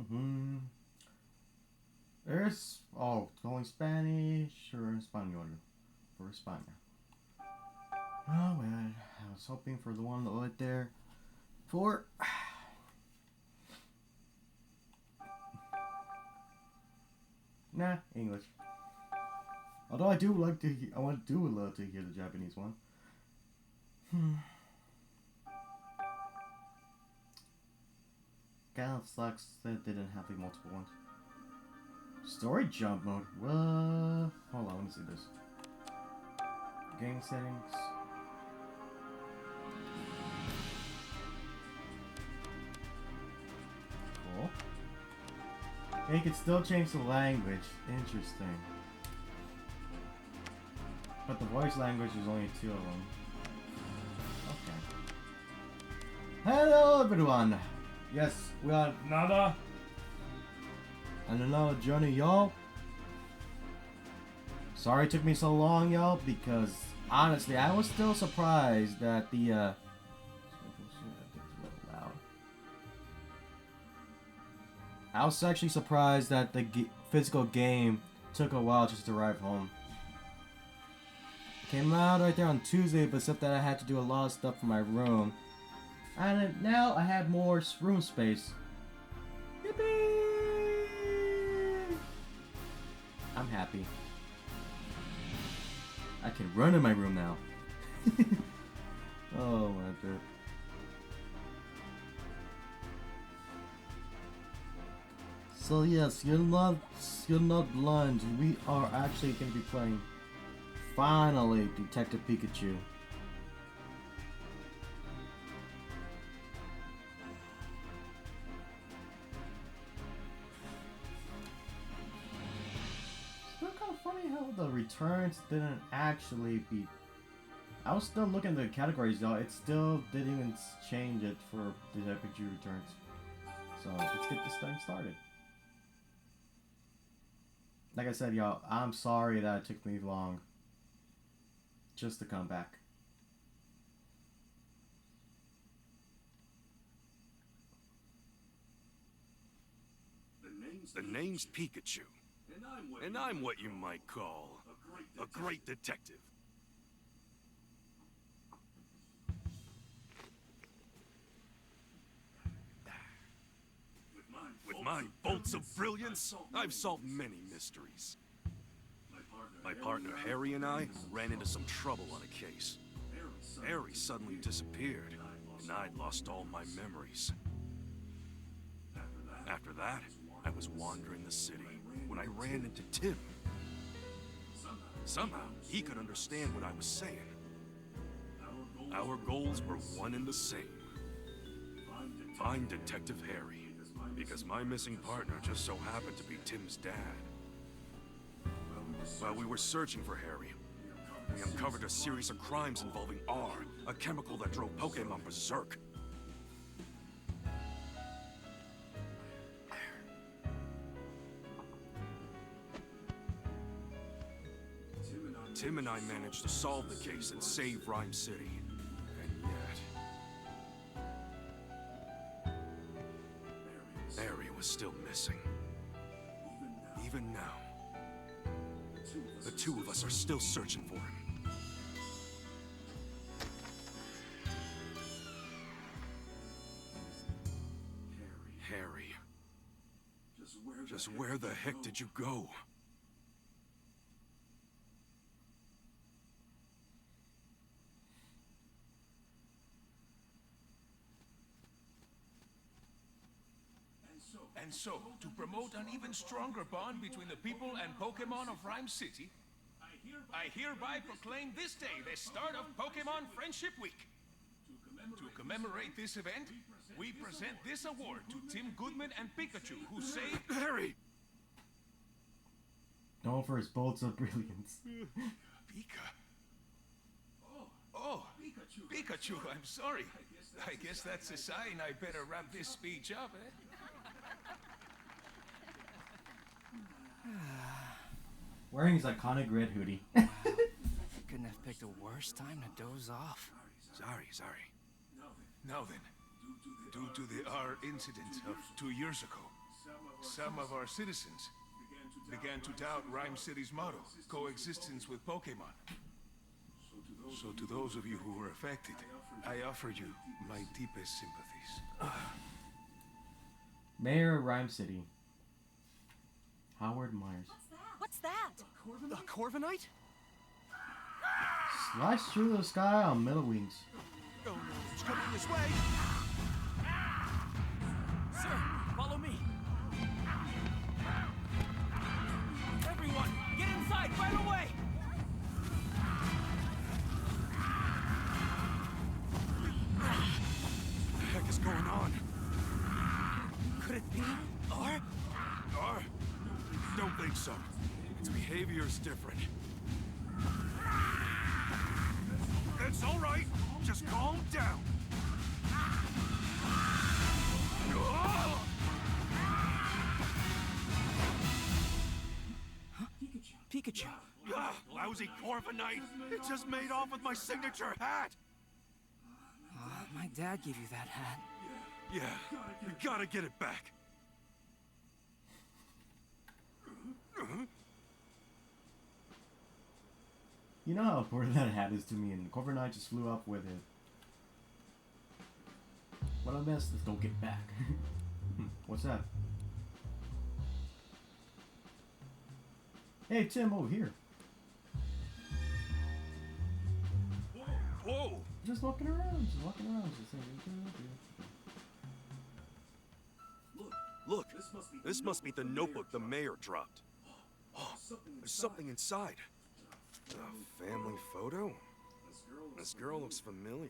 Hmm. There's going Spanish or Espanol for España. Oh man, I was hoping for the one right there for. Nah, English. Although I do like to, I want to love to hear the Japanese one. Hmm. Kind of sucks that they didn't have the multiple ones. Story jump mode. What? Hold on, let me see this. Game settings. Cool. They can still change the language. Interesting. But the voice language is only two of them. Okay. Hello everyone! Yes, we are another and another journey, y'all. Sorry it took me so long, y'all, because honestly, I was still surprised that the I was actually surprised that the physical game took a while just to arrive home. It came out right there on Tuesday, but except that I had to do a lot of stuff for my room. And now I have more room space. Yippee! I'm happy. I can run in my room now. Oh my god. So yes, you're not blind. We are actually going to be playing finally Detective Pikachu. Still kind of funny how the returns didn't actually be. I was still looking at the categories, y'all. It still didn't even change it for Detective Pikachu returns. So let's get this thing started. Like I said, y'all, I'm sorry that it took me long just to come back. The name's Pikachu, and I'm what you might call a great detective. With my bolts of brilliance, I've solved many mysteries. My partner Harry and I ran into some trouble on a case. Harry suddenly disappeared, and I'd lost all my memories. After that, I was wandering the city when I ran into Tim. Somehow, he could understand what I was saying. Our goals were one and the same. Find Detective Harry, because my missing partner just so happened to be Tim's dad. While we were searching for Harry, we uncovered a series of crimes involving R, a chemical that drove Pokemon berserk. Tim and I managed to solve the case and save Rhyme City. And yet... Harry was still missing. Even now, the two of us are still searching for him. Harry. Just where the heck did you go? And so, to promote an even stronger bond between the people and Pokemon of Rhyme City, I hereby proclaim this day the start of Pokemon Friendship Week. To commemorate this event, we present this award to Tim Goodman and Pikachu, who saved... Harry! Known for his bolts of brilliance. Pika? Oh, Pikachu, I'm sorry. I guess that's a sign I better wrap this speech up, eh? Wearing his iconic red hoodie. Wow. Couldn't have picked a worse time to doze off. Sorry. Now then, due to the R incident of 2 years ago, Some of our citizens began to doubt Rhyme City's motto, coexistence with Pokemon. So to those of you who were affected, I offer you my deepest sympathies. Mayor of Rhyme City. Howard Myers. What's that? A Corviknight? Slice through the sky on middle wings. Oh no, it's coming this way! Sir, follow me! Everyone, get inside right away! What the heck is going on? Could it be? Or? Or? Don't think so. Its behavior is different. It's all right. Just calm down. Pikachu. Lousy Corviknight. It just made off with my signature hat. My dad gave you that hat. Yeah, we gotta get it back. You know how important that hat is to me, and Corviknight just flew up with it. What a mess. Let's go get back. What's that? Hey, Tim, over here. Whoa! Just walking around, just saying. Look, this must be the notebook the mayor dropped. Oh, there's something inside. A family photo? This girl looks familiar.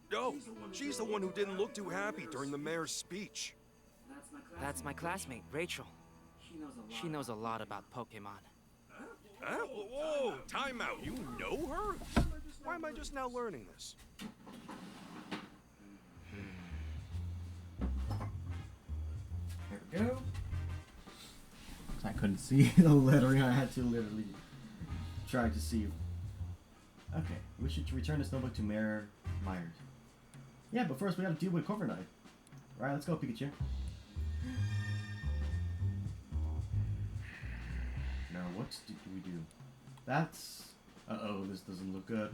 No, she's the one who didn't look too happy during the mayor's speech. That's my classmate, Rachel. She knows a lot about Pokemon. Huh? Whoa, time out. You know her? Why am I just now learning this? There we go. I couldn't see the lettering. I had to literally try to see. Okay, we should return this notebook to Mayor Myers. Yeah, but first we gotta deal with Corviknight. Alright, let's go, Pikachu. Now, what do we do? That's... Uh-oh, this doesn't look good.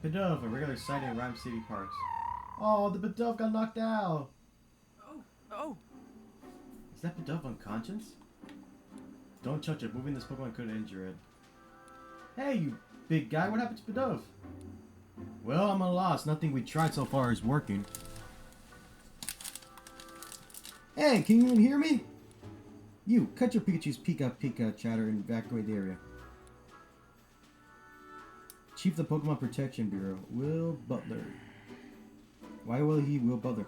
Bidove, a regular sighting in Rhyme City parks. Oh, the Bidove got knocked out! Oh! Is that Bidove unconscious? Don't touch it. Moving this Pokemon could injure it. Hey, you big guy. What happened to Bidove? Well, I'm at a loss. Nothing we tried so far is working. Hey, can you even hear me? You, cut your Pikachu's Pika chatter and evacuate the area. Chief of the Pokemon Protection Bureau, Will Butler. Why will he Will Butler?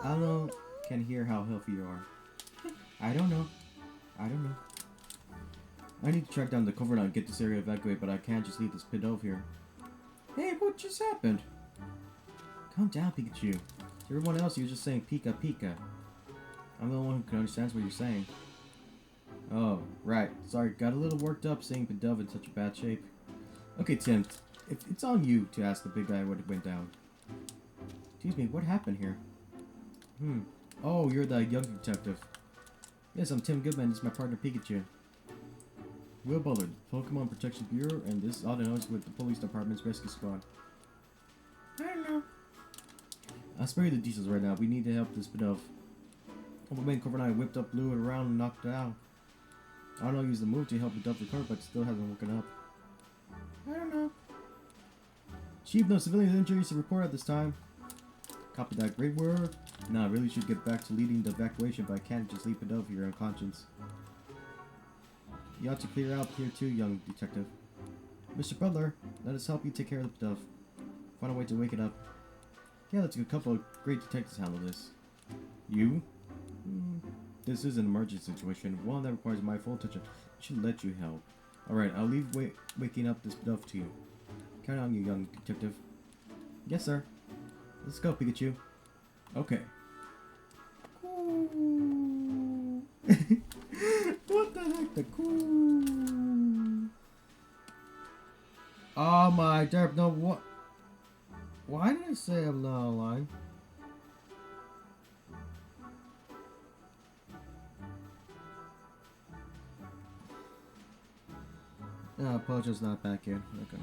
I don't know. Can hear how healthy you are. I don't know. I need to track down the Corviknight and get this area evacuated, but I can't just leave this Bidove here. Hey, what just happened? Calm down, Pikachu. To everyone else, you're just saying Pika. I'm the only one who can understand what you're saying. Oh, right. Sorry, got a little worked up seeing Bidove in such a bad shape. Okay, Tim, it's on you to ask the big guy what went down. Excuse me, what happened here? Oh, you're the young detective. Yes, I'm Tim Goodman. This is my partner, Pikachu. Will Butler, Pokemon Protection Bureau, and this is all the noise with the Police Department's Rescue Squad. I don't know. I'll spare you the details right now. We need to help this Bidove. Pokemon Corviknight whipped up, blew it around, and knocked it out. I don't know, use the move to help Bidove recover, but still hasn't woken up. I don't know. Chief, no civilian injuries to report at this time. Copy that. Great work. Nah, I really should get back to leading the evacuation, but I can't just leave Bidove here unconscious. You ought to clear out here too, young detective. Mr. Butler, let us help you take care of the Bidove. Find a way to wake it up. Yeah, let's get a couple of great detectives handle this. You? This is an emergency situation, one that requires my full attention. I should let you help. Alright, I'll leave waking up this Bidove to you. Count on you, young detective. Yes, sir. Let's go, Pikachu. Okay. What the heck? The cool. Oh my derp, no, what? Why did I say I'm not online? No, Pojo's not back here. Okay.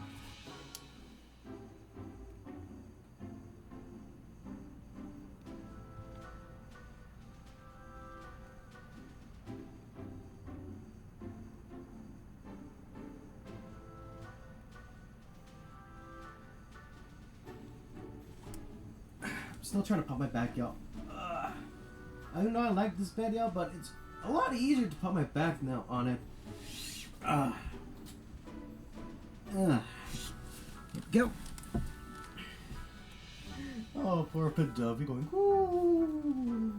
I'm still trying to pop my back, y'all. I don't know I like this bed, y'all, but it's a lot easier to pop my back now on it. Here we go. Oh, poor Pidove, you're going, whoo.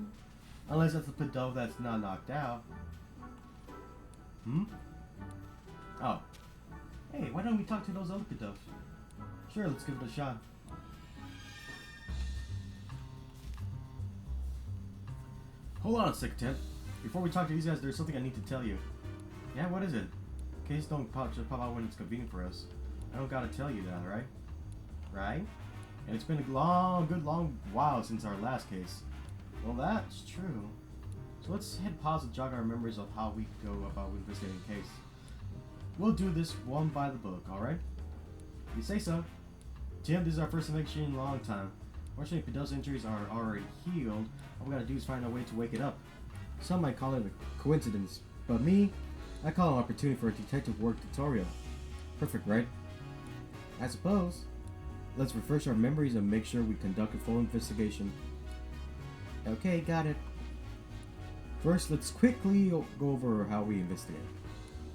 Unless that's a Pidove that's not knocked out. Hmm? Oh. Hey, why don't we talk to those other Pidoves? Sure, let's give it a shot. Hold on a sec, Ted. Before we talk to these guys, there's something I need to tell you. Yeah, what is it? In case don't just pop out when it's convenient for us. I don't gotta tell you that, right? Right? And it's been a good long while since our last case. Well, that's true. So let's hit pause and jog our memories of how we go about investigating the case. We'll do this one by the book, alright? You say so. Tim, this is our first investigation in a long time. Fortunately, Pido's injuries are already healed. All we gotta do is find a way to wake it up. Some might call it a coincidence, but me, I call it an opportunity for a detective work tutorial. Perfect, right? I suppose. Let's refresh our memories and make sure we conduct a full investigation. Okay, got it. First, let's quickly go over how we investigate.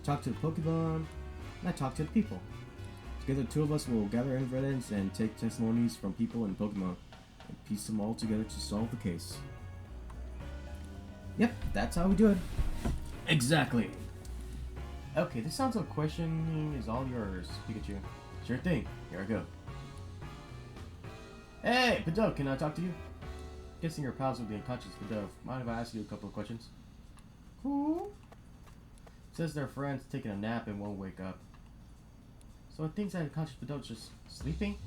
Talk to the Pokemon, and I talk to the people. Together, the two of us will gather evidence and take testimonies from people and Pokemon, and piece them all together to solve the case. Yep, that's how we do it. Exactly. Okay, this sounds like questioning is all yours, Pikachu. Sure thing. Here I go. Hey, Pidove, can I talk to you? Guessing you're pals with the unconscious Pidove. Mind if I ask you a couple of questions? Cool. Says their friend's taking a nap and won't wake up. So it thinks that unconscious Pidove's just sleeping?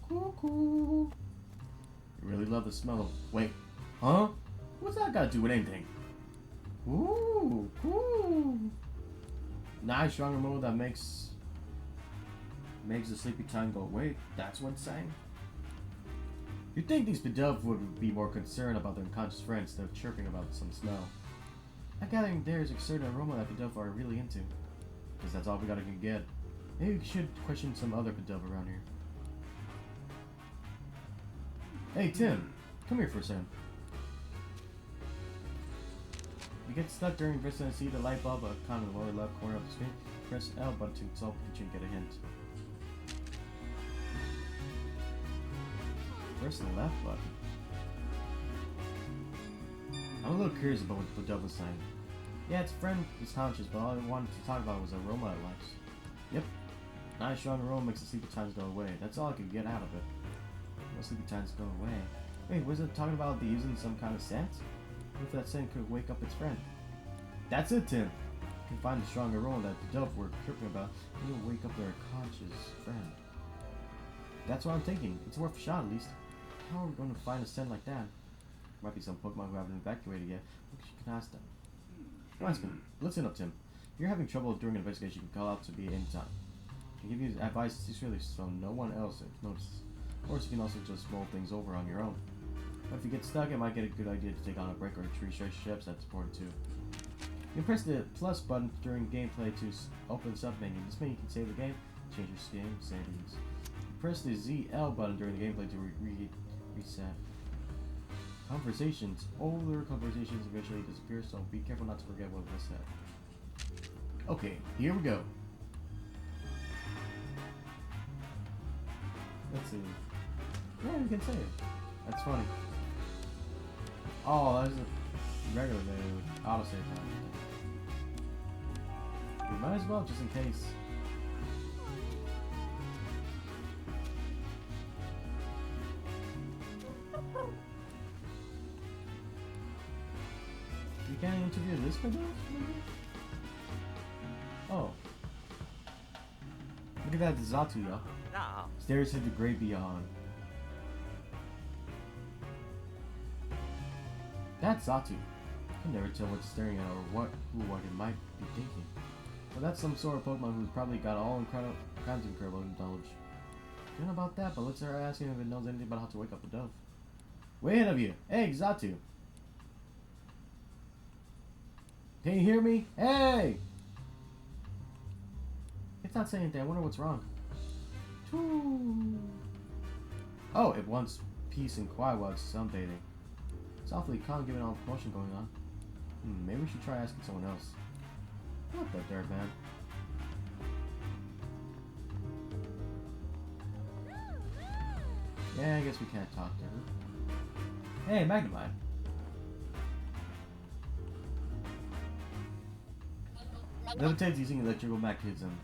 Cool. You really love the smell of... Wait. Huh? What's that got to do with anything? Ooh, cool. Nice strong removal that makes the sleepy time go away. That's what it's saying. You'd think these Pidove would be more concerned about their unconscious friends instead of chirping about some smell. I gather there's a certain aroma that Pidove are really into. Because that's all we gotta get. Maybe we should question some other Pidove around here. Hey Tim, come here for a second. You get stuck during investigation and see the light bulb icon in the lower left corner of the screen. Press L button to consult Pikachu and get a hint. Press the left button. I'm a little curious about what the Pidove was saying. Yeah, its friend is conscious, but all I wanted to talk about was the aroma it likes. Yep. Nice strong aroma makes the sleepy times go away. That's all I could get out of it. What sleepy times go away? Wait, was it talking about using some kind of scent? What if that scent could wake up its friend? That's it, Tim. You can find the strong aroma that the Pidove were chirping about, and you'll wake up their conscious friend. That's what I'm thinking. It's worth a shot at least. How are we going to find a scent like that? Might be some Pokemon who haven't evacuated yet. Maybe you can ask them. Listen up, Tim. If you're having trouble during an investigation, you can call out to me anytime. I can give you advice secretly so no one else notices. Of course, you can also just mull things over on your own. But if you get stuck, it might get a good idea to take on a break or retreat ships that's important too. You can press the plus button during gameplay to open the sub menu. This menu can save the game, change your game settings. Press the ZL button during the gameplay to reset. Older conversations eventually disappear, so be careful not to forget what was said. Okay, here we go. Let's see. Yeah, we can save. That's funny. Oh, that's a regular day autosave time. We might as well, just in case. You can't interview this Pidove? Oh. Look at that Zatu, y'all. No. Stares into the great beyond. That's Zatu. I can never tell what's staring at or what it might be thinking. Well, that's some sort of Pokemon who's probably got all kinds of incredible knowledge. Don't know about that, but let's start asking if it knows anything about how to wake up a dove. Way ahead of you. Hey, Xatu. Can you hear me? Hey! It's not saying anything. I wonder what's wrong. Oh, it wants peace and quiet while it's sunbathing. It's awfully calm given all the commotion going on. Maybe we should try asking someone else. What the dirt, man? Yeah, I guess we can't talk to her. Hey, Magnemite. Levitates using electrical mechanism.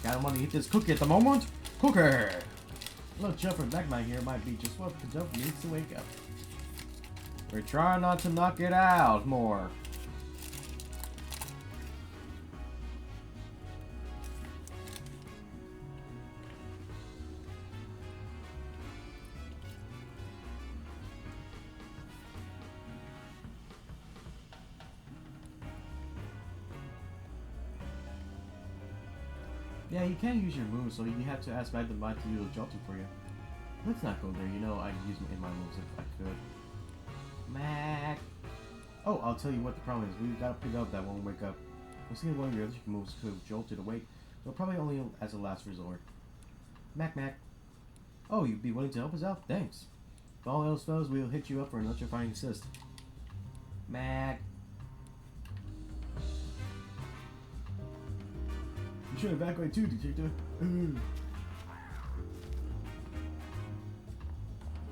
Kinda want to eat this cookie at the moment? Cookie! A little chill from Magnemite here might be just what the dove needs to wake up. We're trying not to knock it out more. Yeah, you can't use your moves, so you have to ask Magnemite to do the jolting for you. Let's not go there, you know I'd use in my moves if I could. Mag. Oh, I'll tell you what the problem is. We've got a Pidove that won't wake up. Let's see one of your other moves to jolt it awake, but probably only as a last resort. Mac. Oh, you'd be willing to help us out? Thanks. If all else fails, we'll hit you up for an electrifying assist. Mac. You should evacuate too, Detective.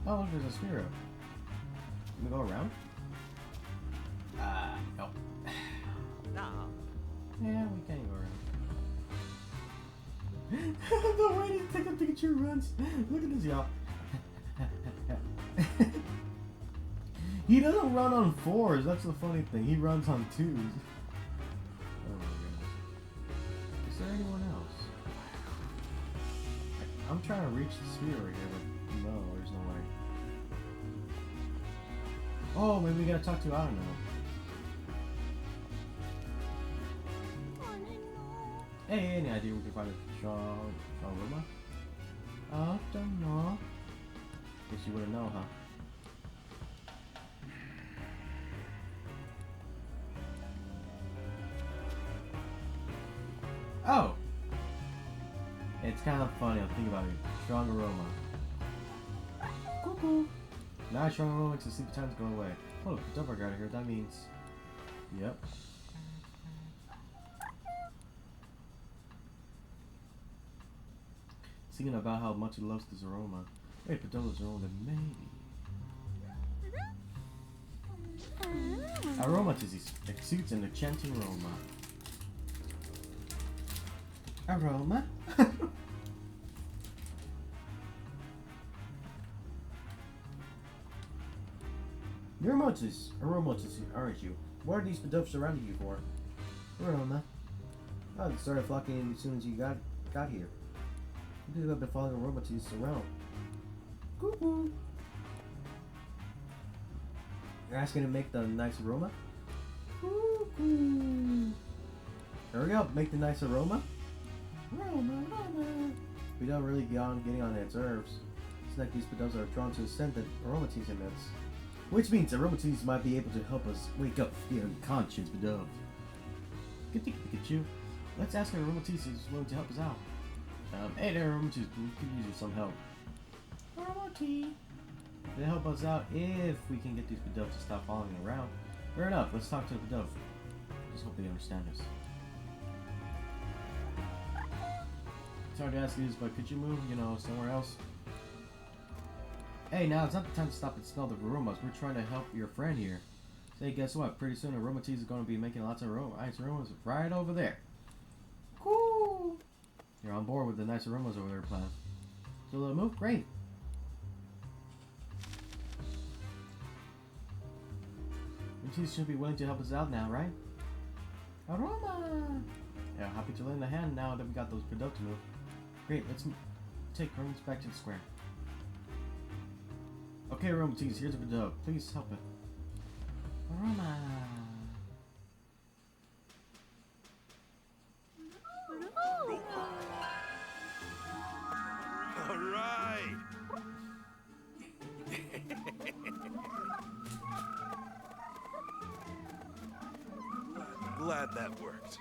Oh, look, there's a Sphero. Can we go around? No. No. Yeah, we can't go around. The way Pikachu runs. Look at this, y'all. He doesn't run on 4s. That's the funny thing. He runs on 2s. Oh my goodness. Is there anyone else? I'm trying to reach the sphere right here, but no, there's no way. Oh, maybe we gotta talk to, I don't know. Hey, any idea we can find a Shawarma? I don't know. Guess you wouldn't know, huh? Oh! It's kind of funny, I'll think about it. Strong aroma. Cuckoo! Now strong aroma makes the sleepy times go away. Oh, look, the Dumper got here. That means... Yep. Singing about how much he loves this aroma. Wait, but those aroma, maybe. Aromatizes exudes an enchanting aroma. Aroma? You're aromatizes, aren't you? What are these Pidove surrounding you for? Aroma. Oh, they started flocking as soon as you got here. You have been following aromatizes around. Cuckoo! You're asking to make the nice aroma? Cuckoo! Hurry up, make the nice aroma. Aroma. We don't really get on getting on its nerves. It's like these Pidoves are drawn to the scent that aromatizes emits. Which means aromatizes might be able to help us wake up the unconscious Pidove. Good thinking, Pikachu. Let's ask our aromatizes who's willing to help us out. Hey there, aromatizes. We could use some help. Aromatizes. They help us out if we can get these Pidove to stop following around. Fair enough, let's talk to the Pidove. Just hope they understand us. It's hard to ask you this, but could you move, somewhere else? Hey, now it's not the time to stop and smell the aromas. We're trying to help your friend here. Say, guess what? Pretty soon Aromatizes is going to be making lots of nice aromas right over there. Cool! You're on board with the nice aromas over there, plan. So the move? Great! Aromatizes should be willing to help us out now, right? Aroma! Yeah, happy to lend a hand now that we got those Pidove to move. Great, let's take Aromatizes back to the square. Okay, Aromatizes, here's a Pidove. Please help it. Aroma! glad that worked.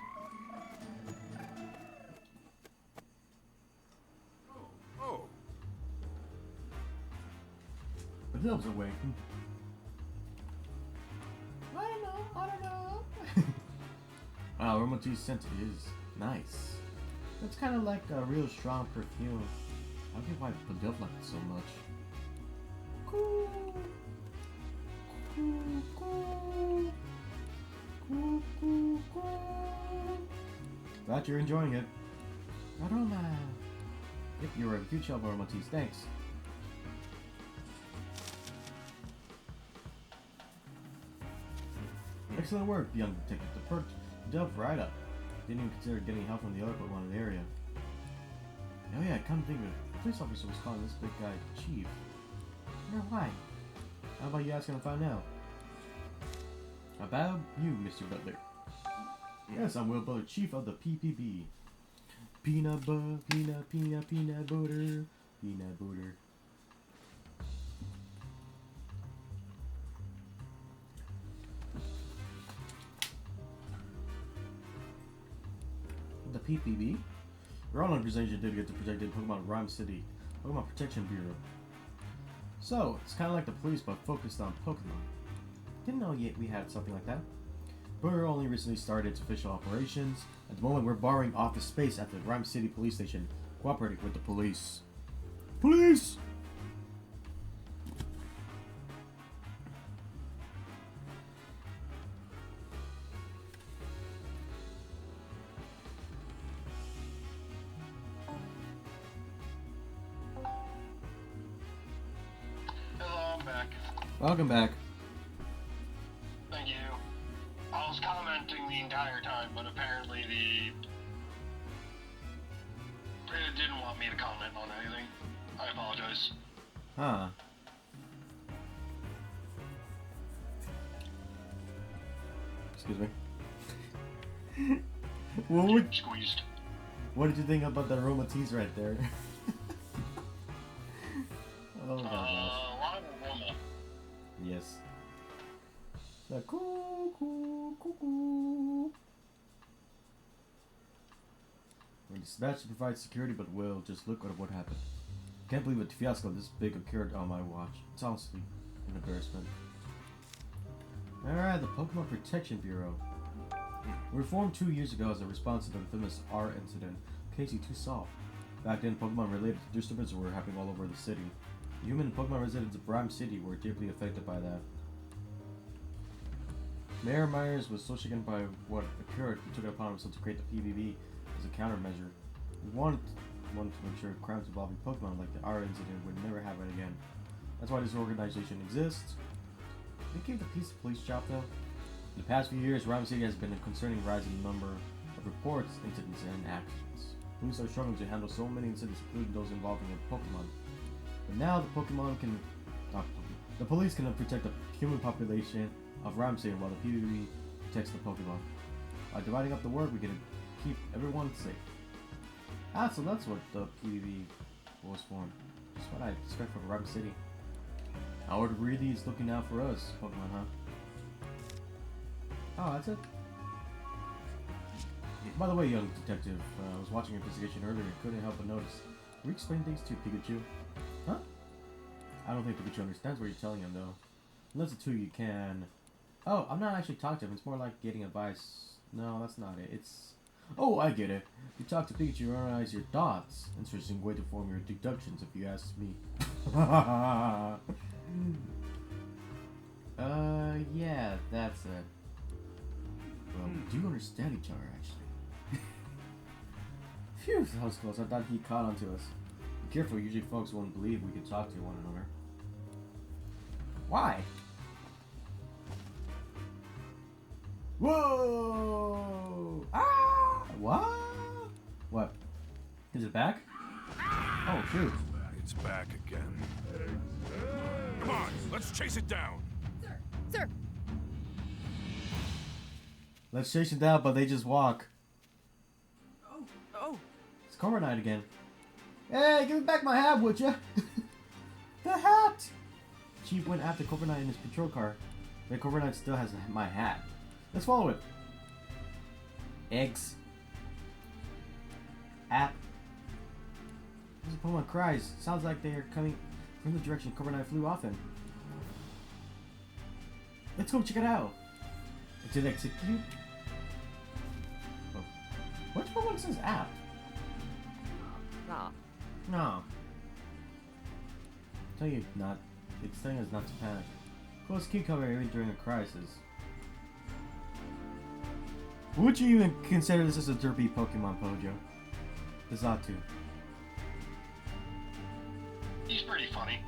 Oh. But Delps awake. I don't know. Wow, Romoti's scent is nice. It's kind of like a real strong perfume. I don't get why Delps like it so much. Cool. Glad you're enjoying it. Aroma. Yep, you're a huge help, Romotis. Thanks. Excellent work, young detective. The perk jumped right up. Didn't even consider getting help from the other Pokemon in the area. Oh yeah, come think of it. The police officer was calling this big guy Chief. I wonder why. How about you asking him to find out? About you, Mr. Butler. Yes, I'm Will Butler, Chief of the PPB. Peanut butter, peanut butter, peanut butter. The PPB? We're all on presentation dedicated to protecting Pokemon Rhyme City, Pokemon Protection Bureau. So, it's kind of like the police but focused on Pokemon. Didn't know yet we had something like that. Bureau only recently started its official operations. At the moment, we're borrowing office space at the Rhyme City Police Station, cooperating with the police. Police! Hello, I'm back. Welcome back. Thank you. I was commenting the entire time, but apparently it didn't want me to comment on anything. I apologize. Huh. Excuse me. Squeezed. What did you think about the Romotis right there? Oh my gosh. A lot of aroma. Yes. The cuckoo. We're dispatched to provide security, but will just look at what happened. Can't believe a fiasco this big occurred on my watch. It's honestly an embarrassment. Alright, the Pokemon Protection Bureau. We were formed 2 years ago as a response to the infamous R incident, KC2 solved. Back then, Pokemon-related disturbances were happening all over the city. The human and Pokemon residents of Rhyme City were deeply affected by that. Mayor Myers was so shaken by what occurred, he took it upon himself to create the PVB as a countermeasure. He wanted to make sure crimes involving Pokemon like the R incident would never happen again. That's why this organization exists. They gave the peace police job though. In the past few years, Rhyme City has been a concerning rise in the number of reports, incidents, and actions. Police are struggling to handle so many incidents, including those involving a Pokemon. But now the the police can protect the human population of Rhyme City while the PvP protects the Pokemon. By dividing up the work, we can keep everyone safe. Ah, so that's what the PvP was formed. Just what I expect from Rhyme City. Howard really is looking out for us, Pokemon, huh? Oh, that's it? By the way, young detective, I was watching your investigation earlier and couldn't help but notice. Can you explain things to Pikachu? Huh? I don't think Pikachu understands what you're telling him, though. Unless the two you can... Oh, I'm not actually talking to him. It's more like getting advice. No, that's not it. It's... Oh, I get it. You talk to Pikachu and analyze your thoughts. Interesting way to form your deductions, if you ask me. Yeah, that's it. Well, we do understand each other, actually. Phew, that was close. I thought he caught on to us. Be careful, usually folks won't believe we can talk to one another. Why? Whoa! Ah! What? What? Is it back? Oh, shoot. It's back again. Come on, let's chase it down. Sir! Let's chase it down, but they just walk. Oh, It's Cobra Knight again. Hey, give me back my hat, would ya? The hat! Chief went after Cobra Knight in his patrol car. But Cobra Knight still has my hat. Let's follow it. Eggs. App. This Pokemon cries. Sounds like they are coming from the direction Cobra and I flew off in. Let's go check it out. Did it execute? Oh. Which Pokemon says app? Nah. No. Tell you not. It's telling us not to panic. Close cucumber even during a crisis. Would you even consider this as a derpy Pokemon, Pojo? The Zatu. He's pretty funny.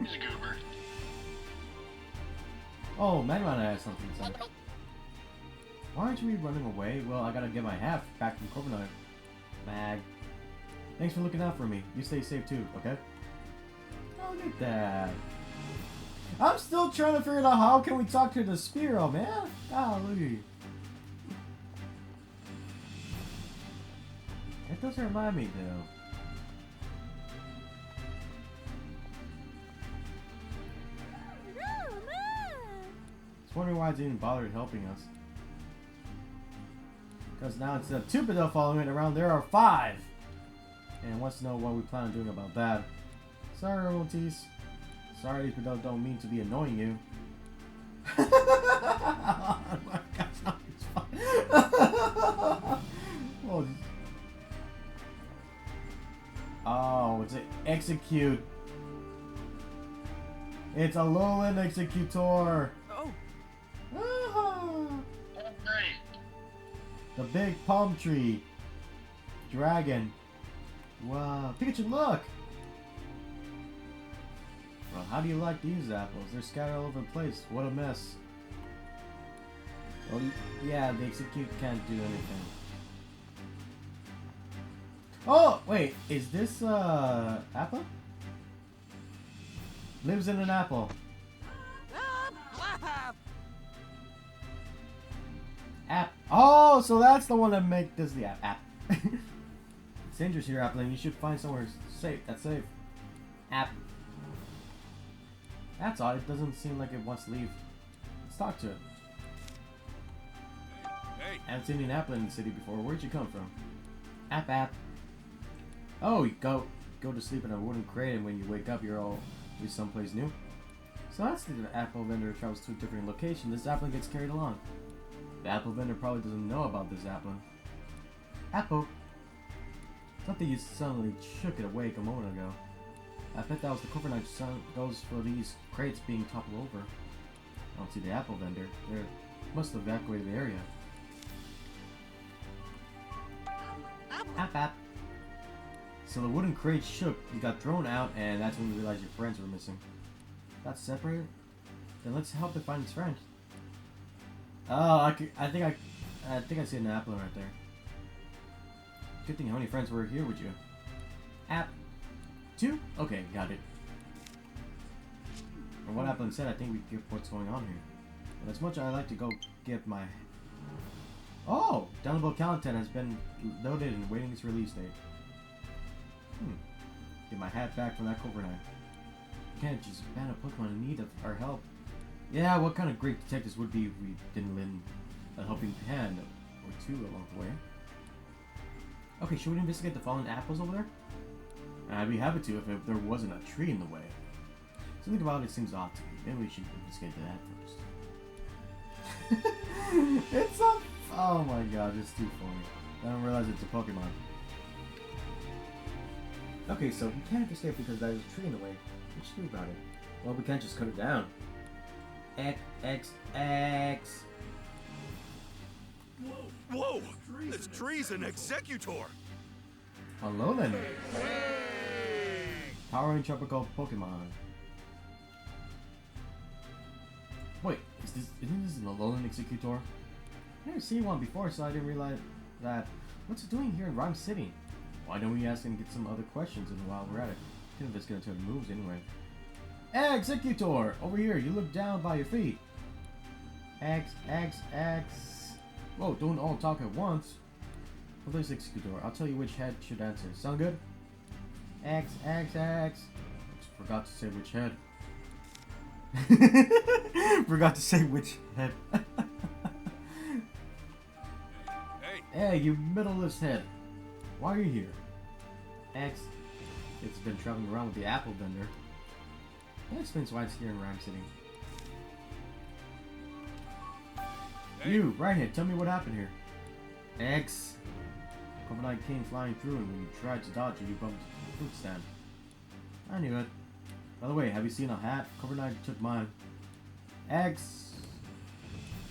He's a goober. Oh, Magmar has something to say. Why aren't we running away? Well, I gotta get my half back from Copenhagen. Mag. Thanks for looking out for me. You stay safe too, okay? Oh, look at that. I'm still trying to figure out how can we talk to the Spearow, man? Golly. That doesn't remind me, though. I was wondering why it didn't bother helping us. Because now instead of 2 Padel following it around, there are 5! And wants to know what we plan on doing about that. Sorry, Royalties. Sorry, these Padel don't mean to be annoying you. Oh my gosh, it's fine. Oh, it's an execute. It's a Lowland Executor. Oh. Oh, great. The big palm tree. Dragon. Wow. Pikachu, look! Well, how do you like these apples? They're scattered all over the place. What a mess. Well, yeah, the execute can't do anything. Oh, wait. Is this, apple? Lives in an apple. App. Oh, so that's the one that make this the app. It's dangerous here, Appling. You should find somewhere safe. That's safe. App. That's odd. It doesn't seem like it wants to leave. Let's talk to it. Hey. I haven't seen an apple in the city before. Where'd you come from? App. Oh, you go to sleep in a wooden crate, and when you wake up, you're someplace new. So that's the apple vendor travels to a different location. This apple gets carried along. The apple vendor probably doesn't know about this apple. Apple. Something you suddenly shook it awake a moment ago. I bet that was the coconut sun goes for these crates being toppled over. I don't see the apple vendor. They must have evacuated the area. App. So the wooden crate shook, you got thrown out, and that's when you realized your friends were missing. Got separated? Then let's help it find its friend. Oh, I think I see an apple right there. Good thing how many friends were here with you. App 2? Okay, got it. From what Applin said, I think we get what's going on here. But as much as I like to go get my... Oh! Downloadable content has been loaded and waiting its release date. Get my hat back from that Cobra Knight. Can't just ban a Pokemon in need of our help. Yeah, what kind of great detectives would be if we didn't lend a helping hand or two along the way? Okay, should we investigate the fallen apples over there? I'd be happy to if there wasn't a tree in the way. Something about it seems odd to me. Maybe we should investigate that first. It's a... Oh my god, it's too funny. I don't realize it's a Pokemon. Okay, so we can't escape because there's a tree in the way. What should we do about it? Well, we can't just cut it down. X. Whoa! This tree's an executor! Hello then. Powering tropical Pokemon. Wait, isn't this an Alolan Executor? I've never seen one before, so I didn't realize that. What's it doing here in Rhyme City? Why don't we ask and get some other questions and while we're at it? I think it's gonna turn moves anyway. Executor! Over here, you look down by your feet. X. Whoa, don't all talk at once. For this Executor, I'll tell you which head should answer. Sound good? X. Forgot to say which head. Forgot to say which head. Hey, Hey, you middle-less head. Why are you here? X. It's been traveling around with the apple vendor. That explains why it's here in Rhyme City. Hey. You, Rhinehead, tell me what happened here. X. Cobra Knight came flying through, and when you tried to dodge it, you bumped into the fruit stand. I knew it. By the way, have you seen a hat? Cobra Knight took mine. X.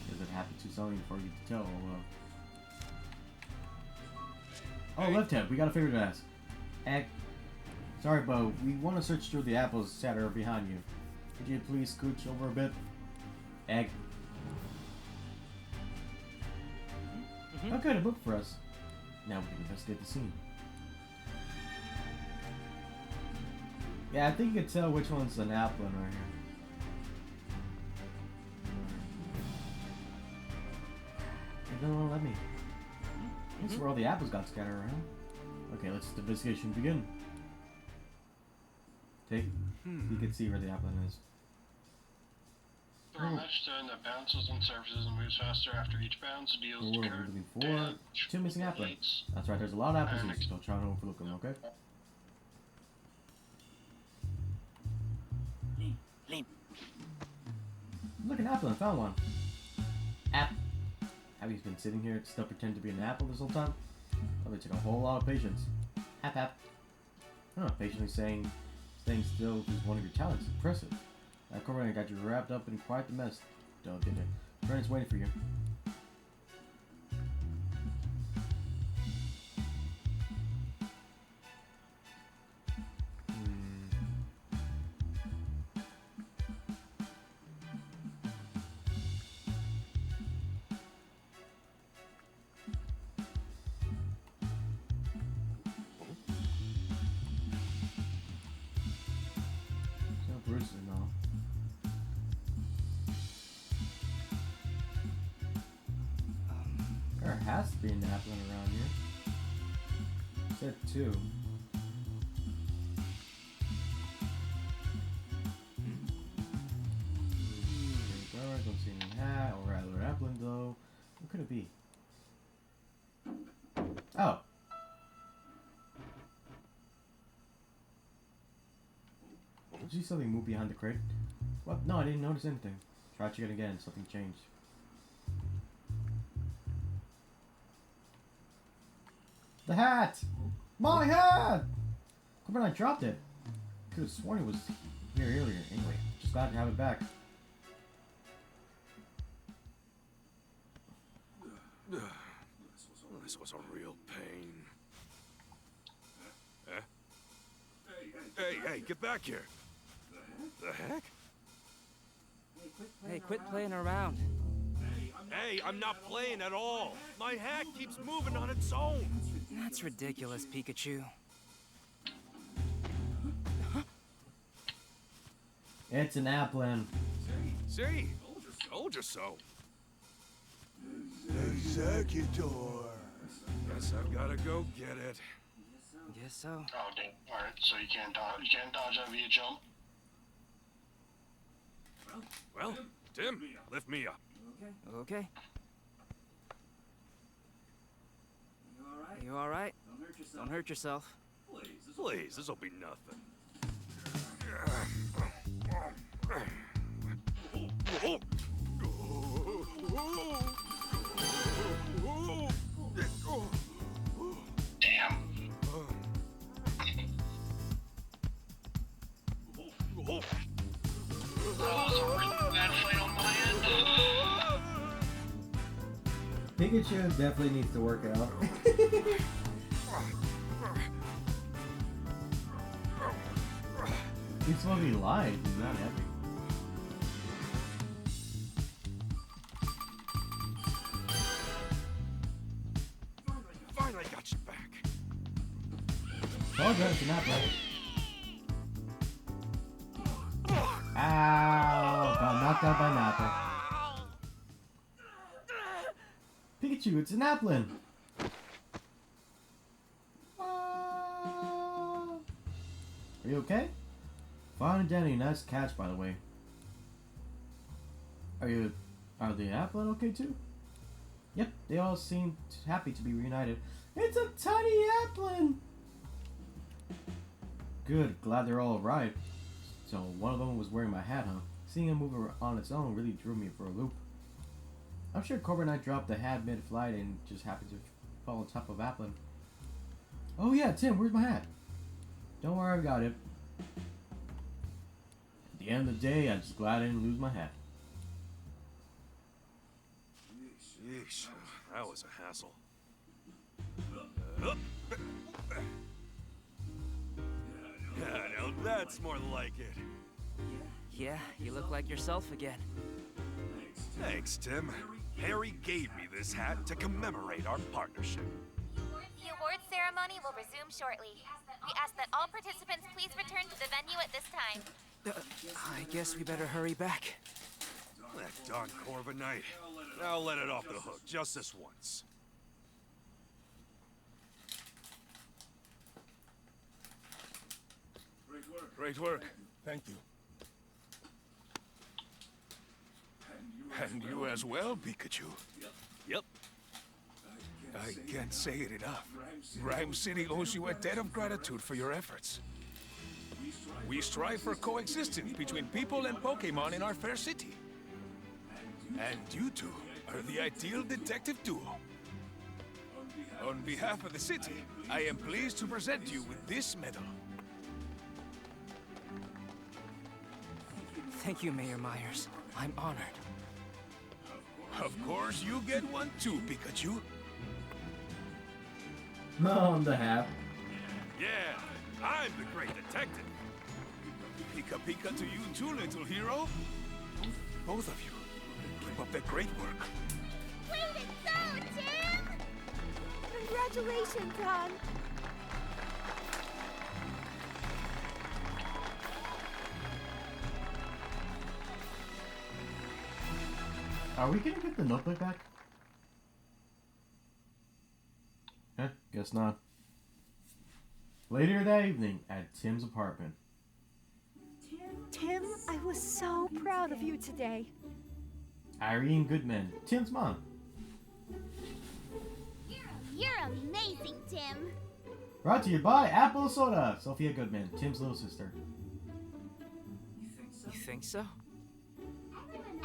Does it happen too suddenly for you to tell? Oh, left head, we got a favor to ask. X. Sorry, Bo. We want to search through the apples that are behind you. Could you please scooch over a bit? Egg. Okay, a book for us. Now we can investigate the scene. Yeah, I think you can tell which one's an apple right here. It doesn't want to let me. This is where all the apples got scattered around. Okay, let's the investigation begin. Take. You can see where the apple is. Throw a match stone that bounces and surfaces and moves faster after each bounce deals What we're current looking for? damage. 2 missing apples. Plates. That's right, there's a lot of apples here, so don't try to overlook them, okay? Look, an apple, I found one. Abby's been sitting here, still pretend to be an apple this whole time. Probably took a whole lot of patience. Hap. Patiently staying still is one of your talents. Impressive. That Cobra got you wrapped up in quite the mess. Don't get it. Friend's waiting for you. Bruce and all. There has to be an apple around here. Said 2. Don't see any hat or rather apple though. What could it be? Oh. Did you see something move behind the crate? What? No, I didn't notice anything. Try checking again. Something changed. The hat! My hat! Come on, I dropped it. Could have sworn it was here earlier. Anyway, just glad to have it back. This was a real pain. Huh? Hey, get back here. The heck? Hey, quit playing around. Hey, I'm not playing at all. My hat keeps moving on its own. That's ridiculous, Pikachu. It's an applin. See? Told you so. Executor. Guess I've gotta go get it. Guess so. Oh, dang. Alright, so you can't dodge that via jump. Well, Tim, lift me up. Okay. You all right? Don't hurt yourself. Please, this'll be nothing. Damn. That was a really bad fight on my end. Pikachu definitely needs to work out. He's supposed to be light. He's not heavy. Finally got you back. Oh, good. It's an apple. Ow! Got knocked out by an apple. Pikachu, it's an applin. Are you okay? Fine and dandy, nice catch, by the way. Are the applin okay too? Yep, they all seem happy to be reunited. It's a tiny Applin! Good, glad they're all right. So one of them was wearing my hat, huh? Seeing him move on its own really drew me for a loop. I'm sure Cobra Knight dropped the hat mid-flight and just happened to fall on top of Applin. Oh yeah, Tim, where's my hat? Don't worry, I got it. At the end of the day, I'm just glad I didn't lose my hat. Yeesh, that was a hassle. Yeah, now that's more like it. Yeah, you look like yourself again. Thanks, Tim. Harry gave me this hat to commemorate our partnership. The awards ceremony will resume shortly. We ask that all participants please return to the venue at this time. I guess we better hurry back. That darn Corva Knight. I'll let it off the hook just this once. Great work. Thank you. And you as well, Pikachu. Yep. I can't say it enough. Rhyme City owes you a debt of gratitude for your efforts. We strive for coexistence between people and Pokemon in our fair city. And you two are the ideal detective duo. On behalf of the city, I am pleased to present you with this medal. Thank you, Mayor Myers. I'm honored. Of course, you get one too, Pikachu. On the hat. Yeah, I'm the great detective. Pika Pika to you too, little hero. Both of you, keep up the great work. Way to go, Tim! Congratulations, hon. Are we gonna get the notebook back? Guess not. Later that evening at Tim's apartment. Tim, I was so proud of you today. Irene Goodman, Tim's mom. You're amazing, Tim. Brought to you by Apple Soda, Sophia Goodman, Tim's little sister. You think so?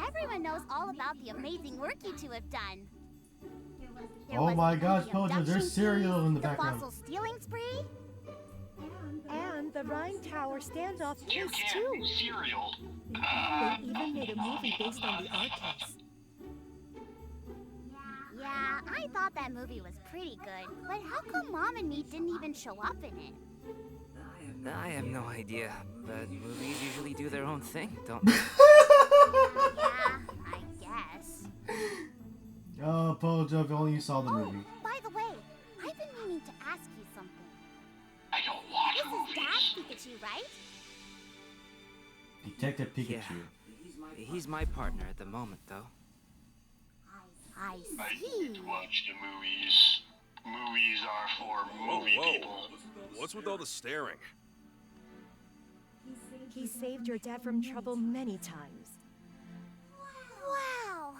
Everyone knows all about the amazing work you two have done. There Oh was my the gosh, abduction Pojo, there's cereal case, in the the background. fossil stealing spree. And the Rhine Tower standoff You case, can't too. be cereal. They even made a movie based on the art case. Yeah, I thought that movie was pretty good, but how come Mom and me didn't even show up in it? I have no idea, but movies usually do their own thing, don't they? Yeah, I guess. Oh, Pojo, if only you saw the movie. By the way, I've been meaning to ask you something. I don't watch This is movies. Dad's Pikachu, right? Detective Pikachu. He's my partner at the moment, though. I I see. need to watch the movies. Movies are for movie people. What's with all the staring? He saved your dad from trouble many times. Wow.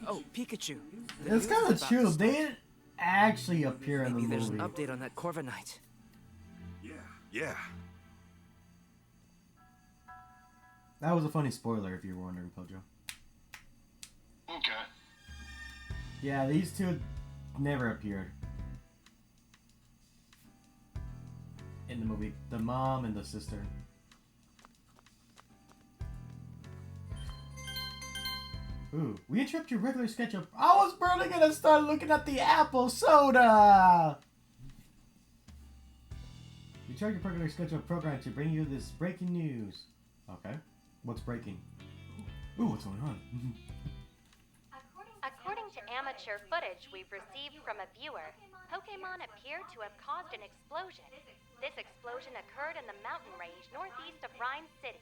Oh, Pikachu. The It's news kind is of about true. to start. They didn't actually appear in the Maybe there's movie. an update on that Corva Knight. Yeah. That was a funny spoiler if you were wondering, Pojo. Okay. Yeah, these two never appeared in the movie. The mom and the sister. Ooh, we interrupt your regular sketch of. I was barely gonna start looking at the apple soda! We tried your regular schedule program to bring you this breaking news. Okay. What's breaking? Ooh, what's going on? According to amateur footage we've received from a viewer, Pokemon appear to have caused an explosion. This explosion occurred in the mountain range northeast of Rhine City.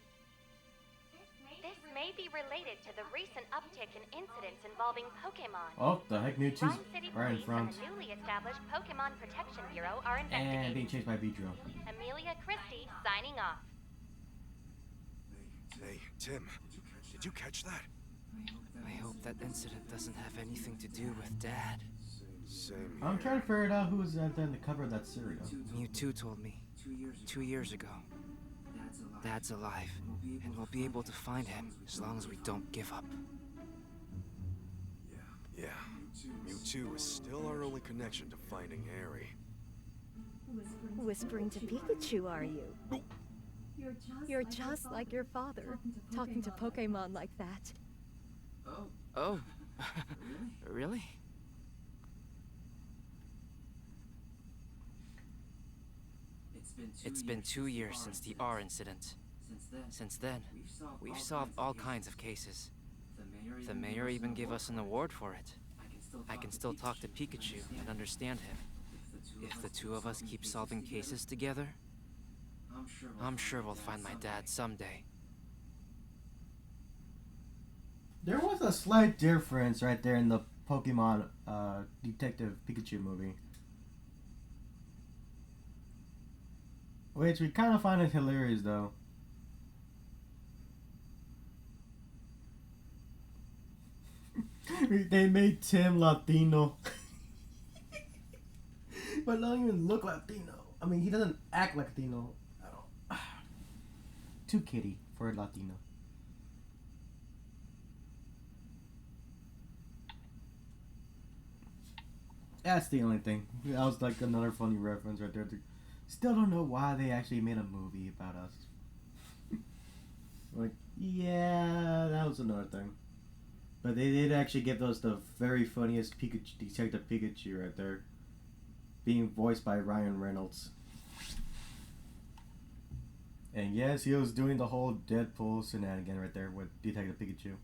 This may be related to the recent uptick in incidents involving Pokemon. Oh, the heck, Mewtwo's Rhine City right in Police front. and the newly established Pokemon Protection Bureau are And investigating. being chased by Beedrill. Amelia Christie signing off. Hey, Tim, did you catch that? I hope that incident doesn't have anything to do with Dad. Same I'm trying to figure it out who's at the cover of that cereal. Mewtwo told me 2 years ago. Dad's alive, and we'll be able to find him as long as we don't give up. Yeah. Mewtwo is still our only connection to finding Harry. Whispering to Pikachu, are you? You're just like your father, talking to Pokemon like that. Oh, really? It's been 2 years since the R incident. Since then, we've solved all kinds of cases. The mayor even gave us an award for it. I can still talk to Pikachu and understand him. If the two of us keep solving cases together, I'm sure we'll find my dad someday. There was a slight difference right there in the Pokemon Detective Pikachu movie. Which we kind of find it hilarious though. They made Tim Latino. But don't even look Latino. I mean, he doesn't act like Latino at all. Too kitty for a Latino. That's the only thing. That was like another funny reference right there. Still don't know why they actually made a movie about us. Like, yeah, that was another thing. But they did actually give us the very funniest Pikachu, Detective Pikachu right there. Being voiced by Ryan Reynolds. And yes, he was doing the whole Deadpool shenanigan right there with Detective Pikachu.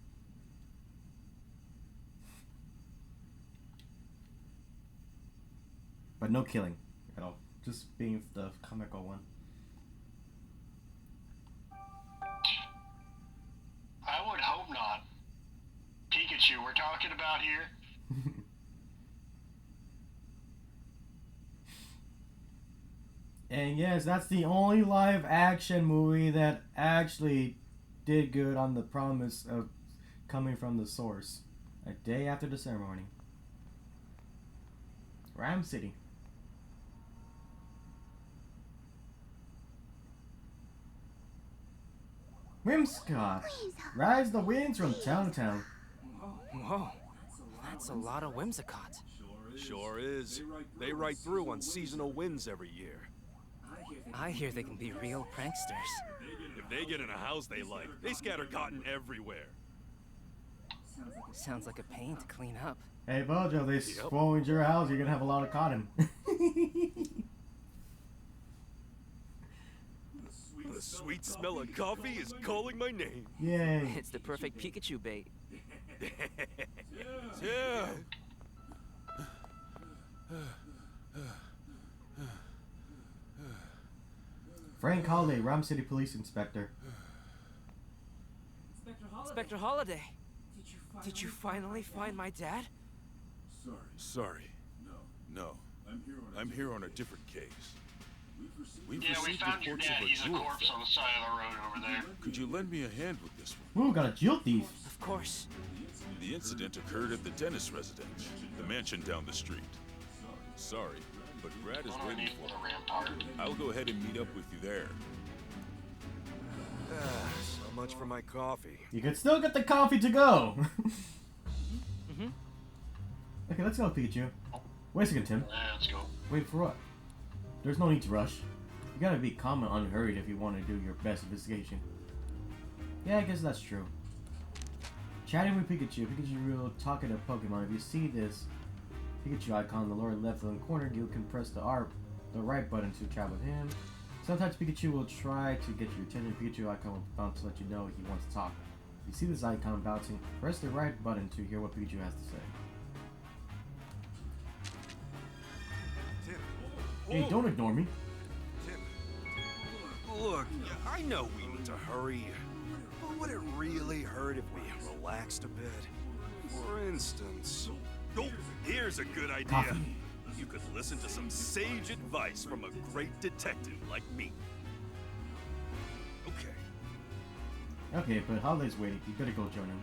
But no killing at all. Just being the comical one. I would hope not. Pikachu, we're talking about here. And yes, that's the only live action movie that actually did good on the promise of coming from the source. A day after the ceremony. Rhyme City. Whimsicott rides the winds from town to town. Whoa, that's a lot of Whimsicott. Sure is. They ride through on seasonal winds every year. I hear they can be real pranksters. If they get in a house they like, they scatter cotton everywhere. Sounds like a pain to clean up. Hey Bojo, they spoiled your house, you're gonna have a lot of cotton. The sweet smell of coffee is calling my name. Yay. It's the perfect Pikachu bait. Yeah. Frank Holiday, Rhyme City Police Inspector. Inspector Holiday, did you finally find my dad? Sorry. No. I'm here on a different case. We've Yeah, we received found your reports dad. of a He's a jewel corpse theft. on the side of the road over there. Could you lend me a hand with this one? Ooh, got a jewel thief. Of course. The incident occurred at the dentist residence, the mansion down the street. Sorry, but Brad is waiting for The me. rampart. I'll go ahead and meet up with you there. So much for my coffee. You can still get the coffee to go. Mm-hmm. Okay, let's go, Pikachu. Wait a second, Tim. Yeah, let's go. Wait for what? There's no need to rush. You gotta be calm and unhurried if you want to do your best investigation. Yeah, I guess that's true. Chatting with Pikachu. Pikachu will talk at a Pokemon. If you see this Pikachu icon in the lower left-hand corner, you can press the right button to chat with him. Sometimes Pikachu will try to get your attention. Pikachu icon will bounce to let you know he wants to talk. If you see this icon bouncing, press the right button to hear what Pikachu has to say. Tim. Hey, don't ignore me. Tim. Look, I know we need to hurry, but would it really hurt if we relaxed a bit? For instance, here's a good idea. Coffee. You could listen to some sage advice from a great detective like me. Okay. Okay, but Holiday's waiting. You better go join him.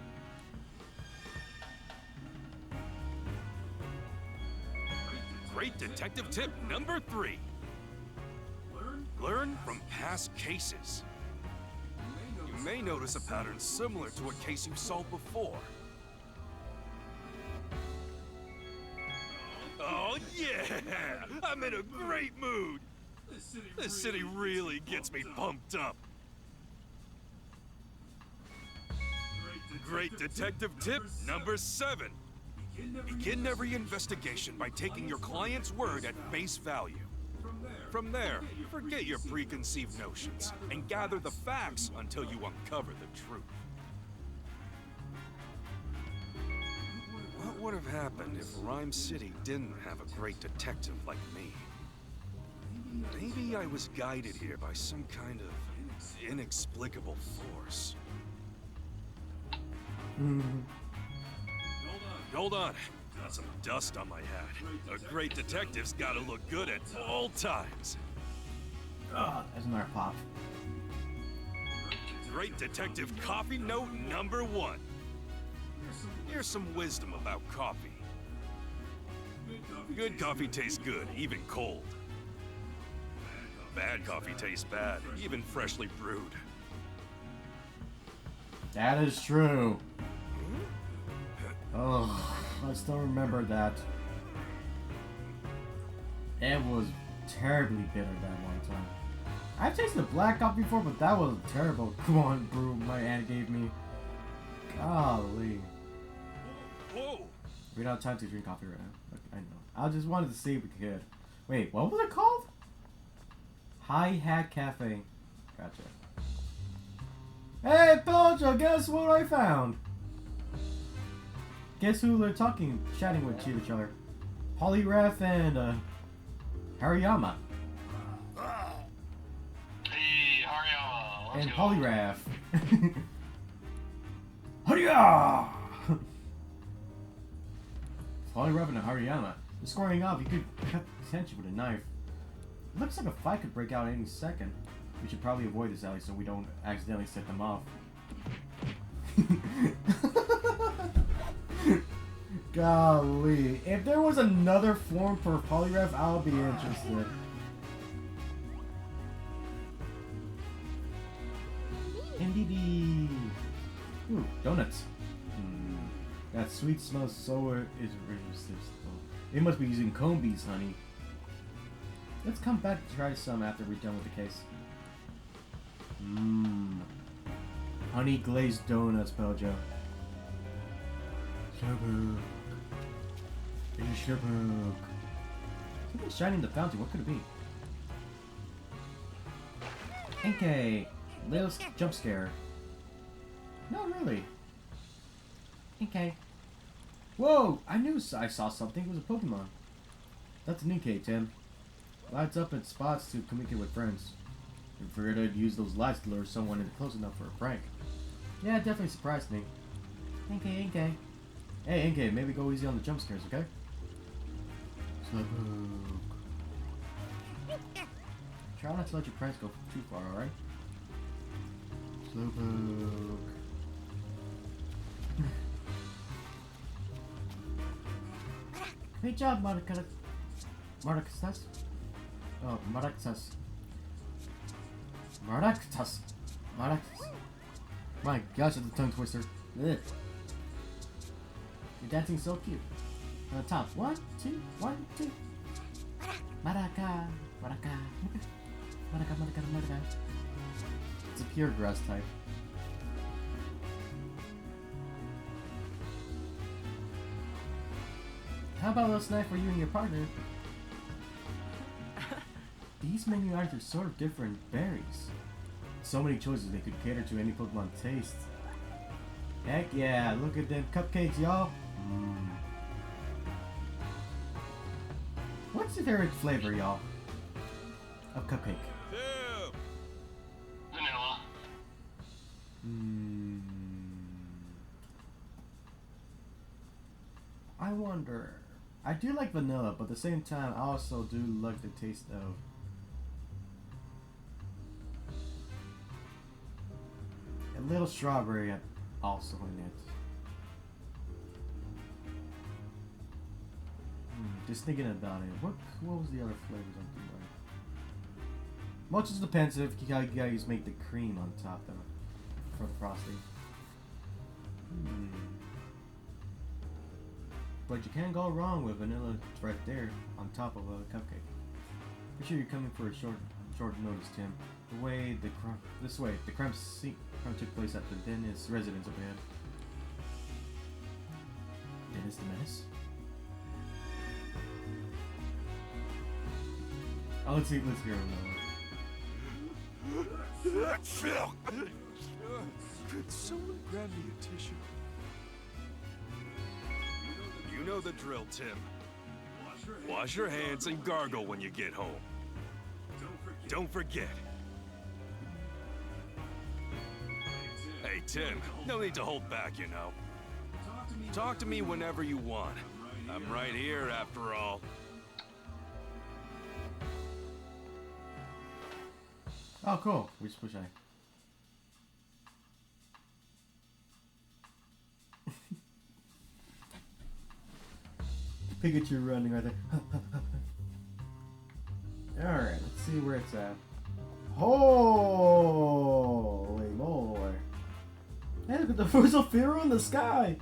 Great detective tip number 3. Learn from past cases. You may notice a pattern similar to a case you've solved before. Oh yeah! I'm in a great mood! This city really gets me pumped up. Great detective tip number 7. Begin every investigation by taking your client's word at face value. From there, forget your preconceived notions and gather the facts until you uncover the truth. What would have happened if Rhyme City didn't have a great detective like me? Maybe I was guided here by some kind of inexplicable force. Hold on. Got some dust on my hat. A great detective's gotta look good at all times. There's another pop. Great detective coffee note number 1. Here's some wisdom about coffee. Good coffee tastes good, even cold. Bad coffee tastes bad, even freshly brewed. That is true. Oh, I still remember that. It was terribly bitter that one time. I've tasted black coffee before, but that was a terrible brew my aunt gave me. Golly. Whoa! We don't have time to drink coffee right now. I know. I just wanted to see if we could. Wait, what was it called? Hi Hat Cafe. Gotcha. Hey, Pelcha, guess what I found? Guess who they're chatting with each other? Polygraph and Hariyama. Hey, Hariyama. And Polygraph. Hariya! Polygraph and Hariyama. They're squaring off. You could cut tension with a knife. It looks like a fight could break out any second. We should probably avoid this alley so we don't accidentally set them off. Golly. If there was another form for polygraph, I'll be interested. MDD. Ooh, donuts. That sweet smell so is irresistible. They must be using comb bees, honey. Let's come back to try some after we're done with the case. Honey glazed donuts, Peljo. Shabuk. It's Shabuk. Something shining in the fountain. What could it be? Inkay. Little jump scare. No, really. Inkay. Whoa! I knew I saw something. It was a Pokemon. That's an Inkay, Tim. Lights up in spots to communicate with friends. You figured I'd use those lights to lure someone in close enough for a prank. Yeah, it definitely surprised me. Inkay, Inkay. Hey, Inkay, maybe go easy on the jump scares, okay? Slowpoke. Try not to let your pranks go too far, alright? Slowpoke. Great job, Maracas. Oh, Maracas. Maracas. My gosh, that's a tongue twister. Ugh. You're dancing so cute. On the top. 1, 2, 1, 2. Maraca. Maraca. It's a pure grass type. How about a little snack for you and your partner? These menu items are sort of different berries. So many choices they could cater to any Pokemon taste. Heck yeah, look at them cupcakes, y'all. What's your favorite flavor, y'all? Of cupcake? Vanilla. I wonder. I do like vanilla, but at the same time, I also do like the taste of a little strawberry also in it. Just thinking about it. What was the other flavors I'm thinking about? Well, it just depends if you guys make the cream on top though for the frosting. But you can't go wrong with vanilla right there on top of a cupcake. Be sure you're coming for a short notice, Tim. The crime took place at the Dennis residence overhead. Dennis the Menace? Oh, let's hear him now. Could someone grab me a tissue? You know the drill, Tim. Wash your hands and gargle when you get home. Don't forget. Hey, Tim, no need to hold back, you know. Talk to me whenever you want. I'm right here, after all. Oh, cool. We just push A. Pikachu running right there. Alright, let's see where it's at. Holy moly. Hey, look at the Fusofiro in the sky!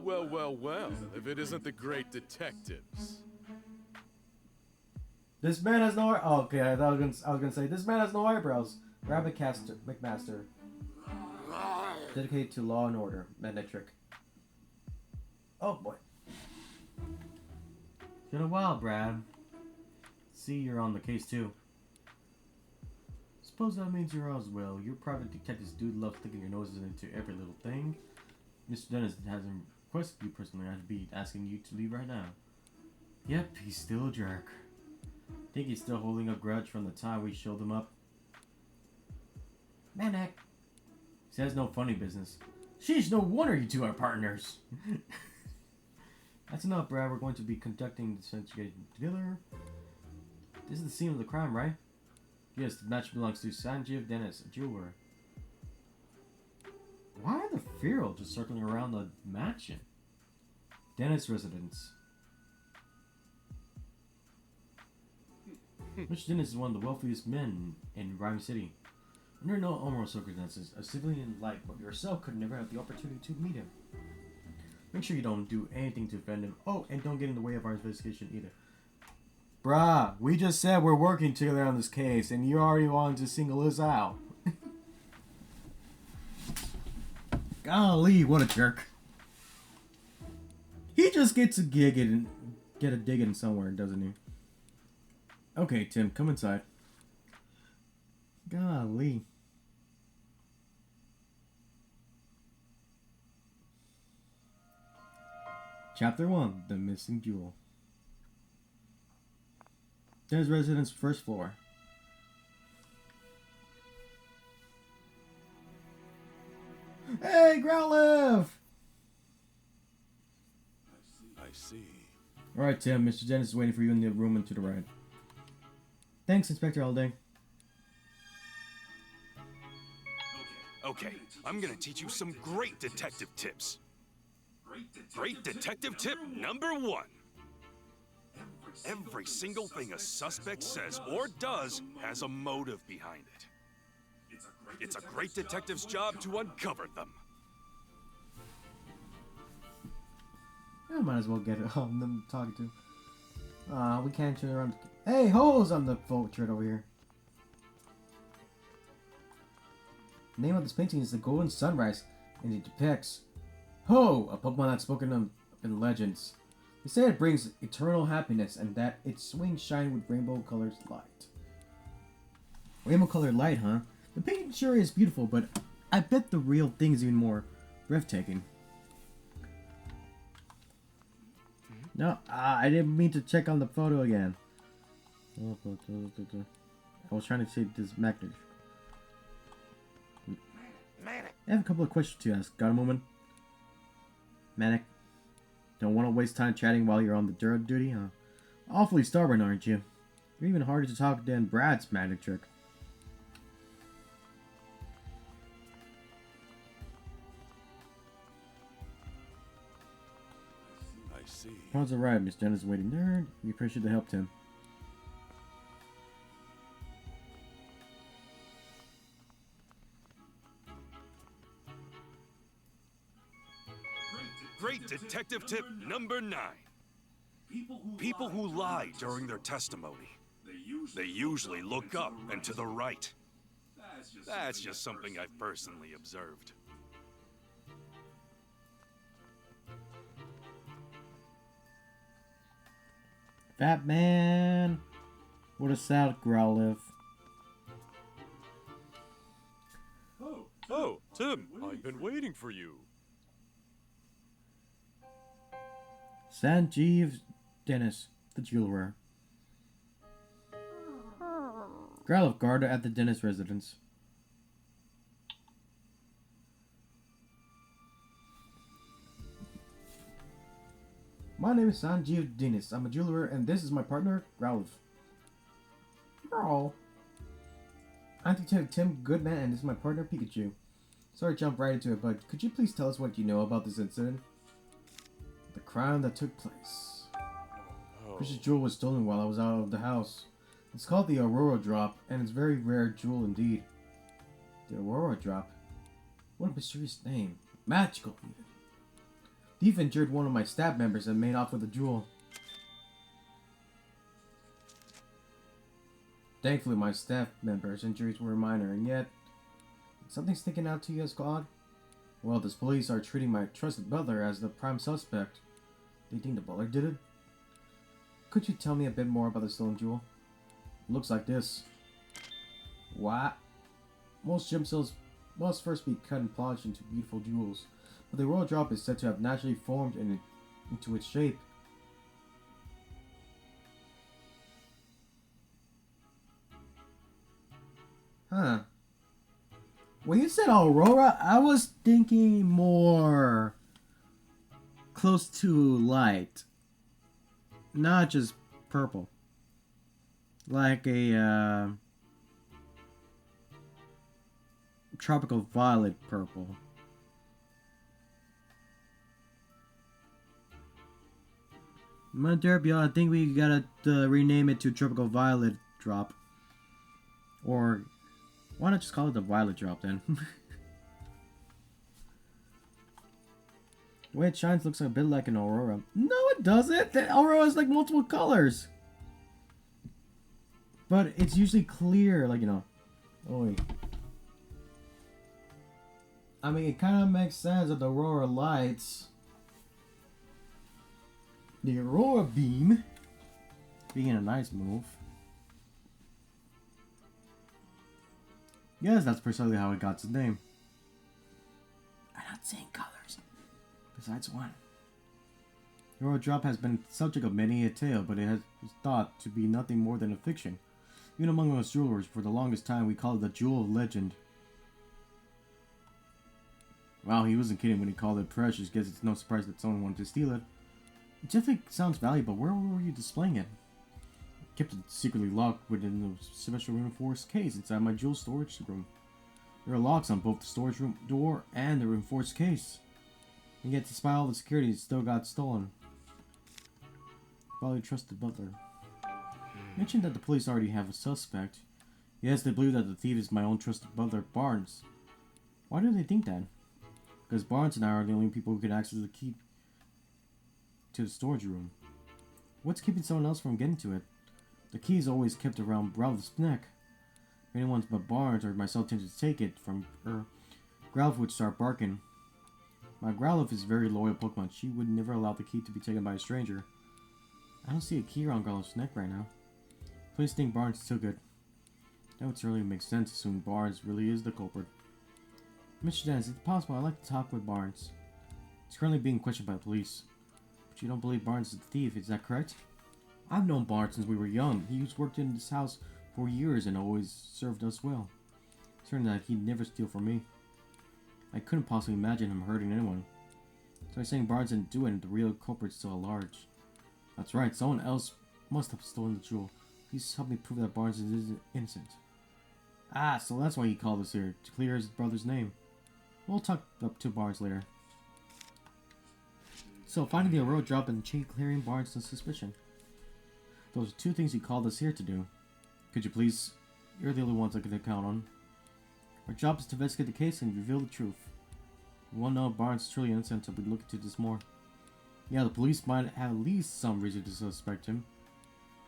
Well, if it isn't the great detectives. This man has no... Oh, okay, I was gonna say, this man has no eyebrows. Rabbit McMaster. Dedicated to law and order. Metric. Oh, boy. It's been a while, Brad. See, you're on the case, too. Suppose that means you're as well. Your private detectives do love sticking your noses into every little thing. Mr. Dennis hasn't requested you personally. I'd be asking you to leave right now. Yep, he's still a jerk. Think he's still holding a grudge from the time we showed him up. Maniac. He has no funny business. Sheesh, no wonder you two are partners. That's enough, Brad. We're going to be conducting this investigation together. This is the scene of the crime, right? Yes, the match belongs to Sanjeev Dennis, a jeweler. Why are the feral just circling around the mansion? Dennis residence. Mr. Dennis is one of the wealthiest men in Rhyme City. Under no normal circumstances, a civilian like yourself could never have the opportunity to meet him. Make sure you don't do anything to offend him. Oh, and don't get in the way of our investigation either. Bruh, we just said we're working together on this case, and you already wanted to single us out. Golly, what a jerk. He just gets a gig and get a dig in somewhere, doesn't he? Okay, Tim, come inside. Golly. Chapter 1, The Missing Jewel. There's residence first floor. Hey, Growlithe! I see. Alright, Tim, Mr. Dennis is waiting for you in the room to the right. Thanks, Inspector Haldane. Okay, I'm gonna teach you some great detective tips. Great detective tip number 1. Every single thing a suspect says or does has a motive behind it. It's a great detective's job to uncover them. I might as well get it on them talking to. We can't turn around. Hey, hoes on the portrait over here. The name of this painting is The Golden Sunrise, and it depicts Ho, a Pokemon that's spoken of in legends. They say it brings eternal happiness and that its wings shine with rainbow-colored light. Rainbow-colored light, huh? The painting sure is beautiful, but I bet the real thing is even more breathtaking. No, I didn't mean to check on the photo again. I was trying to say this magnet. I have a couple of questions to ask. Got a moment? Manic? Don't want to waste time chatting while you're on the duty, huh? Awfully stubborn, aren't you? You're even harder to talk than Brad's magic trick. Car's arrived. Miss Jenna's waiting there. We appreciate the help, Tim. Great detective tip number 9. People who lie during their testimony. They usually look up and to the right. That's just something I've personally observed. Fat man. What a sad Growlithe. Oh, Tim, I've been waiting for you. Sanjeev Dennis, the jeweler. Growlithe guard at the Dennis residence. My name is Sanjeev Dennis. I'm a jeweler, and this is my partner, Growlithe. Growl. I'm Detective Tim Goodman, and this is my partner, Pikachu. Sorry to jump right into it, but could you please tell us what you know about this incident? The crime that took place. Precious jewel was stolen while I was out of the house. It's called the Aurora Drop, and it's a very rare jewel indeed. The Aurora Drop? What a mysterious name. Magical, even. Thief injured one of my staff members and made off with the jewel. Thankfully, my staff member's injuries were minor, and yet... something sticking out to you as odd? Well, the police are treating my trusted butler as the prime suspect. Do you think the butler did it? Could you tell me a bit more about the stolen jewel? It looks like this. What? Most gemstones must first be cut and polished into beautiful jewels, but the Aurora Drop is said to have naturally formed into its shape. Huh. When you said Aurora, I was thinking more close to light. Not just purple. Like a tropical violet purple. Derp, I think we gotta rename it to Tropical Violet Drop. Or why not just call it the Violet Drop then? The way it shines looks a bit like an aurora. No, it doesn't! The aurora has like multiple colors! But it's usually clear, like, you know. Oi. I mean, it kind of makes sense that the aurora lights. The aurora beam being a nice move. Yes, that's precisely how it got its name. I'm not saying colors. Besides one. The Aurora Drop has been subject of many a tale, but it is thought to be nothing more than a fiction. Even among us jewelers, for the longest time we called it the Jewel of Legend. Wow, he wasn't kidding when he called it precious. Guess it's no surprise that someone wanted to steal it. It definitely sounds valuable. Where were you displaying it? Kept it secretly locked within a special reinforced case inside my jewel storage room. There are locks on both the storage room door and the reinforced case. And yet, despite all the security, it still got stolen. Probably trusted butler. Mentioned that the police already have a suspect. Yes, they believe that the thief is my own trusted butler, Barnes. Why do they think that? Because Barnes and I are the only people who can access the key to the storage room. What's keeping someone else from getting to it? The key is always kept around Growlithe's neck. If anyone but Barnes or myself attempted to take it from her, Growlithe would start barking. My Growlithe is a very loyal Pokemon. She would never allow the key to be taken by a stranger. I don't see a key around Growlithe's neck right now. Please think Barnes took it. That would certainly make sense, assuming Barnes really is the culprit. Mr. Dennis, is it possible? I'd like to talk with Barnes. He's currently being questioned by the police. But you don't believe Barnes is the thief, is that correct? I've known Barnes since we were young. He's worked in this house for years and always served us well. Certain that he'd never steal from me. I couldn't possibly imagine him hurting anyone. So I'm saying Barnes didn't do it and the real culprit's still at large. That's right, someone else must have stolen the jewel. Please help me prove that Barnes is innocent. Ah, so that's why he called us here, to clear his brother's name. We'll talk up to Barnes later. So finding the Aurora drop and chain clearing Barnes to suspicion. Those are two things you called us here to do. Could you please? You're the only ones I can count on. Our job is to investigate the case and reveal the truth. We won't know if Barnes is truly innocent until we look into this more. Yeah, the police might have at least some reason to suspect him.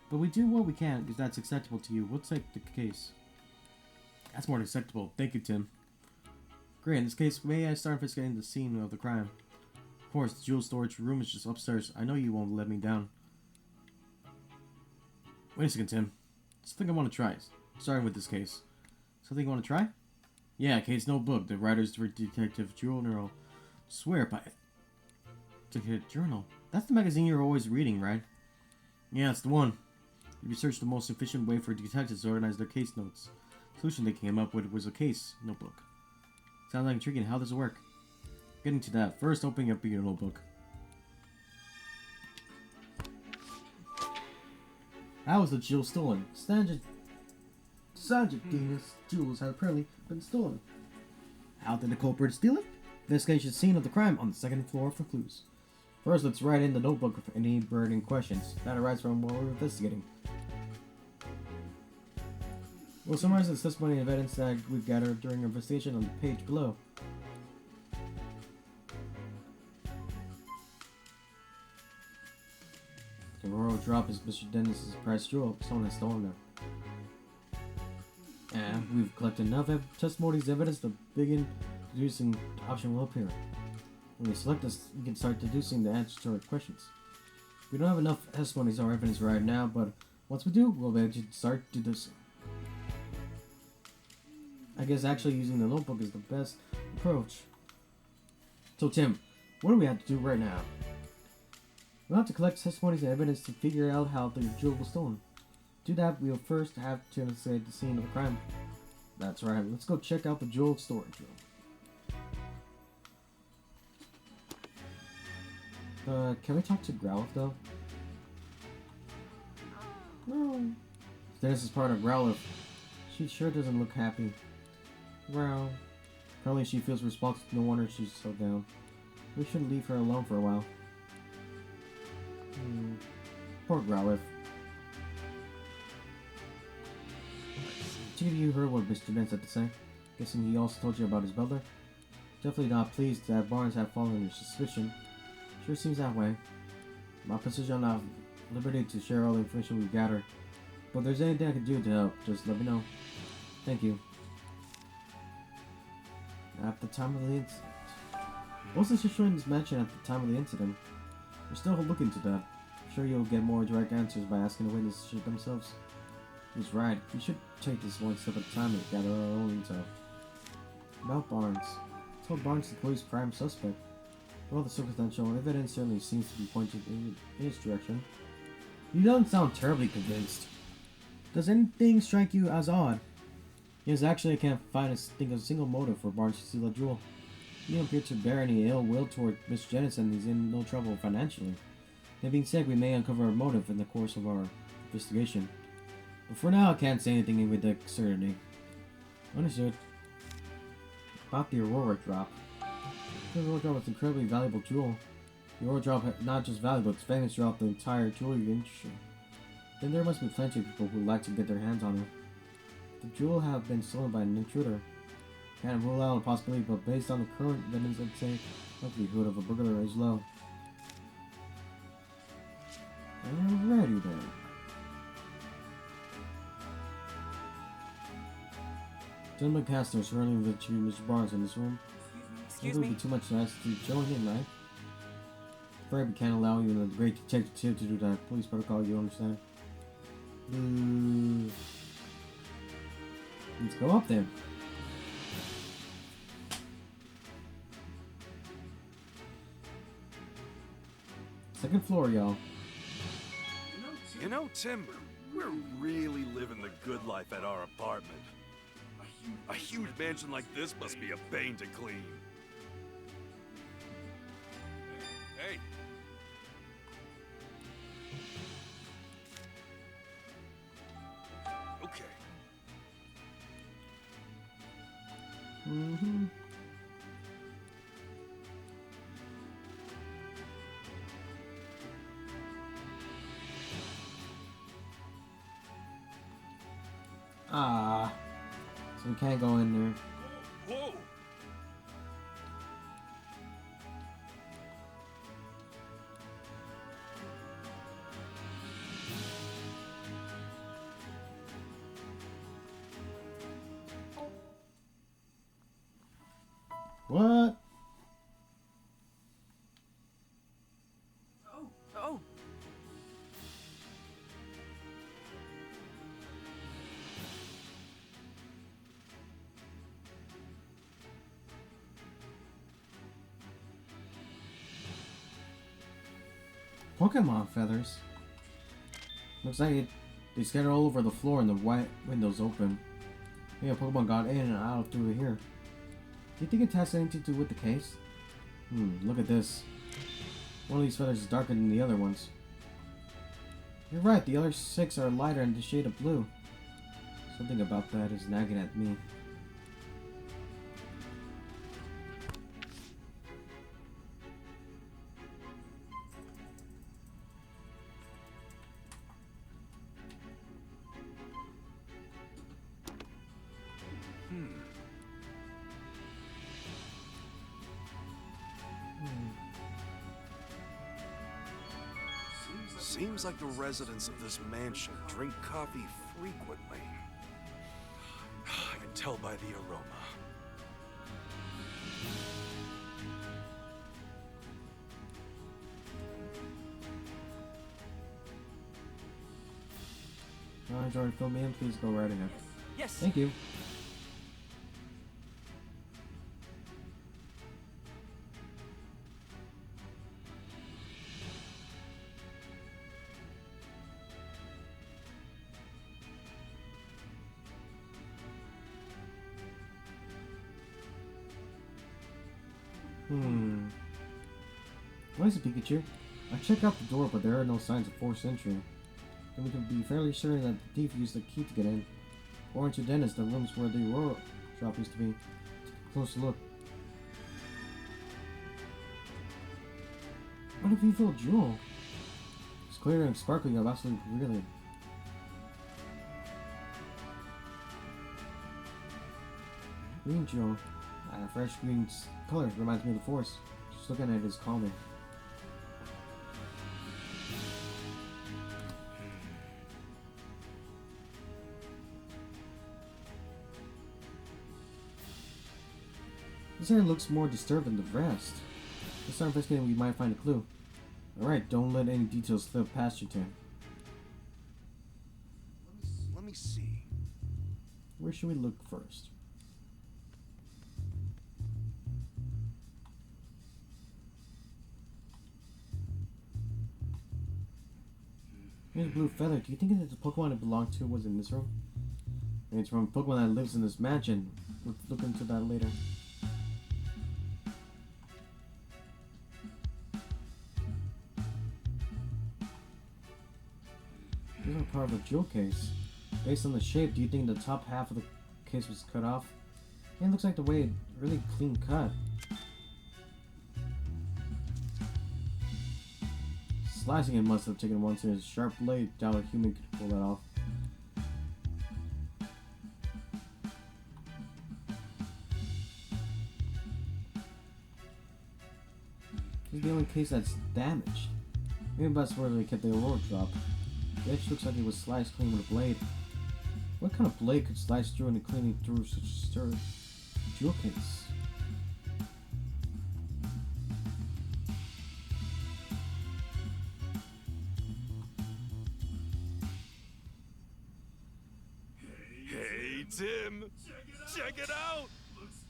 But we do what we can if that's acceptable to you. We'll take the case. That's more than acceptable. Thank you, Tim. Great, in this case, may I start investigating the scene of the crime? Of course, the jewel storage room is just upstairs. I know you won't let me down. Wait a second, Tim. Something I want to try. Starting with this case. Something you want to try? Yeah, case notebook. The writers for Detective Journal swear by it. Detective Journal? That's the magazine you're always reading, right? Yeah, it's the one. You researched the most efficient way for detectives to organize their case notes. The solution they came up with was a case notebook. Sounds like intriguing. How does it work? Getting to that. First, opening up your notebook. How was the jewel stolen? Sergeant Dina's jewels had apparently been stolen. How did the culprit steal it? Investigation scene of the crime on the second floor for clues. First, let's write in the notebook for any burning questions that arise from what we're investigating. We'll summarize the testimony and evidence that we've gathered during our investigation on the page below. The royal drop is Mr. Dennis's prized jewel. Someone has stolen them. And we've collected enough testimonies evidence to begin deducing the option will appear. When we select this, we can start deducing the answers to our questions. We don't have enough testimonies or evidence right now, but once we do, we'll be able to start deducing. I guess actually using the notebook is the best approach. So Tim, what do we have to do right now? We'll have to collect testimonies and evidence to figure out how the jewel was stolen. To do that, we'll first have to investigate the scene of the crime. That's right, let's go check out the jewel storage room. Can we talk to Growlithe though? No. Dennis is part of Growlithe. She sure doesn't look happy. Well, apparently she feels responsible. No wonder she's so down. We should leave her alone for a while. Poor Growlithe. Have you heard what Mr. Dennis had to say? Guessing he also told you about his brother? Definitely not pleased that Barnes had fallen under suspicion. Sure seems that way. My position on not liberty to share all the information we've gathered. But if there's anything I can do to help, just let me know. Thank you. At the time of the incident. What was the situation mentioned at the time of the incident? We're still looking into that. I'm sure you'll get more direct answers by asking the witnesses themselves. He's right. We should take this one step at a time and gather our own intel. About Barnes. I told Barnes the police prime suspect. Well, the circumstantial evidence certainly seems to be pointed in his direction. You don't sound terribly convinced. Does anything strike you as odd? Yes, actually I can't think of a single motive for Barnes to steal a jewel. He don't appear to bear any ill will toward Miss Jennings and he's in no trouble financially. That being said, we may uncover a motive in the course of our investigation. But for now, I can't say anything with certainty. Understood. About the Aurora drop. The Aurora drop is an incredibly valuable jewel. The Aurora drop is not just valuable, it's famous throughout the entire jewelry industry. Then there must be plenty of people who like to get their hands on it. The jewel have been stolen by an intruder. Can't rule out a possibility, but based on the current evidence, I'd say the likelihood of a burglar is low. Alrighty then. Gentlemen casters currently with Mr. Barnes in this room. Excuse it me? would be too much to ask to join in, right? Afraid we can't allow you and the great detective to do that. Police protocol, you understand? Let's go up there. Second floor, y'all. You know, Tim, we're really living the good life at our apartment. A huge mansion like this must be a bane to clean. Hey, Okay. Ah. So we can't go in there. Whoa! What? Oh! Pokemon feathers. Looks like they scattered all over the floor and the white windows open. Yeah, Pokemon got in and out through here. Do you think it has anything to do with the case? Look at this. One of these feathers is darker than the other ones. You're right, the other 6 are lighter in the shade of blue. Something about that is nagging at me. Seems like the residents of this mansion drink coffee frequently. I can tell by the aroma. Alright, Jordan, fill me in. Please go right ahead. Yes! Thank you. What is it, Pikachu? I checked out the door, but there are no signs of forced entry. Then we can be fairly certain that the thief used the key to get in. Or into Dennis, the rooms where the Aurora shop used to be. Take a closer look. What a beautiful jewel! It's clear and sparkling, absolutely brilliant. Green jewel. Fresh green color reminds me of the forest. Just looking at it is calming. This area looks more disturbed than the rest. Let's start investigating, we might find a clue. Alright, don't let any details slip past you, Tim. Let me see. Where should we look first? Here's a blue feather. Do you think that the Pokemon it belonged to was in this room? Maybe it's from a Pokemon that lives in this mansion. We'll look into that later. These are part of a jewel case. Based on the shape, do you think the top half of the case was cut off? Yeah, it looks like the way it really clean cut. Slicing it must have taken one serious sharp blade. Doubt a human could pull that off. This is the only case that's damaged. Maybe that's where they kept the Aurora drop. The edge looks like it was sliced clean with a blade. What kind of blade could slice through and clean through such a sturdy jewel case? Hey, Tim! Check it out!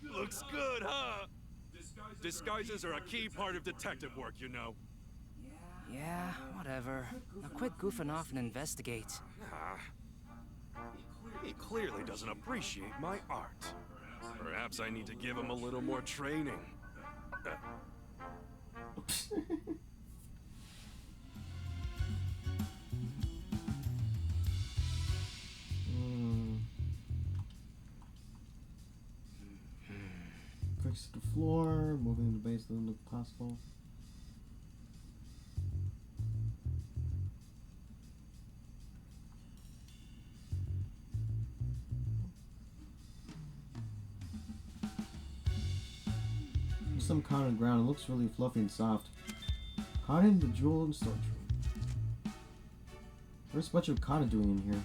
Looks good, huh? Disguises are a key part of detective work, you know. Yeah, whatever. Now quit goofing off and investigate. He clearly doesn't appreciate my art. Perhaps I need to give him a little more training. Fix the floor, moving the base doesn't look possible. some cotton on the ground. It looks really fluffy and soft. Cotton, the jewel, and storage room. Where's a bunch of cotton doing in here?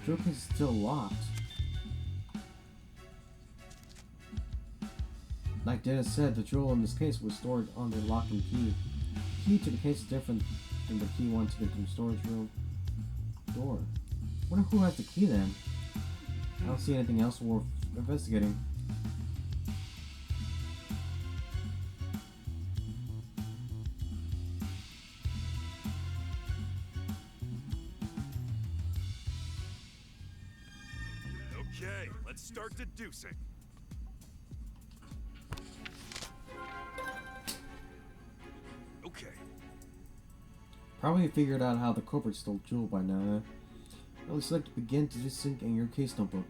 Jewel case is still locked. Like Dennis said, the jewel in this case was stored on the lock and key. The key to the case is different than the key one to the storage room door. Wonder who has the key then? I don't see anything else worth investigating. Okay, let's start deducing. Okay. Probably figured out how the culprit stole jewel by now, eh? Well, let's like to begin deducing in your case notebook.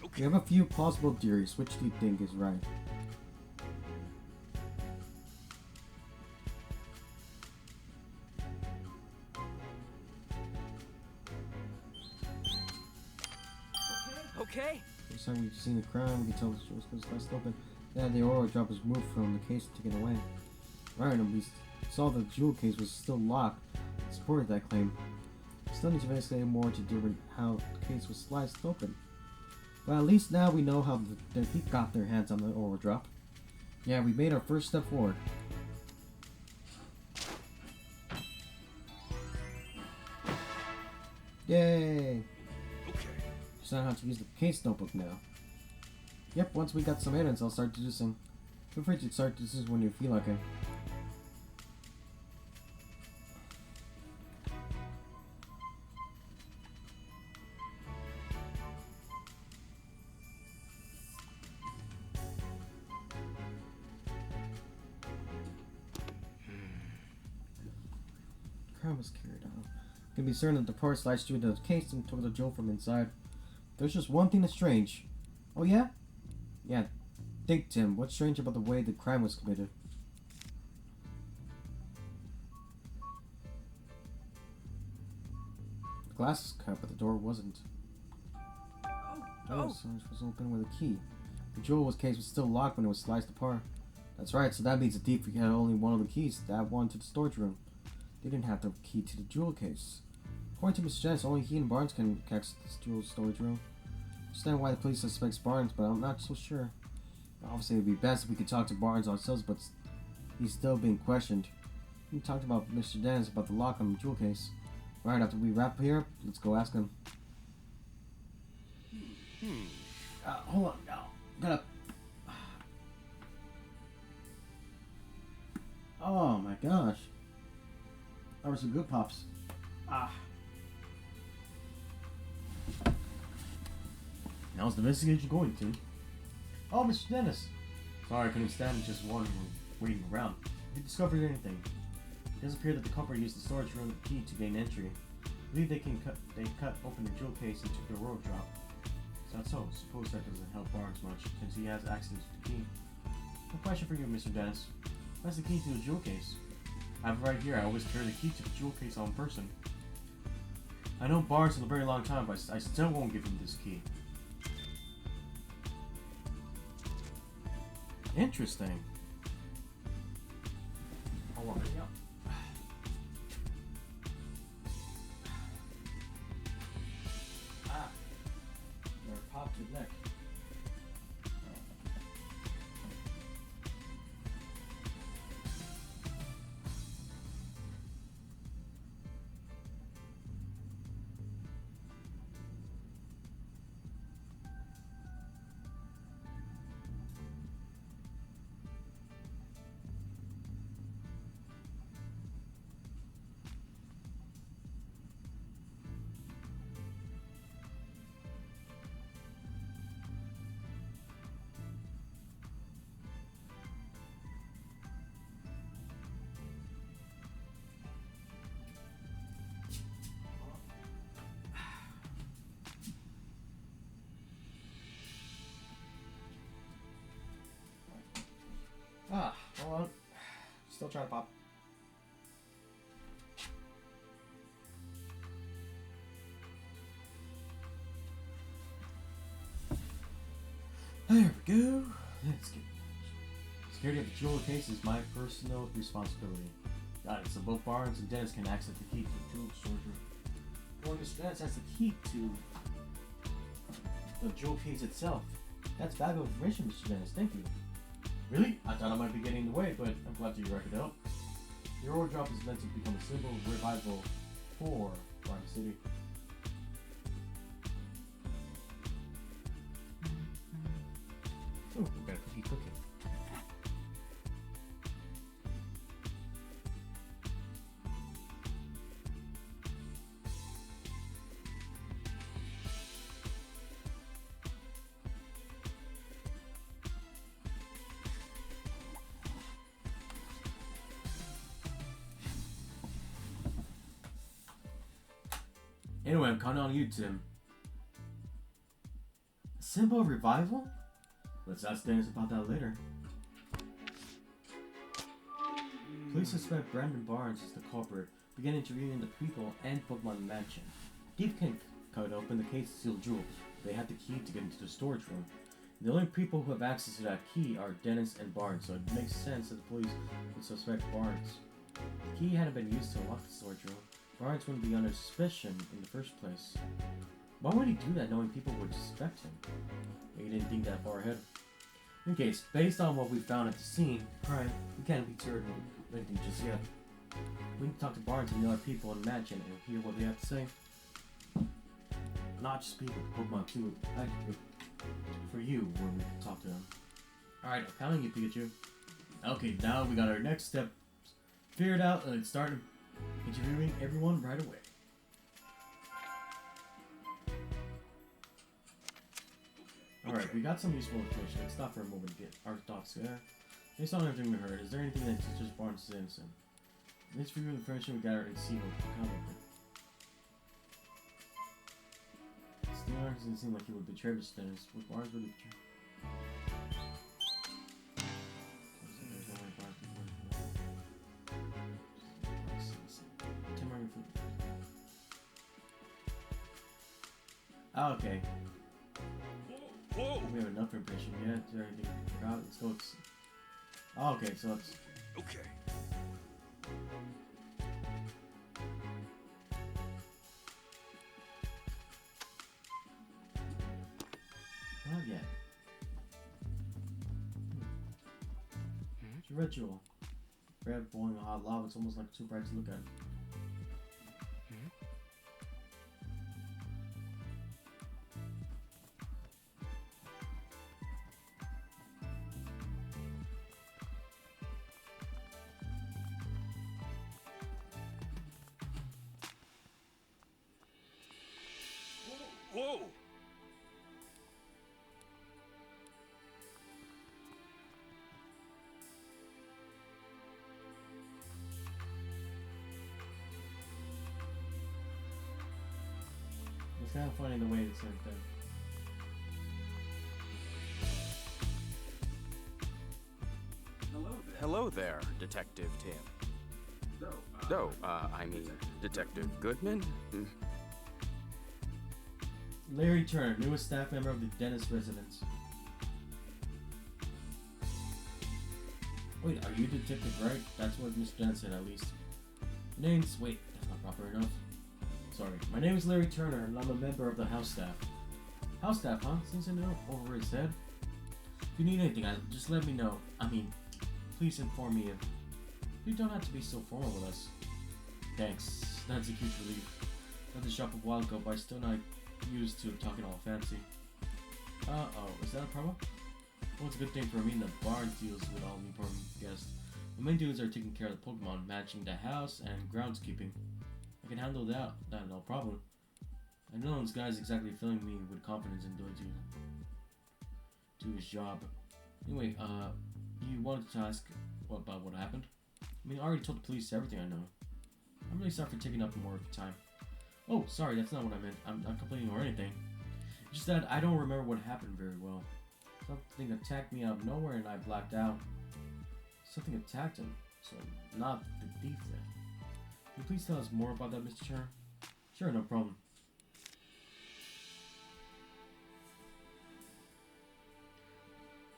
Okay. We have a few plausible theories. Which do you think is right? Okay. First time we've seen the crime, we can tell the jewel was left open. Yeah, the oro drop was moved from the case and taken away. Right, and we saw the jewel case was still locked. Supported that claim. Still need to investigate more to determine how the case was sliced open. But at least now we know how the thief got their hands on the oro drop. Yeah, we made our first step forward. Yay! Okay. Just know how to use the case notebook now. Yep, once we got some evidence, I'll start deducing. Feel free to start deducing when you feel like it. Crime was carried out. Can be certain that the parts sliced through the case and took the jewel from inside. There's just one thing that's strange. Oh yeah? Yeah. Think, Tim. What's strange about the way the crime was committed? The glass is cut, but the door wasn't. The door was open with a key. The jewel case was still locked when it was sliced apart. That's right, so that means the thief had only one of the keys, that one to the storage room. They didn't have the key to the jewel case. According to Mr. Janice, only he and Barnes can access this jewel storage room. I understand why the police suspects Barnes, but I'm not so sure. Obviously, it would be best if we could talk to Barnes ourselves, but he's still being questioned. We talked about Mr. Janice about the lock on the jewel case. Alright, after we wrap here, let's go ask him. Hold on, no. Gotta... Oh my gosh. That was some good pops. How's the investigation going, Tim? Oh, Mr. Dennis. Sorry, I couldn't stand just waiting around. Have you discovered anything? It does appear that the culprit used the storage room key to gain entry. I believe they cut open the jewel case and took the road drop. So that's so. Suppose that doesn't help Barnes much, since he has access to the key. A question for you, Mr. Dennis. What's the key to the jewel case? I have it right here. I always carry the key to the jewel case on person. I know Barnes for a very long time, but I still won't give him this key. Interesting. Hold on, yeah. There popped his neck. Ah, hold on. Still trying to pop. There we go. Let's get security of the jewel case is my personal responsibility. Got it. So both Barnes and Dennis can access the key to the jewel storage room. Well, Mr. Dennis has the key to the jewel case itself. That's valuable information, Mr. Dennis. Thank you. Really? I thought I might be getting in the way, but I'm glad you record help. Your ore drop is meant to become a symbol of revival for Rhyme City. Ooh, we got a cookie cooking. Anyway, I'm counting on you, Tim. A symbol of revival? Let's ask Dennis about that later. Police suspect Brandon Barnes is the culprit, begin interviewing the people and Pokemon Mansion. Thief can cut open the case to steal jewels. They had the key to get into the storage room. The only people who have access to that key are Dennis and Barnes, so it makes sense that the police would suspect Barnes. The key hadn't been used to unlock the storage room. Barnes wouldn't be under suspicion in the first place. Why would he do that knowing people would suspect him? He didn't think that far ahead. In any case, based on what we found at the scene, right, we can't be certain of anything just yet. We need to talk to Barnes and the other people in the mansion and hear what they have to say. Not just people, Pokemon too. For you when we talk to them. Alright, I'm counting you, Pikachu. Okay, now we got our next step figured out and start interviewing everyone right away. Alright, we got some useful information. Let's stop for a moment to get our thoughts there. Based on everything we heard, is there anything that suggests Barnes is innocent? Let's review the information we gathered and see what we come up with. Steele doesn't seem like he would betray Mr. Dennis. Would Barnes really betray? Oh, okay. Whoa! We have enough information yet. Is there anything we forgot? Let's go. Oh, okay, so it's. Okay. Not yet. It's a ritual. Red boiling hot lava. It's almost like too bright to look at. Whoa! It's kind of funny the way it's like that. Hello there, Detective Tim. I mean, Detective Goodman? Larry Turner, newest staff member of the Dennis residence. Wait, are you Detective Wright? That's what Mr. Dennis said, at least. Name's... Wait, that's not proper enough. Sorry. My name is Larry Turner, and I'm a member of the house staff. House staff, huh? Since I know over his head. If you need anything, just let me know. I mean, please inform me if... You don't have to be so formal with us. Thanks. That's a huge relief. Got the shop a while ago, but I'm still not used to talking all fancy. Uh-oh, is that a problem? Well, it's a good thing for me that Barnes deals with all the important guests. The main dudes are taking care of the Pokemon, matching the house and groundskeeping. I can handle that no problem. I know those guys exactly filling me with confidence in doing do his job. Anyway, you wanted to ask about what happened? I mean, I already told the police everything I know. I'm really sorry for taking up more of your time. Oh, sorry, that's not what I meant. I'm not complaining or anything. It's just that I don't remember what happened very well. Something attacked me out of nowhere and I blacked out. Something attacked him, so not the thief then. Can you please tell us more about that, Mr. Chair? Sure, no problem.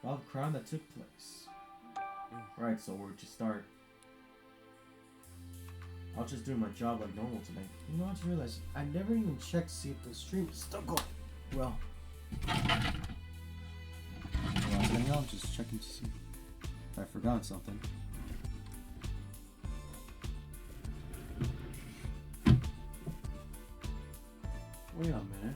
About the crime that took place. Right, so where'd you start? I'll just do my job like normal today. You know, I just realized I never even checked to see if the stream is still going. Well, I'm just checking to see if I forgot something. Wait a minute.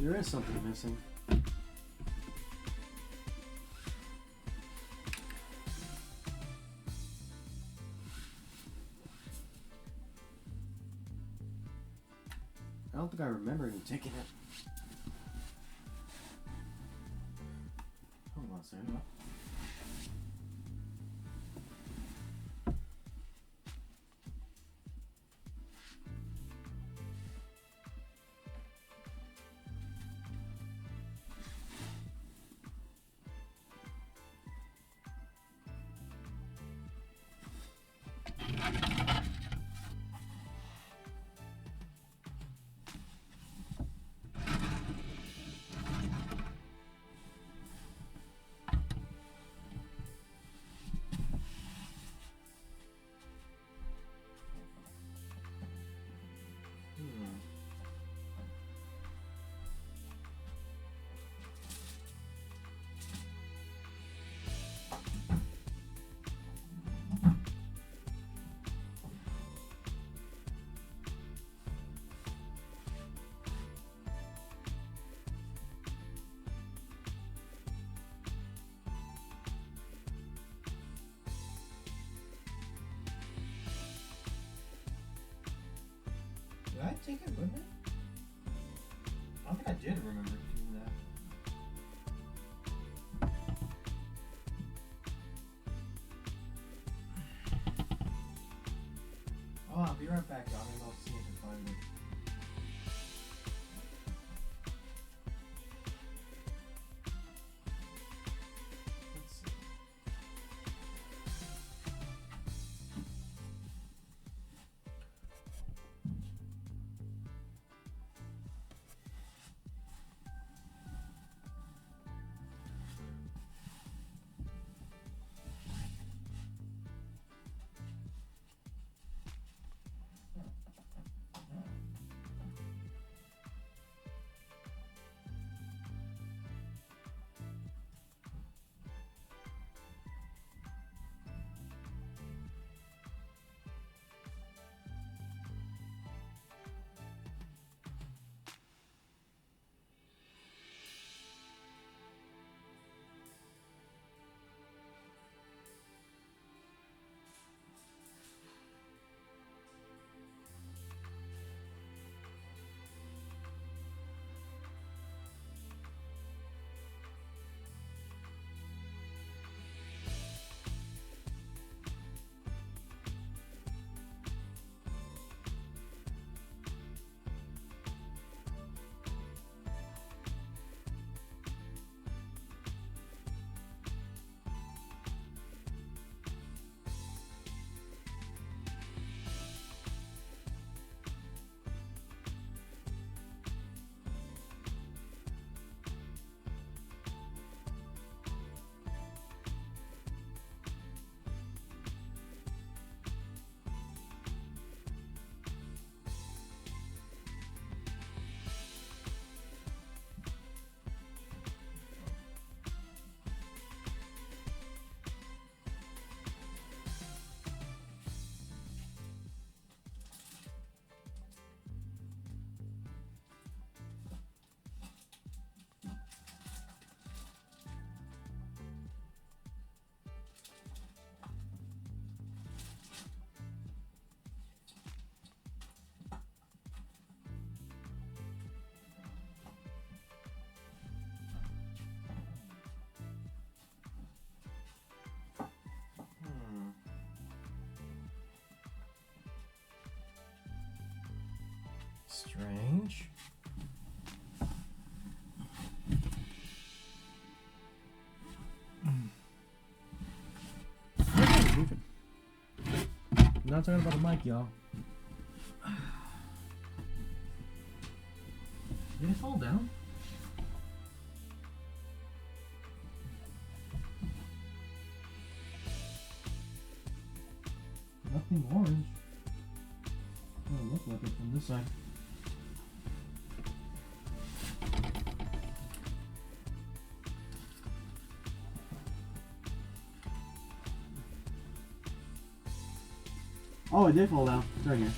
There is something missing. I don't think I remember him taking it. Hold on a second. Did I take it with me? I don't think I did remember doing that. Oh, I'll be right back, y'all. I'm gonna go see if I can find it. Let's see. Strange. I'm not talking about the mic, y'all. Did it fall down? Nothing orange. Doesn't look like it from this side. Oh, it did fall down. It's right here.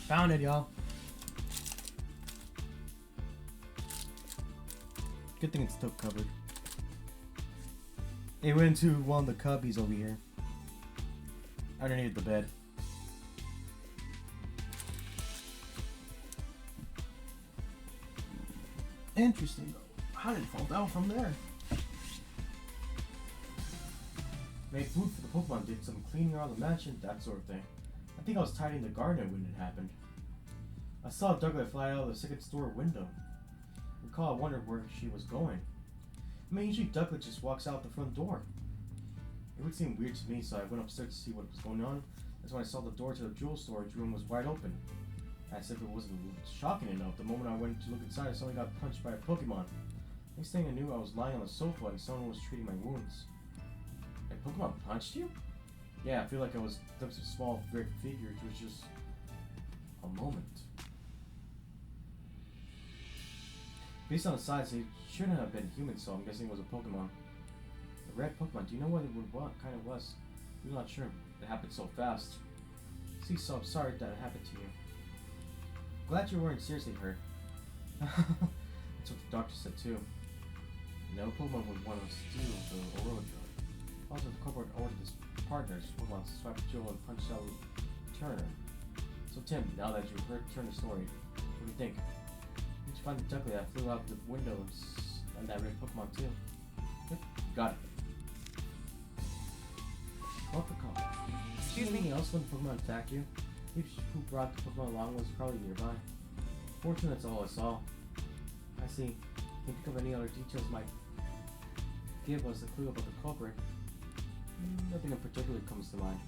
Found it, y'all. Good thing it's still covered. It went into one of the cubbies over here. Underneath the bed. Interesting though. How did it fall down from there? Made food for the Pokemon, did some cleaning around the mansion, that sort of thing. I think I was tidying the garden when it happened. I saw a Ducklet fly out of the second store window. I wondered where she was going. I mean, usually Ducklet just walks out the front door. It would seem weird to me, so I went upstairs to see what was going on. That's when I saw the door to the jewel storage room was wide open. As if it wasn't shocking enough, the moment I went to look inside, I suddenly got punched by a Pokemon. Next thing I knew, I was lying on the sofa and someone was treating my wounds. A Pokemon punched you? Yeah, I feel like I was a small, great figure. It was just a moment. Based on the size, it shouldn't have been human, so I'm guessing it was a Pokemon. A red Pokemon. Do you know what kind it was? I'm not sure. It happened so fast. See, so I'm sorry that it happened to you. Glad you weren't seriously hurt. That's what the doctor said too. No Pokemon would want to steal the Aurora drug. Also, the corporate ordered his partners Pokemon to swap Joe and punch out Turner. So Tim, now that you've heard Turner's story, what do you think? Did you find the Ducklet that flew out the window and that red Pokemon too? Yep, got it. What the call? Excuse me. Anything else when Pokemon attacked you? If who brought the Pokemon along was probably nearby. Fortunately, that's all I saw. I see. Can you think of any other details might give us a clue about the culprit? Nothing in particular comes to mind.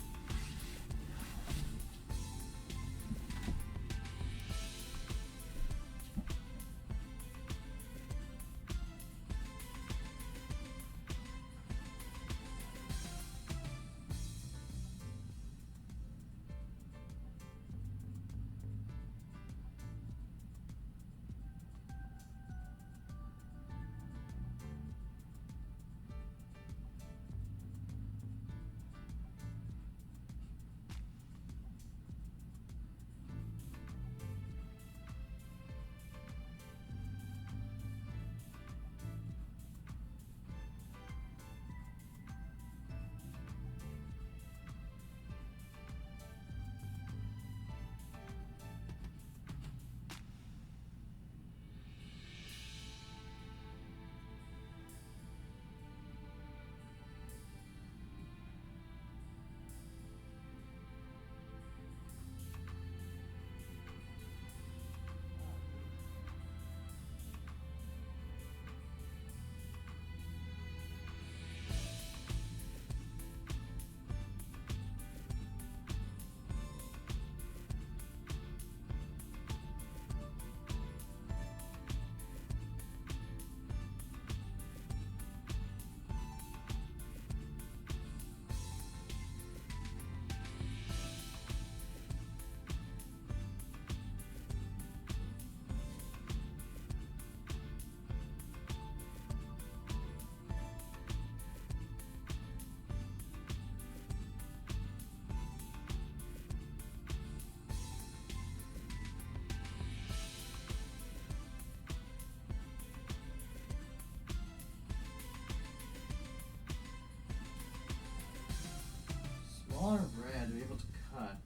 Smaller red, be able to cut.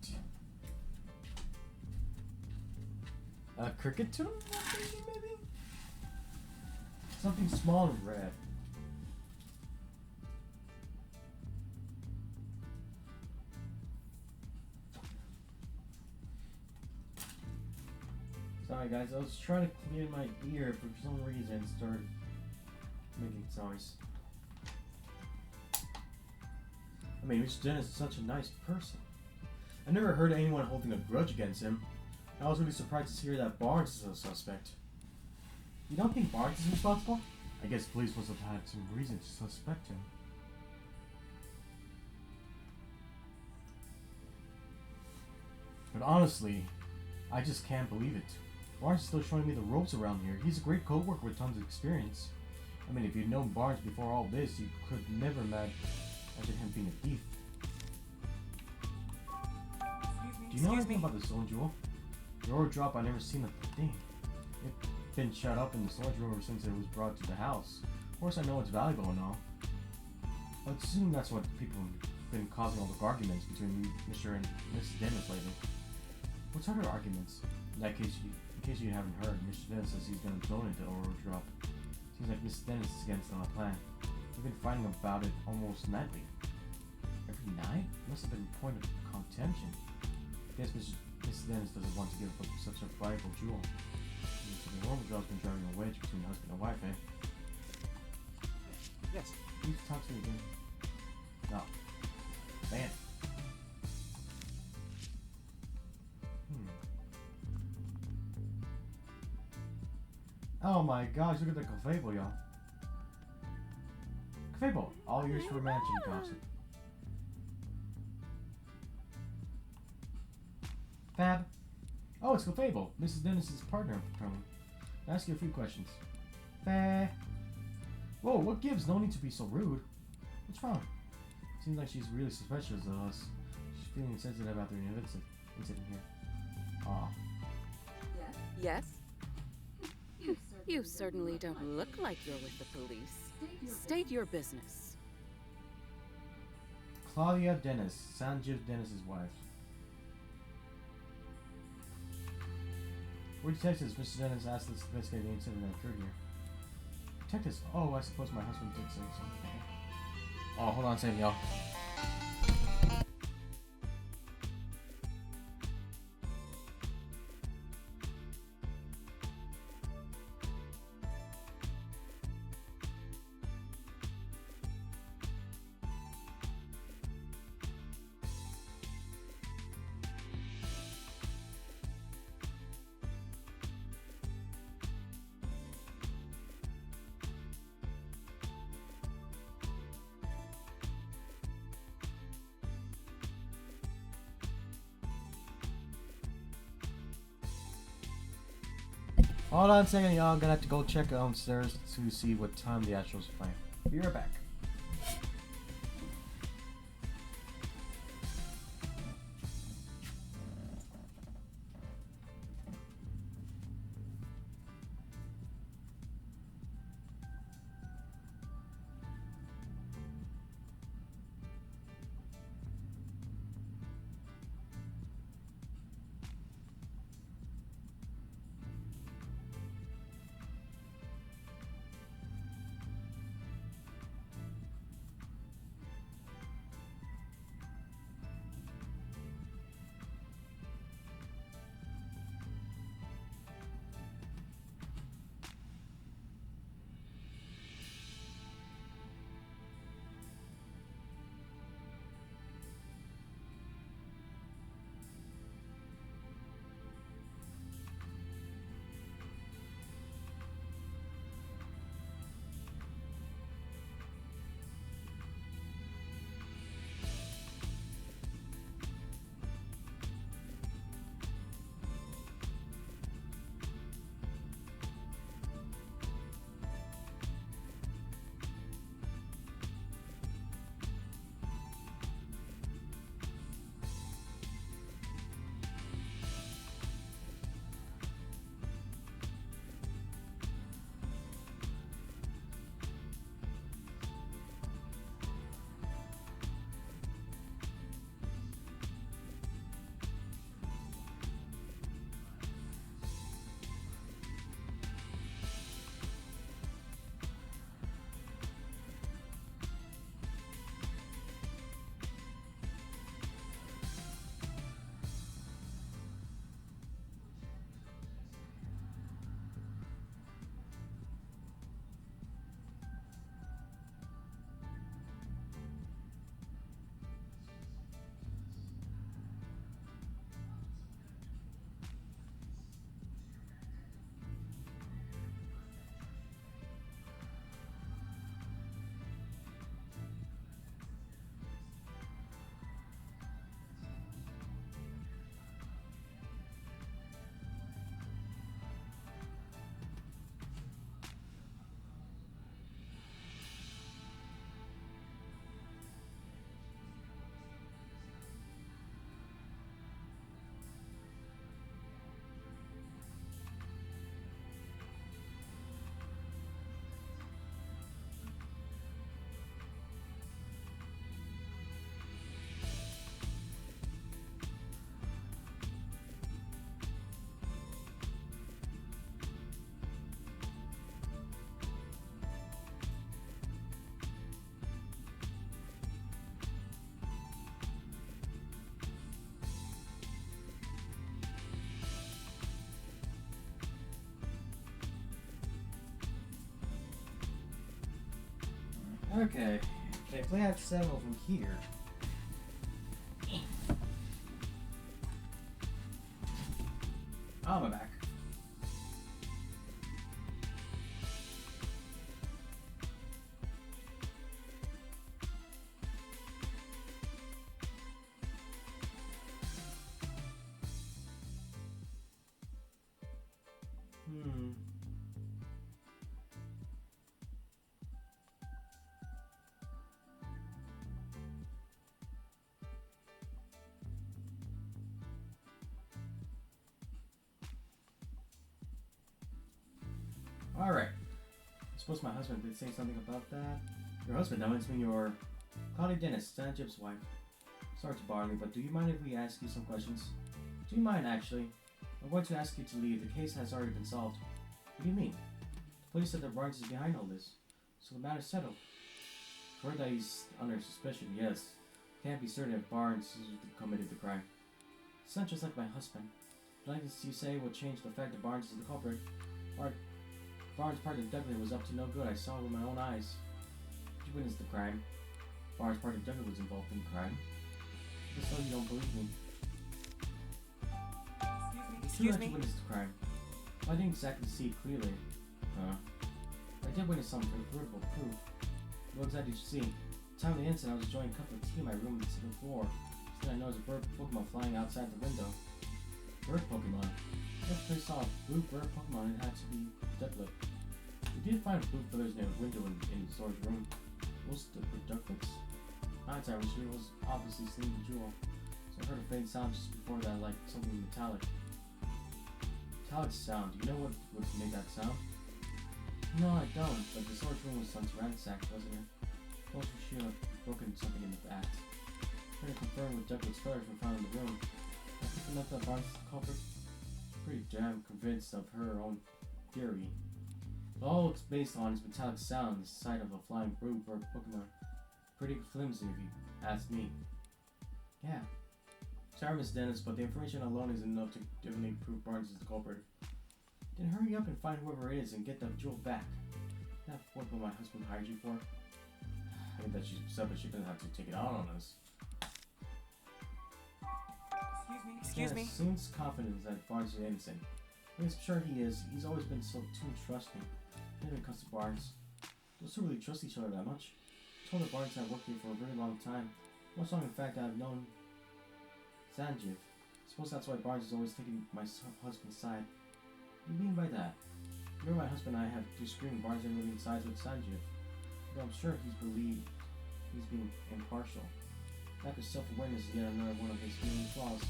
A cricket tune? Maybe? Something small and red. Sorry guys, I was trying to clean my ear, but for some reason it started making noise. I mean, Mr. Dennis is such a nice person. I never heard of anyone holding a grudge against him. I was really surprised to hear that Barnes is a suspect. You don't think Barnes is responsible? I guess police must have had some reason to suspect him. But honestly, I just can't believe it. Barnes is still showing me the ropes around here. He's a great co-worker with tons of experience. I mean, if you'd known Barnes before all this, you could never imagine him being a thief. Do you know anything about the stone jewel? The ore drop, I never seen a thing. It's been shut up in the storage room ever since it was brought to the house. Of course I know it's valuable and all. But I assume that's what people have been causing all the arguments between Mr. and Mrs. Dennis lately. What sort of arguments? In case you haven't heard, Mr. Dennis says he's gonna donate the ore drop. Seems like Mrs. Dennis is against our plan. We've been fighting about it almost nightly. Every night? Must have been a point of contention. I guess Mrs. Dennis doesn't want to give up such a valuable jewel. The normal job's been driving a wedge between husband and wife, eh? Yes. Please talk to me again. No. Man. Oh my gosh, look at the Clefable, y'all. Clefable, all yours for mansion gossip. Fab. Oh, it's Clefable, Mrs. Dennis's partner, apparently. I'll ask you a few questions. Fab. Whoa, what gives? No need to be so rude. What's wrong? Seems like she's really suspicious of us. She's feeling sensitive after the incident here. Aw. Yes? You certainly don't look like you're with the police. State your business. Claudia Dennis, Sanjiv Dennis's wife. We're detectives. Mr. Dennis asked us to investigate the incident that occurred here. Detectives? Oh, I suppose my husband did say something. Oh, hold on a second, y'all. Hold on a second, y'all. I'm gonna have to go check downstairs to see what time the Astros are playing. Be right back. Okay. They play out 7 from here. Oh, I'm back. Alright. I suppose my husband did say something about that. Your husband, now it's when your Claudia Dennis, Sanjib's wife. Sorry to bother you, but do you mind if we ask you some questions? Do you mind, actually? I'm going to ask you to leave. The case has already been solved. What do you mean? The police said that Barnes is behind all this, so the matter's settled. I've heard that he's under suspicion, yes. Can't be certain if Barnes committed the crime. It's not just like my husband. But like you say will change the fact that Barnes is the culprit. Barnes' partner Douglas was up to no good. I saw it with my own eyes. You witnessed the crime. Barnes' partner Douglas was involved in the crime. Just so you don't believe me. Excuse me? You witnessed the crime. I didn't exactly see it clearly. I did witness some convertible proof. What exactly did you see? At the time of the incident, I was enjoying a cup of tea in my room on the second floor. Then I noticed a bird Pokemon flying outside the window. Bird Pokemon? If I saw a blue bird Pokemon, it had to be Ducklet. We did find blue feathers near the window in the storage room. Was the Ducklets? Hindsight, she was obviously seeing the jewel. So I heard a faint sound just before that, like something metallic. Metallic sound. Do you know what would make that sound? No, I don't. But the storage room was ransacked, wasn't it? Most she have broken something in the act. Trying to confirm with Ducklet's feathers were found in the room. I think enough that Barnes is the culprit. Pretty damn convinced of her own theory. All it's based on is metallic sound, the sight of a flying blue bird Pokemon. Pretty flimsy if you ask me. Yeah. Sorry, Miss Dennis, but the information alone isn't enough to definitely prove Barnes is the culprit. Then hurry up and find whoever it is and get the jewel back. That's what my husband hired you for. I bet she's upset, but she doesn't have to take it out on us. Excuse me? Seems confident that Barnes is innocent. I'm sure he is. He's always been so too trusting. When it comes to Barnes, those two really trust each other that much. I told her Barnes had worked here for a very long time. Much longer, in fact, I've known Sanjiv. I suppose that's why Barnes is always taking my husband's side. What do you mean by that? You know, my husband and I have disagreed. Barnes ain't really sides with Sanjiv. But I'm sure he's being impartial. Lack of self-awareness is yet another one of his main flaws.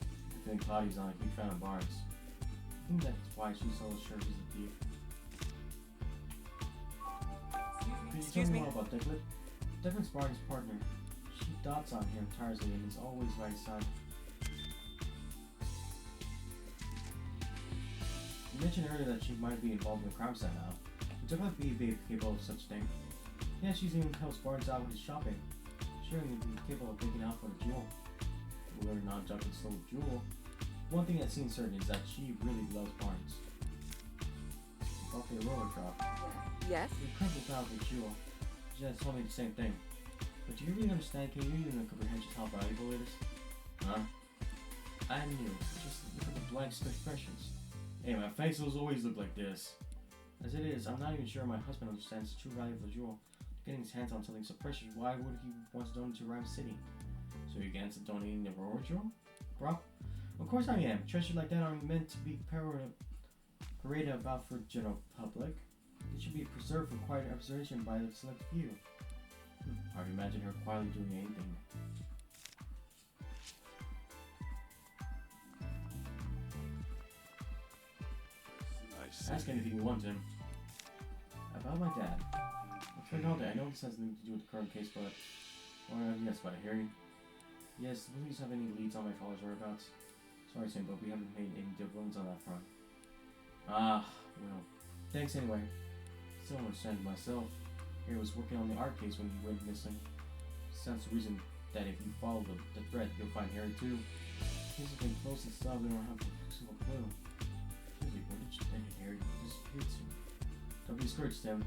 I think Claudia's not a big fan of Barnes. I think that's why she's so sure he's a thief. Can you tell me more about Diglett? Diglett's Barnes' partner. She dotes on him tirelessly and is always by his side. You mentioned earlier that she might be involved in a crime scene now. Would Diglett be capable of such thing? Yeah, she's even helps Barnes out with his shopping. Sure, he'd be capable of taking out for the jewel. Whether or not Diglett stole the jewel, one thing that seems certain is that she really loves Barnes. About the roller drop. Yes? The incredible power of the jewel. She has told me the same thing. But do you really understand? Can you even comprehend just how valuable it is? Huh? I knew. Just look at the blank expressions. Hey, my face will always look like this. As it is, I'm not even sure my husband understands the true value of the jewel. Getting his hands on something so precious, why would he want to donate to Rhyme City? So you're against donating the Aurora jewel? Bro? Of course I am. Treasures like that aren't meant to be paraded about for general public. It should be preserved for quiet observation by the select few. Hard to imagine her quietly doing anything. Ask anything you want, Tim. About my dad. What's all day? I know this has nothing to do with the current case, but... yes, about a hearing. Yes, the police have any leads on my father's whereabouts? Sorry, Tim, but we haven't made any developments on that front. Ah, well. Thanks anyway. Still don't understand myself. Harry was working on the art case when he went missing. Stands to reason that if you follow the thread, you'll find Harry too. He's been close and stuff, we don't have a single clue. Seriously, where did you think Harry disappeared to? Don't be discouraged, Tim.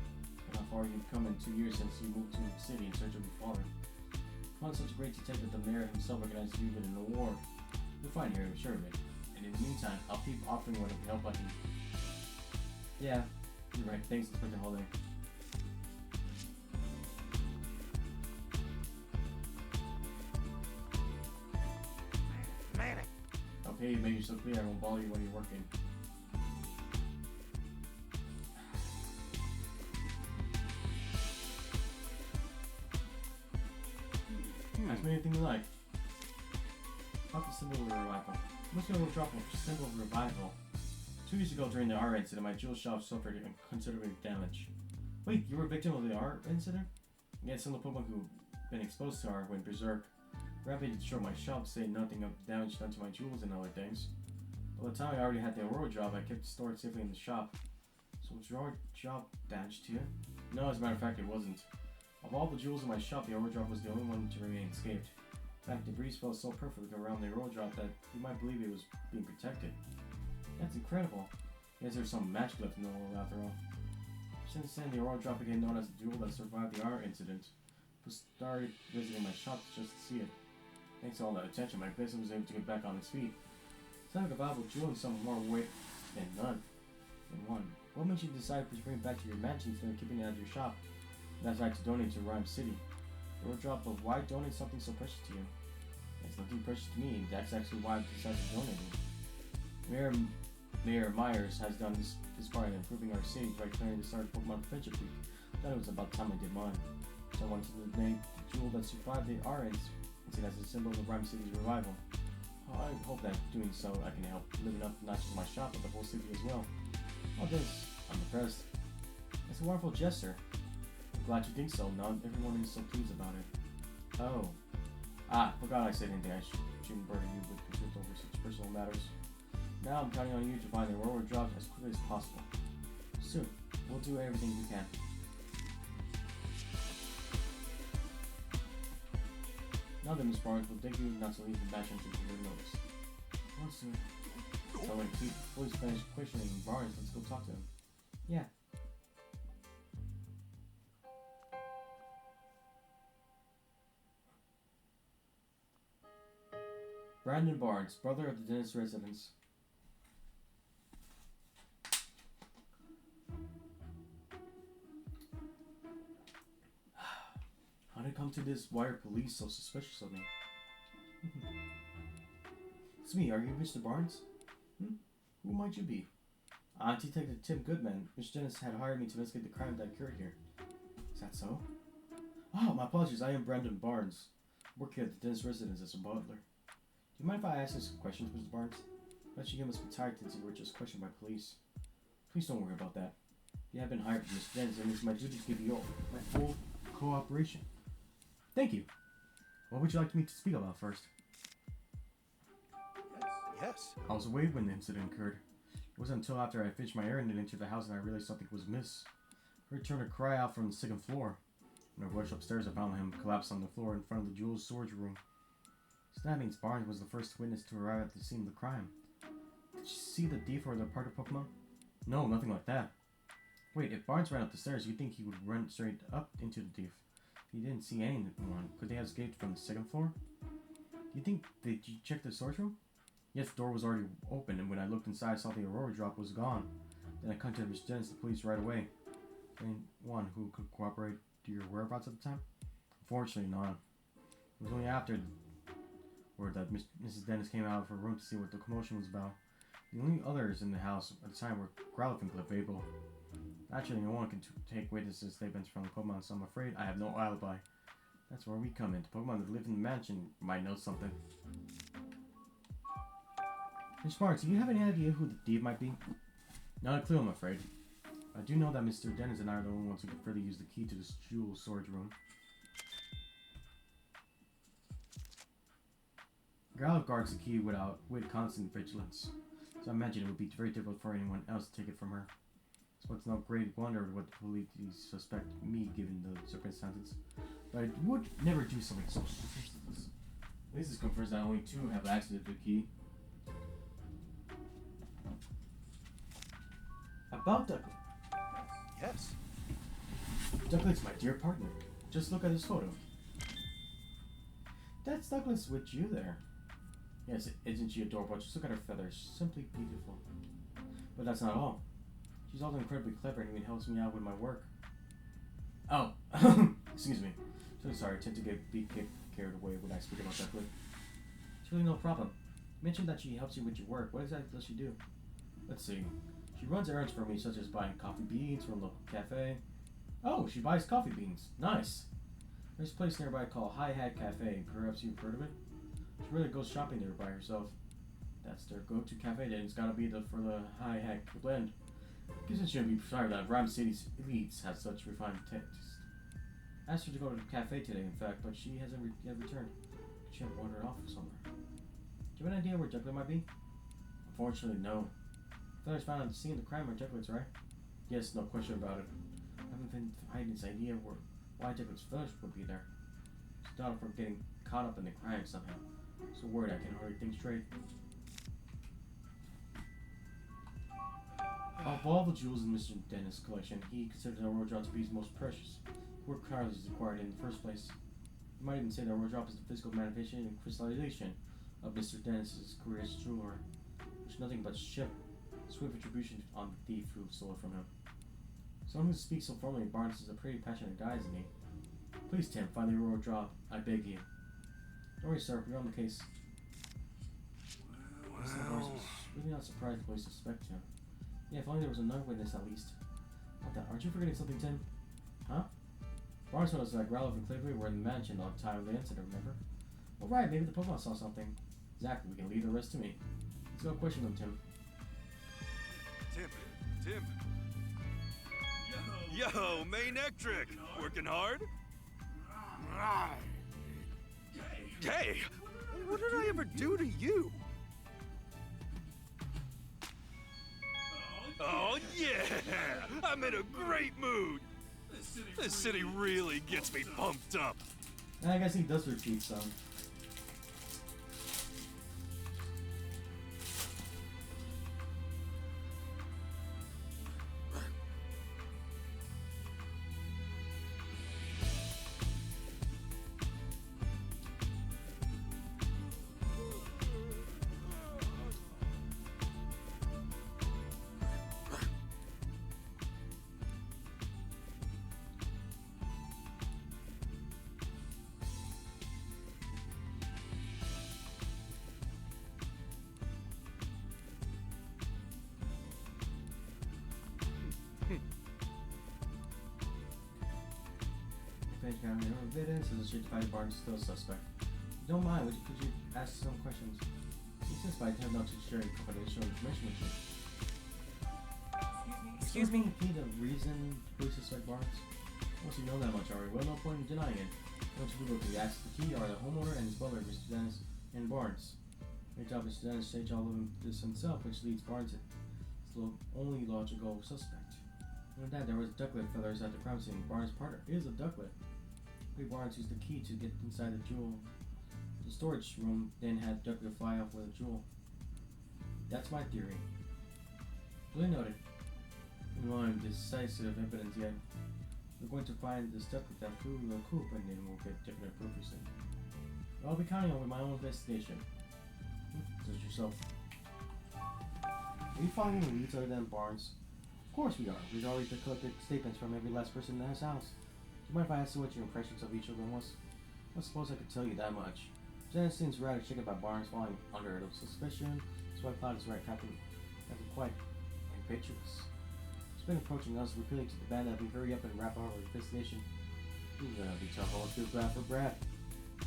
I how far you've come in 2 years since you moved to the city in search of your father. Found such a great detective that the mayor himself recognized you with an award. You'll find here, I'm sure of it. And in the meantime, I'll keep offering whatever help I can. Yeah, you're right. Thanks, Inspector Holiday. Okay, you made yourself clear. I won't bother you when you're working. Ask me anything you like. Talk the symbol of revival. Let's go drop a symbol of revival. 2 years ago during the art incident, my jewel shop suffered considerable damage. Wait, you were a victim of the art incident? Yeah, some of the Pokemon who've been exposed to art went berserk. Rampage destroyed my shop, saying nothing of the damage done to my jewels and other things. By the time I already had the Aurora Drop, I kept it stored safely in the shop. So was your Aurora Drop damaged too? No, as a matter of fact, it wasn't. Of all the jewels in my shop, the Aurora Drop was the only one to remain unscathed. In fact, the breeze felt so perfectly around the Aurora Drop that you might believe it was being protected. That's incredible. I guess there's some magic left in the world after all. Since then, the Aurora Drop became known as the jewel that survived the art incident. People started visiting my shop just to see it. Thanks to all that attention, my business was able to get back on its feet. It's not like a valuable jewel in some more weight than none. In one. What made you decide to bring it back to your mansion instead of keeping it at your shop? That's right, to donate to Rhyme City. The Aurora Drop, but why donate something so precious to you? It's nothing precious to me. That's actually why I decided to donate it. Mayor Myers has done this part in improving our city by declaring the start of Pokemon Friendship Week. I thought it was about time I did mine. So I wanted to donate the jewel that survived the art incident as a symbol of Rhyme City's revival. I hope that doing so I can help living up not just my shop but the whole city as well. All this, I'm impressed. It's a wonderful gesture. I'm glad you think so. Not everyone is so pleased about it. Oh. Forgot I said anything. I shouldn't burden you with concern over such personal matters. Now I'm counting on you to find the Aurora Drop as quickly as possible. Soon. We'll do everything we can. Now then, Miss Barnes, we'll take you not to leave the mansion until you notice. Once soon. So when please finish questioning Barnes, let's go talk to him. Yeah. Brandon Barnes, brother of the Dennis residents. How did it come to this? Why are police so suspicious of me? It's me. Are you Mr. Barnes? Who might you be? Detective Tim Goodman. Mr. Dennis had hired me to investigate the crime that occurred here. Is that so? Oh, my apologies. I am Brandon Barnes. I work here at the Dennis residence as a butler. Do you mind if I ask you some questions, Mr. Barnes? I bet you must be tired since you were just questioned by police. Please don't worry about that. You have been hired for Mr. Dennis, and it's my duty to give you my full cooperation. Thank you. What would you like me to speak about first? Yes. I was away when the incident occurred. It wasn't until after I finished my errand and entered the house that I realized something was amiss. I heard Turner cry out from the second floor. When I rushed upstairs, I found him collapsed on the floor in front of the jewel's storage room. So that means Barnes was the first witness to arrive at the scene of the crime. Did you see the thief or the part of Pokemon? No, nothing like that. Wait, if Barnes ran up the stairs, you'd think he would run straight up into the thief. He didn't see anyone. Could they have escaped from the second floor? Did you check the storage room? Yes, the door was already open, and when I looked inside, I saw the Aurora Drop was gone. Then I contacted the police right away. Anyone who could cooperate to your whereabouts at the time? Unfortunately, not. It was only after word that Mrs. Dennis came out of her room to see what the commotion was about. The only others in the house at the time were Growlithe and Clefable. Actually, no one can take witnesses' statements from the Pokemon, so I'm afraid I have no alibi. That's where we come in. The Pokemon that live in the mansion might know something. Miss Barnes, do you have any idea who the thief might be? Not a clue, I'm afraid. I do know that Mr. Dennis and I are the only ones who can freely use the key to this jewel storage room. Growlithe guards the key with constant vigilance, so I imagine it would be very difficult for anyone else to take it from her. So it's no great wonder what the police suspect me given the circumstances. But I would never do something so suspicious. This confirms that only two have access to the key. About the... Yes. Douglas, my dear partner. Just look at this photo. That's Douglas with you there. Yes, isn't she adorable? Just look at her feathers. Simply beautiful. But that's not all. She's also incredibly clever and even helps me out with my work. Oh, excuse me. So sorry, I tend to get carried away when I speak about Douglas. It's really no problem. You mentioned that she helps you with your work. What exactly does she do? Let's see. She runs errands for me, such as buying coffee beans from a local cafe. Oh, she buys coffee beans. Nice. There's a place nearby called High Hat Cafe. Perhaps you've heard of it? She really goes shopping there by herself. That's their go-to cafe, then it's gotta be for the High Hat blend. Guess it shouldn't be sorry that Rhyme City's elites have such refined taste. I asked her to go to the cafe today, in fact, but she hasn't yet returned. She had wandered off somewhere. Do you have an idea where Juggler might be? Unfortunately, no. Feathers found on the scene of the crime are Juggler's, right? Yes, no question about it. I haven't been hiding this idea why Juggler's feathers would be there. Stop her from getting caught up in the crime somehow. So worried I can hardly think straight. Of all the jewels in Mr. Dennis' collection, he considered the Royal Drop to be his most precious. The word Carly is acquired in the first place. You might even say that Royal Drop is the physical manifestation and crystallization of Mr. Dennis' career as jeweler, which nothing but swift retribution on the thief who stole it from him. Someone who speaks so formally in Barnes is a pretty passionate guy, isn't he? Please, Tim, find the Royal Drop. I beg you. Don't worry, sir. We're on the case. Mr. Barnes was really not surprised the police suspect him. Yeah, if only there was another witness at least. What the? Aren't you forgetting something, Tim? Huh? Barnes told us that Growlithe and Clifford were in the mansion on the time of the incident, remember? Well, right, maybe the Pokemon saw something. Exactly, we can leave the rest to me. Let's go question them, Tim. Tim. Yo, main Ectric! Working hard? Hey! What did I ever do to you? Oh yeah! I'm in a great mood! This city really gets me pumped up. I guess he does repeat some. Evidence is a by Barnes still suspect. If you don't mind, could you ask some questions? He says I have not to share confidential information with you. Excuse me? The reason police suspect Barnes? Once you know that much already, well, no point in denying it. Once people who ask the key are the homeowner and his brother, Mr. Dennis and Barnes. Great job, Mr. Dennis, stage all of this himself, which leads Barnes as the only logical suspect. No doubt there was ducklet feathers at the crime scene. Barnes' partner is a ducklet. Barnes used the key to get inside the storage room, then had Ducklet fly off with a jewel. That's my theory. Duly noted. We don't have decisive evidence yet. We're going to find this Ducklet that flew the coop, and then we'll get definite proof soon. I'll be counting on my own investigation. Such yourself. Are you finding any leads other than Barnes? Of course we are. We've already collected statements from every last person in this house. Do you mind if I ask you what your impressions of each of them was? I suppose I could tell you that much. Dennis seems rather shaken about Barnes falling under the suspicion. So I thought it's right, Captain quite impetuous. He's been approaching us, repealing to the band that we hurry up and wrap our investigation. He's gonna be tough. I'll do Brad for Brad.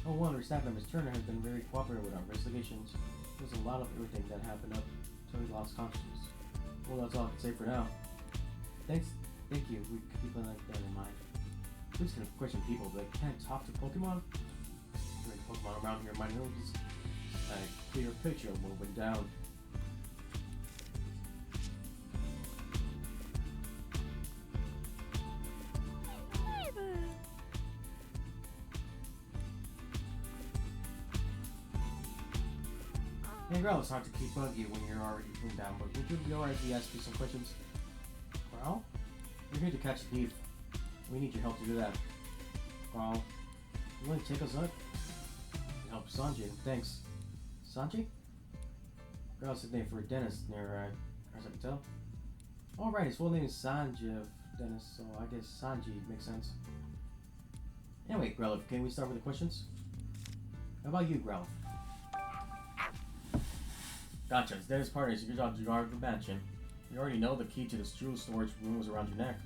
Oh, one of our staff members, Turner, has been very cooperative with our investigations. There's a lot of everything that happened up until he lost consciousness. Well, that's all I can say for now. Thank you. We keep like that in mind. Police can question people, but they can't talk to Pokemon? Hearing Pokemon around here might help us a clear picture of what went down. Hey girl, it's hard to keep bug you when you're already cooled down, but would you be alright if we ask you some questions? Well, you're here to catch a thief. We need your help to do that. Carl, you want to take us up? Help Sanjay. Thanks. Sanjay? Girl's his name for Dennis near, as I can tell. Alright, his full name is Sanjeev Dennis, so I guess Sanjay makes sense. Anyway, Grelov, can we start with the questions? How about you, Grelov? Gotcha, it's Dennis' partner, so your job to guard the mansion. You already know the key to this jewel storage room is around your neck.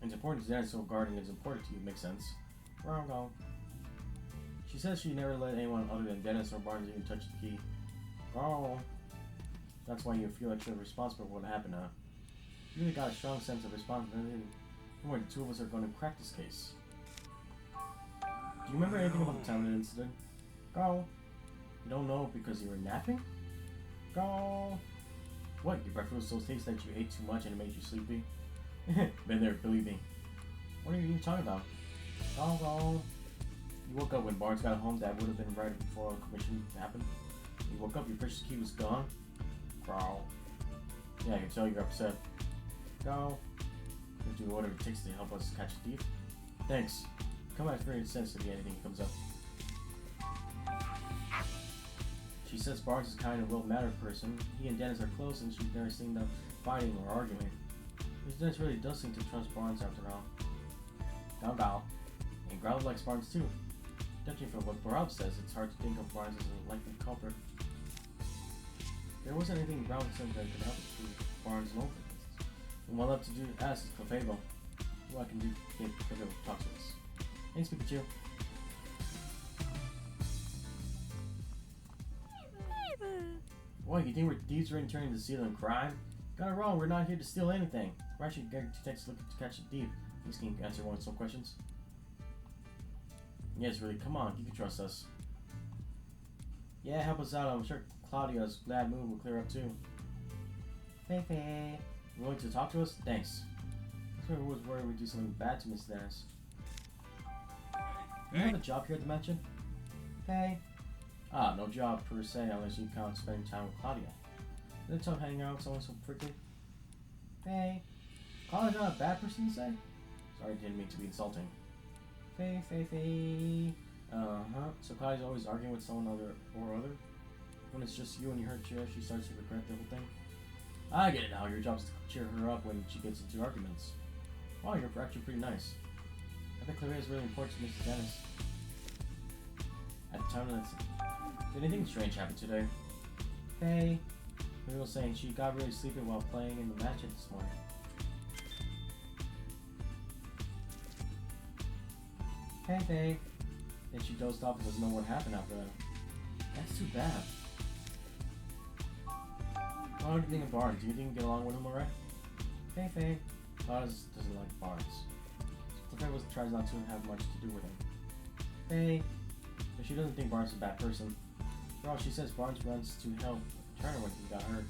It's important to Dennis, so guarding is important to you, makes sense. Wrong. She says she never let anyone other than Dennis or Barnes even touch the key. Oh. That's why you feel like you're responsible for what happened, huh? You really got a strong sense of responsibility. Don't worry, the two of us are going to crack this case. Do you remember anything about the time of the incident? Go. You don't know because you were napping? Go. What? Your breakfast was so tasty that you ate too much and it made you sleepy? Been there, believe me. What are you talking about? Go. You woke up when Barnes got home. That would have been right before a commission happened. You woke up, your precious key was gone. Growl. Yeah, I can tell you're upset. Go. You'll do whatever it takes to help us catch a thief. Thanks. Come out very sensitive to anything that comes up. She says Barnes is kind of a well-mannered person. He and Dennis are close and she's never seen them fighting or arguing. But Dennis really does seem to trust Barnes after all. Go. And Growl likes Barnes too. Judging from what Growl says, it's hard to think of Barnes as a likely culprit. There wasn't anything Growl said that could help to Barnes and open this. And what left to do ask is Clefable. What I can do to get Clefable to talk to us. Thanks, Pikachu. What, you think we're thieves ready to turn into stealing crime? Got it wrong, we're not here to steal anything. We're actually detectives looking to catch a thief. Please can you answer one of some questions? Yes, really, come on, you can trust us. Yeah, help us out. I'm sure Claudia's bad mood will clear up too. Fei. You willing to talk to us? Thanks. That's why I was worried we'd do something bad to Miss Dennis. You have a job here at the mansion? Hey. Ah, no job per se unless you count spending time with Claudia. Isn't it tough hanging out with someone so prickly? Hey. Claudia's not a bad person to say? Sorry, didn't mean to be insulting. Fei. So Claudia's always arguing with someone other. When it's just you and you hurt chair, she starts to regret the whole thing. I get it now. Your job is to cheer her up when she gets into arguments. Wow, you're actually pretty nice. I think Claudia is really important to Mrs. Dennis. At the time of that, did anything strange happen today? Hey. Claudia was saying she got really sleepy while playing in the match this morning. Hey. Then she dozed off and doesn't know what happened after that. That's too bad. What do you think of Barnes? Do you think you get along with him alright? Fei. Barnes doesn't like Barnes. So Fei tries not to have much to do with him. Fei. But she doesn't think Barnes is a bad person. For all she says, Barnes runs to help Turner when he got hurt.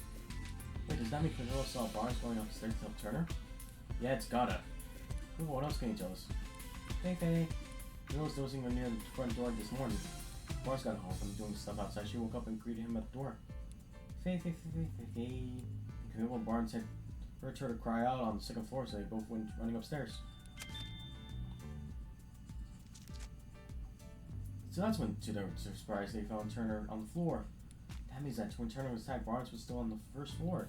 Wait, does that mean Clefable saw Barnes going upstairs to help Turner? Yeah, it's gotta. Well, what else can you tell us? Fei. Will was dozing near the front door this morning. Barnes got home from doing stuff outside. She woke up and greeted him at the door. Fei. Clefable and Barnes had heard her cry out on the second floor, so they both went running upstairs. So that's when, to their surprise, they found Turner on the floor. That means that when Turner was attacked, Barnes was still on the first floor.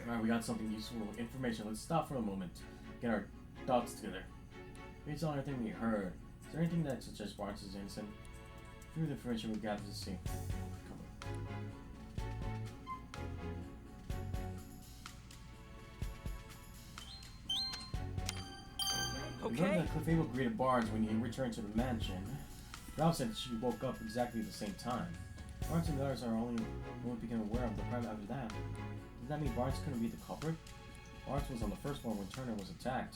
Alright, we got something useful information. Let's stop for a moment. Get our thoughts together. Based on everything we heard, is there anything that suggests Barnes is innocent? Through the information we gathered to see. We learned that Clefable greeted Barnes when he returned to the mansion. Ralph said she woke up exactly at the same time. Barnes and the others are only became aware of the crime after that. Does that mean Barnes couldn't be the culprit? Barnes was on the first floor when Turner was attacked.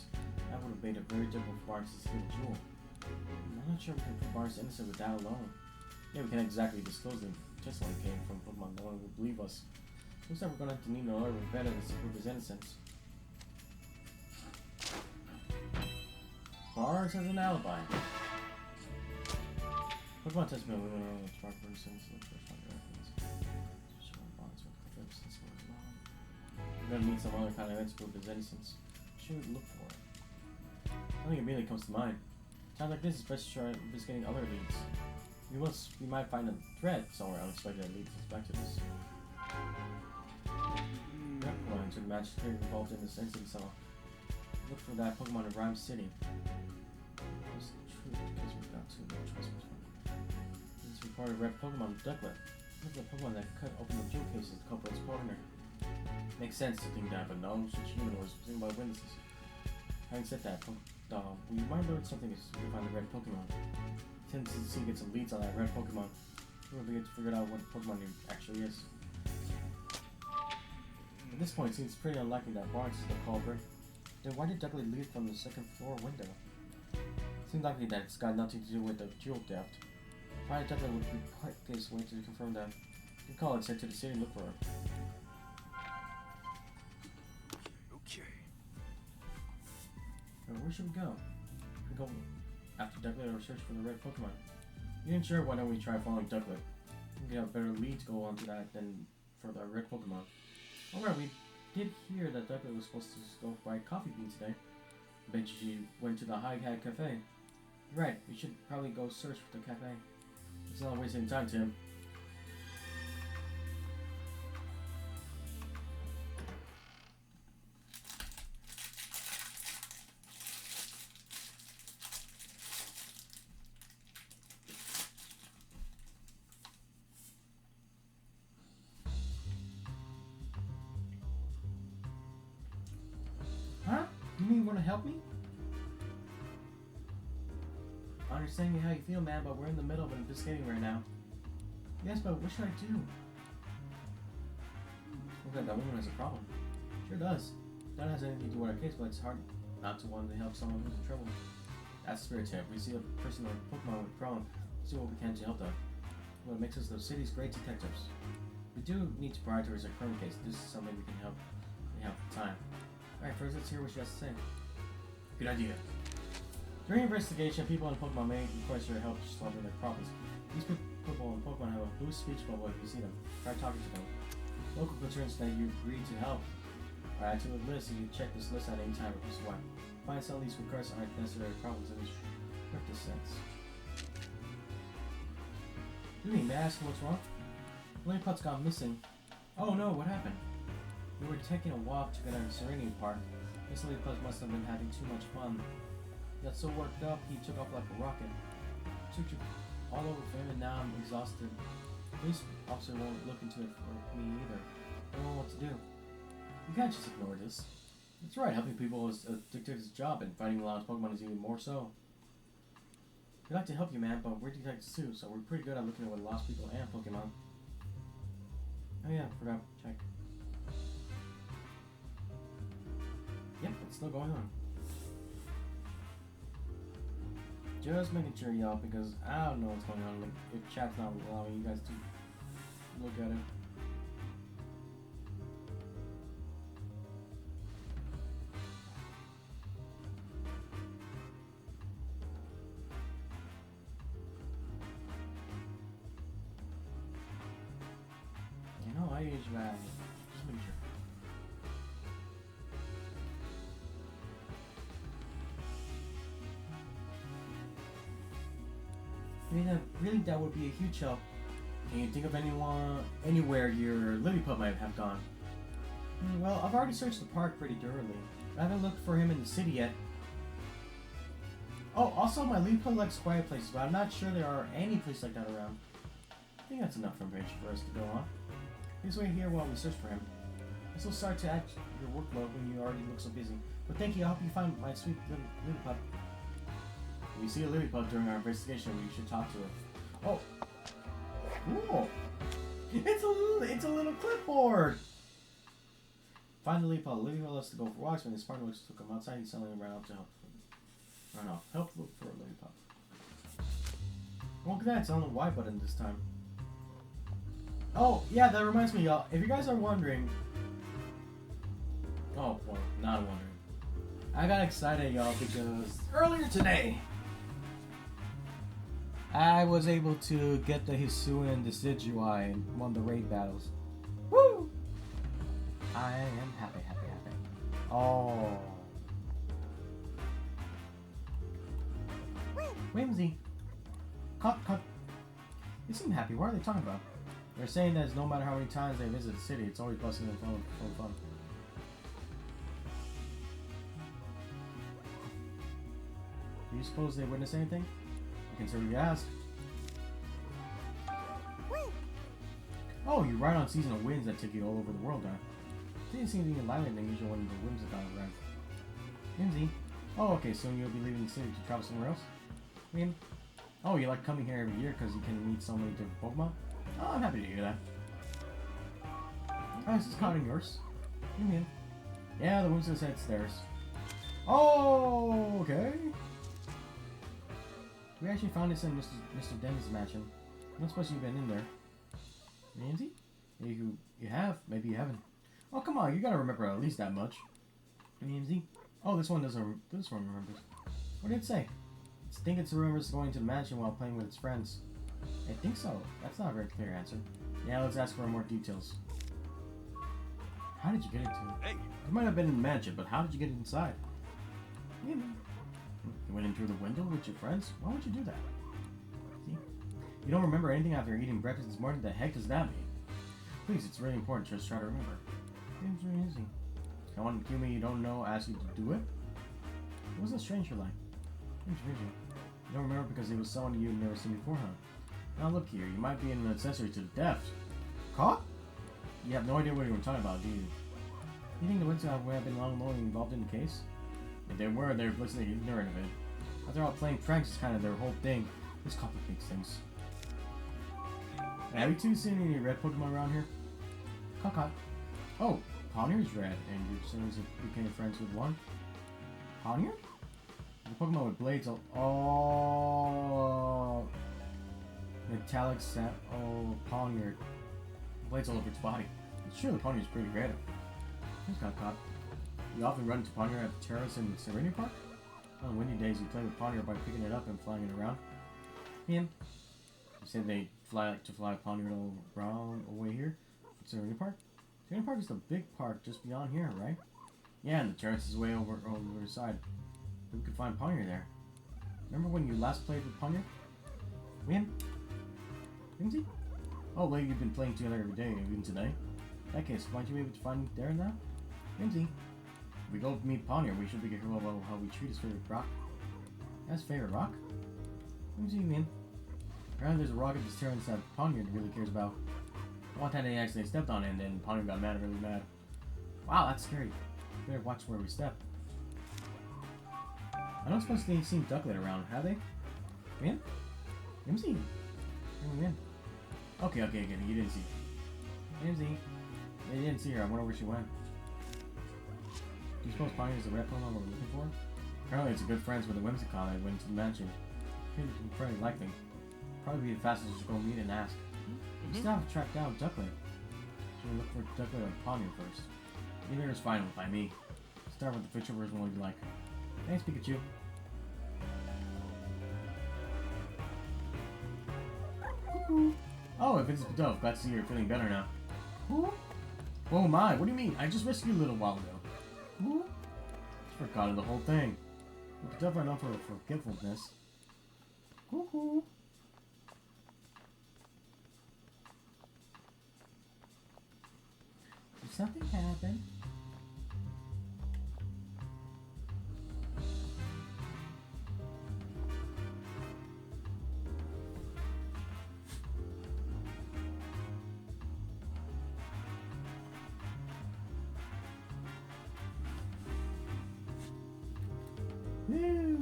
That would have made it very difficult for Barnes to steal the jewel. I'm not sure we can prove Barnes innocent with that alone. Yeah, we can't exactly disclose the just where he came from Pokemon. No one will believe us. Looks like we're gonna have to need an order of evidence to prove his innocence. Barnes has an alibi. Pokemon test me a little bit of spark persons in the first one reference. Bonds with clips and scores along. We're gonna need some other kind of evidence to prove his innocence. What should we look for? Nothing immediately comes to mind. Times like this, it's best to try investigating other leads. We might find a thread somewhere unexpected that leads us back to this. Pokemon to the match clearly involved in this incident, so look for that Pokemon in Rhyme City. It's true because we've got too much choice between. This reported red Pokemon Ducklet. Look at the Pokemon that cut open the jewel case of the culprit's partner. Makes sense to think that, but no such human was seen by witnesses. Having said that, we might learn something as we find the red Pokemon. Since the gets some leads on that red Pokemon, we'll be able to figure out what Pokemon it actually is. At this point, it seems pretty unlikely that Barnes is the culprit. Then why did Ducklet leave from the second floor window? It seems likely that it's got nothing to do with the jewel theft. Why Ducklet would be quite this way to confirm that. You call and send to the city and look for her. Okay. Where should we go? We go after Ducklet or search for the red Pokemon. You ain't sure? Why don't we try following Ducklet? We have a better lead to go on to that than for the red Pokemon. Alright, we did hear that Ducklet was supposed to go buy coffee beans today. I bet she went to the High Hat Cafe. You're right, we should probably go search for the cafe. It's not wasting time, Tim. Huh? You mean you want to help me? I understand how you feel, man, but we're in the middle of investigating right now. Yes, but what should I do? Looks like that woman has a problem. Sure does. That has anything to do with our case, but it's hard not to want to help someone who's in trouble. That's Spirit Tip. We see a person or a Pokemon with a problem, let's do what we can to help them. What makes us the city's great detectives. We do need to prioritize our current case. This is something we can help. We have time. Alright, first let's hear what she has to say. Good idea. During investigation, people in Pokemon may request your help solving their problems. These people in Pokemon have a blue speech bubble if you see them. Try talking to them. Local concerns that you agreed to help are added to a list, and you check this list at any time or press Y. Find some of these requests aren't necessary problems in this sense. May I ask what's wrong? Lilliput's gone missing. Oh no, what happened? We were taking a walk together in Serenium Park. This Lilliput must have been having too much fun. He got so worked up, he took off like a rocket. Took all over for him, and now I'm exhausted. The police officer won't look into it for me either. I don't know what to do. You can't just ignore this. That's right, helping people is a detective's job, and fighting lost Pokemon is even more so. We'd like to help you, man, but we're detectives too, so we're pretty good at looking at lost people and Pokemon. Oh yeah, forgot to check. Yep, it's still going on. Just making sure, y'all, because I don't know what's going on. Like, if chat's not allowing you guys to look at it. You know, I use that. Just make sure. I mean, really, that would be a huge help. Can you think of anywhere your Lilliput might have gone? Well, I've already searched the park pretty thoroughly. I haven't looked for him in the city yet. Oh, also, my Lilliput likes quiet places, but I'm not sure there are any places like that around. I think that's enough information for us to go on. Please wait here while we search for him. This will start to add your workload when you already look so busy. But thank you, I hope you find my sweet Lilliput. If we see a Lilliput during our investigation, we should talk to it. Oh! Cool! It's a little clipboard! Find the Lilliput. Lilliput loves to go for walks. When his partner took him outside, he suddenly ran up to help. Run off. Help look for a Lilliput. Look at that, it's on the Y button this time. Oh, yeah, that reminds me, y'all. If you guys are wondering... Oh, well, not wondering. I got excited, y'all, because earlier today... I was able to get the Hisuian Decidueye in one of the raid battles. Woo! I am happy. Oh. Whimsy. Cut. They seem happy. What are they talking about? They're saying that no matter how many times they visit the city, it's always busting in full of fun. Do you suppose they witness anything? You can certainly ask. Oh, you ride on seasonal winds that take you all over the world, huh? Didn't seem even livelier than usual when the winds are gone around. Whimsy. Oh, okay, soon you'll be leaving the city to travel somewhere else? I mean, oh, you like coming here every year because you can meet so many different Pokemon? Oh, I'm happy to hear that. Oh, this is caught in yours. You mean? Yeah, the Whimsy said it's theirs. Oh, okay. We actually found this in Mr. Dennis' mansion. I'm not supposed to have been in there. Nancy? You have? Maybe you haven't. Oh, come on, you gotta remember at least that much. Nancy? Oh, this one doesn't. This one remembers. What did it say? I think it remembers going to the mansion while playing with its friends. I think so. That's not a very clear answer. Yeah, let's ask for more details. How did you get into it? Hey! You might have been in the mansion, but how did you get inside? You went in through the window with your friends? Why would you do that? See? You don't remember anything after eating breakfast this morning? The heck does that mean? Please, it's really important. Just try to remember. It's really easy. I want to kill me you don't know, ask you to do it? What was that stranger like? It's really. You don't remember because it was someone you've never seen before, huh? Now look here, you might be an accessory to the theft. Caught? You have no idea what you were talking about, do you? You think the Windsor would have been long involved in the case? If they were, they're blissfully ignorant of it. After all, playing pranks is kind of their whole thing. This complicates things. Have you two seen any red Pokemon around here? Caught. Oh, Ponier's red, and you soon became friends with one? Ponier? The Pokemon with blades all metallic set. Oh, Ponier. Blades all over its body. It's true, the Ponier's pretty creative. He's got caught. You often run into Ponier at the terrace in the Serenity Park? On windy days, you play with Ponier by picking it up and flying it around. Him? You said they fly Ponier all around away here? Serenity Park? Serenity Park is the big park just beyond here, right? Yeah, and the terrace is way over the side. We could find Ponier there. Remember when you last played with Ponier? Him? Lindsay? Oh, well, you've been playing together every day, even today. In that case, might you be able to find there now? Lindsay? If we go meet Ponier, we should be careful about how we treat his favorite rock. That's favorite rock? What do you mean? Apparently there's a rock at this terrace that Ponier really cares about. One time they accidentally stepped on it and then Ponier got mad, really mad. Wow, that's scary. We better watch where we step. I don't suppose they've seen Ducklet around, have they? Man? Whimsy? Man. Okay, you didn't see her. Whimsy. They didn't see her, I wonder where she went. Do you suppose Ponier is the red Pokemon we're looking for? Apparently it's a good friends with the Whimsicott that went to the mansion. Pretty likely. Probably be the fastest to go meet and ask. We still have to track down Ducklet. Should we look for Ducklet or Ponier first? Either is fine by me. Start with the official version, what you like. Thanks, Pikachu. Oh, if it's Dove, glad to see you're feeling better now. Oh my, what do you mean? I just rescued you a little while ago. Just forgot the whole thing. But Dove are known for forgetfulness. Did something happen?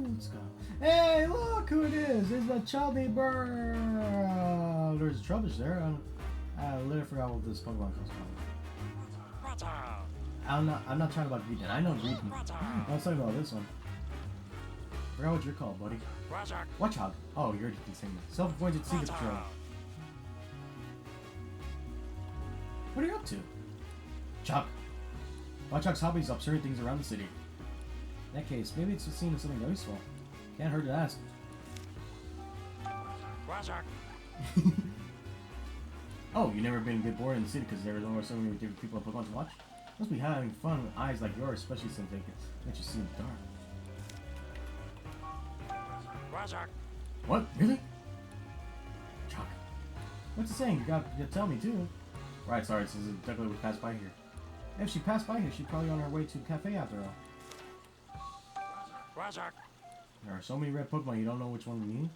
Let's go. Hey, look who it is! It's the chubby bird! There's a Trubbish there. I literally forgot what this Pokemon is called. I'm not talking about Greeton. I know Greeton. I'm talking about this one. I forgot what you're called, buddy. Watchog. Oh, you're the same. Self-appointed secret patrol. What are you up to? Chuck. Watchog's hobby is observing things around the city. In that case, maybe it's just seeing something useful. Can't hurt to ask. Oh, you never been get bored in the city because there are always so many different people and Pokemon to watch? Must be having fun with eyes like yours, especially since they can let you see in the dark. What? Really? Chuck. What's it saying? You gotta tell me too. Right, sorry, this is definitely would pass by here. If she passed by here, she's probably on her way to the cafe after all. There are so many red Pokemon, you don't know which one we need?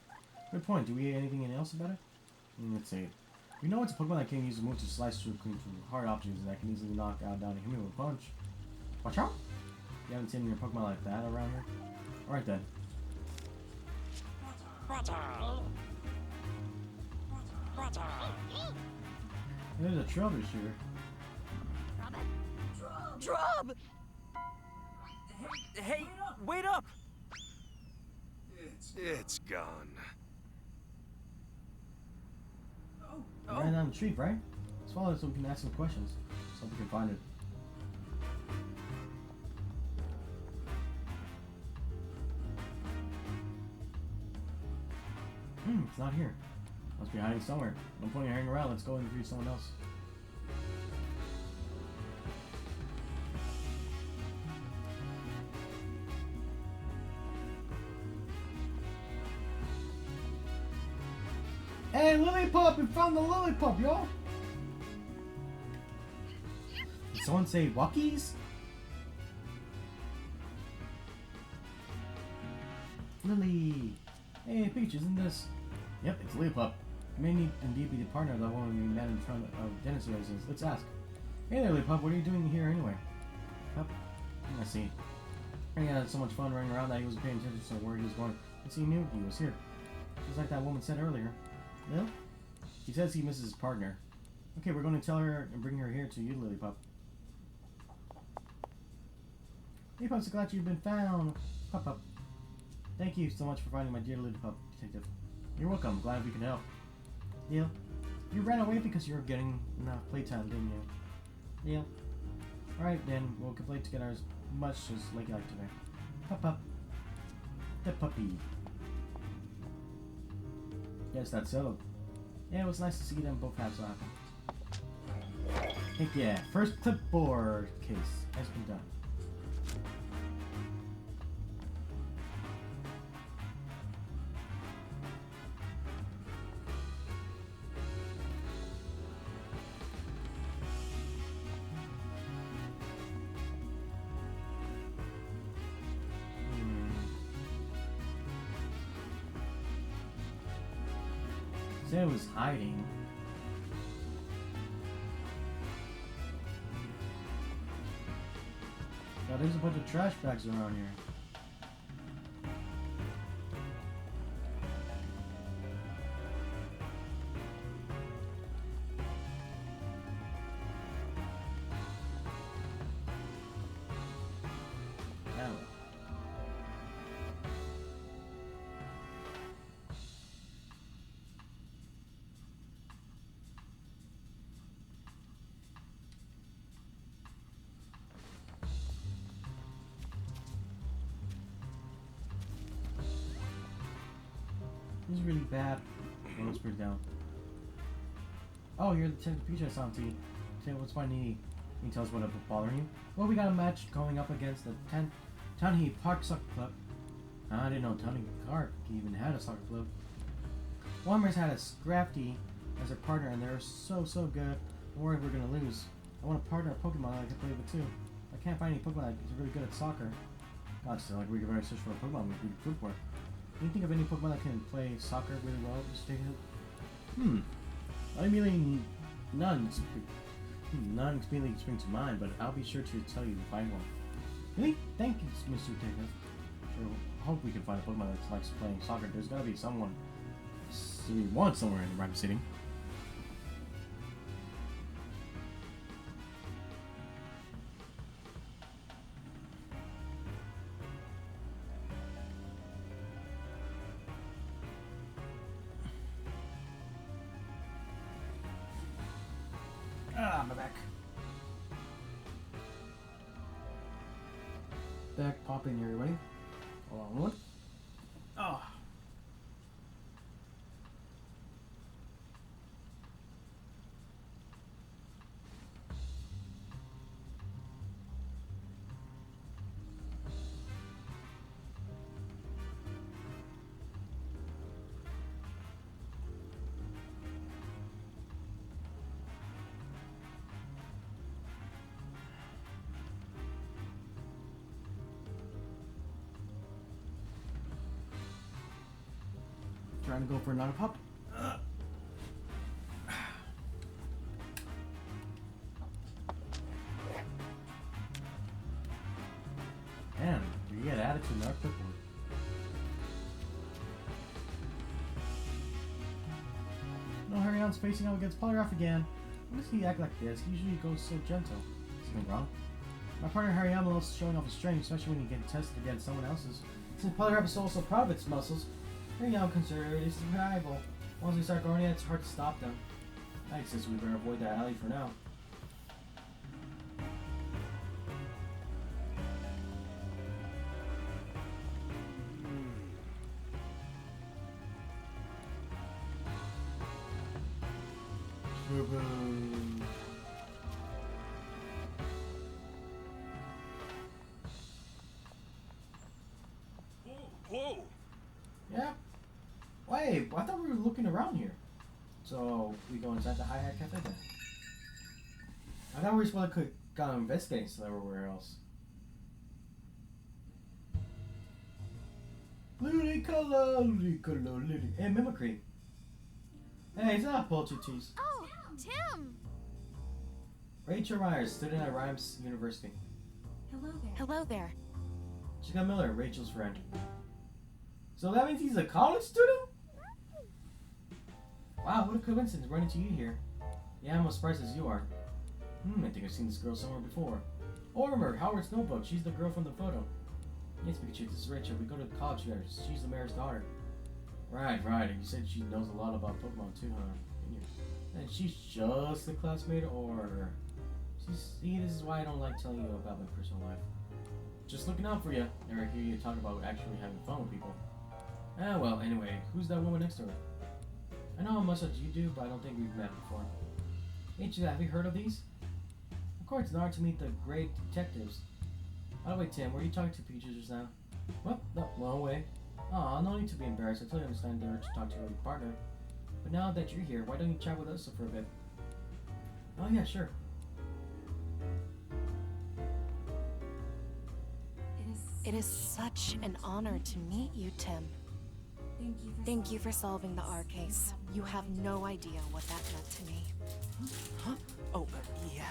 Good point. Do we get anything else about it? Let's see. We know it's a Pokemon that can use a move to slice through hard objects that can easily knock out down a human with a punch. Watch out! You haven't seen your Pokemon like that around here? Alright then. There's a Trubbish here. Drub! Hey, wait up! It's gone. Right down the street, right? Let's follow it so we can ask some questions. So we can find it. It's not here. Must be hiding somewhere. No point in hanging around. Let's go and interview someone else. Hey, Lillipup! We found the Lillipup, y'all! Did someone say Walkies? Lily! Hey, Peach, isn't this... Yep, it's Lillipup. You may indeed be the partner of the woman we met in front of Dennis' residence. Let's ask. Hey there, Lillipup, what are you doing here anyway? Pup? I see. He had so much fun running around that he wasn't paying attention to where he was going. Once he knew he was here. Just like that woman said earlier. Lil? He says he misses his partner. Okay, we're going to tell her and bring her here to you, Lillipup. Lillipup, so glad you've been found. Pup. Thank you so much for finding my dear Lillipup, Detective. You're welcome. Glad we can help. Lil, you ran away because you were getting enough playtime, didn't you? Lil. Alright then, we'll play together as much as like you like today. Pup. The puppy. Yes, that's so. Yeah, it was nice to see them both have so happen. Heck yeah, first clipboard case has been done. Said it was hiding. God, there's a bunch of trash bags around here. This is really bad. Oh, let's put it down. Oh, you're the Detective Pikachu I saw on TV. Say, what's my need? Can you tell us what's bothering you? Well, we got a match going up against the Tunhee Park Soccer Club. I didn't know Tunhee Park even had a soccer club. Walmers had a Scrafty as their partner, and they're so good. I'm worried we're gonna lose. I want a partner of Pokemon that I can play with too. I can't find any Pokemon that is really good at soccer. God, so like we could really search for a Pokemon we'd be good for. Can you think of any Pokemon that can play soccer really well? Just take it. I mean, none immediately spring to mind, but I'll be sure to tell you to find one. Really? Thank you, Mr. Detective. Sure, hope we can find a Pokemon that likes playing soccer. There's gotta be someone we want somewhere in the Rhyme City. My back. Back popping here, everybody. Hold on one. Oh. trying to go for another pup. Man, you get attitude in our clipboard. No, Harry on's facing out against Polygraph again. Why does he act like this? He usually goes so gentle. Something wrong? My partner Harry loves showing off his strength, especially when you get tested against someone else's. Since Polygraph is so proud of its muscles, Harry considers it his rival. Once they start going, it's hard to stop them. I insist we better avoid that alley for now. Whoa! Yeah. Wait, I thought we were looking around here. So we go inside the Hi Hat Cafe then. I thought we were supposed to go investigating still everywhere else. Lily. Hey, mimicry. Hey, it's not bullshit cheese. Oh, Tim! Rachel Myers, student at Rhymes University. Hello there. Chica Miller, Rachel's friend. So that means he's a college student? Wow, what a coincidence running into you here. Yeah, I'm as surprised as you are. I think I've seen this girl somewhere before. Oh, remember, Howard's notebook. She's the girl from the photo. Yes, Pikachu, this is Rachel. We go to college together. She's the mayor's daughter. Right. You said she knows a lot about Pokemon too, huh? And she's just a classmate, or... See, this is why I don't like telling you about my personal life. Just looking out for you. Never hear you talk about actually having fun with people. Ah, well, anyway, who's that woman next to her? I know how much that you do, but I don't think we've met before. Have you heard of these? Of course, it's an art to meet the great detectives. By the way, Tim, were you talking to Pikachu just now? What? No, wrong way. Aw, no need to be embarrassed. I totally understand the urge to talk to your partner. But now that you're here, why don't you chat with us for a bit? Oh yeah, sure. It is such an honor to meet you, Tim. Thank you for solving the R case. You have no idea what that meant to me. Huh? Oh, yeah.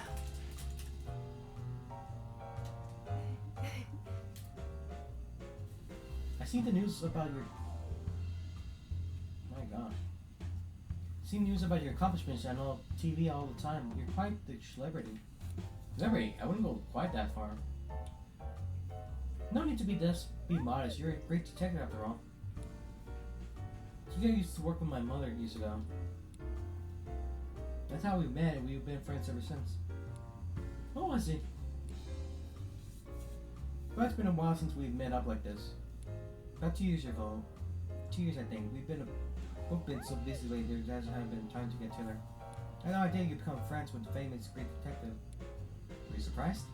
I see the news about your... My gosh. I see news about your accomplishments on TV all the time. You're quite the celebrity. Celebrity? I wouldn't go quite that far. No need to be modest. You're a great detective after all. You used to work with my mother years ago. That's how we met, and we've been friends ever since. Oh, I see. But it's been a while since we've met up like this. About 2 years ago. 2 years, I think. We've been so busy lately, there hasn't been time to get together. I had no idea you'd become friends with the famous great detective. Were you surprised?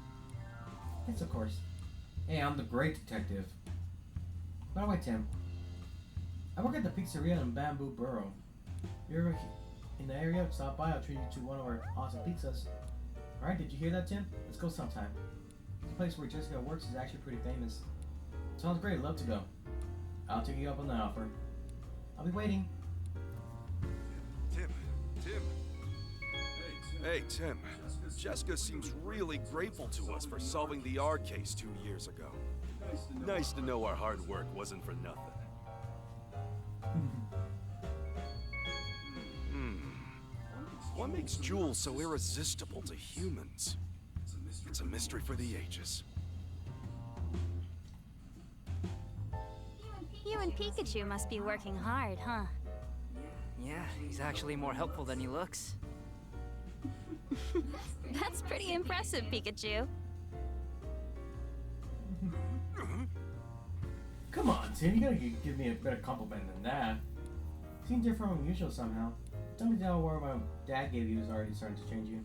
Yes, of course. Hey, I'm the great detective. By the way, Tim, I work at the pizzeria in Bamboo Burrow. You're in the area, stop by, I'll treat you to one of our awesome pizzas. Alright, did you hear that, Tim? Let's go sometime. The place where Jessica works is actually pretty famous. Sounds great, love to go. I'll take you up on that offer. I'll be waiting. Tim. Hey, Tim. Jessica seems really grateful to us for solving the R case 2 years ago. Nice to know our hard work wasn't for nothing. What makes Jules so irresistible to humans? It's a mystery for the ages. You and Pikachu must be working hard, huh? Yeah, he's actually more helpful than he looks. That's pretty impressive, Pikachu. Come on, Tim, you gotta give me a better compliment than that. Seems different from usual somehow. Tell me that where my dad gave you is already starting to change you.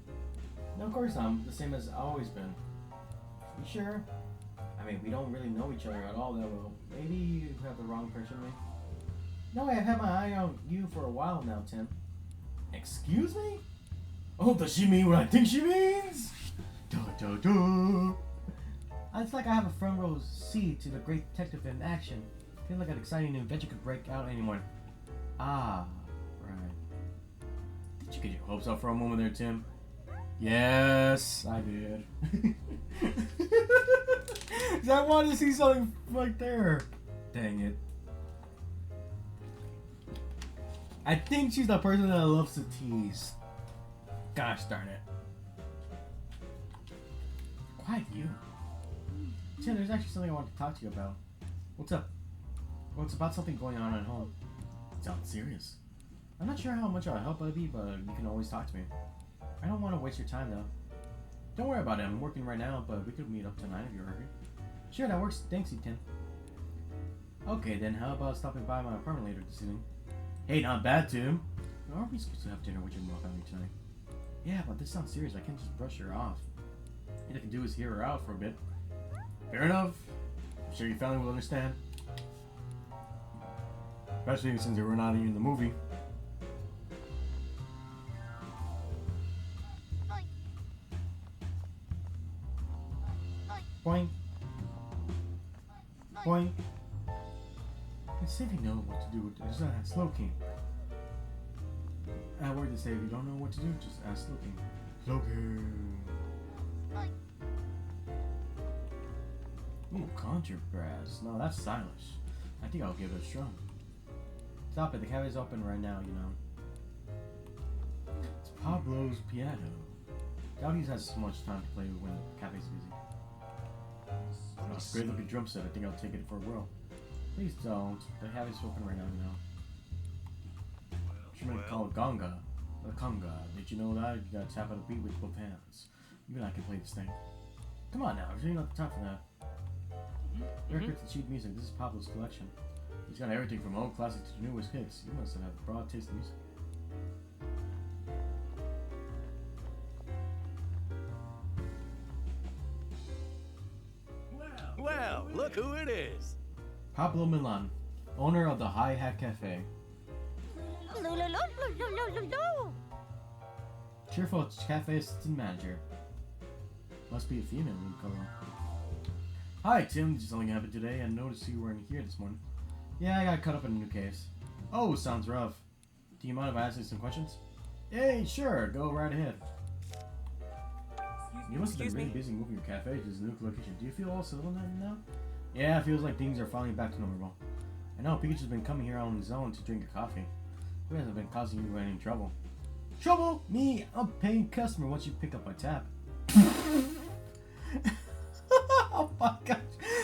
No, of course I'm the same as I've always been. You sure? I mean, we don't really know each other at all, though. Maybe you have the wrong impression of me. No, I've had my eye on you for a while now, Tim. Excuse me? Oh, does she mean what I think she means? It's like I have a front row seat to the great detective in action. Feels like an exciting new adventure could break out anyone. Ah, right. Did you get your hopes up for a moment there, Tim? Yes, I did. I wanted to see something right there. Dang it. I think she's the person that loves to tease. Gosh darn it. Quiet you. Tim, there's actually something I want to talk to you about. What's up? Well, it's about something going on at home. It sounds serious. I'm not sure how much I'll help Abby, but you can always talk to me. I don't want to waste your time, though. Don't worry about it. I'm working right now, but we could meet up tonight if you're hungry. Sure, that works. Thanks, Tim. Okay, then how about stopping by my apartment later this evening? Hey, not bad, Tim. Aren't we supposed to have dinner with your mom family tonight? Yeah, but this sounds serious. I can't just brush her off. All I can do is hear her out for a bit. Fair enough. I'm sure your family will understand. Especially since they were not in the movie. Boing. Boing. They say they know what to do with this. Slow King. I word to say if you don't know what to do, just ask Slow King. Slow King. Ooh, contrabass. No, that's stylish. I think I'll give it a strum. Stop it, the cafe's open right now, you know. It's Pablo's piano. Doubt he has so much time to play when the cafe's busy. Oh, it's a great looking drum set. I think I'll take it for a whirl. Please don't. The cafe's open right now, you know. Should call it Gonga. A conga. Did you know that? You gotta tap out a beat with both hands. Even I can play this thing. Come on now, there's really not the time for that. Records and cheap music. This is Pablo's collection. He's got everything from old classics to the newest hits. You must have a broad taste in music. Well, look who it is. Pablo Milan, owner of the Hi Hat Cafe. Cheerful cafe assistant manager. Must be a female in color. Hi, Tim. Did something happen today? I noticed you weren't here this morning. Yeah, I got caught up in a new case. Oh, sounds rough. Do you mind if I ask you some questions? Hey, sure. Go right ahead. You must have been really busy moving your cafe to this new location. Do you feel all settled now? Yeah, it feels like things are finally back to normal. I know Pikachu's been coming here on his own to drink your coffee. Who hasn't been causing you any trouble? Trouble? Me? I'm a paying customer once you pick up my tab. Oh my gosh.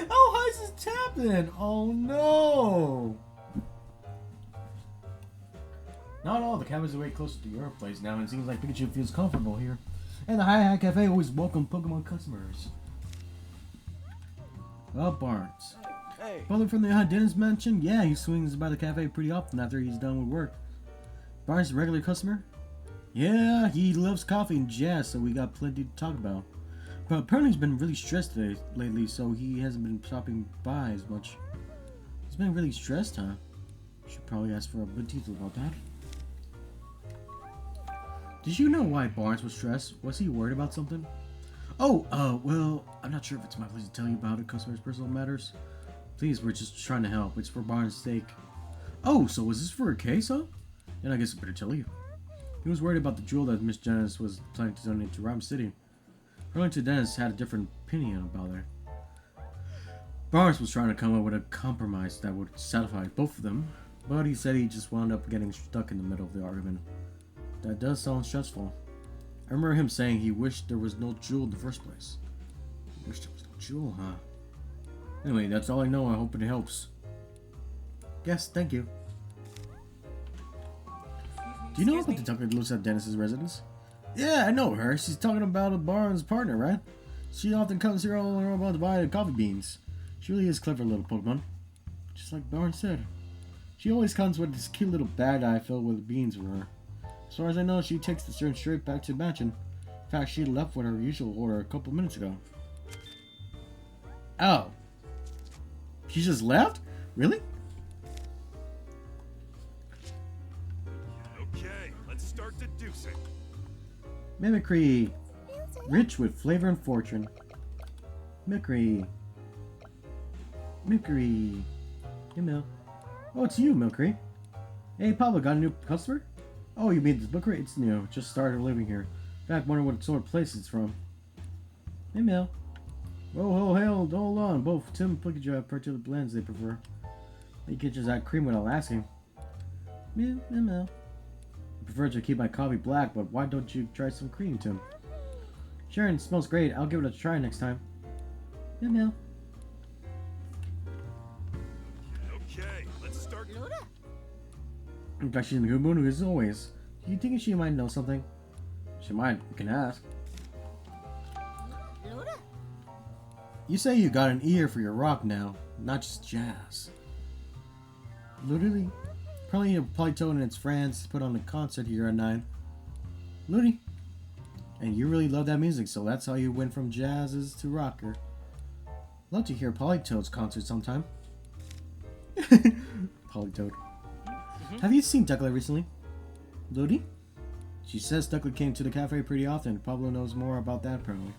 How high is this tab then? Oh no. Not all the cabins are way closer to your place now, and it seems like Pikachu feels comfortable here. And the Hi Hat Cafe always welcome Pokemon customers. Well, Barnes. Hey. Brother from the Dennis Mansion? Yeah, he swings by the cafe pretty often after he's done with work. Barnes is a regular customer? Yeah, he loves coffee and jazz, so we got plenty to talk about. But apparently he's been really stressed lately, so he hasn't been stopping by as much. He's been really stressed, huh? Should probably ask for a good detail about that. Did you know why Barnes was stressed? Was he worried about something? Oh, well, I'm not sure if it's my place to tell you about a customer's personal matters. Please, we're just trying to help. It's for Barnes' sake. Oh, so was this for a case, huh? Then I guess I better tell you. He was worried about the jewel that Miss Dennis was planning to donate to Rhyme City. Arlington Dennis had a different opinion about her. Barnes was trying to come up with a compromise that would satisfy both of them, but he said he just wound up getting stuck in the middle of the argument. That does sound stressful. I remember him saying he wished there was no jewel in the first place. He wished there was no jewel, huh? Anyway, that's all I know. I hope it helps. Yes, thank you. Do you know about the Tucker that lives at Dennis's residence? Yeah, I know her. She's talking about a Barnes partner, right? She often comes here all about to buy coffee beans. She really is a clever little Pokemon. Just like Barnes said. She always comes with this cute little bag I filled with beans for her. As far as I know, she takes the turn straight back to the mansion. In fact, she left with her usual order a couple minutes ago. Oh. She just left? Really? Okay, let's start deducing. Mimicry. Rich with flavor and fortune. Mimicry. Mimicry. Hey, Mil. Oh, it's you, Mimicry. Hey, Pablo, got a new customer? Oh, you mean this book crate? It's new. Just started living here. In fact, wonder what sort of place it's from. Hey, Mel. Whoa, hold on. Both Tim and Pikachu have particular blends they prefer. You can just add cream without asking. Mel. I prefer to keep my coffee black, but why don't you try some cream, Tim? Sure, it smells great. I'll give it a try next time. Mel. Okay, let's start. In fact, she's in a good mood as always. Do you think she might know something? She might. You can ask. You say you got an ear for your rock now, not just jazz. Literally. Probably Polito and its friends put on a concert here at 9. Looney. And you really love that music, so that's how you went from jazzes to rocker. Love to hear Politoad's concert sometime. Politoad. Have you seen Ducklet recently? Ludi? She says Ducklet came to the cafe pretty often. Pablo knows more about that apparently.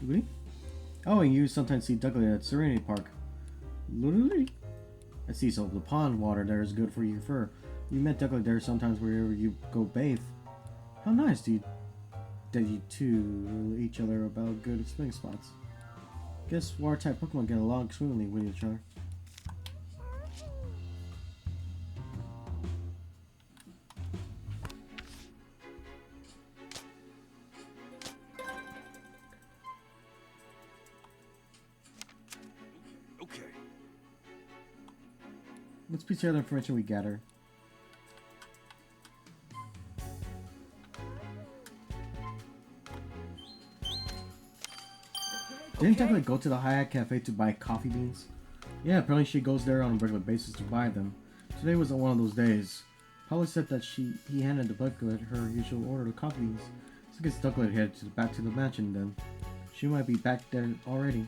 Ludi? Oh, and you sometimes see Ducklet at Serenity Park. Ludi? I see, so the pond water there is good for your fur. You met Ducklet there sometimes wherever you go bathe. How nice that you two each other about good swimming spots. Guess water-type Pokemon get along swimmingly with each other. Okay. Let's piece together the information we gather. Didn't Ducklet go to the Hyatt Cafe to buy coffee beans? Yeah, apparently she goes there on a regular basis to buy them. Today wasn't one of those days. Polly said that he handed the Ducklet her usual order of coffee beans. So I guess Ducklet headed back to the mansion then. She might be back there already.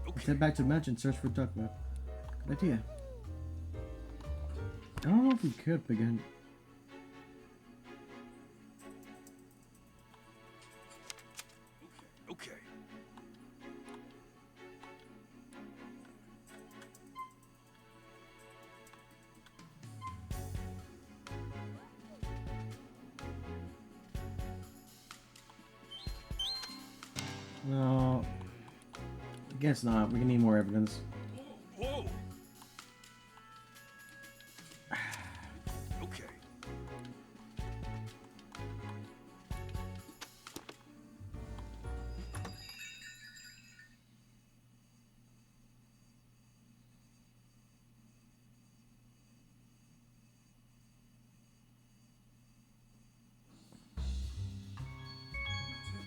Let's head back to the mansion and search for Ducklet. Good idea. I don't know if we could begin. Okay. No. I guess not. We need more evidence. Whoa. Okay.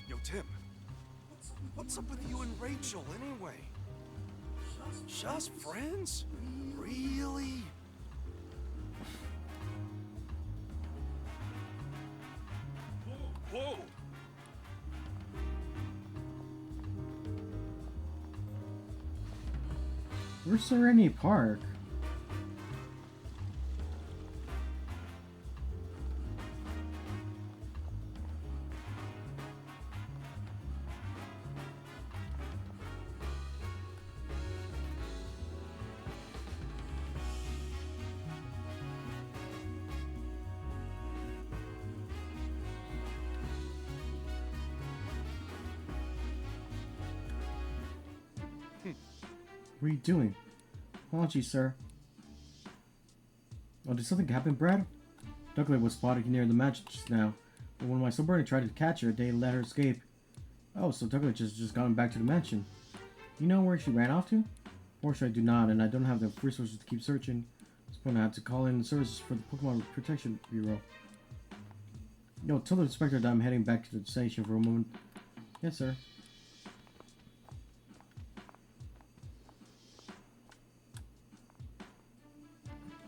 Yo, Tim. What's up with you and Rachel, anyway? Just friends? Really? Whoa! Where's Serenity Park? What are you doing? Apologies, sir. Oh, did something happen, Brad? Ducklet was spotted near the mansion just now, but when my subordinate tried to catch her, they let her escape. Oh, so Ducklet just gone back to the mansion. You know where she ran off to? Fortunately, I do not, and I don't have the resources to keep searching. At this point, I have to call in the services for the Pokemon Protection Bureau. Yo, tell the inspector that I'm heading back to the station for a moment. Yes, sir.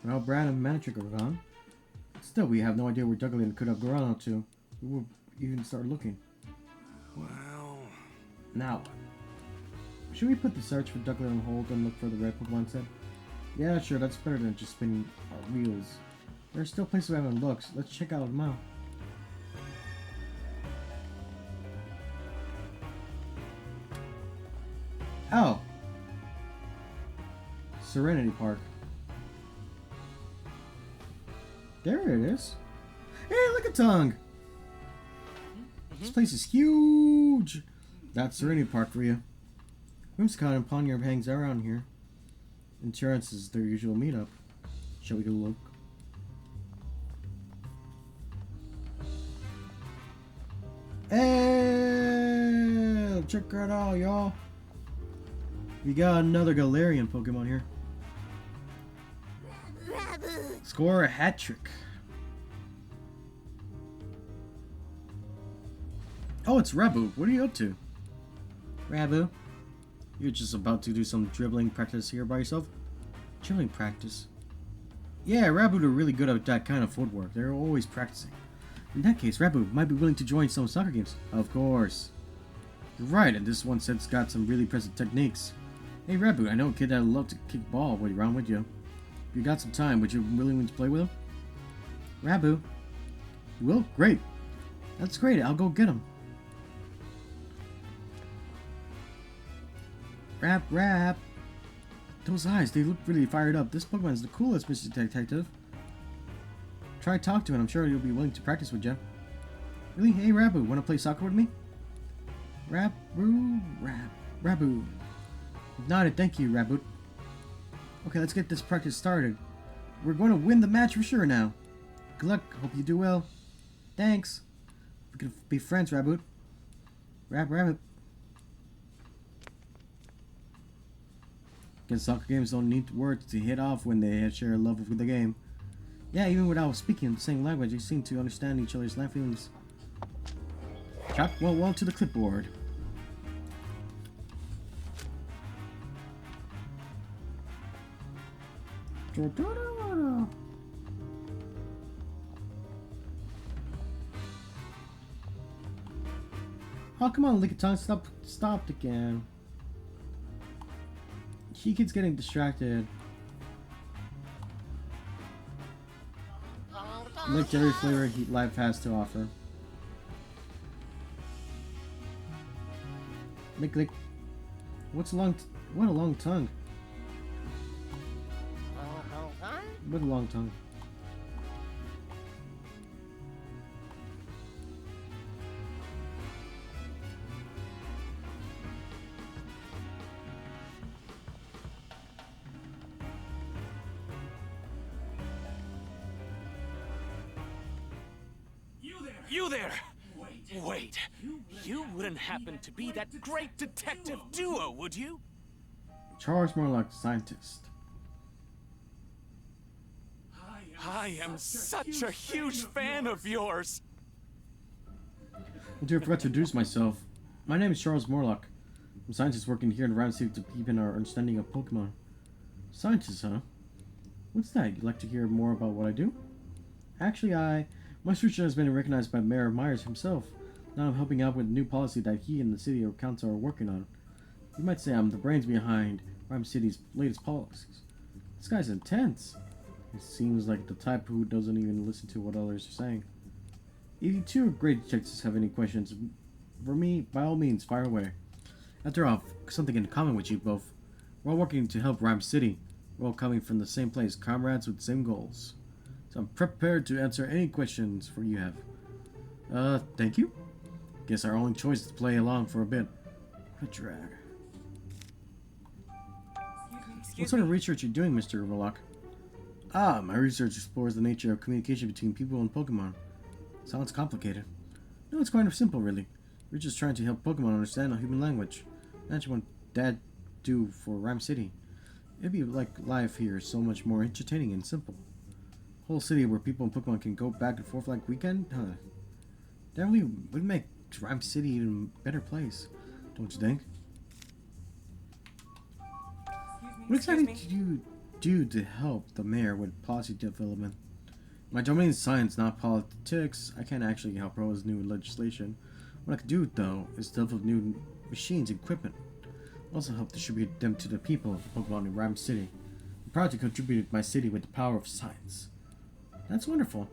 Well, Brad and Manitrick are gone. Still, we have no idea where Ducklet could have gone out to. We will even start looking. Now, should we put the search for Duckling on hold and look for the red Pokemon set? Yeah, sure, that's better than just spinning our wheels. There are still places we haven't looked. Let's check out them out. Oh! Serenity Park. There it is. Hey, look at Tongue! This place is huge! That's Serenity Park for you. Whimsicott and Pontiac hangs around here. Insurance is their usual meetup. Shall we go look? Hey! Check it out, y'all! We got another Galarian Pokemon here. Score a hat trick. Oh, it's Rabu. What are you up to? Rabu? You're just about to do some dribbling practice here by yourself? Dribbling practice? Yeah, Rabu are really good at that kind of footwork. They're always practicing. In that case, Rabu might be willing to join some soccer games. Of course. You're right, and this one set's got some really impressive techniques. Hey Rabu, I know a kid that'd love to kick ball around with you. If you got some time, would you be willing to play with him? Rabu? You will? Great. That's great, I'll go get him. Rap. Those eyes, they look really fired up. This Pokemon's the coolest, Mr. Detective. Try to talk to him, I'm sure he'll be willing to practice with you. Really? Hey Rabu, wanna play soccer with me? Rabu. Nodded, thank you, Rabu. Okay, let's get this practice started. We're going to win the match for sure now. Good luck, hope you do well. Thanks. We can be friends, Rabbit. Rabbit. Guess soccer games don't need words to hit off when they share a love of the game. Yeah, even without speaking the same language, they seem to understand each other's life feelings. Chop well to the clipboard. Oh, come on, Lickitung, stopped again. He keeps getting distracted. Licked every flavor life has to offer. Lick. What a long tongue. What a long tongue. You there! Wait. You wouldn't happen to be that great detective duo, would you? Charles Morlock, scientist. I am such a huge fan of yours! I forgot to introduce myself. My name is Charles Morlock. I'm a scientist working here in Round City to deepen our understanding of Pokemon. Scientist, huh? What's that? You'd like to hear more about what I do? Actually, my research has been recognized by Mayor Myers himself. Now I'm helping out with a new policy that he and the city council are working on. You might say I'm the brains behind Rhyme City's latest policies. This guy's intense. He seems like the type who doesn't even listen to what others are saying. If you two great detectives have any questions for me, by all means, fire away. After all, something in common with you both. We're all working to help Rhyme City. We're all coming from the same place, comrades with the same goals. So I'm prepared to answer any questions for you have. Thank you? Guess our only choice is to play along for a bit. What a drag. What sort of research are you doing, Mr. Morlock? My research explores the nature of communication between people and Pokemon. Sounds complicated. No, it's kind of simple, really. We're just trying to help Pokemon understand a human language. Imagine what Dad do for Rhyme City. It'd be like life here, so much more entertaining and simple. Whole city where people and Pokemon can go back and forth like weekend? Huh. That really would make Rhyme City even a better place, don't you think? What exactly do you do to help the mayor with policy development? My domain is science, not politics. I can't actually help propose new legislation. What I could do, though, is develop new machines, and equipment. Also help distribute them to the people of Pokemon in Rhyme City. I'm proud to contribute to my city with the power of science. That's wonderful,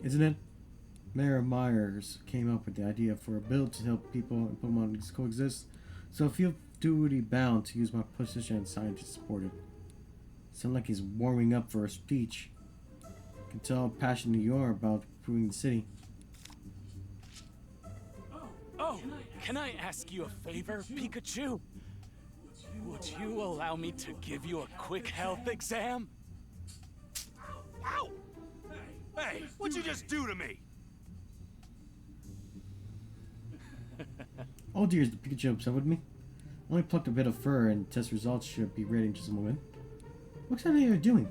isn't it? Mayor Myers came up with the idea for a bill to help people and Pokemon coexist, so I feel duty bound to use my position as scientist to support it. Sounds like he's warming up for a speech. I can tell how passionate you are about improving the city. Oh, can I ask you a favor, Pikachu? Would you allow me to give you a quick health exam? Ow! Hey, what'd you just do to me? Oh dear, is the Pikachu upset with me? I only plucked a bit of fur and test results should be ready in just a moment. What exactly are you doing?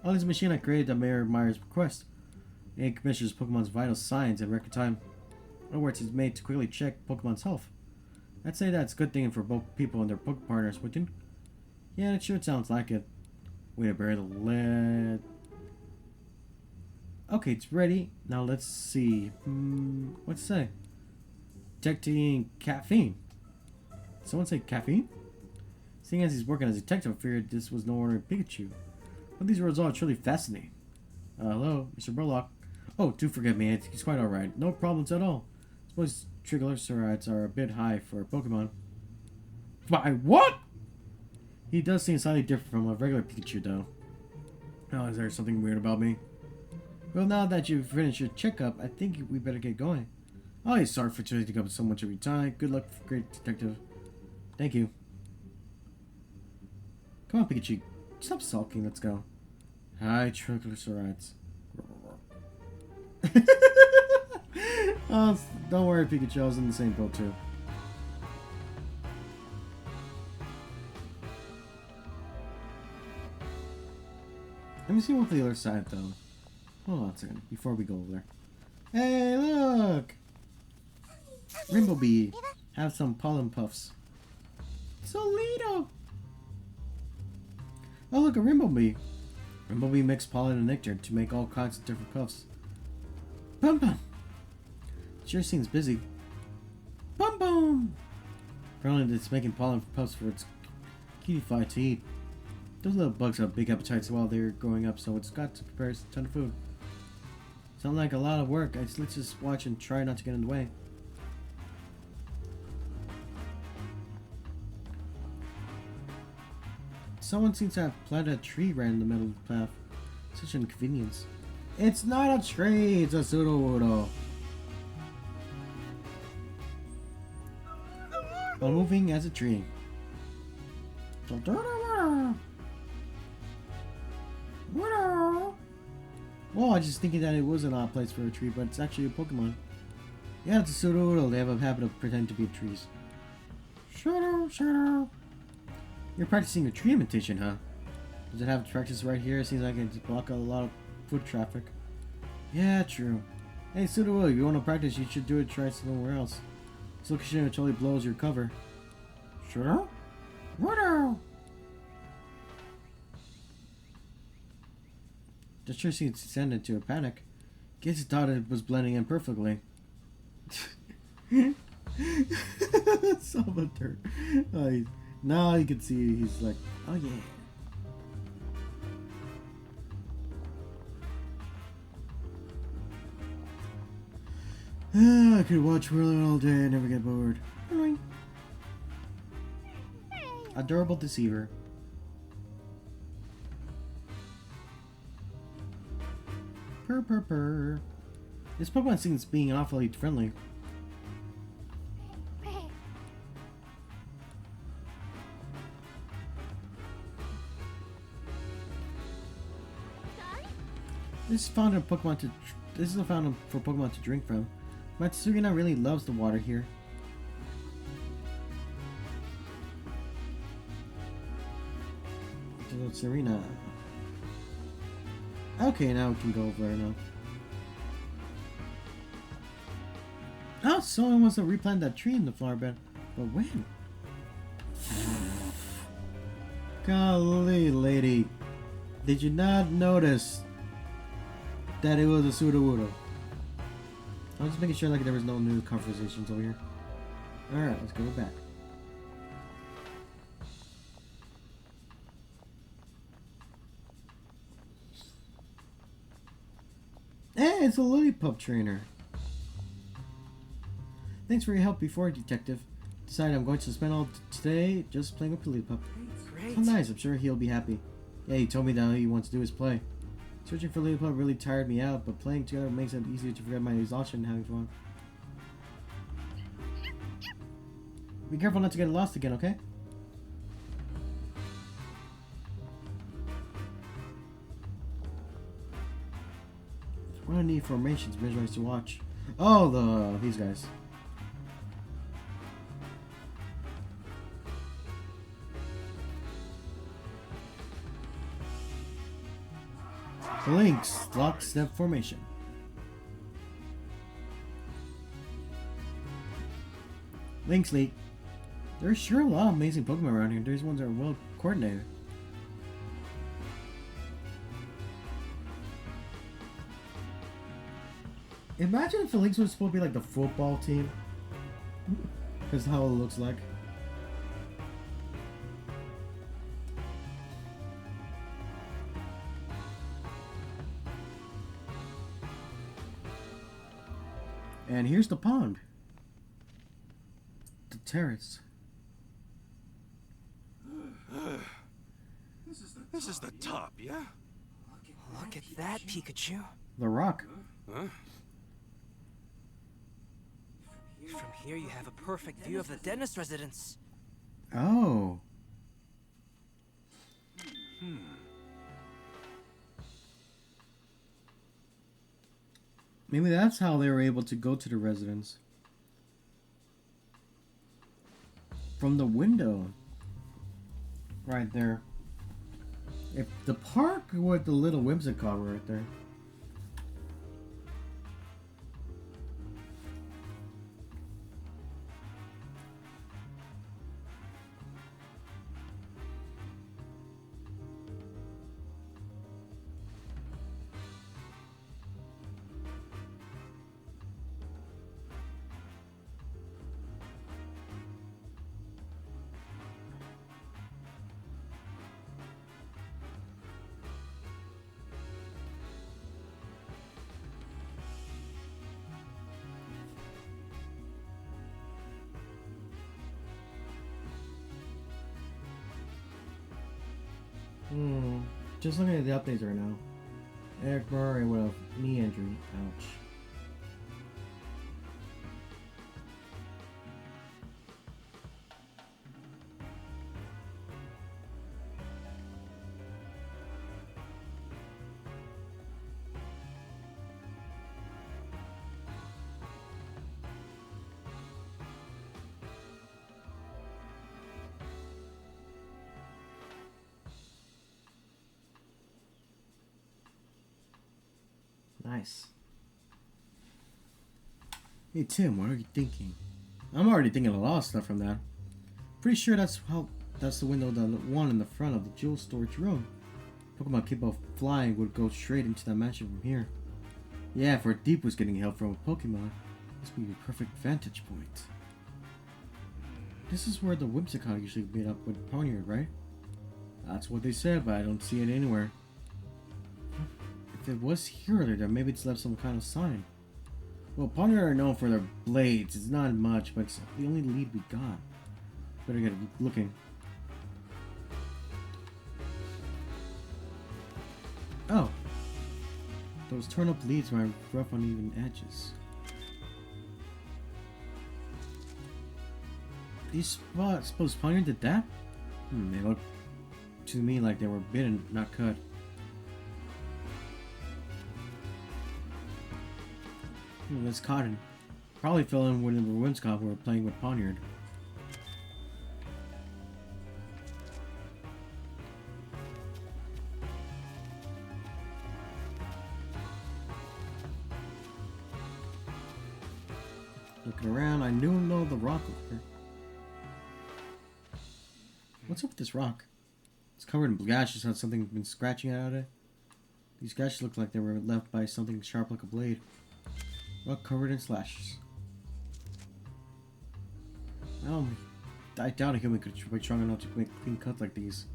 Oh, this machine I created at Mayor Myers' request. It commissions Pokemon's vital signs in record time. In other words, it's made to quickly check Pokemon's health. I'd say that's a good thing for both people and their Poke partners, wouldn't you? Yeah, it sure sounds like it. Way to bury the lead. Okay, it's ready. Now let's see. What's it say? Detecting caffeine. Someone say caffeine? Seeing as he's working as a detective, I figured this was no ordinary Pikachu. But these results are truly fascinating. Hello, Mr. Burlock. Oh, do forgive me, he's quite alright. No problems at all. I suppose triglycerides are a bit high for a Pokemon. Why, what? He does seem slightly different from a regular Pikachu, though. Oh, is there something weird about me? Well, now that you've finished your checkup, I think we better get going. Oh, yeah, sorry for taking up so much of your time. Good luck, great detective. Thank you. Come on, Pikachu. Stop sulking. Let's go. Hi, triglycerides. Oh, don't worry, Pikachu. I was in the same boat, too. Let me see what's the other side, though. Hold on a second, before we go over there. Hey, look! Rainbow Bee. Have some pollen puffs. Solito! Oh, look, a Rainbow Bee. Rainbow Bee mixed pollen and nectar to make all kinds of different puffs. Bum Bum! Sure seems busy. Bum Bum! Apparently it's making pollen puffs for its cutie fly to eat. Those little bugs have big appetites while they're growing up, so it's got to prepare a ton of food. Sounds like a lot of work. Let's just watch and try not to get in the way. Someone seems to have planted a tree right in the middle of the path. Such an inconvenience. It's not a tree, it's a Sudowoodo. While moving as a tree. Well, I was just thinking that it was an odd place for a tree, but it's actually a Pokemon. Yeah, it's a Sudowoodo. They have a habit of pretending to be trees. Shadow. You're practicing your tree imitation, huh? Does it have practice right here? It seems like it block a lot of foot traffic. Yeah, true. Hey, Sudowoodo, if you want to practice, you should do it try somewhere else. This location totally blows your cover. Shadow? The sure seems to send into a panic. Guess it thought it was blending in perfectly. Salvatore. Now you can see he's like, oh yeah. I could watch Whirling all day and never get bored. Adorable deceiver. Purr. This Pokemon seems being awfully friendly. This is a fountain for Pokemon to drink from. Matsurina really loves the water here. Serena. Okay, now we can go over there now. Oh, someone wants to replant that tree in the flower bed. But when? Golly, lady. Did you not notice that it was a Sudowoodo? I was just making sure like there was no new conversations over here. Alright, let's go back. Hey, it's a Lilliput trainer. Thanks for your help before, Detective. Decided I'm going to spend all today just playing with Lilliput. Great. How nice, I'm sure he'll be happy. Yeah, he told me that all he wants to do is play. Searching for Lilliput really tired me out, but playing together makes it easier to forget my exhaustion and having fun. Be careful not to get lost again, okay? What do I need formations, measurements to watch? Oh, these guys. The links, lockstep formation. Links leak. There's sure a lot of amazing Pokemon around here. There's ones that are well coordinated. Imagine if the Lynx was supposed to be like the football team. That's how it looks like. And here's the pond. The terrace. This is the top, yeah? Look at that, Pikachu. The rock. Huh? From here you have a perfect view of the dentist residence. Oh. Maybe that's how they were able to go to the residence. From the window. Right there. If the park with the little whimsicott right there. Just looking at the updates right now. Eric Murray with a knee injury. Ouch. Nice. Hey Tim, what are you thinking? I'm already thinking a lot of stuff from that. Pretty sure that's the window, the one in the front of the jewel storage room. Pokemon capable of flying would go straight into that mansion from here. Yeah, if our Deep was getting help from a Pokemon, this would be a perfect vantage point. This is where the Whimsicott usually meet up with Ponyard, right? That's what they said, but I don't see it anywhere. If it was here earlier, then maybe it's left some kind of sign. Well, Ponyard are known for their blades. It's not much, but it's the only lead we got. Better get looking. Oh. Those turn-up leads might have rough, uneven edges. These spots, suppose Ponyard did that? They look to me like they were bitten, not cut. That's cotton. Probably fell in when the Whimsicott were playing with Ponyard. Looking around, I do know the rock over here. What's up with this rock? It's covered in gashes. Has something been scratching out of it? These gashes look like they were left by something sharp like a blade. Rock covered in slashes. I doubt a human could be strong enough to make clean cuts like these.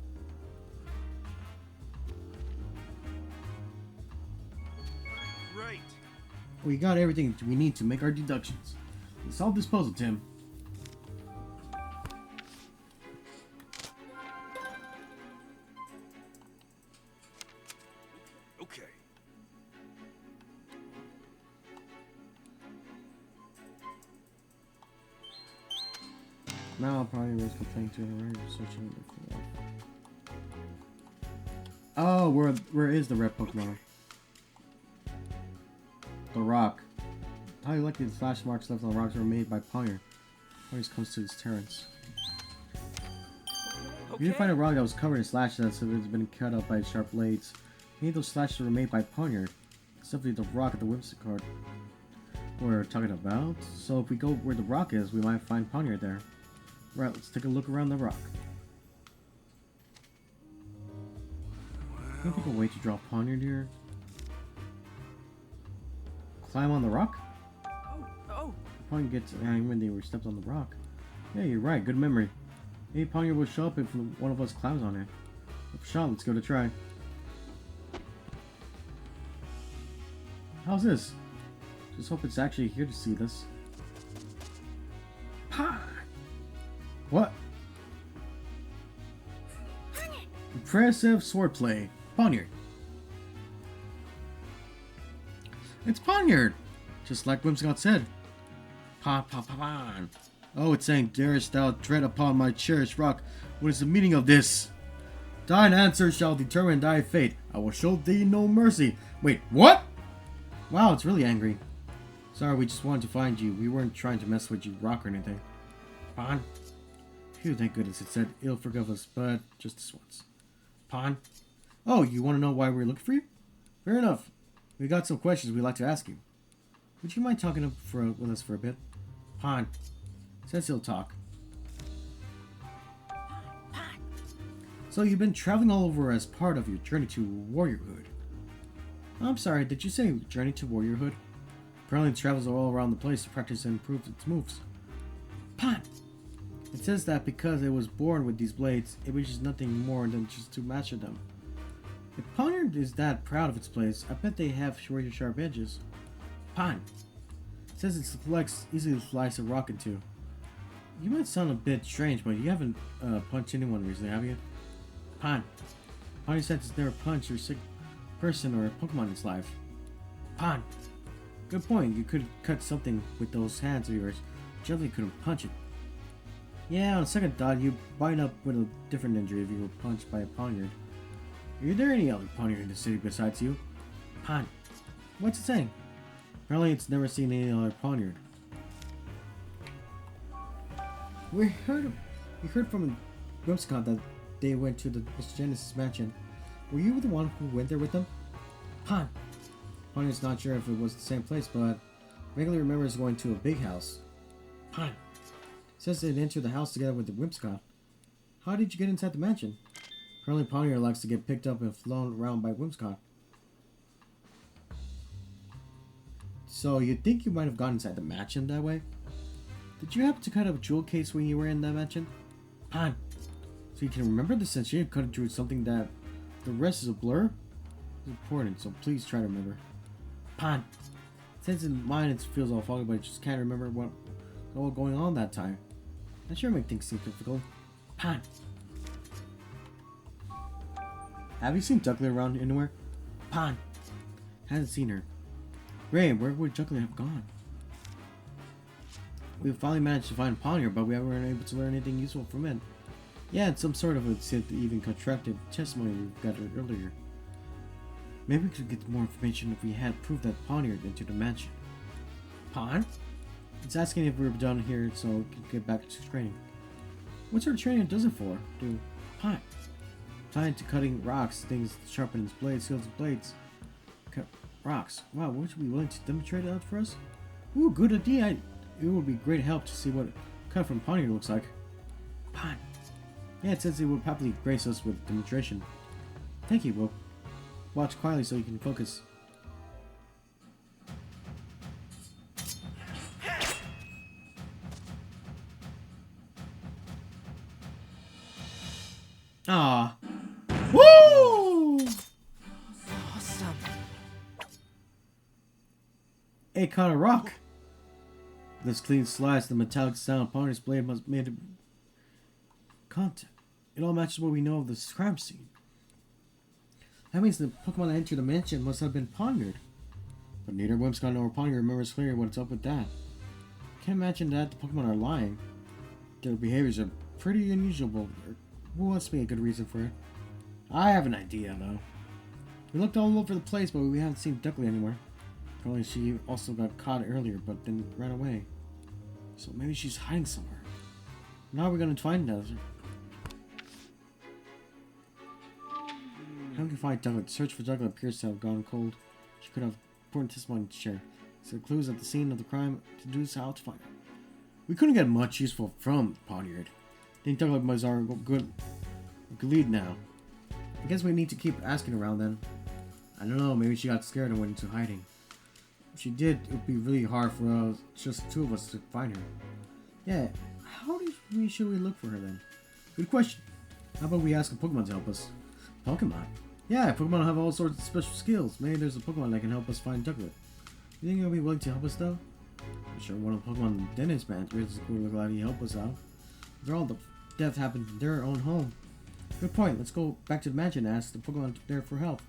Great. Great. We got everything we need to make our deductions. Let's solve this puzzle, Tim. Okay. Now I'll probably risk complaining to her right searching for that. Oh, where is the red Pokemon? The rock. Highly likely the slash marks left on the rocks were made by Pioneer. Always comes to his terrence. If you find a rock that was covered in slashes as if it's been cut up by sharp blades, any of those slashes were made by Pioneer. Simply the rock at the Whimsicott we're talking about. So if we go where the rock is, we might find Pioneer there. Right, let's take a look around the rock. Can you think a way to draw Pioneer here? Climb on the rock? Oh. Pioneer gets angry when they were stepped on the rock. Yeah, you're right. Good memory. Maybe Pioneer will show up if one of us climbs on it. If shot, let's give it a try. How's this? Just hope it's actually here to see this. Ha! What? Impressive swordplay. Poniard. It's Poniard! Just like Whimsicott said. Pa. Oh, it's saying, darest thou tread upon my cherished rock? What is the meaning of this? Thine answer shall determine thy fate. I will show thee no mercy. Wait, what? Wow, it's really angry. Sorry, we just wanted to find you. We weren't trying to mess with you, rock or anything. Pon? Phew, thank goodness it said it'll forgive us, but just this once. Pon? Oh, you want to know why we're looking for you? Fair enough. We got some questions we'd like to ask you. Would you mind talking with us for a bit? Pon. Says he'll talk. So you've been traveling all over as part of your journey to warriorhood. I'm sorry, did you say journey to warriorhood? Apparently it travels all around the place to practice and improve its moves. Pon! It says that because it was born with these blades, it wishes nothing more than just to master them. If Poniard is that proud of its blades, I bet they have razor sharp edges. Pon! It says it selects easily to slice a rock into. You might sound a bit strange, but you haven't punched anyone recently, have you? Pon! Poniard says it's never punched a sick person or a Pokemon in its life. Pon! Good point, you could cut something with those hands of yours. You definitely couldn't punch it. Yeah, on second thought, you'd wind up with a different injury if you were punched by a Poniard. Are there any other Poniard in the city besides you? Pon. What's it saying? Apparently it's never seen any other Poniard. We heard from Whimsicott that they went to the Genesis mansion. Were you the one who went there with them? Pon. Poniard's not sure if it was the same place, but vaguely remembers going to a big house. Pon. Says they'd entered the house together with the Whimsicott. How did you get inside the mansion? Apparently Poniard likes to get picked up and flown around by Whimsicott. So you think you might have gone inside the mansion that way? Did you happen to cut a jewel case when you were in that mansion? Pon. So you can remember the sense you cut through something that the rest is a blur? It's important, so please try to remember. Pon. Since in mine it feels all foggy, but I just can't remember what was going on that time. That sure make things seem difficult. Pon. Have you seen Duckling around anywhere? Pon. Hasn't seen her. Ray, where would Duckling have gone? We finally managed to find Poniard, but we weren't able to learn anything useful from it. Yeah, it's some sort of a even contracted testimony we got earlier. Maybe we could get more information if we had proof that Poniard entered the mansion. Pon? It's asking if we're done here so we can get back to training. What sort of training does it for? Do Pon? Tied to cutting rocks, things to sharpen its blades, seals its blades. Cut rocks. Wow, would you be willing to demonstrate that for us? Ooh, good idea. It would be great help to see what cut from Poniard looks like. Pon. Yeah, it says it would happily grace us with demonstration. Thank you, Will. Watch quietly so you can focus. Ah. Woo! Awesome. It caught a rock. This clean slice, the metallic sound upon his blade must made contact. It all matches what we know of this crime scene. That means the Pokemon that entered the mansion must have been pondered. But neither Whimsicott nor Ponder remembers clearly what's up with that. Can't imagine that the Pokemon are lying. Their behaviors are pretty unusual. Who wants to be a good reason for it? I have an idea, though. We looked all over the place, but we haven't seen Duckly anywhere. Probably she also got caught earlier, but then ran away. So maybe she's hiding somewhere. Now we're gonna find her. How can we find Ducklet? Search for Ducklet appears to have gone cold. She could have important testimony to share. So clues at the scene of the crime to deduce how to find her. We couldn't get much useful from Poniard. I think Ducklet was our good lead now. I guess we need to keep asking around then. I don't know, maybe she got scared and went into hiding. If she did, it would be really hard for us, just two of us, to find her. Yeah, should we look for her then? Good question. How about we ask a Pokemon to help us? Pokemon? Yeah, Pokemon have all sorts of special skills. Maybe there's a Pokemon that can help us find Ducklet. You think he'll be willing to help us though? I'm sure one of the Pokemon in Dennis man is cool to glad he helped us out. After all, the death happened in their own home. Good point. Let's go back to the mansion and ask the Pokemon there for help.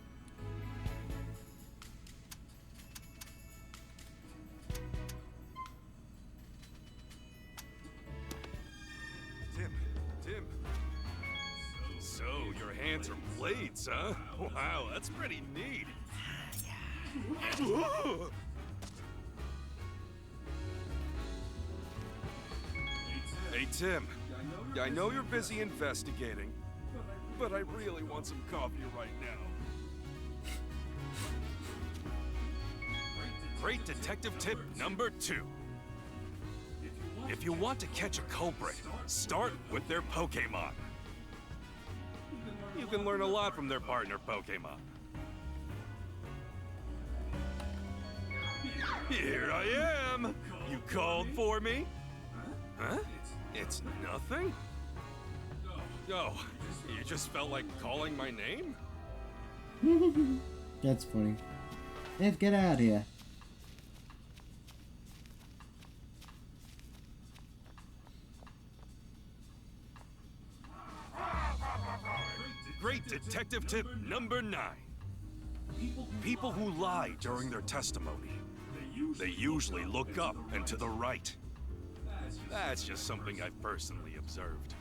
Tim. So your hands are blades, huh? Wow, that's pretty neat. Hey, Tim. I know you're busy investigating, but I really want some coffee right now. Great detective tip number 2. If you want to catch a culprit, start with their Pokémon. You can learn a lot from their partner Pokémon. Here I am! You called for me? Huh? It's nothing? Oh, you just felt like calling my name? That's funny. Let's get out of here. Great detective tip number 9. People who lie during their testimony, they usually look up and to the right. That's just something I've personally observed.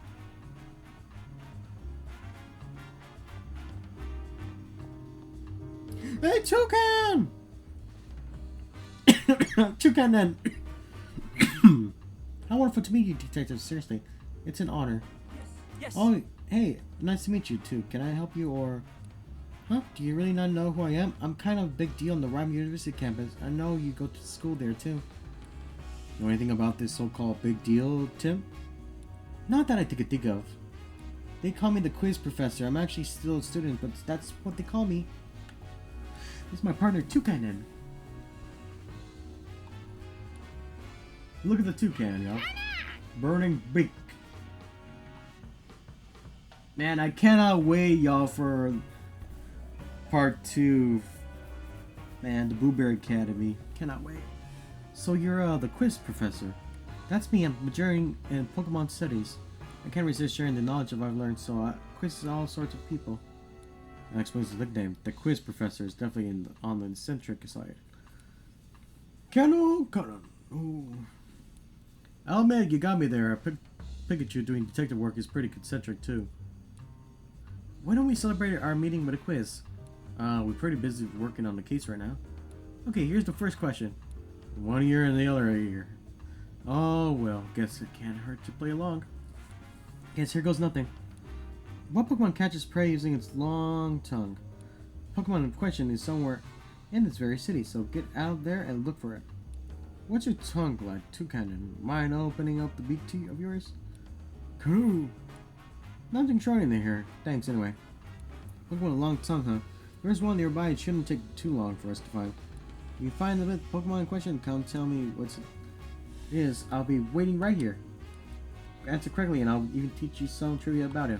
Hey, Toucan! Toucan then. How wonderful to meet you, detective. Seriously, it's an honor. Yes. Oh, hey, nice to meet you too. Can I help you or... Huh? Do you really not know who I am? I'm kind of a big deal on the Rhyme University campus. I know you go to school there too. Know anything about this so-called big deal, Tim? Not that I could think of. They call me the quiz professor. I'm actually still a student, but that's what they call me. This is my partner, Toucan. Look at the Toucan, yo. Burning beak. Man, I cannot wait, y'all, for part 2. Man, the Blueberry Academy. Cannot wait. So you're the quiz professor. That's me. I'm majoring in Pokemon studies. I can't resist sharing the knowledge I've learned, so I quiz all sorts of people. That explains the nickname. The quiz professor is definitely on the eccentric side. Canon. Ooh. I'll admit, you got me there. Pikachu doing detective work is pretty eccentric too. Why don't we celebrate our meeting with a quiz? We're pretty busy working on the case right now. Okay, here's the first question. One ear and the other ear. Oh well, guess it can't hurt to play along. Guess here goes nothing. What Pokemon catches prey using its long tongue? Pokemon in question is somewhere in this very city, so get out there and look for it. What's your tongue like, Toucan? Mind opening up the beak of yours? Cool. Nothing shiny in here. Thanks anyway. Pokemon with a long tongue, huh? There's one nearby. It shouldn't take too long for us to find. If you find the Pokemon in question, come tell me what it is. I'll be waiting right here. Answer correctly and I'll even teach you some trivia about it.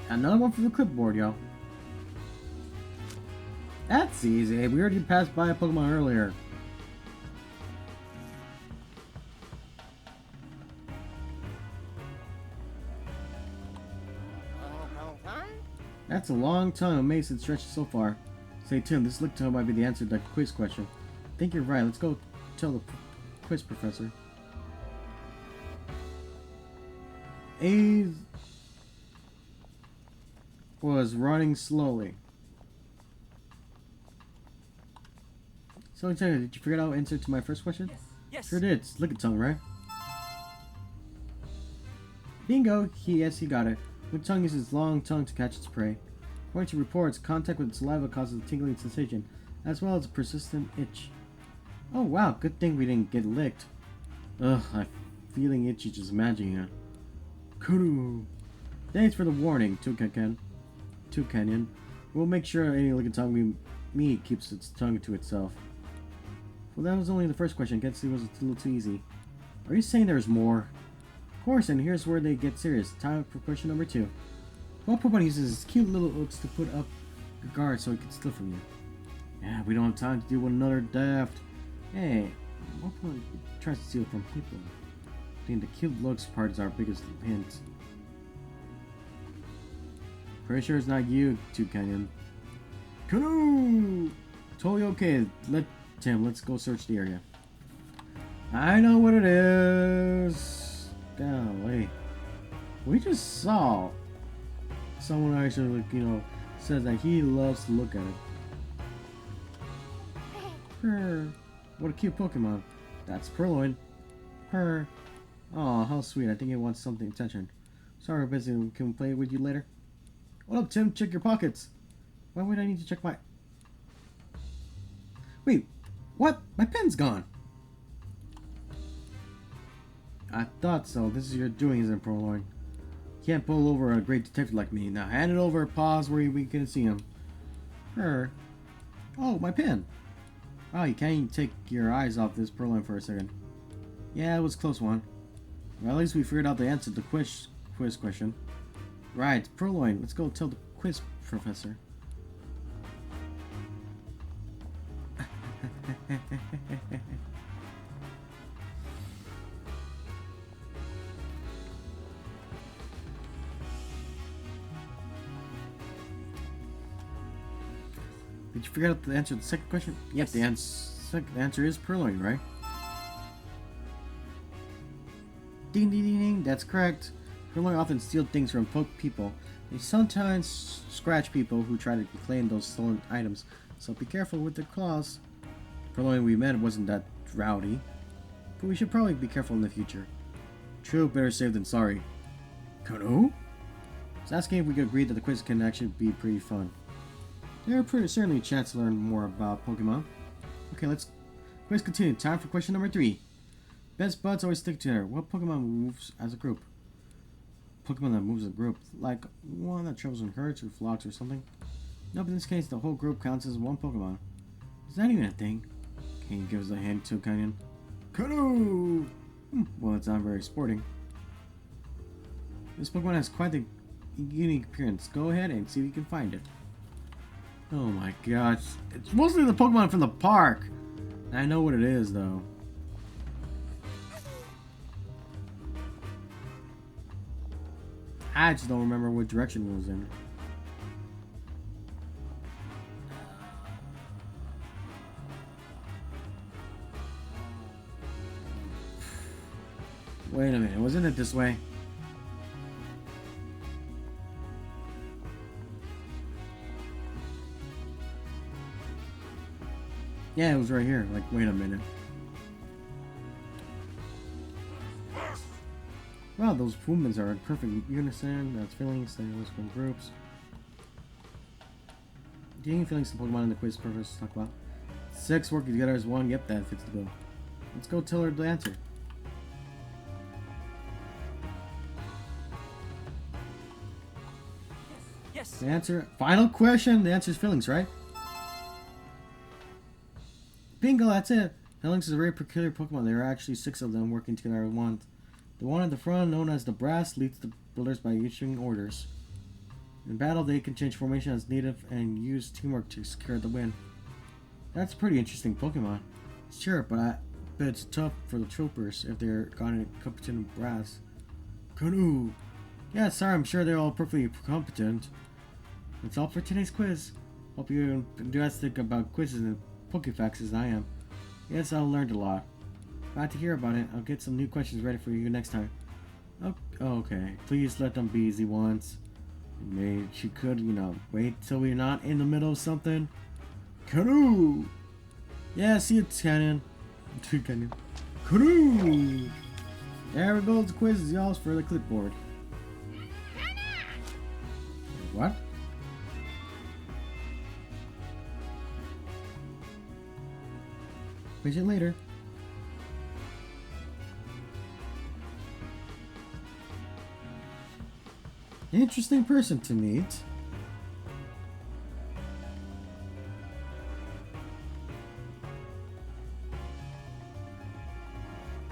Another one for the clipboard, y'all. That's easy. We already passed by a Pokemon earlier. That's a long time. Amazing stretch so far. Stay tuned. This look to might be the answer to that quiz question. I think you're right. Let's go tell the quiz professor. A was running slowly. So, did you figure out the answer to my first question? Yes. Sure did. It's Lick Tongue, right? Bingo! Yes, he got it. Lick Tongue uses its long tongue to catch its prey. According to reports, contact with its saliva causes a tingling sensation, as well as a persistent itch. Oh wow, good thing we didn't get licked. Ugh, I'm feeling itchy just imagining it. Kuru! Thanks for the warning, Toucanyon. We'll make sure any Lick Tongue we meet keeps its tongue to itself. Well, that was only the first question. I guess it was a little too easy. Are you saying there's more? Of course, and here's where they get serious. Time for question number 2. What Pokemon uses his cute little hooks to put up a guard so he can steal from you? Yeah, we don't have time to do one another daft. Hey, what Pokemon tries to steal from people? I think the cute looks part is our biggest hint. Pretty sure it's not you, Toucanyon. Canoe! Totally okay. Let's go search the area. I know what it is. Golly. We just saw someone actually, says that he loves to look at it. What a cute Pokemon. That's Purloin. Oh, how sweet. I think it wants something attention. Sorry, we're busy. Can we play with you later? What up, Tim? Check your pockets. Why would I need to check my... Wait, what? My pen's gone. I thought so. This is your doing, isn't it, Purloin? Can't pull over a great detective like me. Now hand it over. Pause where we can see him. Oh, my pen. Oh, you can't even take your eyes off this Purloin for a second. Yeah, it was a close one. Well, at least we figured out the answer to the quiz question. Right, Purloin, let's go tell the quiz professor. Did you figure out the answer to the second question? Yes, the answer is Purloin, right? Ding ding ding ding, that's correct. Purloin often steal things from people. They sometimes scratch people who try to reclaim those stolen items, so be careful with their claws. Purloin we met wasn't that rowdy, but we should probably be careful in the future. True, better safe than sorry. Kano? I was asking if we could agree that the quiz can actually be pretty fun. There's certainly a chance to learn more about Pokemon. Okay, let's quiz continue. Time for question number 3. Best buds always stick together. What Pokemon moves as a group? Pokemon that moves as a group, like one that travels in herds or flocks or something. No, but in this case, the whole group counts as one Pokemon. Is that even a thing? Can you give us a hint, Toucanyon? Canoe! Well, it's not very sporting. This Pokemon has quite the unique appearance. Go ahead and see if you can find it. Oh my gosh. It's mostly the Pokemon from the park. I know what it is, though. I just don't remember what direction it was in. Wait a minute, wasn't it this way? Yeah, it was right here. Like, wait a minute. Wow, those movements are in perfect unison. That's feelings, they always from groups. Do you have any feelings to Pokemon in the quiz professor talk about? 6 working together as one. Yep, that fits the bill. Let's go tell her the answer. Yes. The answer. Final question. The answer is feelings, right? Bingo, that's it. Feelings is a very peculiar Pokemon. There are actually 6 of them working together at once. The one at the front, known as the Brass, leads the brothers by issuing orders. In battle, they can change formation as needed and use teamwork to secure the win. That's a pretty interesting Pokemon. Sure, but I bet it's tough for the troopers if they're gotten competent brass. Canoe! Yeah, sorry, I'm sure they're all perfectly competent. That's all for today's quiz. Hope you're enthusiastic about quizzes and Pokefacts as I am. Yes, I learned a lot. Glad to hear about it. I'll get some new questions ready for you next time. Okay, please let them be easy ones. Maybe she could, wait till we're not in the middle of something. Canoe! Yeah, see it's Canyon. Canyon. Canoe! There we go, the quiz, y'all, for the clipboard. What? Visit later. Interesting person to meet.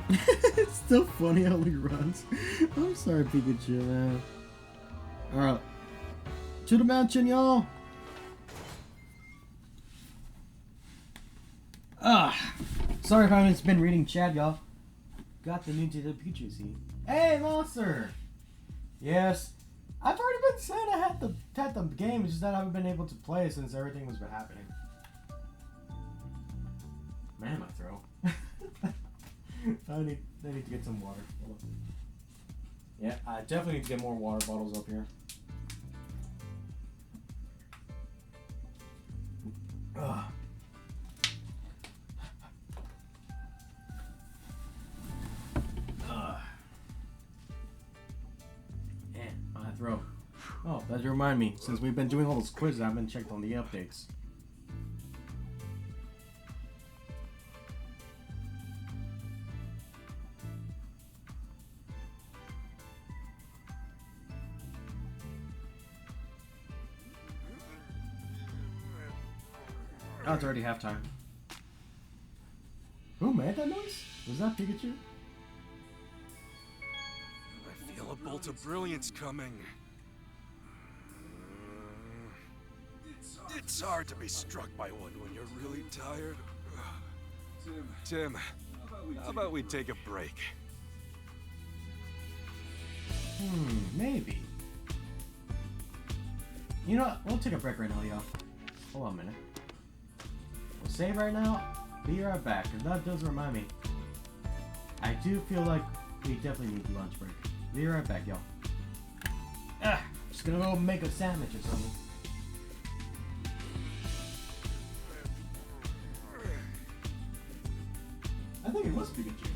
It's still funny how he runs. I'm sorry, Pikachu, man. Alright. To the mansion, y'all! Sorry if I haven't been reading chat, y'all. Got the new to the Pikachu seat. Hey, Monster! Yes. I've already been saying I had the game, it's just that I haven't been able to play since everything was been happening. Man, my throat. I need to get some water. Yeah, I definitely need to get more water bottles up here. Ugh. My throat. Oh, that remind me. Since we've been doing all those quizzes, I haven't checked on the updates. Oh, it's already halftime. Who made that noise? Was that Pikachu? I feel a bolt of brilliance coming. It's hard to be struck by one when you're really tired. Tim, how about we take a break? Maybe. You know what? We'll take a break right now, y'all. Hold on a minute. We'll save right now. Be right back. Because that does remind me. I do feel like we definitely need a lunch break. Be right back, y'all. Just gonna go make a sandwich or something. I think it was Pikachu.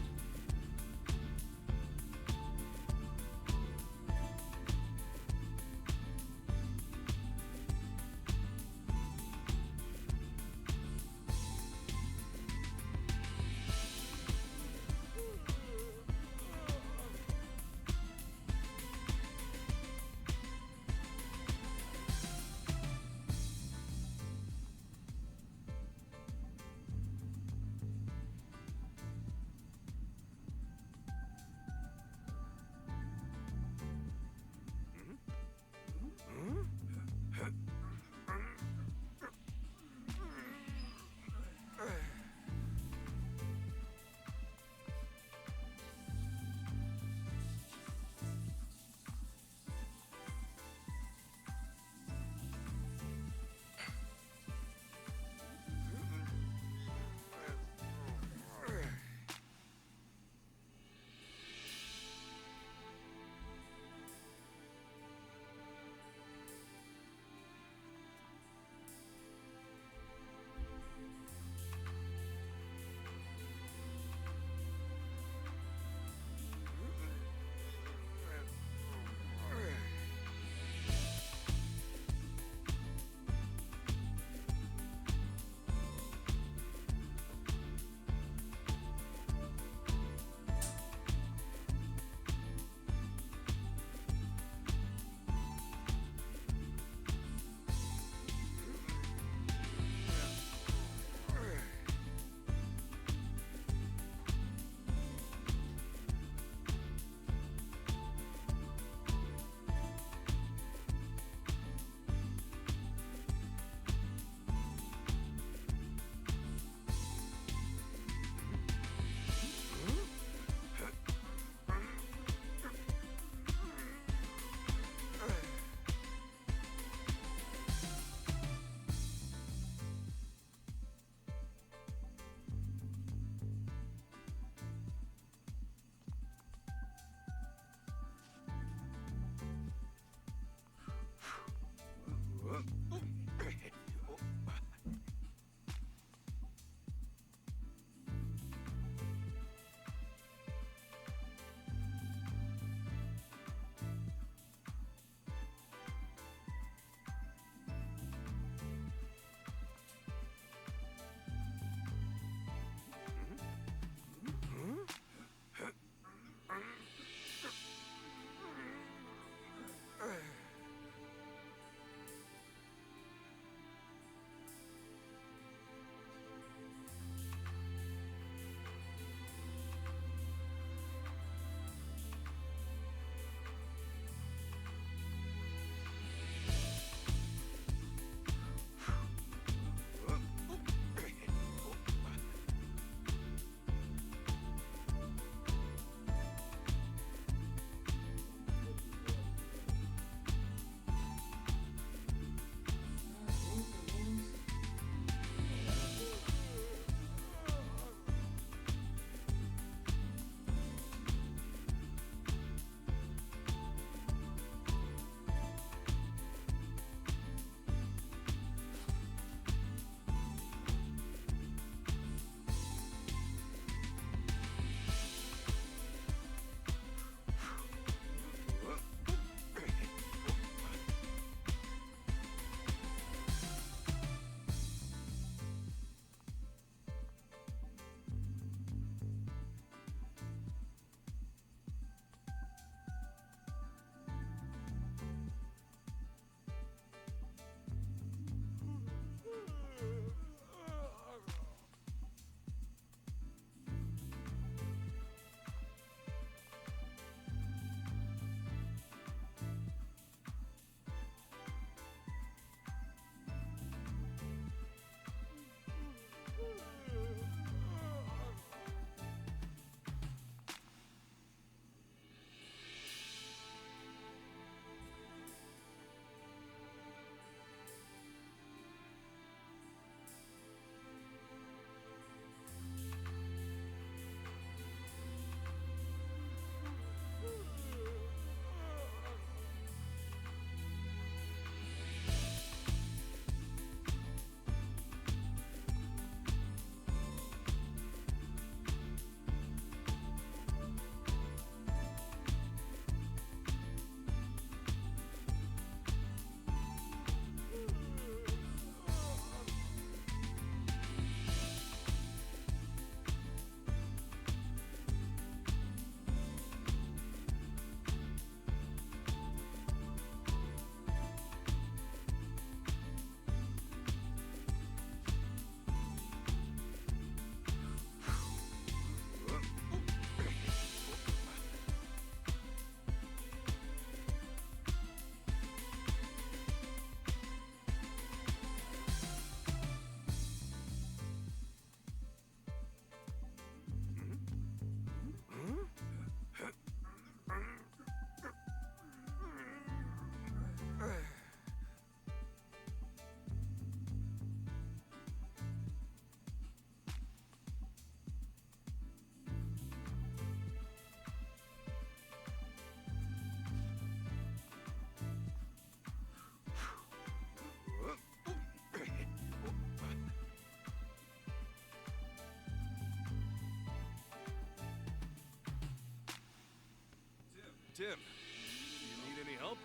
Tim, do you need any help?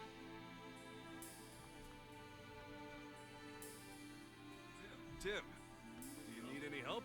Tim, do you need any help?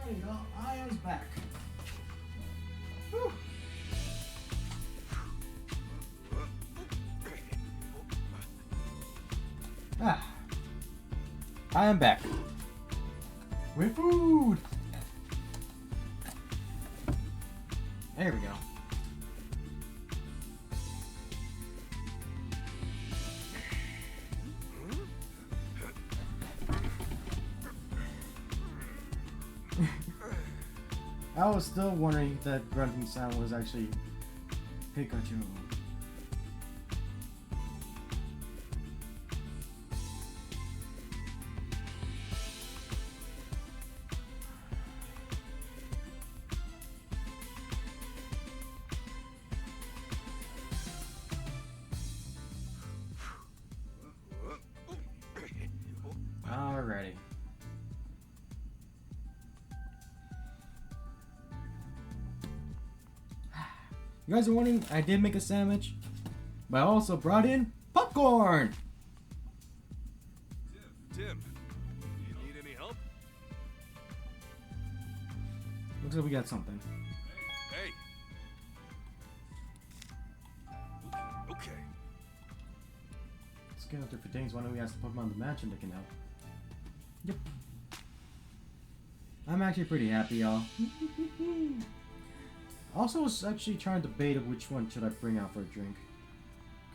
Alright, y'all, I am back. Whew. Ah, I am back with food. There we go. I was still wondering if that grunting sound was actually Pikachu. Alrighty. You guys are wondering, I did make a sandwich, but I also brought in popcorn! Tim, do you need any help? Looks like we got something. Hey. Okay. Let's get out there for things. Why don't we ask the Pokemon to mansion that can help? Yep. I'm actually pretty happy, y'all. Also, was actually trying to debate of which one should I bring out for a drink.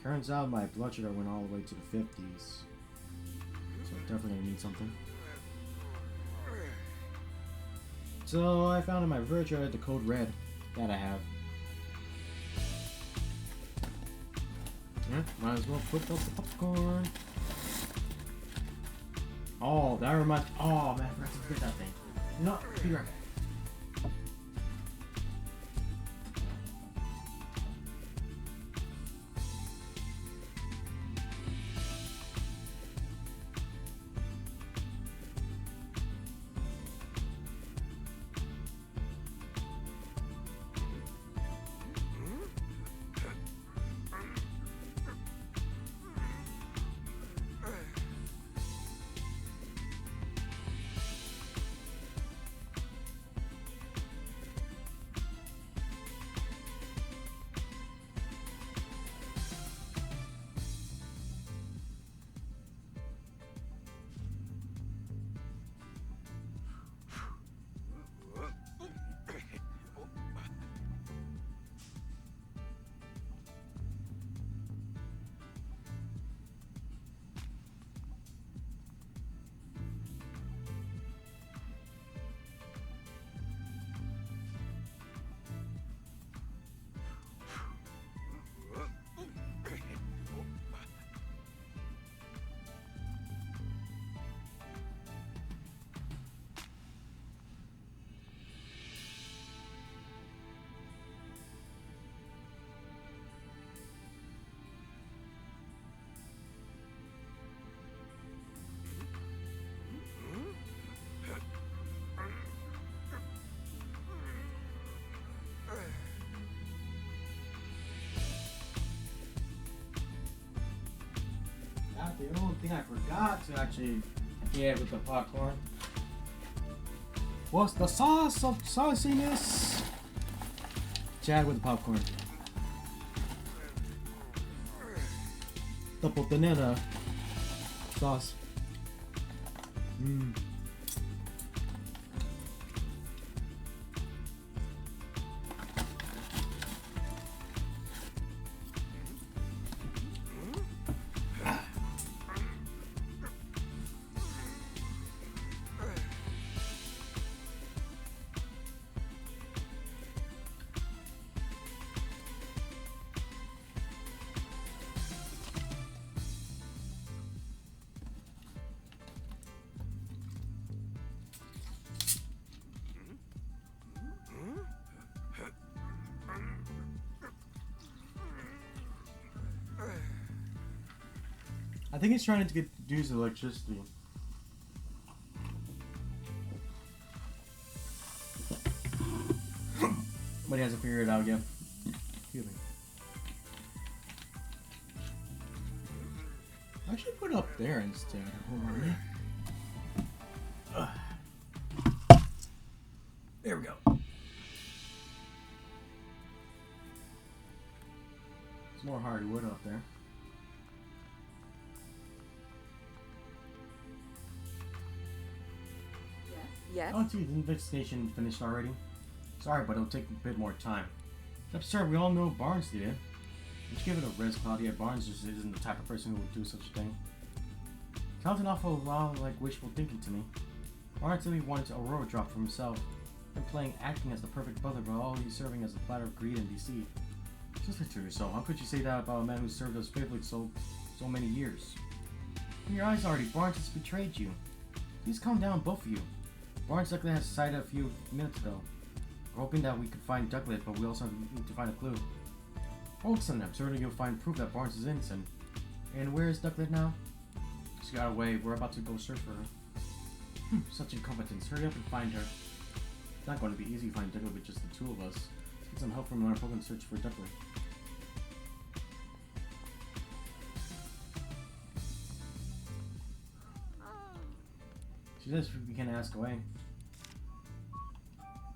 Turns out my blood sugar went all the way to the 50s. So I'm definitely gonna need something. So I found in my refrigerator the code red that I have. Yeah, might as well put up the popcorn. Oh, that reminds. Oh man, I forgot to get that thing. No, be right back. The only thing I forgot to actually get with the popcorn was the sauce of sauciness. Chat with the popcorn. Double banana sauce. Mmm. I think he's trying to get use electricity. But he hasn't figured it out yet. Excuse me. I should put it up there instead. Hold on. There we go. There's more hardwood up there. Yes? Oh, gee, the investigation finished already? Sorry, but it'll take a bit more time. Except, sir, we all know Barnes did it. Let's give it a rest, Claudia. Barnes just isn't the type of person who would do such a thing. Sounds an awful lot like wishful thinking to me. Barnes simply wanted Aurora drop for himself, and playing acting as the perfect butler, but all he's serving as a platter of greed and deceit. Just look to yourself. How could you say that about a man who served us faithfully so many years? In your eyes already, Barnes has betrayed you. Please calm down, both of you. Barnes likely has sighted a few minutes ago. We're hoping that we could find Ducklet, but we also need to find a clue. Focus on them. Certainly you'll find proof that Barnes is innocent. And where is Ducklet now? She got away. We're about to go search for her. Such incompetence. Hurry up and find her. It's not going to be easy to find Ducklet with just the two of us. Let's get some help from our Pokemon search for Ducklet. She says we can ask away.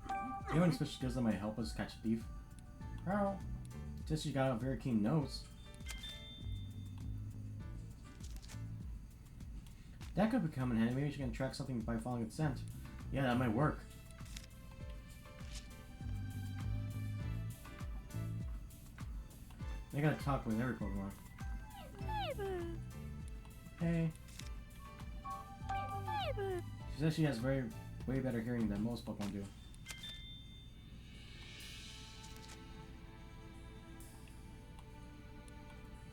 Do you have any special skills that might help us catch a thief? Well, says she's got a very keen nose. That could become in handy. Maybe she can track something by following its scent. Yeah, that might work. I gotta talk with every Pokemon. Hey. She says she has way better hearing than most Pokemon do.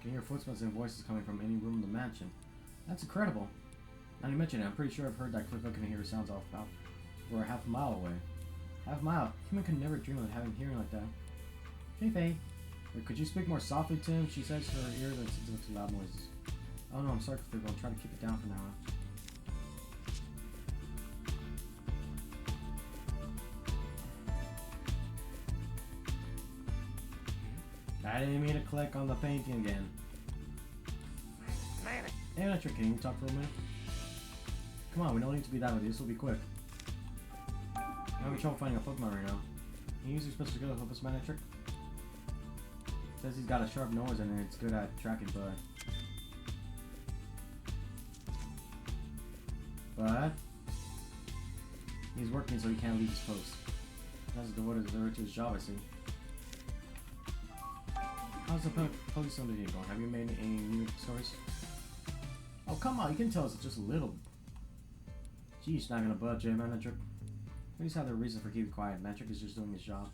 Can hear footsteps and voices coming from any room in the mansion. That's incredible. Now you mention it, I'm pretty sure I've heard that Clifford can hear sounds off about for half a mile away. Half a mile? Human could never dream of having hearing like that. Hey, Faye. Could you speak more softly to him? She says her ear that's sensitive to loud noises. Oh no, I'm sorry, Clifford. I'll try to keep it down for now on. I didn't mean to click on the painting again. Hey, Electric, can you talk for a minute? Come on, we don't need to be that way. This will be quick. I'm having trouble finding a Pokemon right now. Can you use your special skill to help us, man, Electric? Says he's got a sharp nose and it's good at tracking, but he's working, so he can't leave his post. That's devoted to his job, I see. How's the police under here going? Have you made any new stories? Oh, come on, you can tell us just a little. Geez, not gonna budge, eh, Manager? Police have their reason for keeping quiet. Magic is just doing his job.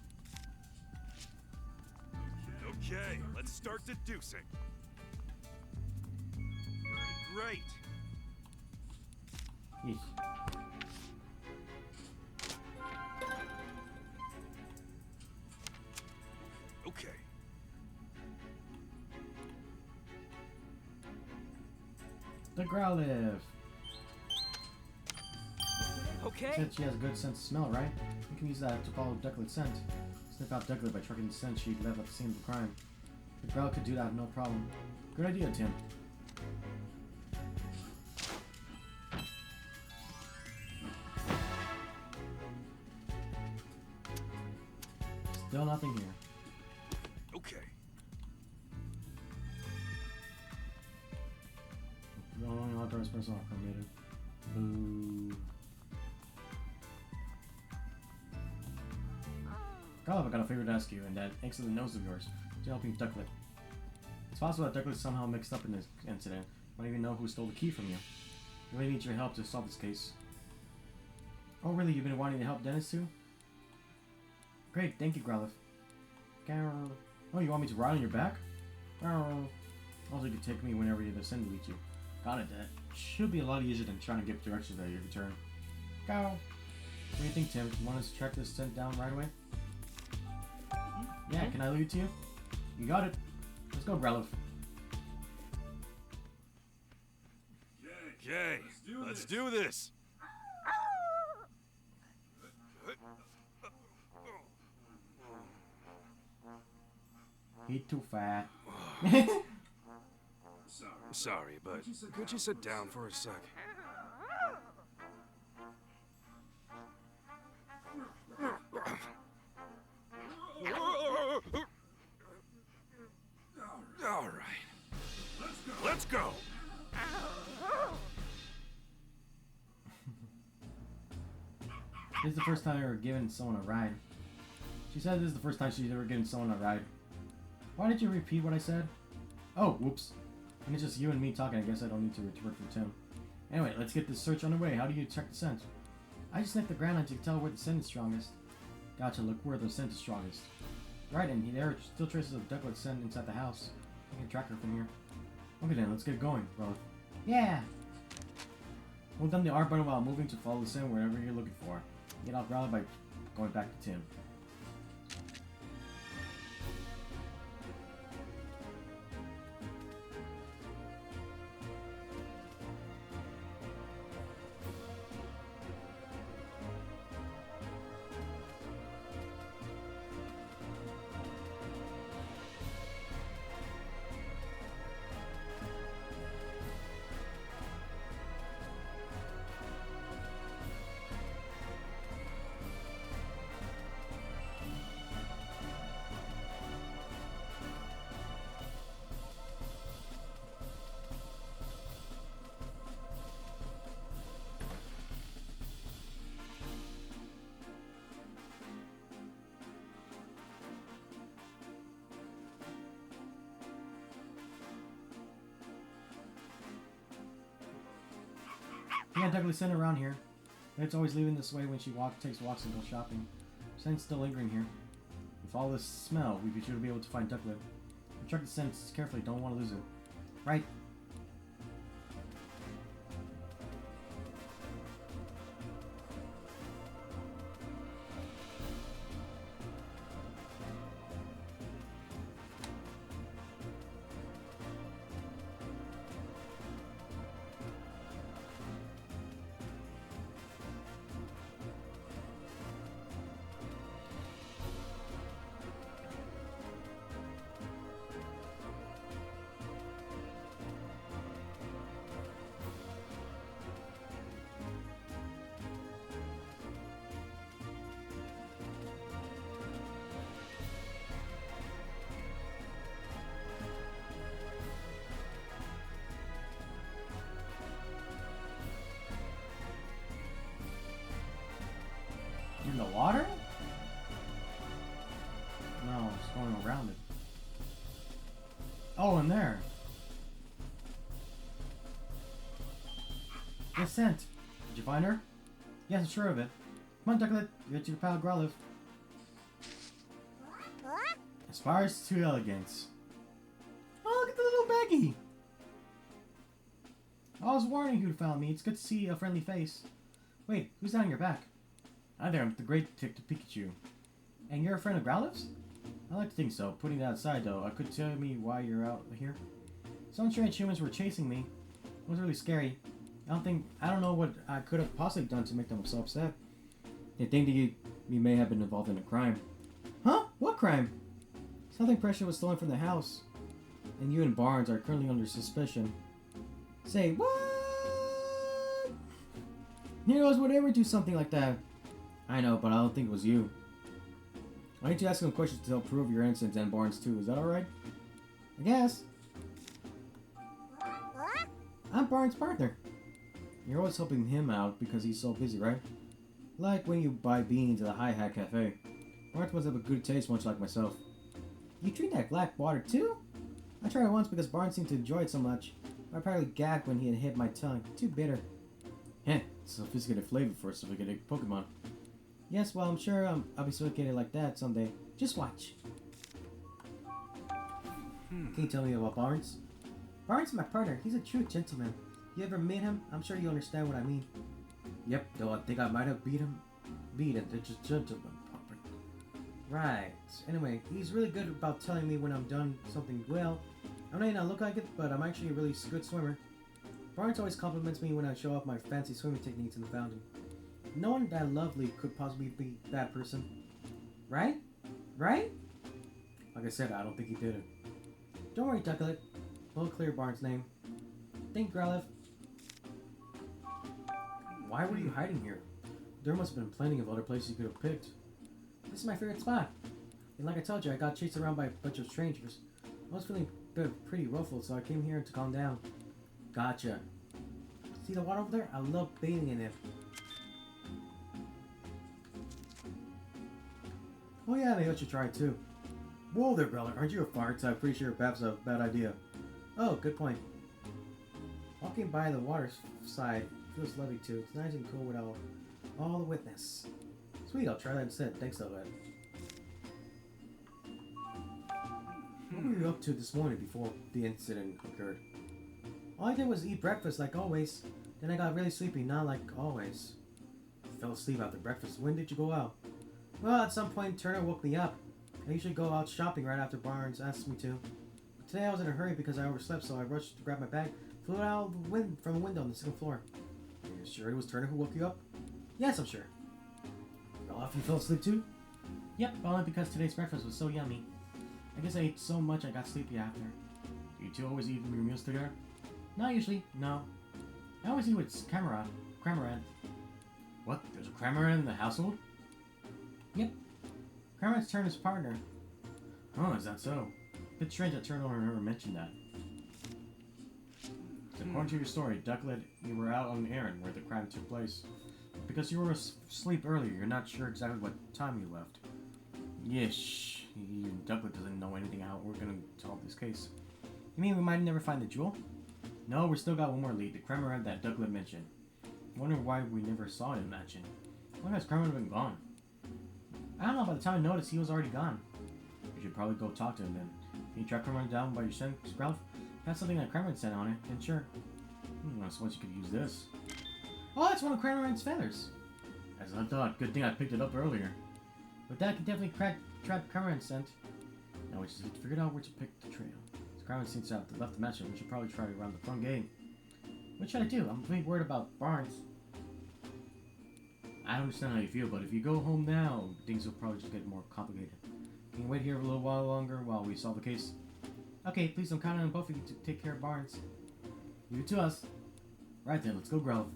Okay, let's start deducing. Great. Yeesh. Okay. The Growlithe. Okay. Since she has a good sense of smell, right? You can use that to follow Ducklet's scent. Sniff out Ducklet by tracking the scent she left at the scene of the crime. The Growlithe could do that, no problem. Good idea, Tim. Still nothing here. Okay. The only outdoors person are permitted. Boo. Carl, I got a favor to ask you, and that excellent nose of yours to help you with Ducklet. It's possible that Ducklet is somehow mixed up in this incident. I don't even know who stole the key from you. I really need your help to solve this case. Oh, really? You've been wanting to help Dennis too? Great, thank you, Growlithe. Oh, you want me to ride on your back? Also, you can take me whenever the scent leads you. Got it, that should be a lot easier than trying to give directions at your return. What do you think, Tim? You want us to track this scent down right away? Yeah, can I leave it to you? You got it. Let's go, Growlithe. Okay, let's do this. He's too fat. Sorry, but could you sit down for a sec? This is the first time I ever given someone a ride. She said this is the first time she's ever given someone a ride. Why did you repeat what I said? Oh, whoops. And it's just you and me talking. I guess I don't need to return for Tim. Anyway, let's get this search underway. How do you check the scent? I just sniff the ground to tell where the scent is strongest. Gotcha, look where the scent is strongest. Right, and there are still traces of Ducklet scent inside the house. I can track her from here. Okay then, let's get going, bro. Yeah! Hold down the R button while moving to follow the scent wherever you're looking for. Get out Growler by going back to Tim. Yeah, Douglas sent around here. It's always leaving this way when she takes walks and goes shopping. Scent's still lingering here. With all this smell, we should be able to find Ducklet. Check the scents carefully, don't want to lose it. Right? In the water? No, it's going around it. Oh, in there. Good scent. Did you find her? Yes, I'm sure of it. Come on, Ducklet. Get your pal Growlithe. Aspires to elegance. Oh, look at the little baggie. I was warning you found me. It's good to see a friendly face. Wait, who's down your back? Hi there, I'm the great Detective Pikachu. And you're a friend of Growlithe's? I like to think so. Putting that aside, though, could tell me why you're out here? Some strange humans were chasing me. It was really scary. I don't know what I could have possibly done to make them so upset. They think that you may have been involved in a crime. Huh? What crime? Something precious was stolen from the house. And you and Barnes are currently under suspicion. Say, what? Heroes would ever do something like that. I know, but I don't think it was you. I need to ask some questions to help prove your innocence and Barnes too. Is that alright? I guess. I'm Barnes' partner. You're always helping him out because he's so busy, right? Like when you buy beans at the Hi Hat Cafe. Barnes must have a good taste, much like myself. You drink that black water too? I tried it once because Barnes seemed to enjoy it so much. I probably gagged when he had hit my tongue. Too bitter. Heh, sophisticated flavor for a sophisticated Pokemon. Yes, well, I'm sure I'll be sophisticated like that someday. Just watch. Can you tell me about Barnes? Barnes is my partner. He's a true gentleman. You ever meet him? I'm sure you understand what I mean. Yep, though I think I might have beat him. They're just gentlemen. Right. Anyway, he's really good about telling me when I'm done something well. I may not look like it, but I'm actually a really good swimmer. Barnes always compliments me when I show off my fancy swimming techniques in the fountain. No one that lovely could possibly be that person. Right? Right? Like I said, I don't think he did it. Don't worry, Ducklet. We'll clear Barnes' name. Thank you, Growlithe. Why were you hiding here? There must have been plenty of other places you could have picked. This is my favorite spot. And like I told you, I got chased around by a bunch of strangers. I was feeling pretty ruffled, so I came here to calm down. Gotcha. See the water over there? I love bathing in it. Oh yeah, maybe I should try it too. Whoa there, Growler. Aren't you a fart type? Pretty sure perhaps a bad idea. Oh, good point. Walking by the water side feels lovely too. It's nice and cool without all the witness. Sweet, I'll try that instead. Thanks, though, Ed. What were you up to this morning before the incident occurred? All I did was eat breakfast like always. Then I got really sleepy, not like always. I fell asleep after breakfast. When did you go out? Well, at some point, Turner woke me up. I usually go out shopping right after Barnes asks me to. But today I was in a hurry because I overslept, so I rushed to grab my bag, flew out from a window on the second floor. Are you sure it was Turner who woke you up? Yes, I'm sure. Well, if you fell asleep too? Yep, only because today's breakfast was so yummy. I guess I ate so much I got sleepy after. Do you two always eat your meals together? Not usually, no. I always eat with Cramorant. What? There's a Cramorant in the household? Yep. Cramorant's Turner's partner. Oh, is that so? Bit strange that Turner never mentioned that. So according to your story, Ducklet, you were out on an errand where the crime took place. Because you were asleep earlier, you're not sure exactly what time you left. Yeesh. Even Ducklet doesn't know anything how we're gonna solve this case. You mean we might never find the jewel? No, we still got one more lead, the Cramorant that Ducklet mentioned. I wonder why we never saw it in action. When has Cramorant been gone? I don't know, by the time I noticed, he was already gone. You should probably go talk to him then. Can you track Cramorant down by your scent, Ralph? Got something that Cramorant sent on it, then sure. I suppose you could use this. Oh, that's one of Cramorant's feathers! As I thought, good thing I picked it up earlier. But that could definitely track Cramorant's scent. Now we just need to figure out where to pick the trail. Cramorant seems to have left the mansion. We should probably try around the front gate. What should I do? I'm really worried about Barnes. I understand how you feel, but if you go home now, things will probably just get more complicated. Can you wait here a little while longer while we solve the case? Okay, please, I'm counting on both of you to take care of Barnes. Leave it to us. Right then, let's go Grove.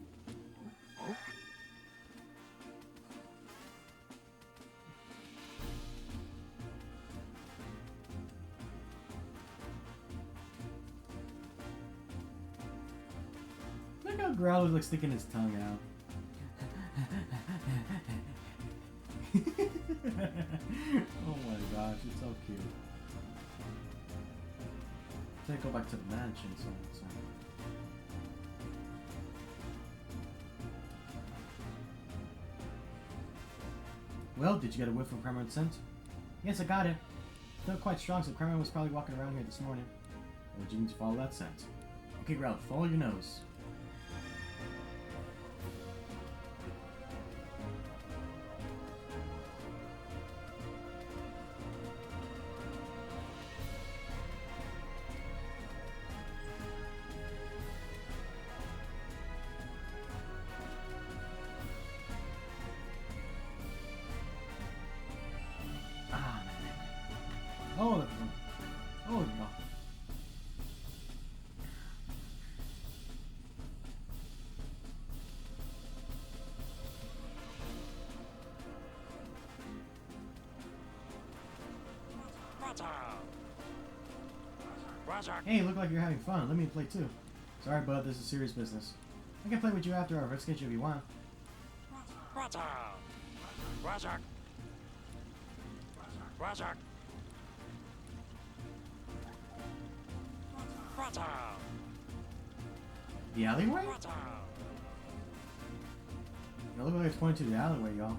Look how Growler looks sticking his tongue out. Oh my gosh, it's so cute. Let's go back to the mansion. So. Well, did you get a whiff from Cramorant's scent? Yes, I got it. Still quite strong, so Cramorant was probably walking around here this morning. Or did you need to follow that scent? Okay, Ralph, follow your nose. Oh no. Hey, look like you're having fun. Let me play too. Sorry, bud, this is serious business. I can play with you after our investigation if you want. The alleyway? It looks like it's pointing to the alleyway, y'all.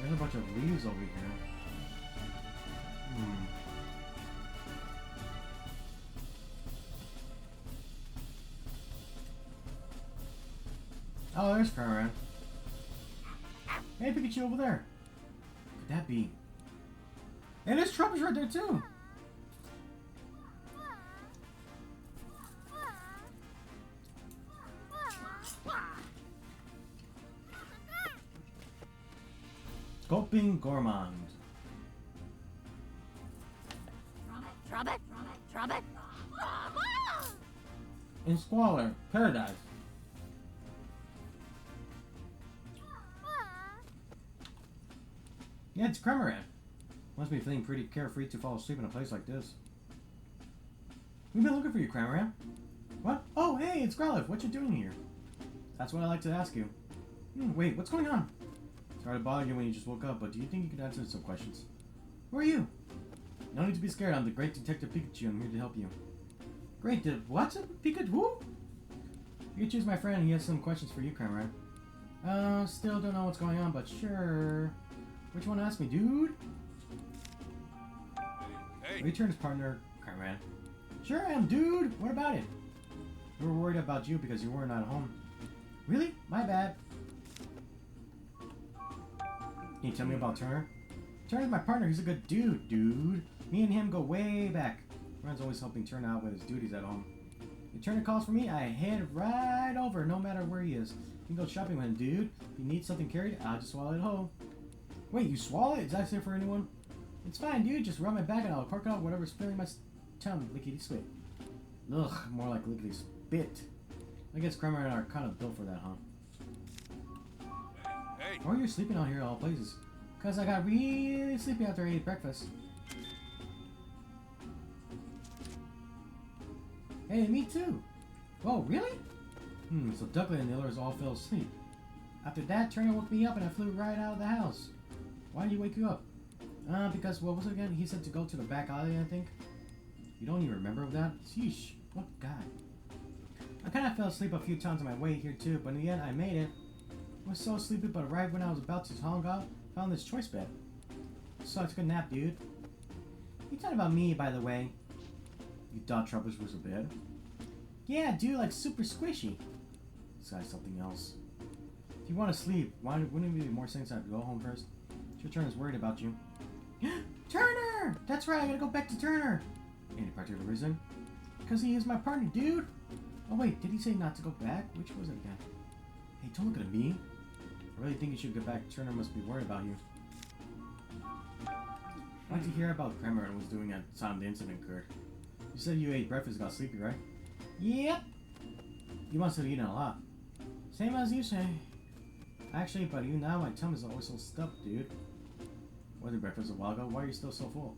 There's a bunch of leaves over here. Oh, there's Cramorant. Hey, Pikachu over there. What could that be? And there's Trump's right there too. Scoping Gourmand. Drop it! Drop it! In Squalor, Paradise. Yeah, it's Cramorant. Must be feeling pretty carefree to fall asleep in a place like this. We've been looking for you, Cramorant. What? Oh, hey, it's Growlithe. What you doing here? That's what I like to ask you. Wait, what's going on? Sorry to bother you when you just woke up, but do you think you could answer some questions? Who are you? No need to be scared. I'm the great Detective Pikachu. I'm here to help you. Great, what? Pikachu? Pikachu's my friend. He has some questions for you, Cramorant. Still don't know what's going on, but sure. Which one asked me, dude? Hey. Return his partner, Cramorant. Sure I am, dude. What about it? We were worried about you because you weren't at home. Really? My bad. Can you tell me about Turner? Turner's my partner. He's a good dude. Me and him go way back. Ron's always helping Turner out with his duties at home. If Turner calls for me, I head right over, no matter where he is. You can go shopping with him, dude. If you need something carried, I'll just swallow it whole. Wait, you swallow it? Is that safe for anyone? It's fine, dude. Just rub my back and I'll cork out whatever's filling my tongue. Lickety spit. Ugh, more like lickety spit. I guess Kramer and I are kind of built for that, huh? Hey. Why are you sleeping out here in all places? Because I got really sleepy after I ate breakfast. Hey, me too. Whoa, really? So Duckling and the others all fell asleep. After that, Turner woke me up and I flew right out of the house. Why did he wake you up? Because, what was it again? He said to go to the back alley, I think. You don't even remember that? Sheesh, what guy. I kind of fell asleep a few times on my way here too, but in the end, I made it. I was so sleepy, but right when I was about to hang out, I found this choice bed. So I took a nap, dude. You talking about me, by the way. You thought Troubles was a bed? Yeah, dude, like super squishy. This guy's something else. If you want to sleep, wouldn't it be more sense to go home first? Your Turner's worried about you. Turner! That's right, I gotta go back to Turner. Any particular reason? Because he is my partner, dude. Oh wait, did he say not to go back? Which was it again? Hey, don't look at me. I really think you should get back. Turner must be worried about you. I'd like to hear about Kramer and was doing at the time the incident occurred. You said you ate breakfast and got sleepy, right? Yep. You must have eaten a lot. Same as you say. Actually, but you now my tummy is always so stuffed, dude. Wasn't breakfast a while ago? Why are you still so full?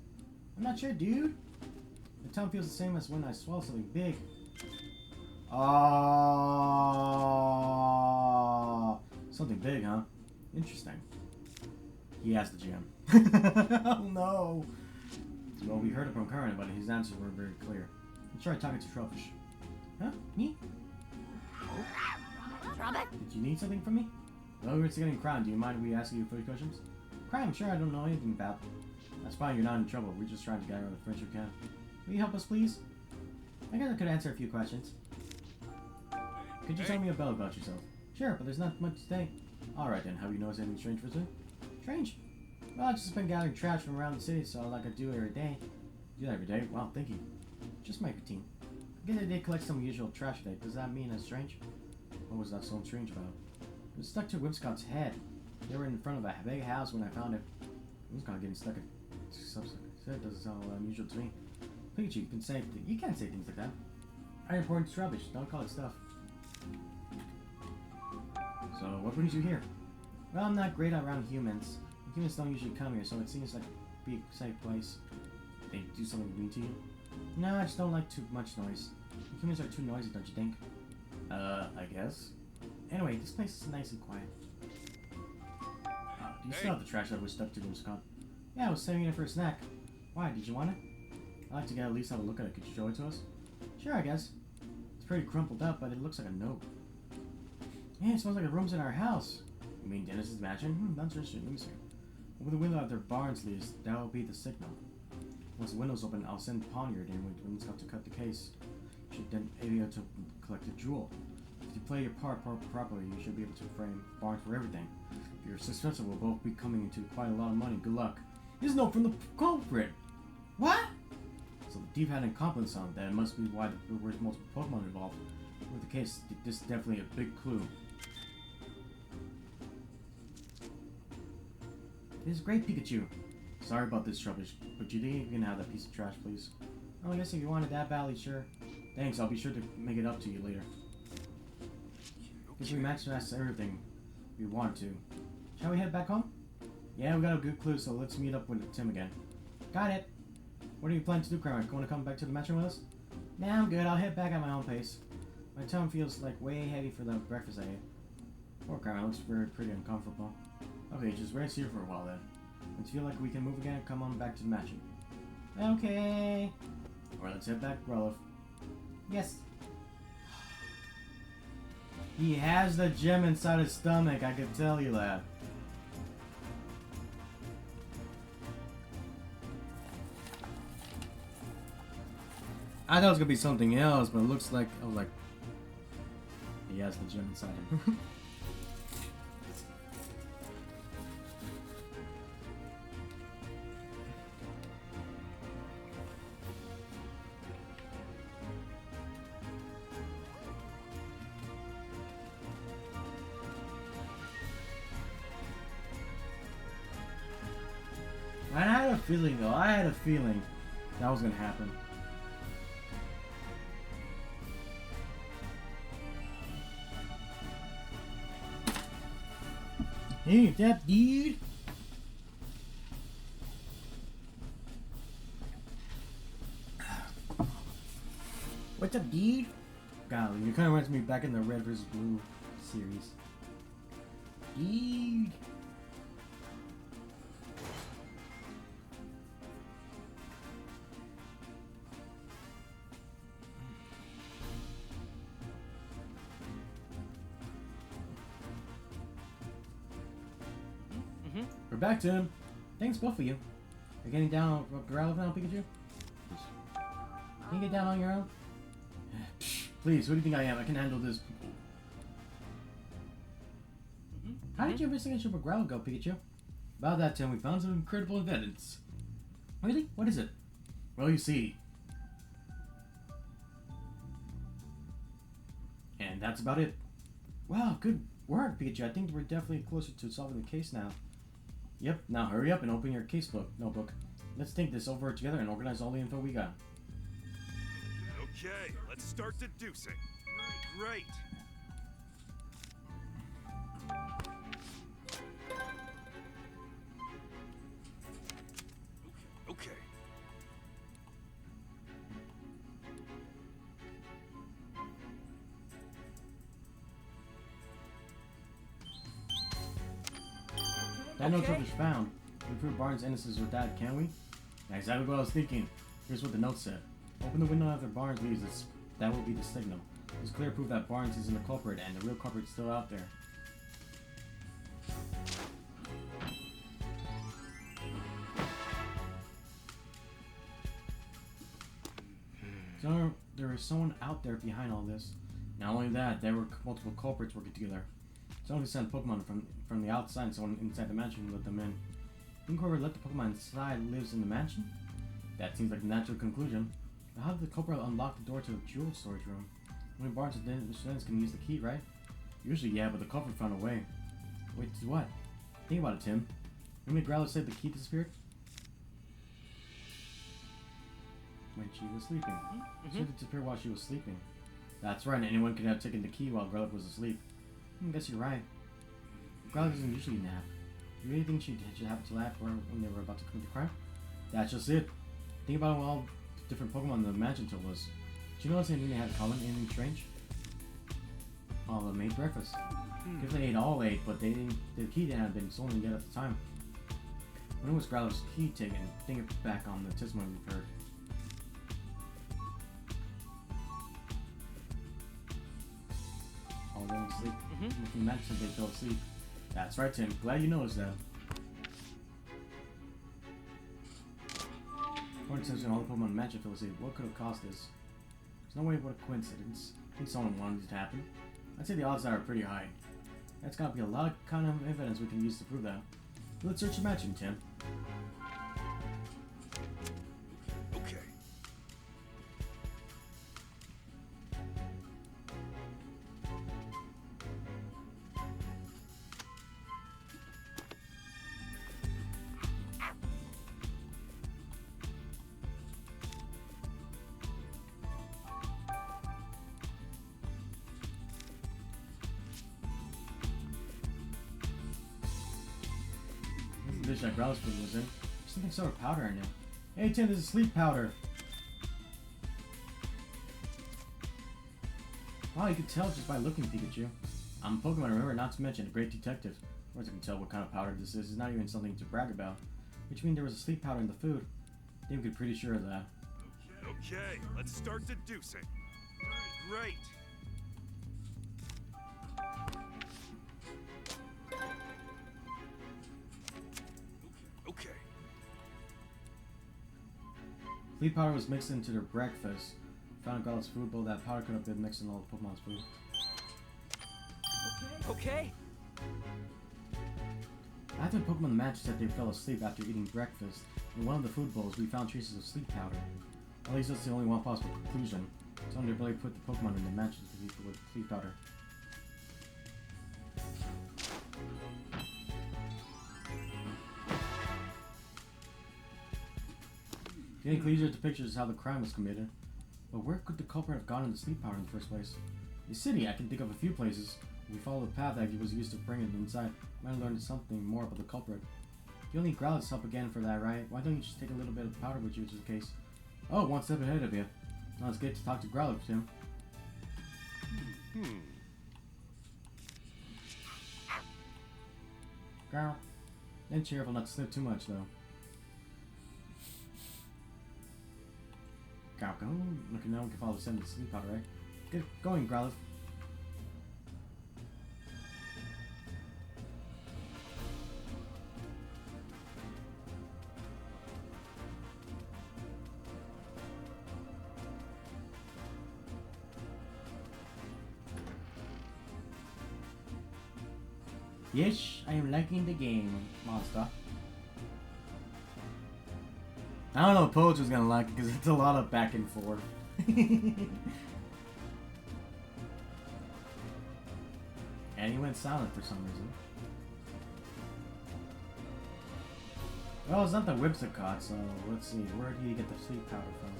I'm not sure, dude. My tongue feels the same as when I swallow something big. Oh, something big, huh? Interesting. He asked the GM. Oh no. Well, we heard it from Curran, but his answers weren't very clear. Let's try talking to Trubbish. Huh? Me? Drop it! Did you need something from me? Well, we're getting Crown. Do you mind we ask you a few questions? Crown, sure, I don't know anything about. That's fine, you're not in trouble. We're just trying to gather all the friends we can. Will you help us, please? I guess I could answer a few questions. Could you tell me about yourself? Sure, but there's not much to say. Alright then, have you noticed anything strange recently? Strange? Well, I've just been gathering trash from around the city, so like I do every day. Do that every day? Wow, thank you. Just my routine. I guess I did collect some usual trash today. Does that mean it's strange? What was that so strange about? It was stuck to Whimscott's head. They were in front of a big house when I found it. Whimscott getting stuck in something. That doesn't sound unusual to me. Pikachu, you can't say things like that. I report it's rubbish. Don't call it stuff. So, what brings you here? Well, I'm not great around humans. Humans don't usually come here, so it seems like a big, safe place. They do something mean to you? No, I just don't like too much noise. Humans are too noisy, don't you think? I guess. Anyway, this place is nice and quiet. Do you still have the trash that was stuck to Whimsicott? Yeah, I was saving it for a snack. Why? Did you want it? I'd like to at least have a look at it. Could you show it to us? Sure, I guess. It's pretty crumpled up, but it looks like a note. Yeah, it smells like the rooms in our house. You mean Dennis's mansion? That's interesting. Let me see. Over the window of their barns, least that will be the signal. Once the window's open, I'll send Poniard in when it's got to cut the case. You should then be able to collect the jewel. If you play your part properly, you should be able to frame barns for everything. If you're successful, we'll both be coming into quite a lot of money. Good luck. There's no from the culprit. What? So the thief had an accomplice on that. Must be why there were multiple Pokemon involved. With the case, this is definitely a big clue. This is great, Pikachu. Sorry about this rubbish, but you think you can have that piece of trash, please? Oh, I guess if you wanted that badly, sure. Thanks, I'll be sure to make it up to you later. Guess we maximized everything we want to. Shall we head back home? Yeah, we got a good clue, so let's meet up with Tim again. Got it. What are you planning to do, Kramer? Want to come back to the mansion with us? Nah, I'm good. I'll head back at my own pace. My tongue feels like way heavy for the breakfast I ate. Poor Kramer looks very pretty uncomfortable. Okay, just rest here for a while then. Let's feel like we can move again and come on back to the mansion. Okay. Alright, let's head back, Growlithe. Yes. He has the gem inside his stomach, I can tell you that. I thought it was gonna be something else, but it looks like he has the gem inside him. I had a feeling though, I had a feeling that was gonna happen. Hey, what's up, dude? What's up, dude? Golly, it kind of reminds me back in the Red vs. Blue series. Dude. We're back, Tim. Thanks, both of you. You're getting down on Growlithe now, Pikachu? Can you get down on your own? Please, what do you think I am? I can handle this. How did your investigation for Growlithe go, Pikachu? About that, Tim, we found some incredible evidence. Really? What is it? Well, you see. And that's about it. Wow, good work, Pikachu. I think we're definitely closer to solving the case now. Yep, now hurry up and open your notebook. Let's think this over together and organize all the info we got. Okay, let's start deducing. Great. Okay. That no trouble is found. We prove Barnes' innocence with that, can we? Yeah, exactly what I was thinking. Here's what the note said. Open the window after Barnes leaves us. That will be the signal. It's clear proof that Barnes isn't the culprit and the real culprit's still out there. So there is someone out there behind all this. Not only that, there were multiple culprits working together. Someone who sent Pokemon from the outside and someone inside the mansion let them in. Think whoever let the Pokemon inside lives in the mansion? That seems like a natural conclusion. But how did the culprit unlock the door to the jewel storage room? Only Barnes and Dennis can use the key, right? Usually, yeah, but the culprit found a way. Wait, what? Think about it, Tim. Remember Growlithe said the key disappeared? When she was sleeping. She disappeared while she was sleeping. That's right, anyone could have taken the key while Growlithe was asleep. I guess you're right. Growlithe doesn't usually nap. You really think she happened to laugh when they were about to commit the crime? That's just it. Think about all the different Pokemon in the mansion told us. Do you notice anything they had in common? Anything strange? All of them made breakfast. If they ate all 8, but they didn't. The key didn't have been stolen yet at the time. When was Growlithe's key taken? Think back on the testimony we've heard. All going to sleep. If you mentioned they fell asleep. That's right, Tim. Glad you noticed that. According to all the Pokemon in Mansion fell asleep, what could have caused this? There's no way what a coincidence. I think someone wanted it to happen. I'd say the odds are pretty high. That's gotta be a lot of kind of evidence we can use to prove that. Let's search the mansion, Tim. that Growl's food was in. Something sort of powder in it. Hey Tim, this is sleep powder. Wow, you can tell just by looking, Pikachu. I'm a Pokemon, remember, not to mention a great detective. Of course I can tell what kind of powder this is. It's not even something to brag about. Which means there was a sleep powder in the food. I think we could be pretty sure of that. Okay, let's start deducing. Great. Okay. Sleep powder was mixed into their breakfast. Found a Growl's food bowl. That powder could have been mixed in all of Pokemon's food. Okay. After Pokemon Match said they fell asleep after eating breakfast, in one of the food bowls we found traces of sleep powder. At least that's the only one possible conclusion. Someone really put the Pokemon in the matches with sleep powder. Getting closer to pictures is how the crime was committed. But where could the culprit have gotten the sleep powder in the first place? The city, I can think of a few places. If we follow the path that he was used to bring it inside, we might learn something more about the culprit. You only Growlithe help again for that, right? Why don't you just take a little bit of powder with you, just in case? Oh, one step ahead of you. Now let's get to talk to Growlithe, Tim. Growl. Then careful not to slip too much, though. Growl, go. Look, now we can follow the scent of the sleep powder, right? Get going, Growlithe. Yes, I am liking the game, monster. I don't know if Poach was gonna like it because it's a lot of back and forth. And he went silent for some reason. Well, it's not the Whipsicott, so let's see. Where did he get the sleep powder from?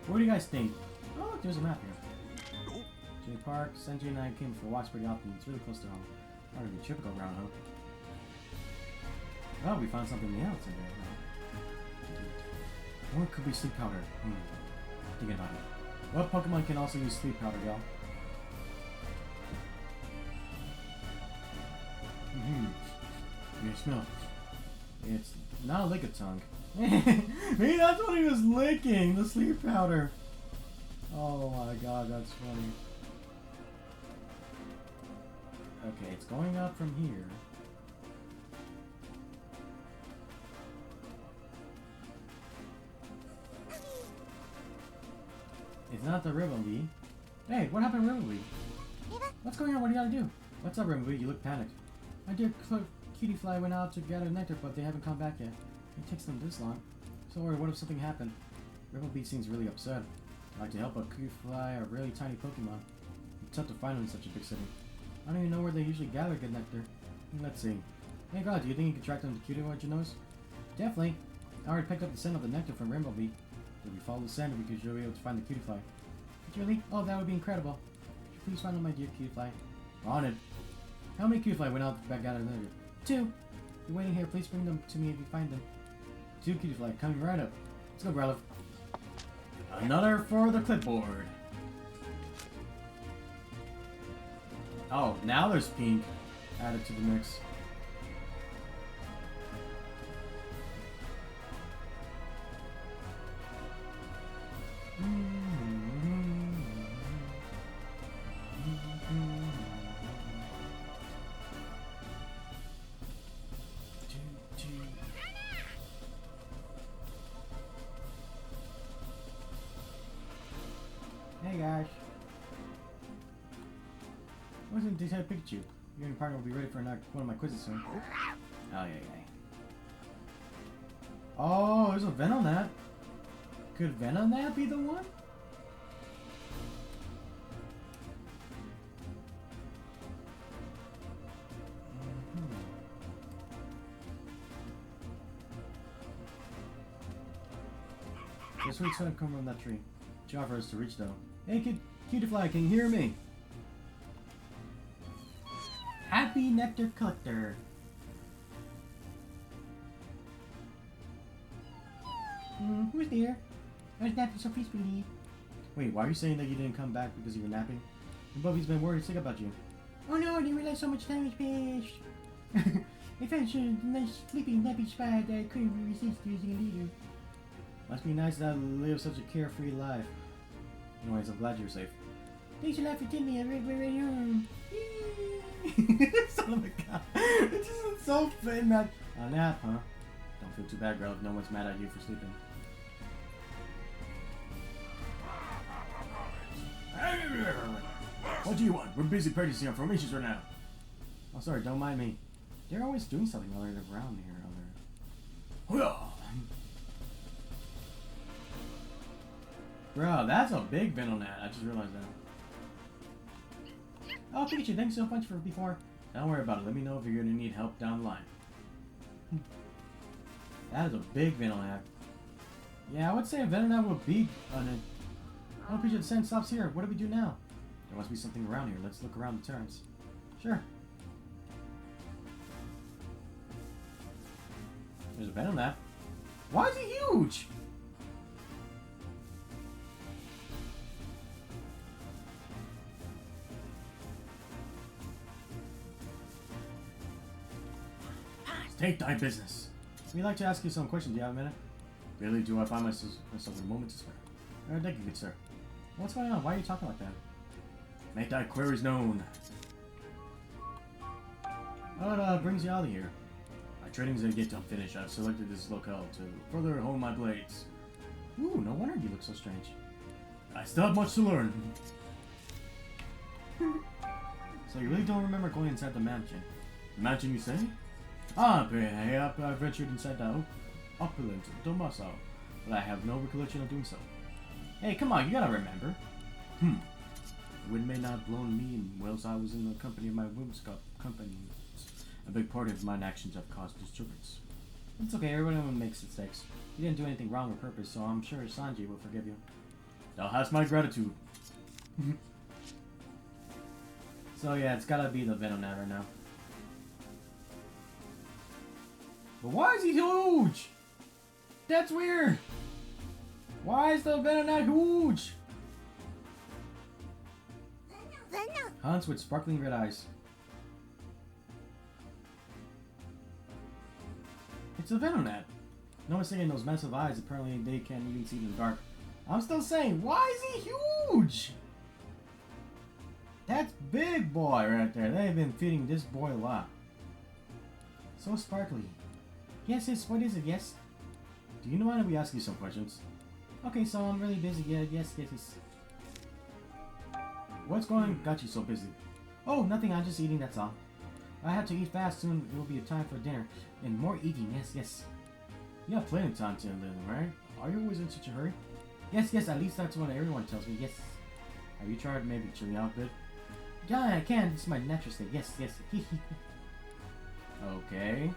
What do you guys think? Oh, look, there's a map here. Jay Park, Senji and I came for walks pretty often. It's really close to home. Part of a typical round, huh? Oh, we found something else in there. Or it could be sleep powder. Thinking about it. What Pokemon can also use sleep powder, y'all? You smell. It's not a Lickitung. Maybe that's what he was licking, the sleep powder. Oh my god, that's funny. Okay, it's going up from here. It's not the Rivalry. Hey, what happened to Rivalry? What's going on? What do you gotta do? What's up, Rivalry? You look panicked. My dear Cutie Fly went out to gather nectar, but they haven't come back yet. It takes them this long. So worried, what if something happened? Rivalry seems really upset. I'd like to help, but Cutie Fly are really tiny Pokemon. It's tough to find them in such a big city. I don't even know where they usually gather good nectar. Let's see. Hey God, do you think you can track them to Cutie Fly, Nose? Definitely. I already picked up the scent of the nectar from Rainbow Bee. If we follow the scent, we could be able to find the Cutie Fly. Really? Oh, that would be incredible. Could you please find out my dear Cutie Fly? On it. How many Cutie Fly went out back out of the nectar? 2. You're waiting here. Please bring them to me if you find them. 2 Cutie Fly coming right up. Let's go, Growlithe. Another for the clipboard. Oh, now there's pink added to the mix. Hey guys. Wasn't Detective Pikachu? You and your partner will be ready for one of my quizzes soon. Oh yeah. Oh, there's a Venonat. Could Venonat be the one? Guess what's gonna come from that tree? Too hard for us to reach though. Hey Cutie Fly, can you hear me? Happy Nappy Nectar Collector. Who's there? I was napping so peacefully. Wait, why are you saying that you didn't come back because you were napping? Buffy's been worried sick about you. Oh no, I didn't realize so much time has passed. I found such a nice sleeping nappy spot that I couldn't resist using a leader. Must be nice that I live such a carefree life. Anyways, I'm glad you're safe. Thanks a lot for taking me right home. Son of a god. It just is so fun, man. A nap, huh? Don't feel too bad, girl, if no one's mad at you for sleeping. What do you want? We're busy practicing our formations right now. Oh, sorry, don't mind me. They're always doing something while they're around here. Bro, that's a big Venonat. I just realized that. Oh, Pikachu, thanks so much for before. Don't worry about it. Let me know if you're gonna need help down the line. That is a big Venonat. Yeah, I would say a Venonat would be on it. Oh, Pikachu, the sand stops here. What do we do now? There must be something around here. Let's look around the turns. Sure. There's a Venonat. Why is he huge? Take thy business. We'd like to ask you some questions. Do you have a minute? Really, do I find myself in a moment to spare? Thank you, good sir. What's going on? Why are you talking like that? Make thy queries known. What brings you out of here? My training's yet to finish. I've selected this locale to further hone my blades. Ooh, no wonder you look so strange. I still have much to learn. So you really don't remember going inside the mansion? The mansion, you say? Ah, I ventured inside the opulent Domaso, but I have no recollection of doing so. Hey, come on, you gotta remember. The wind may not have blown me in whilst I was in the company of my whimsical companions. A big part of mine actions have caused disturbance. It's okay, everyone makes mistakes. You didn't do anything wrong on purpose, so I'm sure Sanji will forgive you. Thou hast my gratitude. So yeah, it's gotta be the Venonat right now. But why is he huge? That's weird. Why is the Venonat huge? Hunts with sparkling red eyes. It's a Venonat. No one's saying those massive eyes. Apparently they can't even see in the dark. I'm still saying, why is he huge? That's big boy right there. They've been feeding this boy a lot. So sparkly. Yes, what is it? Yes? Do you know why we ask you some questions? Okay, so I'm really busy. Yeah, yes. What's going got you so busy? Oh, nothing. I'm just eating, that's all. I have to eat fast. Soon it will be a time for dinner. And more eating. Yes. You have plenty of time to live, right? Are you always in such a hurry? Yes. At least that's what everyone tells me. Yes. Have you tried maybe chilling out a bit? Yeah, I can. This is my natural state. Yes. Okay.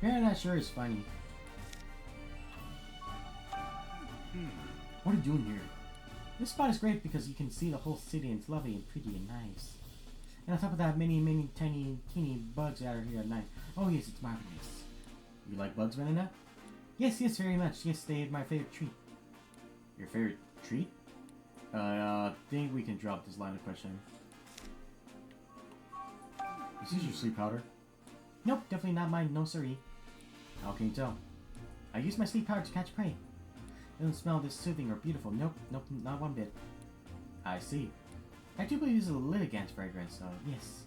Yeah, that sure is funny. What are you doing here? This spot is great because you can see the whole city and it's lovely and pretty and nice. And on top of that, many tiny, teeny bugs out here at night. Oh yes, it's marvelous. You like bugs, Venonat? Yes, very much. Yes, they're my favorite treat. Your favorite treat? I think we can drop this line of questioning. Is this your sleep powder? Nope, definitely not mine. No siree. How can you tell? I use my sleep powder to catch prey. It doesn't smell this soothing or beautiful. Nope, not one bit. I see. I do believe this is a Lilligant fragrance, so yes.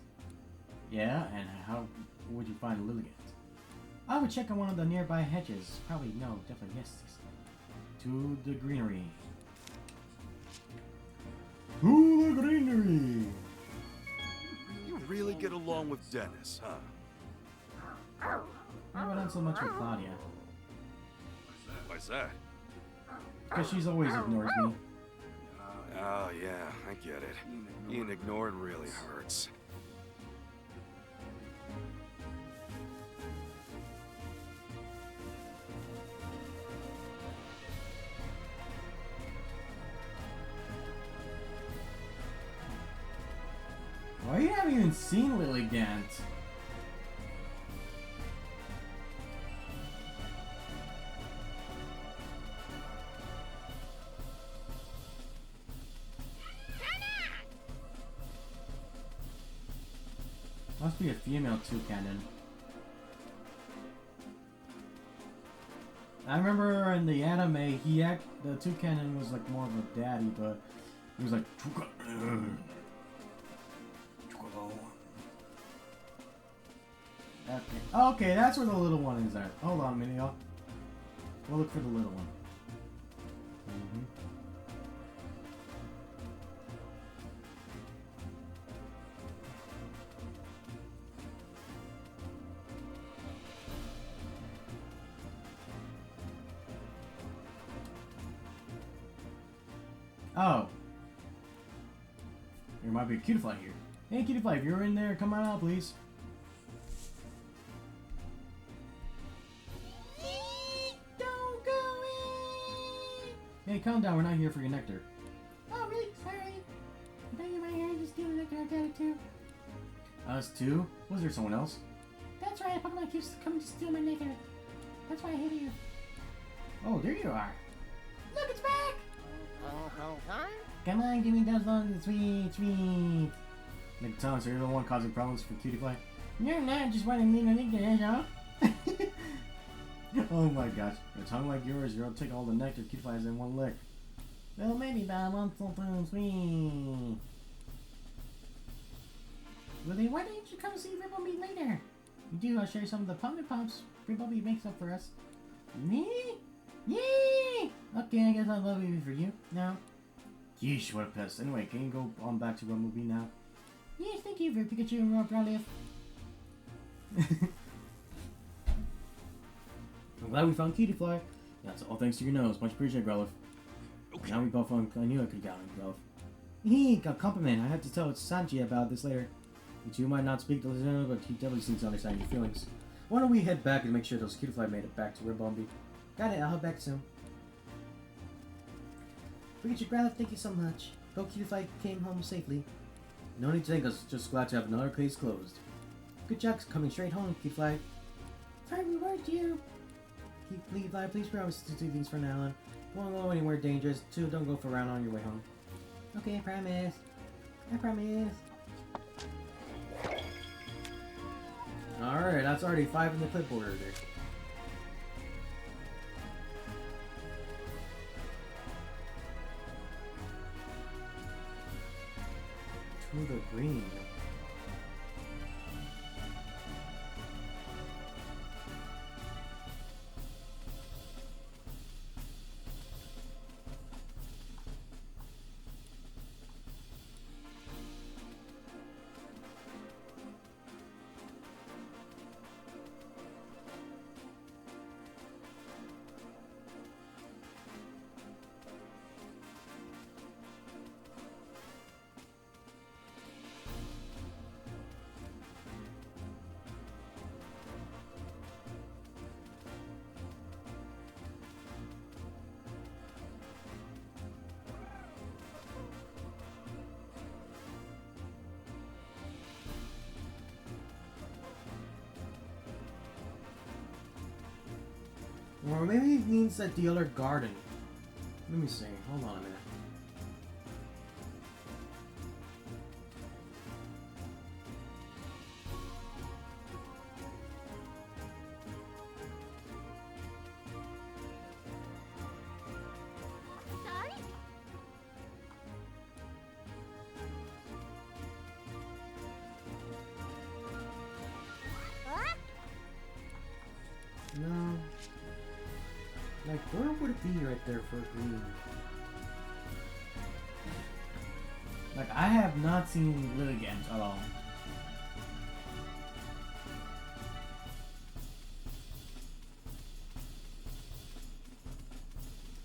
Yeah, and how would you find a Lilligant? I would check on one of the nearby hedges. Probably no, definitely yes. To the greenery. To the greenery! You really get along with Dennis, huh? No, not so much with Claudia. Why's that? Because she's always ignores me. Oh, yeah, I get it. Being ignored really hurts. Why are you having even seen Lily Gant. Must be a female toucan. I remember in the anime, the toucan was like more of a daddy, but he was like. Okay, that's where the little one is at. Hold on a minute, y'all. We'll look for the little one. Oh. There might be a Cutiefly here. Hey, Cutiefly, if you're in there, come on out, please. Don't go in! Hey, calm down. We're not here for your nectar. Oh, really? Sorry. I thought you might here to steal the nectar. I got it too. Us too? Was there someone else? That's right. Pokemon keeps coming to steal my nectar. That's why I hate you. Oh, there you are. Look, it's back! Come on, give me those ones, sweet. Like Tom, so you're the one causing problems for Cutiefly? You're not just wanting me to lick your head off. Oh my gosh. A tongue like yours, you'll take all the nectar Cutiefly has in one lick. Well, maybe, but I want something sweet. Well, then why don't you come see Ribbleby later? You do, I'll show you some of the pumpkin pops Ribbleby makes up for us. Me? Yay! Okay, I guess I'll love you for you now. Yeesh, what a pest. Anyway, can you go on back to Bumblebee now? Yes, thank you for Pikachu and Rowlet. I'm glad we found Cutiefly. That's all thanks to your nose. Much appreciated, Growlithe. Okay. Now we both found. I knew I could have gotten Growlithe. He a compliment. I have to tell Sanji about this later. You two might not speak to Lizard, but he definitely seems to understand your feelings. Why don't we head back and make sure those Cutiefly made it back to Ribbombi? Got it, I'll head back soon. Pikachu, Growlithe, thank you so much. Go Cutiefly came home safely. No need to thank us. Just glad to have another case closed. Good job coming straight home, Cutiefly. Fine reward to you. Please promise to do things from now on. Won't go anywhere dangerous. Two, don't go for a round on your way home. Okay, I promise. I promise. Alright, that's already 5 in the clipboard right there. To the green. Or maybe it means that the other garden. Let me see. Hold on a minute. No. Like, where would it be right there for green? Like, I have not seen Lilligant at all.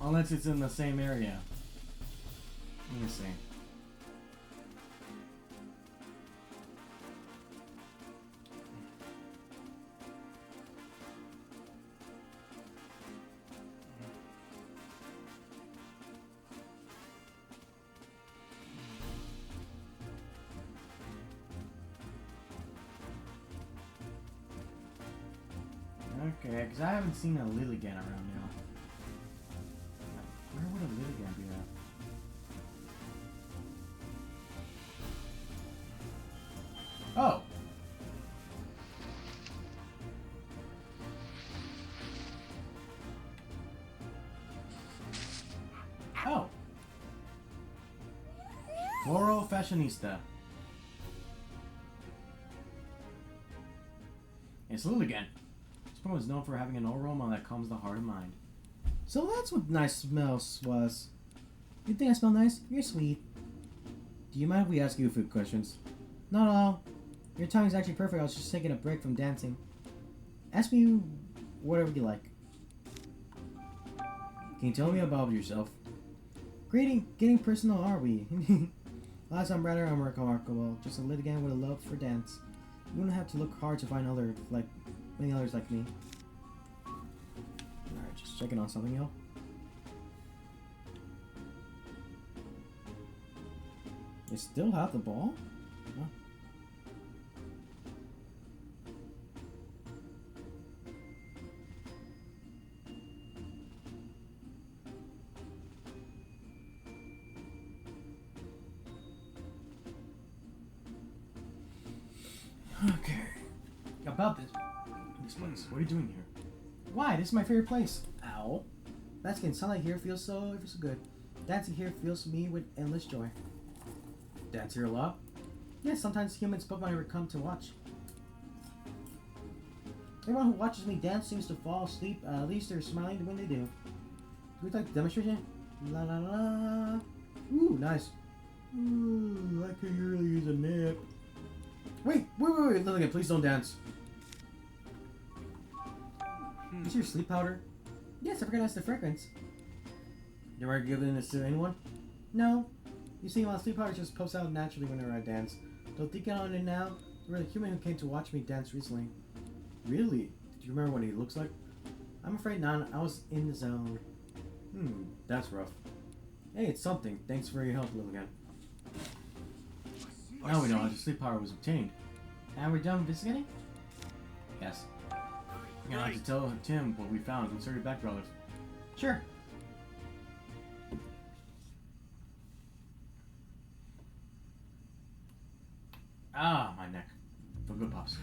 Unless it's in the same area. Let me see. Yeah, because I haven't seen a Lilligan around now. Where would a Lilligan be at? Oh! Oh! Floral Fashionista. It's Lilligan. This poem is known for having an aroma that calms the heart and mind. So that's what nice smells was. You think I smell nice? You're sweet. Do you mind if we ask you a few questions? Not at all. Your tongue is actually perfect. I was just taking a break from dancing. Ask me whatever you like. Can you tell me about yourself? Getting personal, are we? Last, I'm rather unremarkable. Just a litigant with a love for dance. You wouldn't have to look hard to find many others like me. Alright, just checking on something, yo. You still have the ball? Huh? Okay. About this place. What are you doing here? Why? This is my favorite place. Ow. That's getting sunlight here feels so good. Dancing here fills me with endless joy. Dance here a lot? Yes, sometimes humans Pokemon ever come to watch. Everyone who watches me dance seems to fall asleep. At least they're smiling when they do. Would you like to demonstrate it? La la la. Ooh, nice. Ooh, I could really use a nap. Wait, Lilligan, please don't dance. Is your sleep powder? Yes, I recognize the fragrance. You ever given this to anyone? No. You see, my sleep powder just pops out naturally whenever I dance. Don't think on it now. You're the human who came to watch me dance recently. Really? Do you remember what he looks like? I'm afraid not. I was in the zone. That's rough. Hey, it's something. Thanks for your help, Lilligan. Now we know how the sleep powder was obtained. Now we're done investigating? Yes. I'm gonna have to tell Tim what we found and insert it back, brothers. Sure. Ah, my neck. For good pops.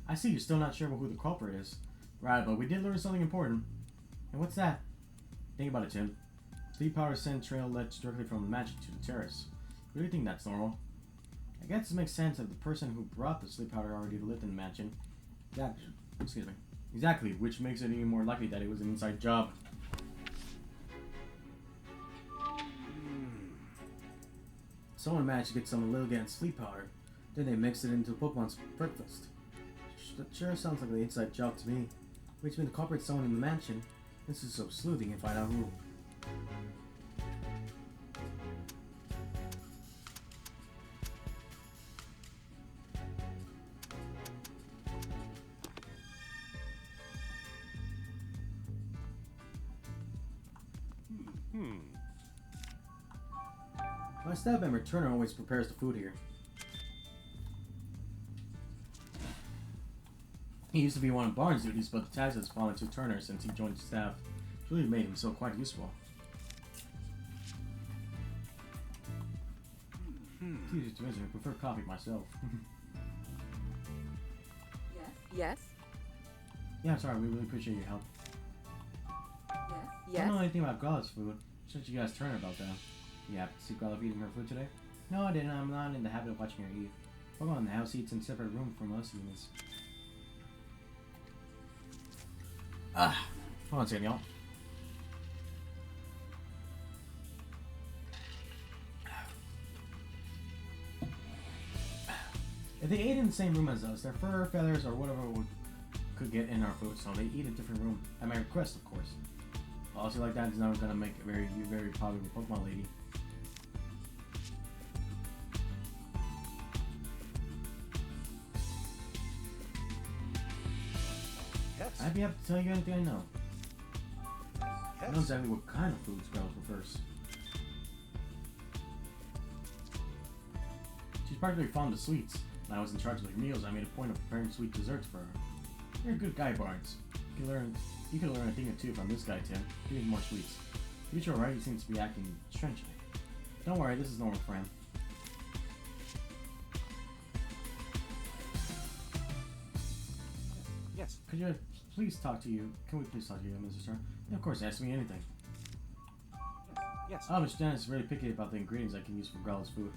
I see you're still not sure who the culprit is. Right, but we did learn something important. And what's that? Think about it, Tim. Sleep powder scent trail led directly from the mansion to the terrace. Do you think that's normal? I guess it makes sense if the person who brought the sleep powder already lived in the mansion. Excuse me. Exactly, which makes it even more likely that it was an inside job. Someone managed to get some Lilligan's sleep powder. Then they mixed it into Pokemon's breakfast. That sure sounds like an inside job to me. Which means the culprit's someone in the mansion. This is so sleuthing and find out who. My staff member Turner always prepares the food here. He used to be one of Barnes' duties, but the task has fallen to Turner since he joined the staff. It's really made him so quite useful. Excuse me, I prefer coffee myself. Yes? Yeah, sorry, we really appreciate your help. Yes? I don't know anything about God's food. Should you guys Turner about that? You have to see God eating her food today? No, I didn't. I'm not in the habit of watching her eat. Pokemon in the house eats in a separate room from us humans. Hold on a second, y'all. If they ate in the same room as us, their fur, feathers, or whatever could get in our food, so they eat a different room. At my request, of course. Policy like that is not going to make a very popular Pokemon lady. I'd be happy to tell you anything I know. I know exactly what kind of food Squirrel prefers. She's particularly fond of sweets. When I was in charge of the meals, I made a point of preparing sweet desserts for her. You're a good guy, Barnes. You could learn a thing or two from this guy, Tim. Give me more sweets. Pikachu, alright? He seems to be acting strangely. Don't worry, this is normal for him. Yes. Could you please talk to you? Can we please talk to you, Mr. Star? Yeah, of course, ask me anything. Yes. Oh, Mr. Dennis is really picky about the ingredients I can use for Growl's food.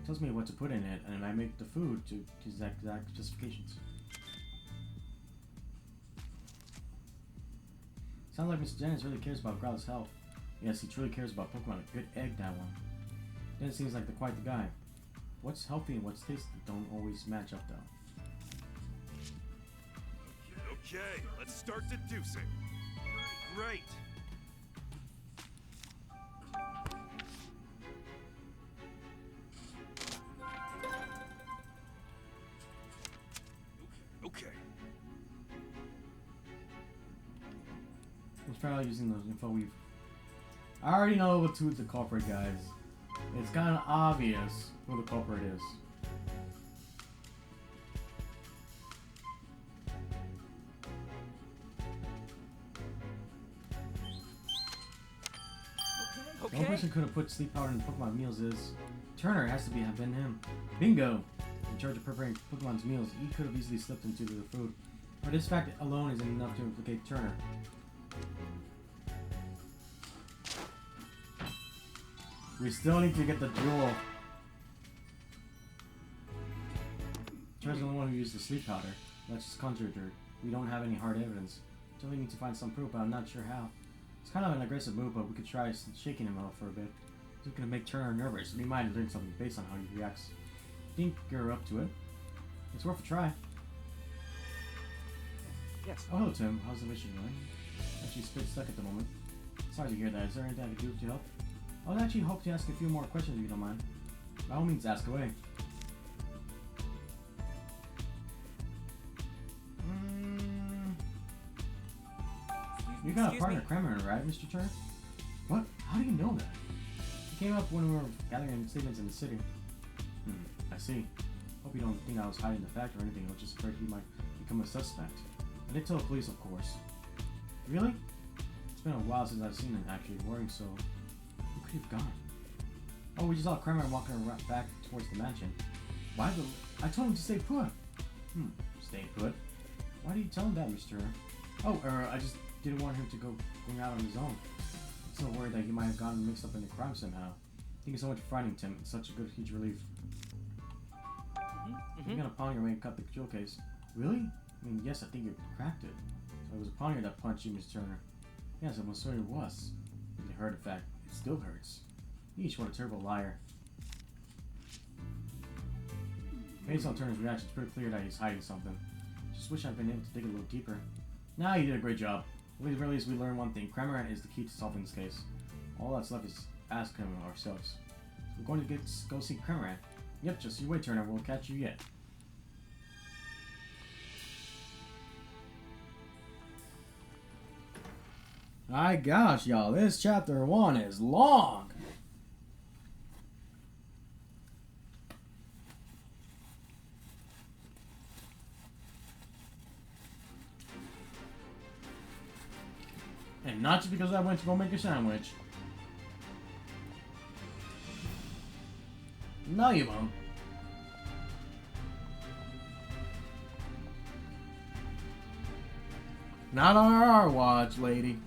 Tells me what to put in it, and I make the food to his exact specifications. Sounds like Mr. Dennis really cares about Growl's health. Yes, he truly cares about Pokemon. A good egg, that one. Dennis seems like quite the guy. What's healthy and what's tasty don't always match up, though. Okay, let's start deducing. Great. Okay. Let's try using those info we've... I already know who the culprit, guys. It's kind of obvious who the culprit is. The only person who could have put sleep powder in the Pokemon meals is Turner. It has to have been him. Bingo! In charge of preparing Pokemon's meals, he could have easily slipped into the food. But this fact alone isn't enough to implicate Turner. We still need to get the jewel. Turner's the only one who used the sleep powder. That's just conjecture. We don't have any hard evidence. So we need to find some proof, but I'm not sure how. It's kind of an aggressive move, but we could try shaking him out for a bit. It's going to make Turner nervous. We might learn something based on how he reacts. Think you're up to it? It's worth a try. Yes. Oh, hello, Tim. How's the mission going? Actually, spit stuck at the moment. Sorry to hear that. Is there anything I can do to help? I would actually hope to ask a few more questions if you don't mind. By all means, ask away. You got a partner, Kremer, right, Mr. Turner? What? How do you know that? It came up when we were gathering statements in the city. I see. Hope you don't think I was hiding the fact or anything. I was just afraid he might become a suspect. I did tell the police, of course. Really? It's been a while since I've seen him actually worrying, so who could he have gone? Oh, we just saw Kremer walking around back towards the mansion. Why the... I told him to stay put. Stay put? Why did you tell him that, Mr. Oh, I just didn't want him to go going out on his own. I'm so worried that he might have gotten mixed up in the crime somehow. Thank you so much for finding Tim. It's such a good, huge relief. You're gonna pawn your way and cut the jewel case. Really? I mean, yes, I think you cracked it. So it was a pawner that punched you, Miss Turner. Yes, I'm sorry it was. It hurt, in fact. It still hurts. Yeesh, what a terrible liar. Based on Turner's reaction, it's pretty clear that he's hiding something. Just wish I'd been able to dig a little deeper. Nah, you did a great job. At the very least, we learned one thing. Kremer is the key to solving this case. All that's left is ask him ourselves. So we're going to go see Kremer. Yep, just you wait, Turner. We'll catch you yet. My gosh, y'all. This chapter 1 is long. And not just because I went to go make a sandwich. No, you won't. Not on our watch, lady.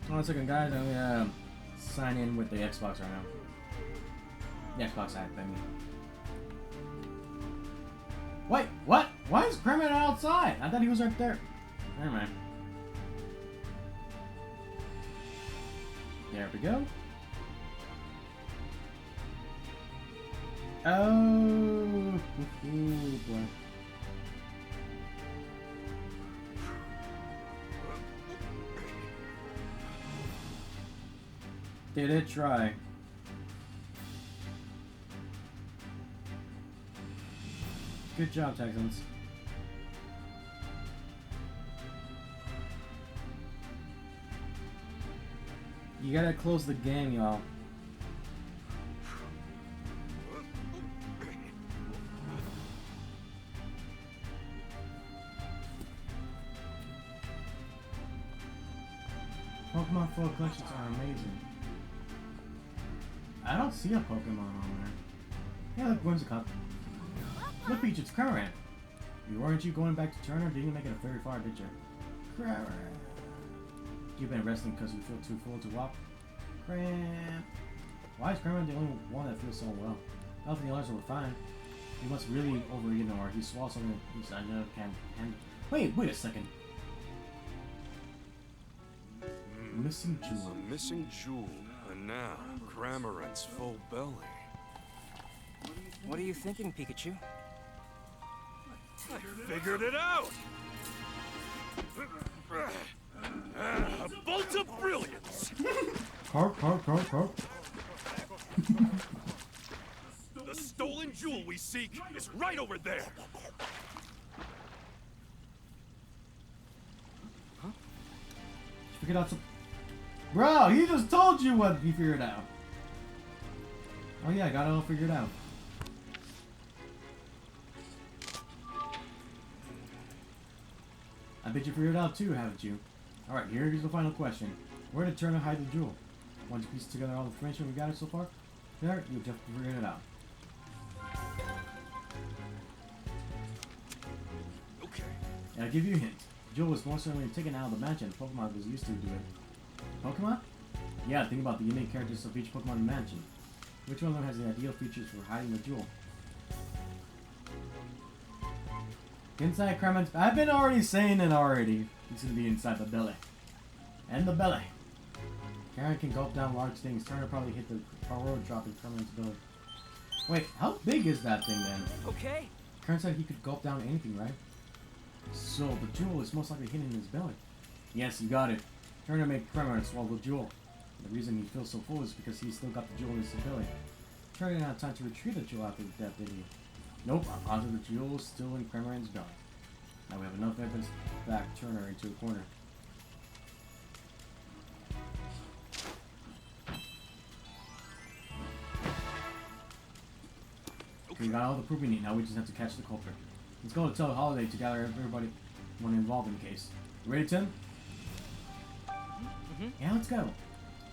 One second, guys. I'm gonna sign in with the Xbox right now. The Xbox app, I mean. Wait, what? Why is Kremer outside? I thought he was right there. Never mind. There we go. Oh, boy. Did it try? Good job, Texans. You gotta close the game, y'all. Pokemon Flow collections are amazing. I don't see a Pokemon on there. Yeah, look, Whimsicott. Look, Peach, it's Current. Weren't you going back to Turner? Didn't you make it a very far, did you? Crap. You've been resting because you feel too full to walk? Cramp. Why is Cramp the only one that feels so well? Nothing the others were fine. He must really overeaten or he swallowed something he I know can't handle. Wait a second. Missing jewel. A missing jewel. And now, Cramorant's full belly. What are you thinking, Pikachu? I figured it out! A bolt of brilliance! Carp. The stolen jewel we seek is right over there! Huh? Figured out some... Bro, he just told you what he figured out. Oh yeah, I got it all figured out. I bet you figured it out too, haven't you? Alright, here's the final question. Where did Turner hide the jewel? Once you piece together all the information we got so far, there, you'll just figure it out. Okay. And I'll give you a hint. The jewel was most certainly taken out of the mansion Pokemon was used to do it. Pokemon? Yeah, think about the unique characters of each Pokemon mansion. Which one of them has the ideal features for hiding the jewel? Inside Kremen's... I've been already saying it already. He's gonna be inside the belly. And the belly. Karen can gulp down large things. Turner probably hit the road drop in Kremen's belly. Wait, how big is that thing then? Okay. Karen said he could gulp down anything, right? So the jewel is most likely hidden in his belly. Yes, you got it. Turner made Kremen swallow the jewel. The reason he feels so full is because he's still got the jewel in his belly. Turner didn't have time to retrieve the jewel after the death, did he? Nope, odds of the jewel is still in Kremen's belly. Now we have enough evidence to back Turner into a corner. Okay, we got all the proof we need. Now we just have to catch the culprit. Let's go to tell Holiday to gather everybody involved in the case. You ready, Tim? Mm-hmm. Yeah, let's go.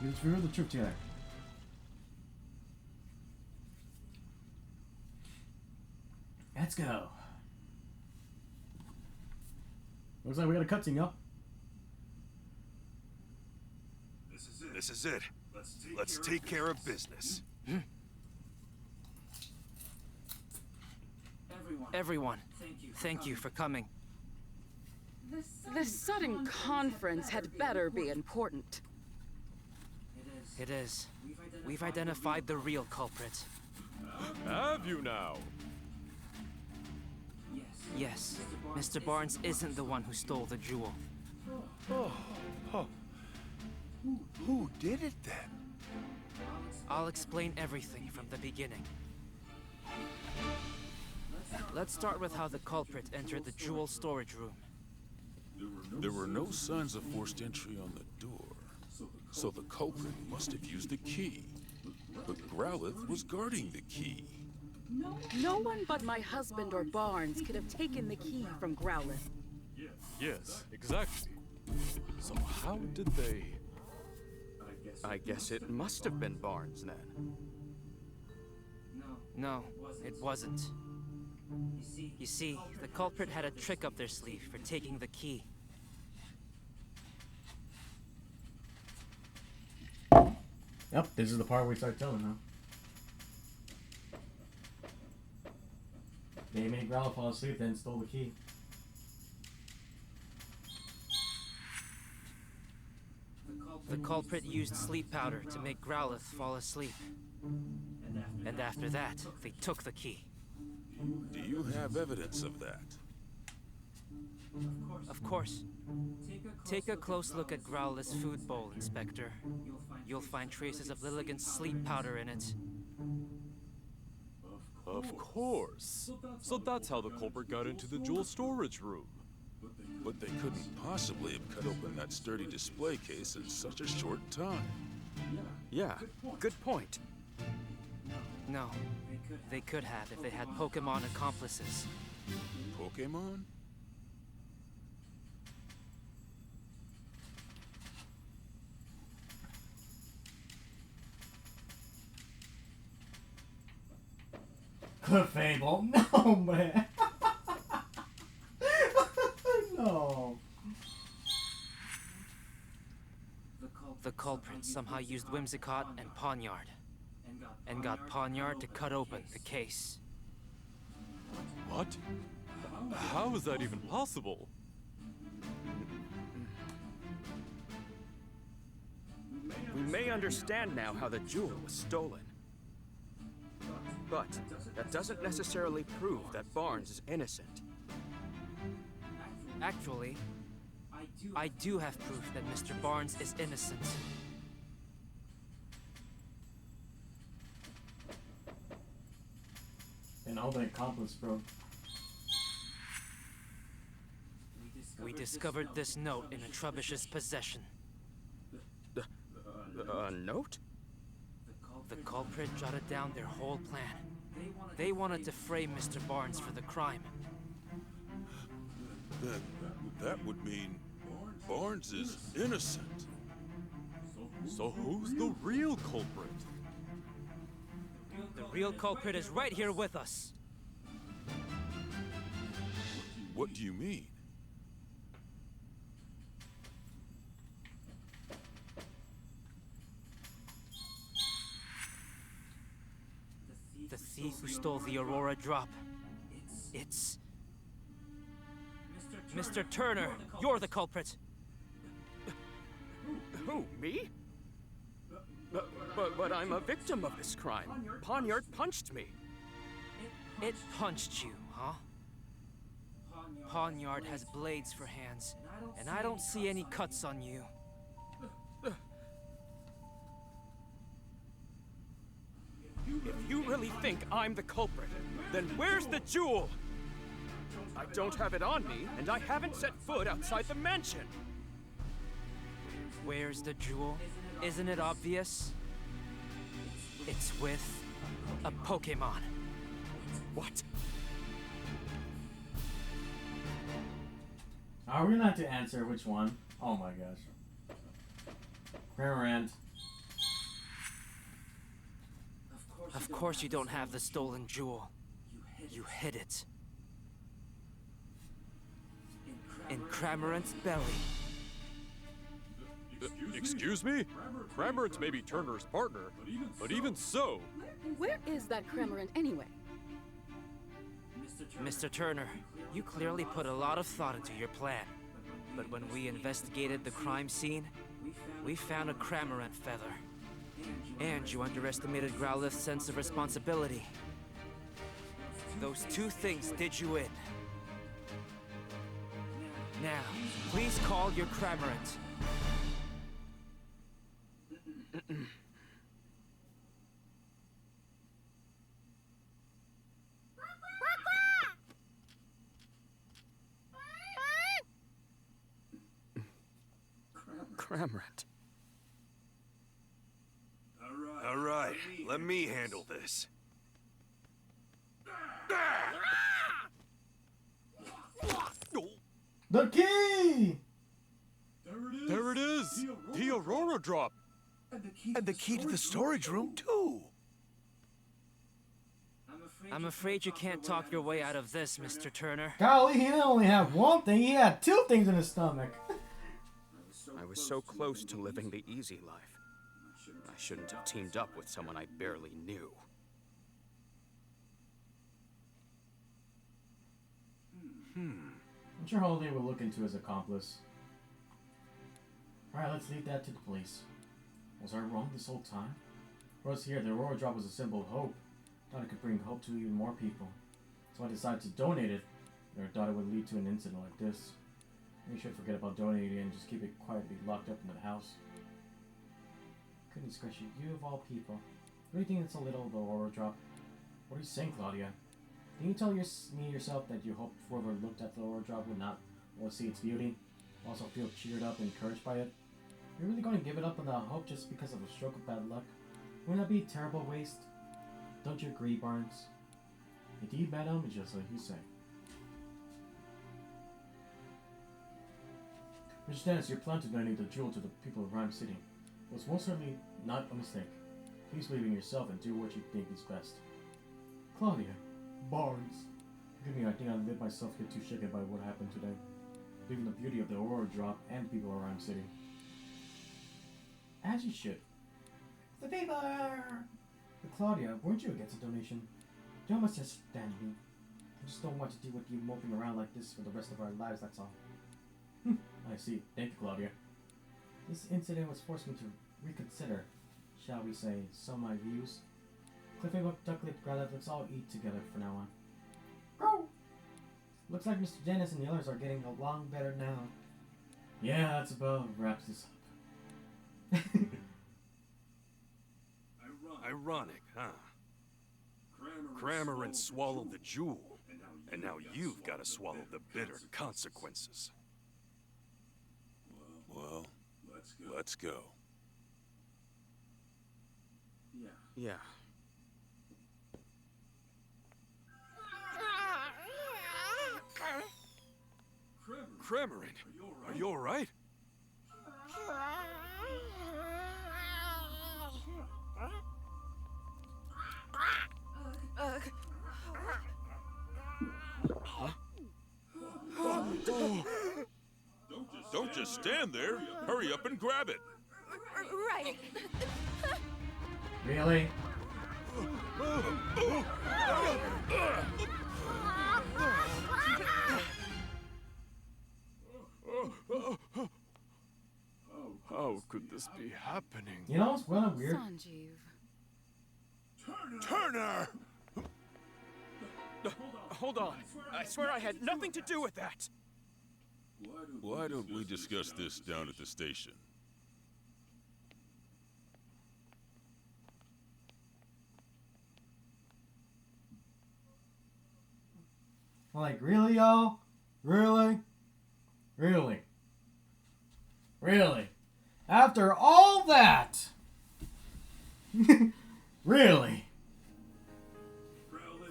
Let's reveal the truth together. Let's go. Looks like we got a cutscene, y'all. This is it. Let's take care of business. Everyone, thank you for coming. This sudden conference had better be important. It is. We've identified the real culprit. Have you now? Yes, Mr. Barnes isn't the one who stole the jewel. Who did it then? I'll explain everything from the beginning. Let's start with how the culprit entered the jewel storage room. There were no signs of forced entry on the door, so the culprit must have used the key. But Growlithe was guarding the key. No one but my husband or Barnes could have taken the key from Growlithe. Yes, exactly. So how did they... I guess it must have been Barnes then. No, it wasn't. You see, the culprit had a trick up their sleeve for taking the key. Yep, this is the part where we start telling now. They made Growlithe fall asleep, then stole the key. The culprit used sleep powder to make Growlithe fall asleep. And after that, they took the key. Do you have evidence of that? Of course. Take a close look at Growlithe's food bowl, Inspector. You'll find traces of Lilligant's sleep powder in it. Of course. So that's how the culprit got into the jewel storage room. But they couldn't possibly have cut open that sturdy display case in such a short time. Yeah, good point. No, they could have if they had Pokemon accomplices. Pokemon? Fable. No, man. No. The culprit somehow used Whimsicott and Pawniard, and got Pawniard to cut open the case. What? How is that even possible? We may understand now how the jewel was stolen. But that doesn't necessarily prove that Barnes is innocent. Actually, I do have proof that Mr. Barnes is innocent. And all the accomplice, bro. We discovered this note in a Trubbish's possession. A note? The culprit jotted down their whole plan. They wanted to frame Mr. Barnes for the crime. Then that would mean Barnes is innocent. So who's the real culprit? The real culprit is right here with us. What do you mean? The thief who stole the Aurora Drop. It's... Mr. Turner, you're the culprit. Who, me? But I'm a victim of this crime. Pawniard punched me. It punched you, huh? Pawniard has blades for hands, and I don't see any cuts on you. If you really think I'm the culprit, then where's the jewel? I don't have it on me, and I haven't set foot outside the mansion. Where's the jewel? Isn't it obvious? It's with a Pokemon. What? We're gonna have to answer which one. Oh my gosh. Cramorant. Of course you don't have the stolen jewel. You hid it. In Cramorant's belly. Excuse me? Cramorant may be Turner's partner, but even so... Where is that Cramorant anyway? Mr. Turner, you clearly put a lot of thought into your plan. But when we investigated the crime scene, we found a Cramorant feather. And you underestimated Growlithe's sense of responsibility. Those two things did you in. Now, please call your Cramorant. Cramorant. All right, let me handle this. The key! There it is! The Aurora Drop! And the key to the storage room, too. I'm afraid you can't talk your way out of this, Mr. Turner. Golly, he didn't only have one thing, he had two things in his stomach. I was so close to living the easy life. I shouldn't have teamed up with someone I barely knew. I'm sure Holiday will look into his accomplice. Alright, let's leave that to the police. Was I wrong this whole time? For us here, the Aurora Drop was a symbol of hope. Thought it could bring hope to even more people. So I decided to donate it. Never thought it would lead to an incident like this. We should forget about donating it and just keep it quietly locked up in the house. Goodness gracious, you of all people. Do you think it's a little of the Aurora Drop? What are you saying, Claudia? Didn't you tell me yourself that you hoped whoever looked at the Aurora Drop would not want to see its beauty? Also feel cheered up and encouraged by it? You're really going to give it up without hope just because of a stroke of bad luck? Wouldn't that be a terrible waste? Don't you agree, Barnes? Indeed, madam, it's just like you say. Mr. Dennis, your plan to donate the jewel to the people of Rhyme City was most certainly not a mistake. Please believe in yourself and do what you think is best. Claudia. Barnes. Forgive me, I think I let myself get too shaken by what happened today. Leaving the beauty of the Aurora drop and people of Rhyme City. As you should. The people are... But Claudia, weren't you against a donation? You must understand me. I just don't want to deal with you moping around like this for the rest of our lives, that's all. I see. Thank you, Claudia. This incident was forced me to reconsider, shall we say, some of my views. Cliffy, Ducklet, Greta, let's all eat together from now on. Go! Looks like Mr. Dennis and the others are getting along better now. Yeah, that's about wraps this up. Ironic, huh? Cramorant swallowed the jewel, and now you've got to swallow the bitter consequences. Well, let's go. Yeah. Cramorant, are you alright? Don't just stand there. Hurry up and grab it. Right. Really? How could this be happening? You know, it's really weird. Sanjeev. Turner! Hold on. I swear I had nothing to do with that. Why don't we discuss this down at the station? Like, really, y'all? Really? Really? Really? After all that? Really?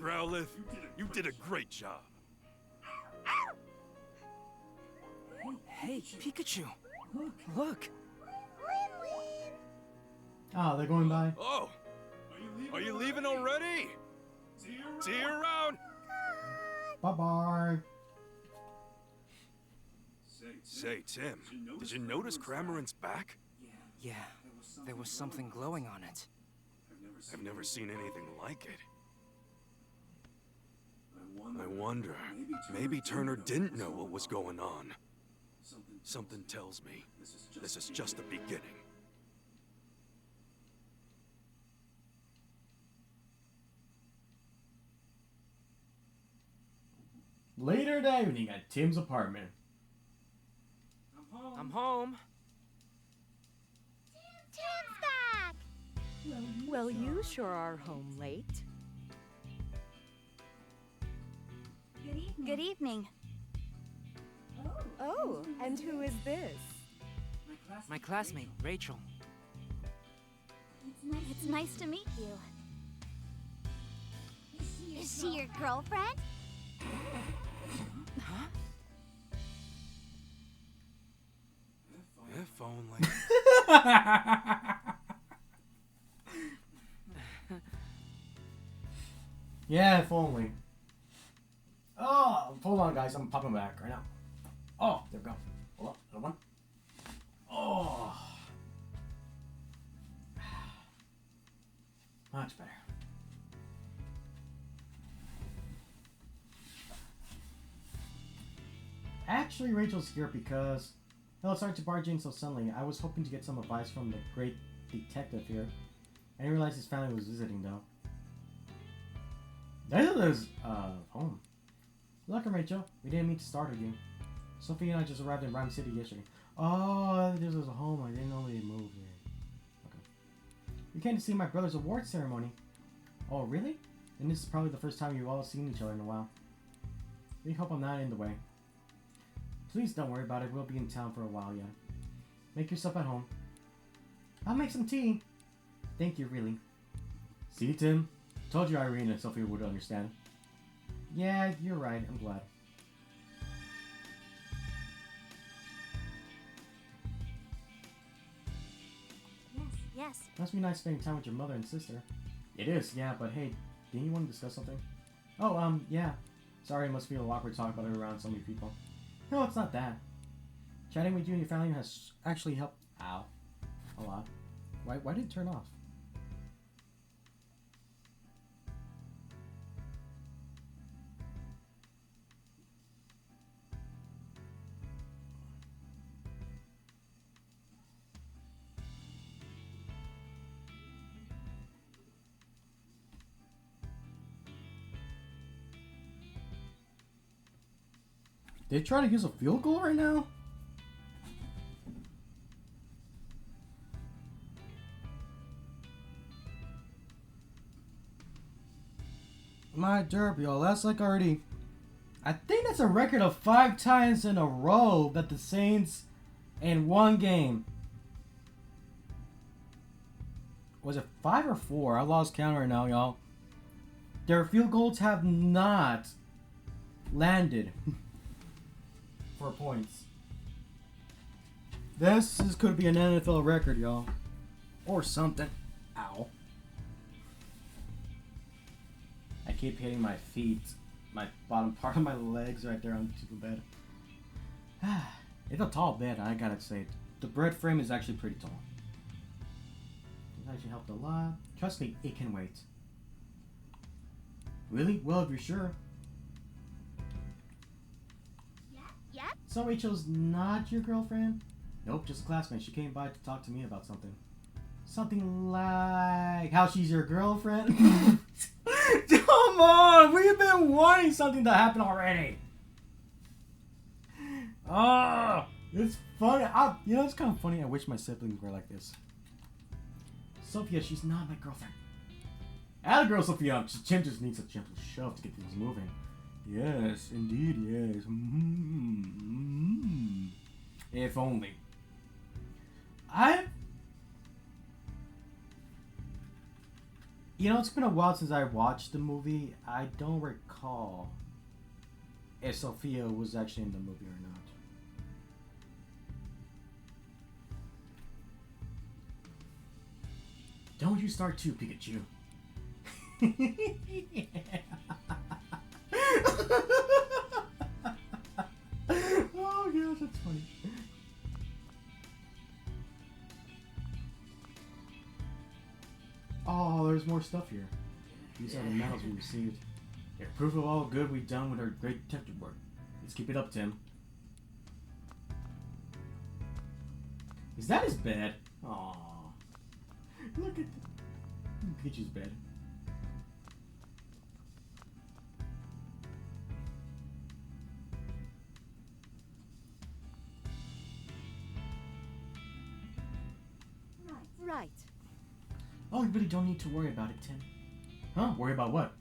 Growlithe, you did a great job. Hey, Pikachu! Look! Oh, they're going by? Oh! Are you leaving already? See you around! Bye-bye. Say, Tim, did you notice Cramorant's back? Yeah, there was something glowing on it. I've never seen anything like it. I wonder, maybe Turner didn't know what was going on. Something tells me this is just the beginning. Later that evening at Tim's apartment. I'm home. Tim's back! Well, you sure are home late. Good evening. Oh, and who is this? My classmate, Rachel. It's nice to meet you. Is she your girlfriend? Huh? If only. Yeah, if only. Oh, hold on, guys. I'm popping back right now. Oh, there we go. Hold on, another one. Oh. Much better. Actually, Rachel's here because... Hello, sorry to barge in so suddenly. I was hoping to get some advice from the great detective here. I didn't realize his family was visiting, though. This is, home. Welcome, Rachel. We didn't mean to startle you. Sophie and I just arrived in Rhyme City yesterday. Oh, this was a home. I didn't know they moved here. Okay. We came to see my brother's award ceremony. Oh, really? And this is probably the first time you've all seen each other in a while. We hope I'm not in the way. Please don't worry about it. We'll be in town for a while yet. Make yourself at home. I'll make some tea. Thank you, really. See, Tim? Told you Irene and Sophia would understand. Yeah, you're right. I'm glad. Yes. Must be nice spending time with your mother and sister. It is, yeah, but hey, didn't you want to discuss something? Oh, yeah. Sorry, it must feel awkward talking about it around so many people. No, it's not that. Chatting with you and your family has actually helped. Ow. A lot. Why did it turn off? They try to use a field goal right now? My derp, y'all. That's like already... I think that's a record of 5 times in a row that the Saints in one game. Was it 5 or 4? I lost count right now, y'all. Their field goals have not landed for points. This could be an NFL record, y'all. Or something. Ow. I keep hitting my feet. My bottom part of my legs right there on the bed. It's a tall bed, I gotta say. The bed frame is actually pretty tall. It actually helped a lot. Trust me, it can wait. Really? Well, if you're sure. Yep. So Rachel's not your girlfriend? Nope, just a classmate. She came by to talk to me about something. Something like how she's your girlfriend? Come on! We've been wanting something to happen already! Oh! It's funny. You know, it's kind of funny. I wish my siblings were like this. Sophia, she's not my girlfriend. Atta girl, Sophia. Jim just needs a gentle shove to get things moving. Yes, indeed, yes. If only. You know, it's been a while since I watched the movie. I don't recall if Sophia was actually in the movie or not. Don't you start too, Pikachu. Yeah. Oh gosh, that's funny. Oh, there's more stuff here. These are the medals we received. They're proof of all good we've done with our great detective work. Let's keep it up, Tim. Is that his bed? Aww. Look at Pikachu's bed. Right. Oh, you really don't need to worry about it, Tim. Huh? Worry about what?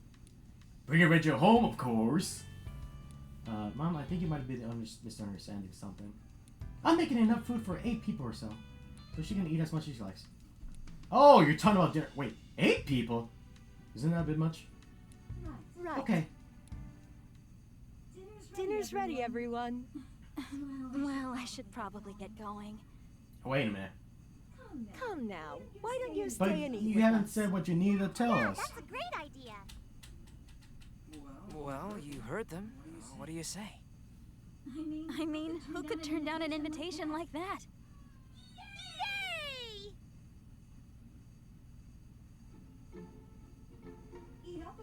Bringing Rachel home, of course. Mom, I think you might have been misunderstanding something. I'm making enough food for 8 people or so she can eat as much as she likes. Oh, you're talking about dinner. Wait, 8 people? Isn't that a bit much? Right. Okay. Dinner's ready, everyone. Well, I should probably get going. Wait a minute. Come now. Why don't you But stay and eat you with haven't us? said what you need to tell us. That's a great idea. Well, you heard them. What do you say? I mean, who could turn down an invitation like that? Yay!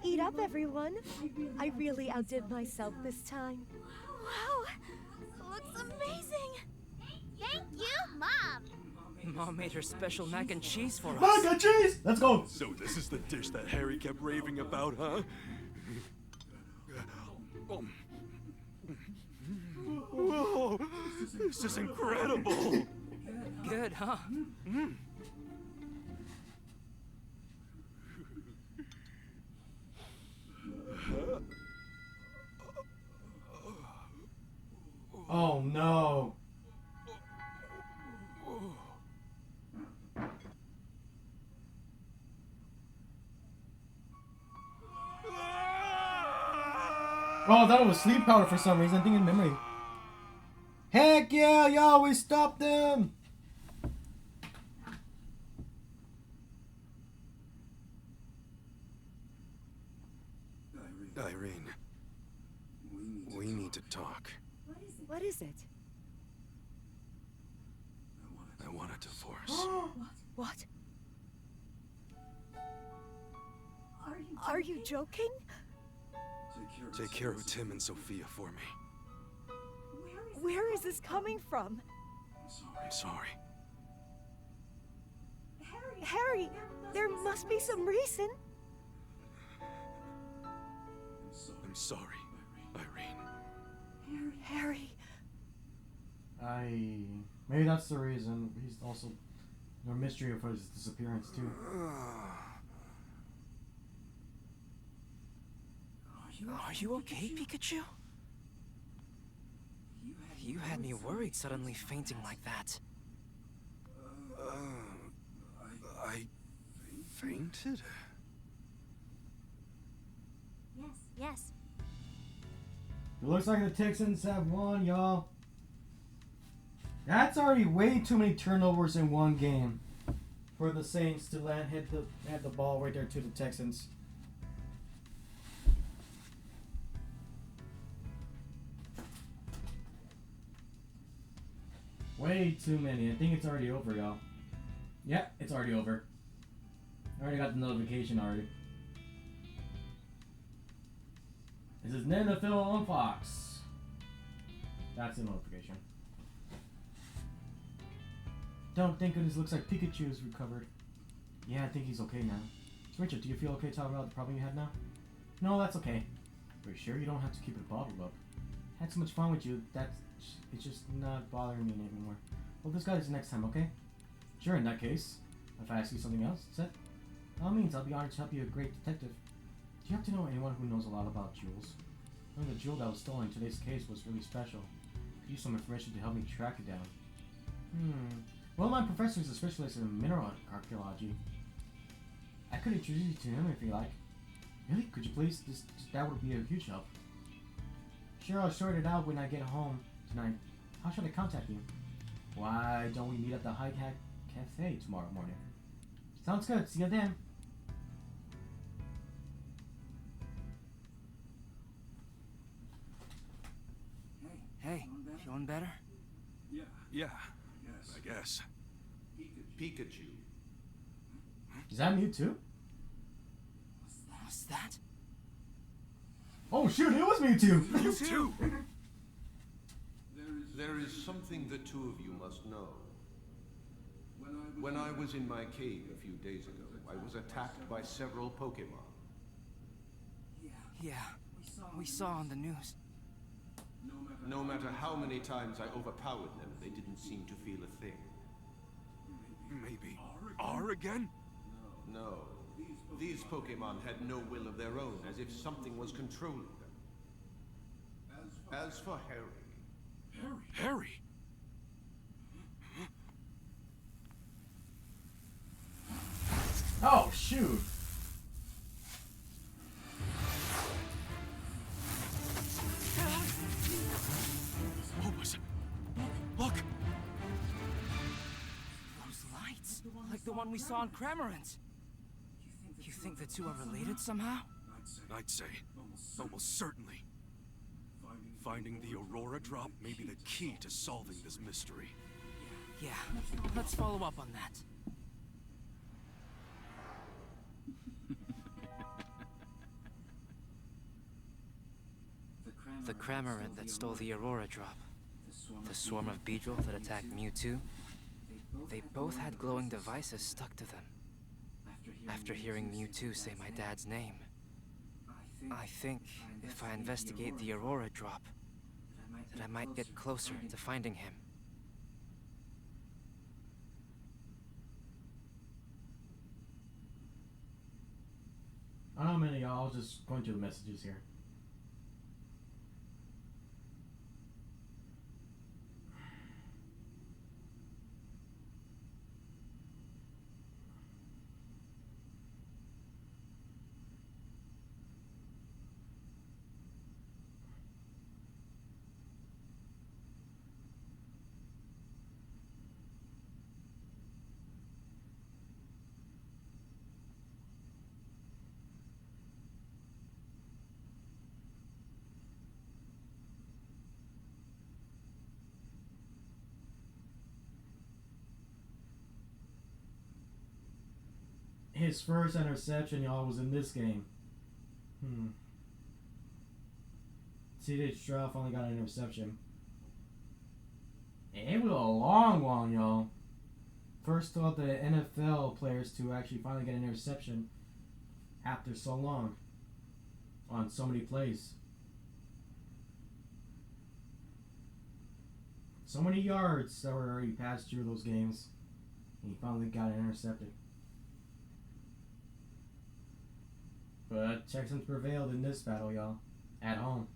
Eat up, everyone. I really outdid myself this time. Wow! Looks amazing! Thank you, Mom! Mom made her special mac and cheese for us. Mac and cheese! Let's go! So this is the dish that Harry kept raving about, huh? Whoa! This is incredible! Good, huh? Oh no. Oh, I thought it was sleep powder for some reason. I'm thinking memory. Heck yeah, yo, we stopped them! Irene, we need to talk. What is it? I want a divorce. What? Are you joking? Take care of Tim and Sophia for me. Where is this coming from? I'm sorry. Harry, there must be some reason. I'm sorry, Irene. Harry. Maybe that's the reason. He's also the mystery of his disappearance too. Are you okay, Pikachu? You had me worried suddenly fainting like that. I fainted? Yes. It looks like the Texans have won, y'all. That's already way too many turnovers in one game for the Saints to hit the ball right there to the Texans. Way too many. I think it's already over, y'all. Yeah, it's already over. I already got the notification already. This is NFL on Fox. That's the notification. Don't thank goodness, looks like Pikachu is recovered. Yeah, I think he's okay now. So Richard, do you feel okay talking about the problem you had now? No, that's okay. Are you sure you don't have to keep it bottled up? Had so much fun with you, it's just not bothering me anymore. Well, this guy's next time, okay? Sure, in that case. If I ask you something else, Seth? By all means, I'll be honored to help you, a great detective. Do you have to know anyone who knows a lot about jewels? Knowing the jewel that was stolen in today's case was really special. Could use some information to help me track it down. Well, my professor is a specialist in mineral archaeology. I could introduce you to him if you like. Really? Could you please? That would be a huge help. Sure, I'll sort it out when I get home tonight. How should I contact you? Why don't we meet at the High Hat Cafe tomorrow morning? Sounds good. See you then. Hey, feeling better? Yeah, I guess. Pikachu. Is that Mewtwo? What's that? Oh shoot, it was Mewtwo! Mewtwo! There is something the two of you must know. When I was in my cave a few days ago, I was attacked by several Pokemon. Yeah, we saw on the news. No matter how many times I overpowered them, they didn't seem to feel a thing. Maybe R again? No. These Pokemon had no will of their own, as if something was controlling them. As for Harry... Harry? Oh shoot! What was it? Look! Those lights, like the one we saw in Cramorant. You think the two are related somehow? I'd say, almost certainly. Finding the Aurora drop may be the key to solving this mystery. Yeah, let's follow up on that. The Cramorant that stole the Aurora drop. The swarm of Beedrill that attacked Mewtwo. They both had glowing devices stuck to them. After hearing Mewtwo say my dad's name, I think if I investigate the Aurora drop, that I might get closer to finding him. I don't know many of y'all, just going through the messages here. his first interception, y'all, was in this game. C.J. Stroud finally got an interception. And it was a long one, y'all. First of the NFL players to actually finally get an interception after so long on so many plays. So many yards that were already passed through those games. And he finally got it intercepted. But Texans prevailed in this battle, y'all. At home.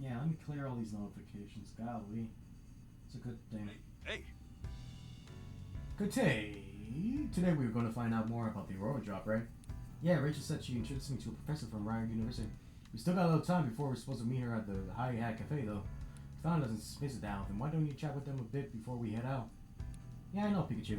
Yeah, let me clear all these notifications. Golly. It's a good thing. Hey! Good day! Today we were going to find out more about the Aurora drop, right? Yeah, Rachel said she introduced me to a professor from Ryan University. We still got a little time before we're supposed to meet her at the High Hat Cafe, though. If Fallon doesn't space it down, then why don't you chat with them a bit before we head out? Yeah, I know, Pikachu.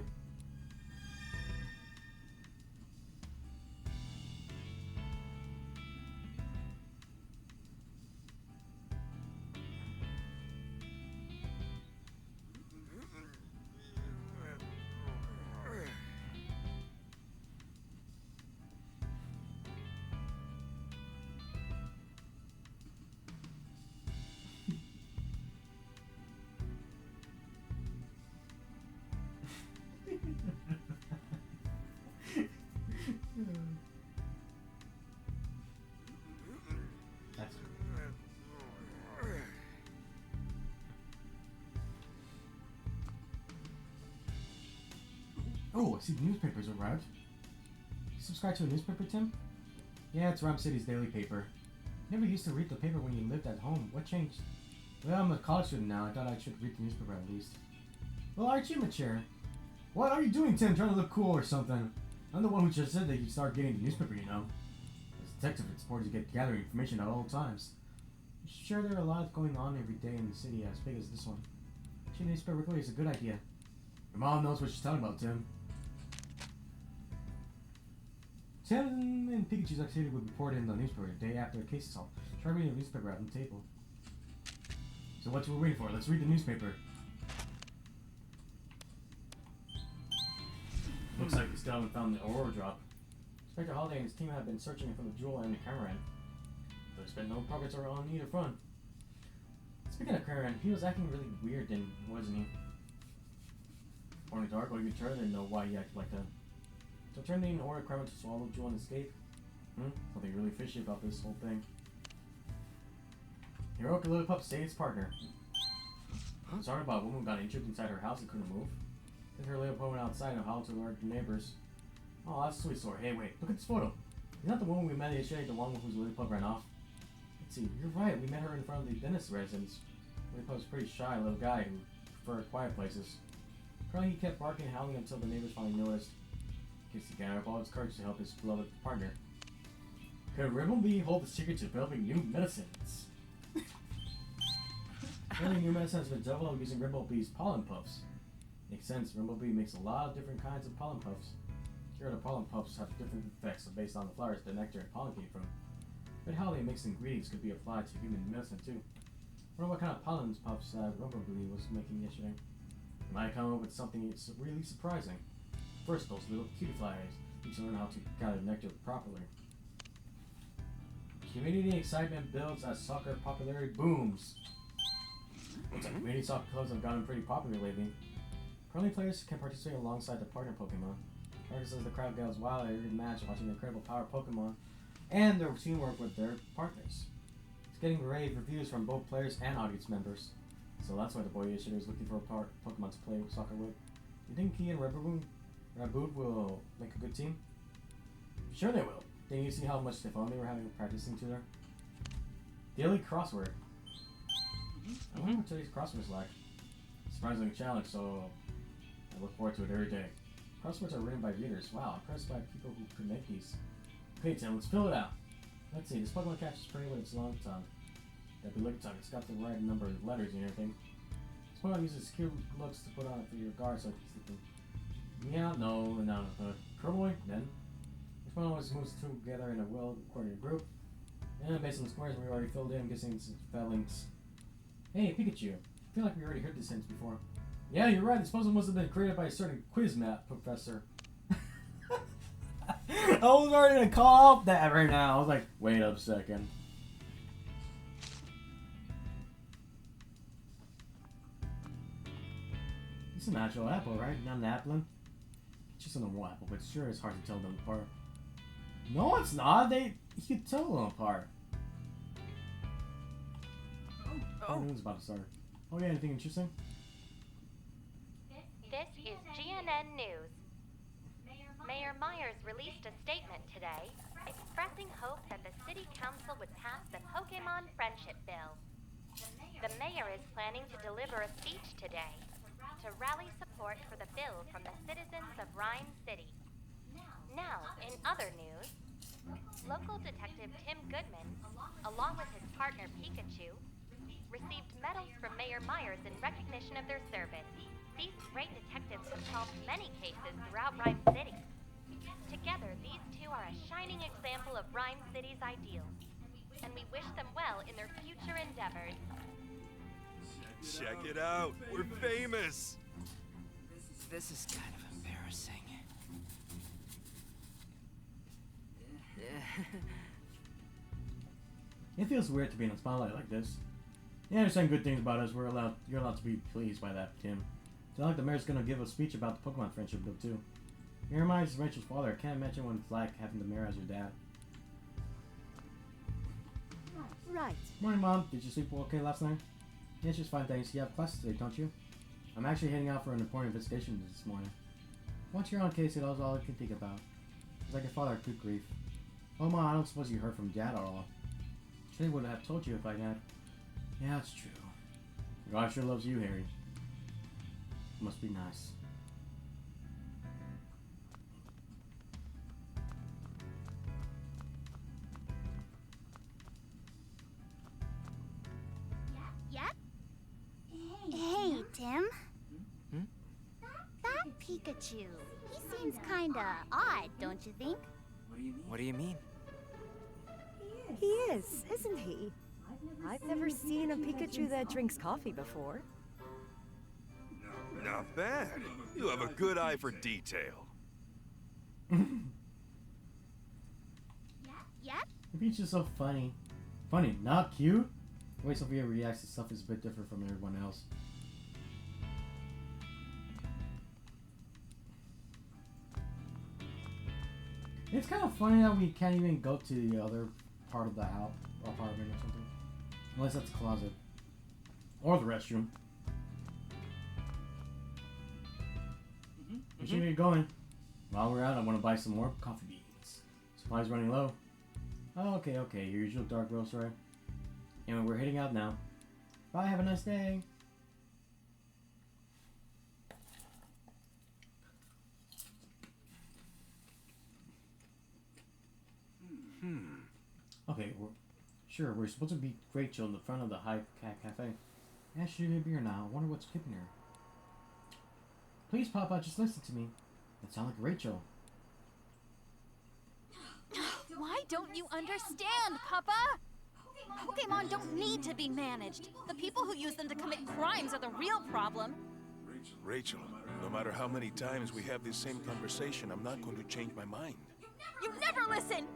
Oh, I see the newspaper's arrived. You subscribe to a newspaper, Tim? Yeah, it's Rhyme City's daily paper. You never used to read the paper when you lived at home. What changed? Well, I'm a college student now. I thought I should read the newspaper at least. Well, aren't you mature? What are you doing, Tim? Trying to look cool or something? I'm the one who just said that you start getting the newspaper, you know. As a detective, it's important to get gathering information at all times. I'm sure there are a lot going on every day in the city as big as this one. Reading the newspaper really is a good idea. Your mom knows what she's talking about, Tim. Tim and Pikachu's activity would be reported in the newspaper the day after the case is solved. Try reading the newspaper at the table. So what we're waiting for? Let's read the newspaper. Looks like we still haven't found the Aurora drop. Inspector Holiday and his team have been searching for the jewel and the Cameron. There's been no progress on either front. Speaking of Cameron, he was acting really weird then, wasn't he? According to Dark, even Turner didn't know why he acted like that. So turn in order Cameron to swallow the jewel and escape? Something really fishy about this whole thing. Heroic Lillipup saved his partner. Sorry about a woman who got injured inside her house and couldn't move. Then her Lillipup went outside and howled to alert the neighbors. Oh, that's a sweet story. Hey, wait, look at this photo. Isn't that the woman we met yesterday, the one whose Lillipup ran off? Let's see, you're right, we met her in front of the dentist's residence. Lillipup was a pretty shy little guy who preferred quiet places. Apparently he kept barking and howling until the neighbors finally noticed. He gathered up all his courage to help his beloved partner. Could Rimbleby hold the secret to developing new medicines? Developing new medicines has been developed using Rimblebee's pollen puffs. Makes sense, Rimbleby makes a lot of different kinds of pollen puffs. Here the pollen puffs have different effects based on the flowers the nectar and pollen came from. But how they mixed ingredients could be applied to human medicine too. I wonder what kind of pollen puffs Rimbleby was making yesterday. He might come up with something really surprising. First, those little cutie flies need to learn how to gather nectar properly. Community excitement builds as soccer popularity booms. Looks like community soccer clubs have gotten pretty popular lately. Currently, players can participate alongside their partner Pokemon. Target says the crowd goes wild at every match watching the incredible power of Pokemon and their teamwork with their partners. It's getting rave reviews from both players and audience members. So that's why the boy yesterday was looking for a Pokemon to play soccer with. You think he and Raboot will make a good team? Sure they will. Didn't you see how much fun they were having practicing together? Daily crossword. I wonder what today's crossword is like. Surprisingly challenge, so I look forward to it every day. Crosswords are written by readers. Wow, impressed by people who could make these. Okay, Tim, let's fill it out. Let's see, this Pokemon catches prey with its long tongue. That'd be lick tongue. It's got the right number of letters and everything. This Pokemon uses cute looks to put on it for your guard so it's sleeping. Yeah, no. Kerboy, then. This Pokemon always moves together in a well-coordinated group. And based on the squares we already filled in, I'm guessing it's spellings. Hey, Pikachu. I feel like we already heard this sentence before. Yeah, you're right. This puzzle must have been created by a certain quiz map professor. I was already gonna call up that right now. I was like, wait up a second. It's an actual apple, right? Not an applin. It's just a normal apple, but sure it's hard to tell them apart. No, it's not. You can tell them apart. Oh, news about to start. Oh yeah, anything interesting? This is GNN News. Mayor Myers released a statement today expressing hope that the City Council would pass the Pokemon Friendship Bill. The mayor is planning to deliver a speech today to rally support for the bill from the citizens of Rhyme City. Now, in other news, local detective Tim Goodman, along with his partner Pikachu, received medals from Mayor Myers in recognition of their service. These great detectives have solved many cases throughout Rhyme City. Together, these two are a shining example of Rhyme City's ideals, and we wish them well in their future endeavors. Check it out! We're famous! This is kind of embarrassing. It feels weird to be in the spotlight like this. Yeah, they're saying good things about us. You're allowed to be pleased by that, Tim. It's not like the mayor's gonna give a speech about the Pokemon Friendship Bill too. Mayor Myers is Rachel's father. I can't imagine what it's like having the mayor as your dad. Right. Morning, Mom. Did you sleep okay last night? Yeah, just fine, thanks. You have classes today, don't you? I'm actually heading out for an important investigation this morning. Once you're on case, it was all I can think about. It's like your father, good grief. Oh, Mom, I don't suppose you heard from Dad at all. Sure would have told you if I had. Yeah, it's true. God sure loves you, Harry. Must be nice. Yep. Hey, Tim. That Pikachu, he seems kinda odd, don't you think? What do you mean? He is, isn't he? I've never seen a Pikachu that drinks coffee before. Not bad. You have a good eye for detail. Yep. Peach is so funny. Funny, not cute? The way Sophia reacts to stuff is a bit different from everyone else. It's kind of funny that we can't even go to the other part of the apartment or something. Unless that's a closet. Or the restroom. We should get going. While we're out, I want to buy some more coffee beans. Supplies running low. Oh, okay. Your usual dark roast, right? Anyway, we're heading out now. Bye, have a nice day. Okay, we're supposed to meet Rachel in the front of the High Cat Cafe. Yeah, she's a beer now. I wonder what's keeping her. Please, Papa, just listen to me. That sounds like Rachel. Why don't you understand, Papa? Pokemon don't need to be managed. The people who use them to commit crimes are the real problem. Rachel, no matter how many times we have this same conversation, I'm not going to change my mind. You never listen!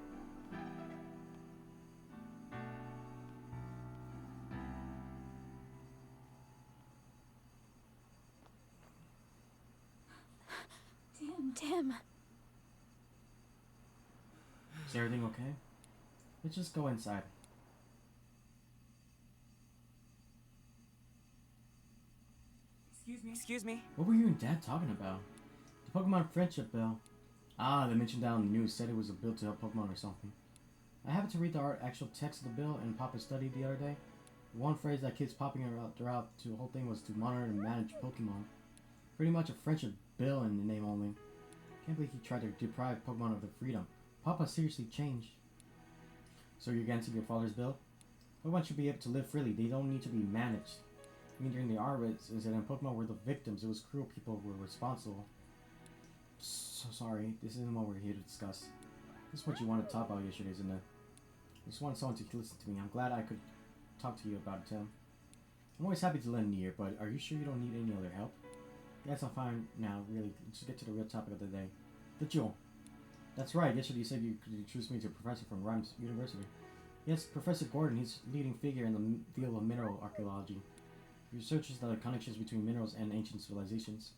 Tim. Is everything okay? Let's just go inside. Excuse me? What were you and Dad talking about? The Pokemon Friendship Bill. Ah, they mentioned down in the news, said it was a bill to help Pokemon or something. I happened to read the actual text of the bill and Papa studied the other day. One phrase that keeps popping throughout the whole thing was to monitor and manage Pokemon. Pretty much a friendship bill in the name only. Can't believe he tried to deprive Pokemon of their freedom. Papa seriously changed. So you're against your father's bill? Pokemon should be able to live freely. They don't need to be managed. I mean, during the R-Rates incident, Pokemon were the victims. It was cruel people who were responsible. So sorry. This isn't what we're here to discuss. This is what you wanted to talk about yesterday, isn't it? I just wanted someone to listen to me. I'm glad I could talk to you about it, Tim. I'm always happy to lend an ear, but are you sure you don't need any other help? Yes, I'm fine now, really. Let's just get to the real topic of the day. The jewel. That's right. Yesterday you said you could introduce me to a professor from Rhymes University. Yes, Professor Gordon. He's a leading figure in the field of mineral archaeology. He researches the connections between minerals and ancient civilizations.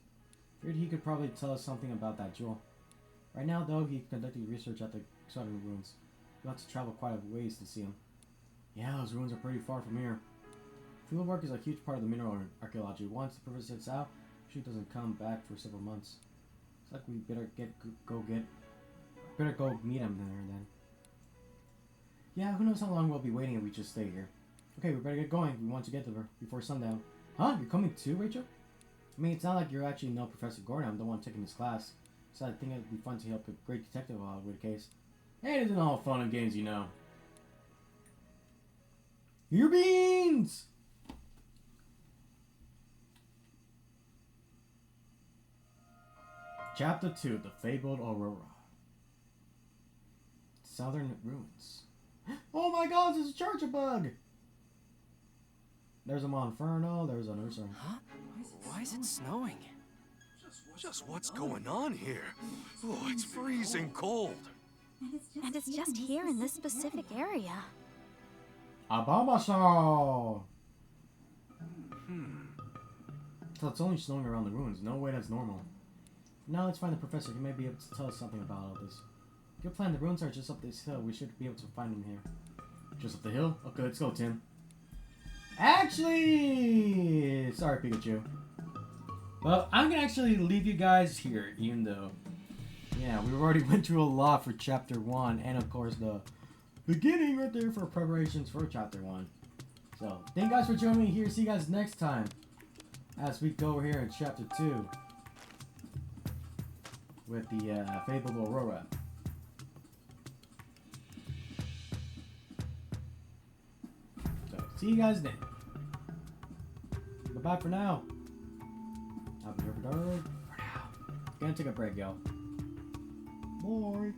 Figured he could probably tell us something about that jewel. Right now, though, he's conducting research at the southern ruins. You'll have to travel quite a ways to see him. Yeah, those ruins are pretty far from here. Fieldwork is a huge part of the mineral archaeology. Once the professor sets out, she doesn't come back for several months. It's like we better go meet him there then. Yeah, who knows how long we'll be waiting if we just stay here. Okay, we better get going. We want to get there before sundown. Huh? You're coming too, Rachel? I mean, it's not like you actually know Professor Gordon. I'm the one taking his class. So I think it'd be fun to help a great detective out with a case. Hey, it isn't all fun and games, you know. Your beans! Chapter 2, The Fabled Aurora. Southern Ruins. Oh my god, there's a charger bug! There's a Monferno, there's an Ursa. Huh? Why is it snowing? Just what's going on here? Oh, it's freezing cold. And it's just here in this specific area. Ababashaw! So it's only snowing around the ruins. No way that's normal. Now let's find the professor. He may be able to tell us something about all this. Good plan. The ruins are just up this hill. We should be able to find them here. Just up the hill? Okay, let's go, Tim. Actually, sorry, Pikachu. Well, I'm gonna actually leave you guys here, even though, yeah, we already went through a lot for Chapter 1, and of course the beginning right there for preparations for Chapter 1. So, thank you guys for joining me here. See you guys next time as we go over here in Chapter 2 with the Fabled Aurora. So, see you guys then. Bye-bye for now. I'll be here for now. Gonna take a break, y'all. Bye.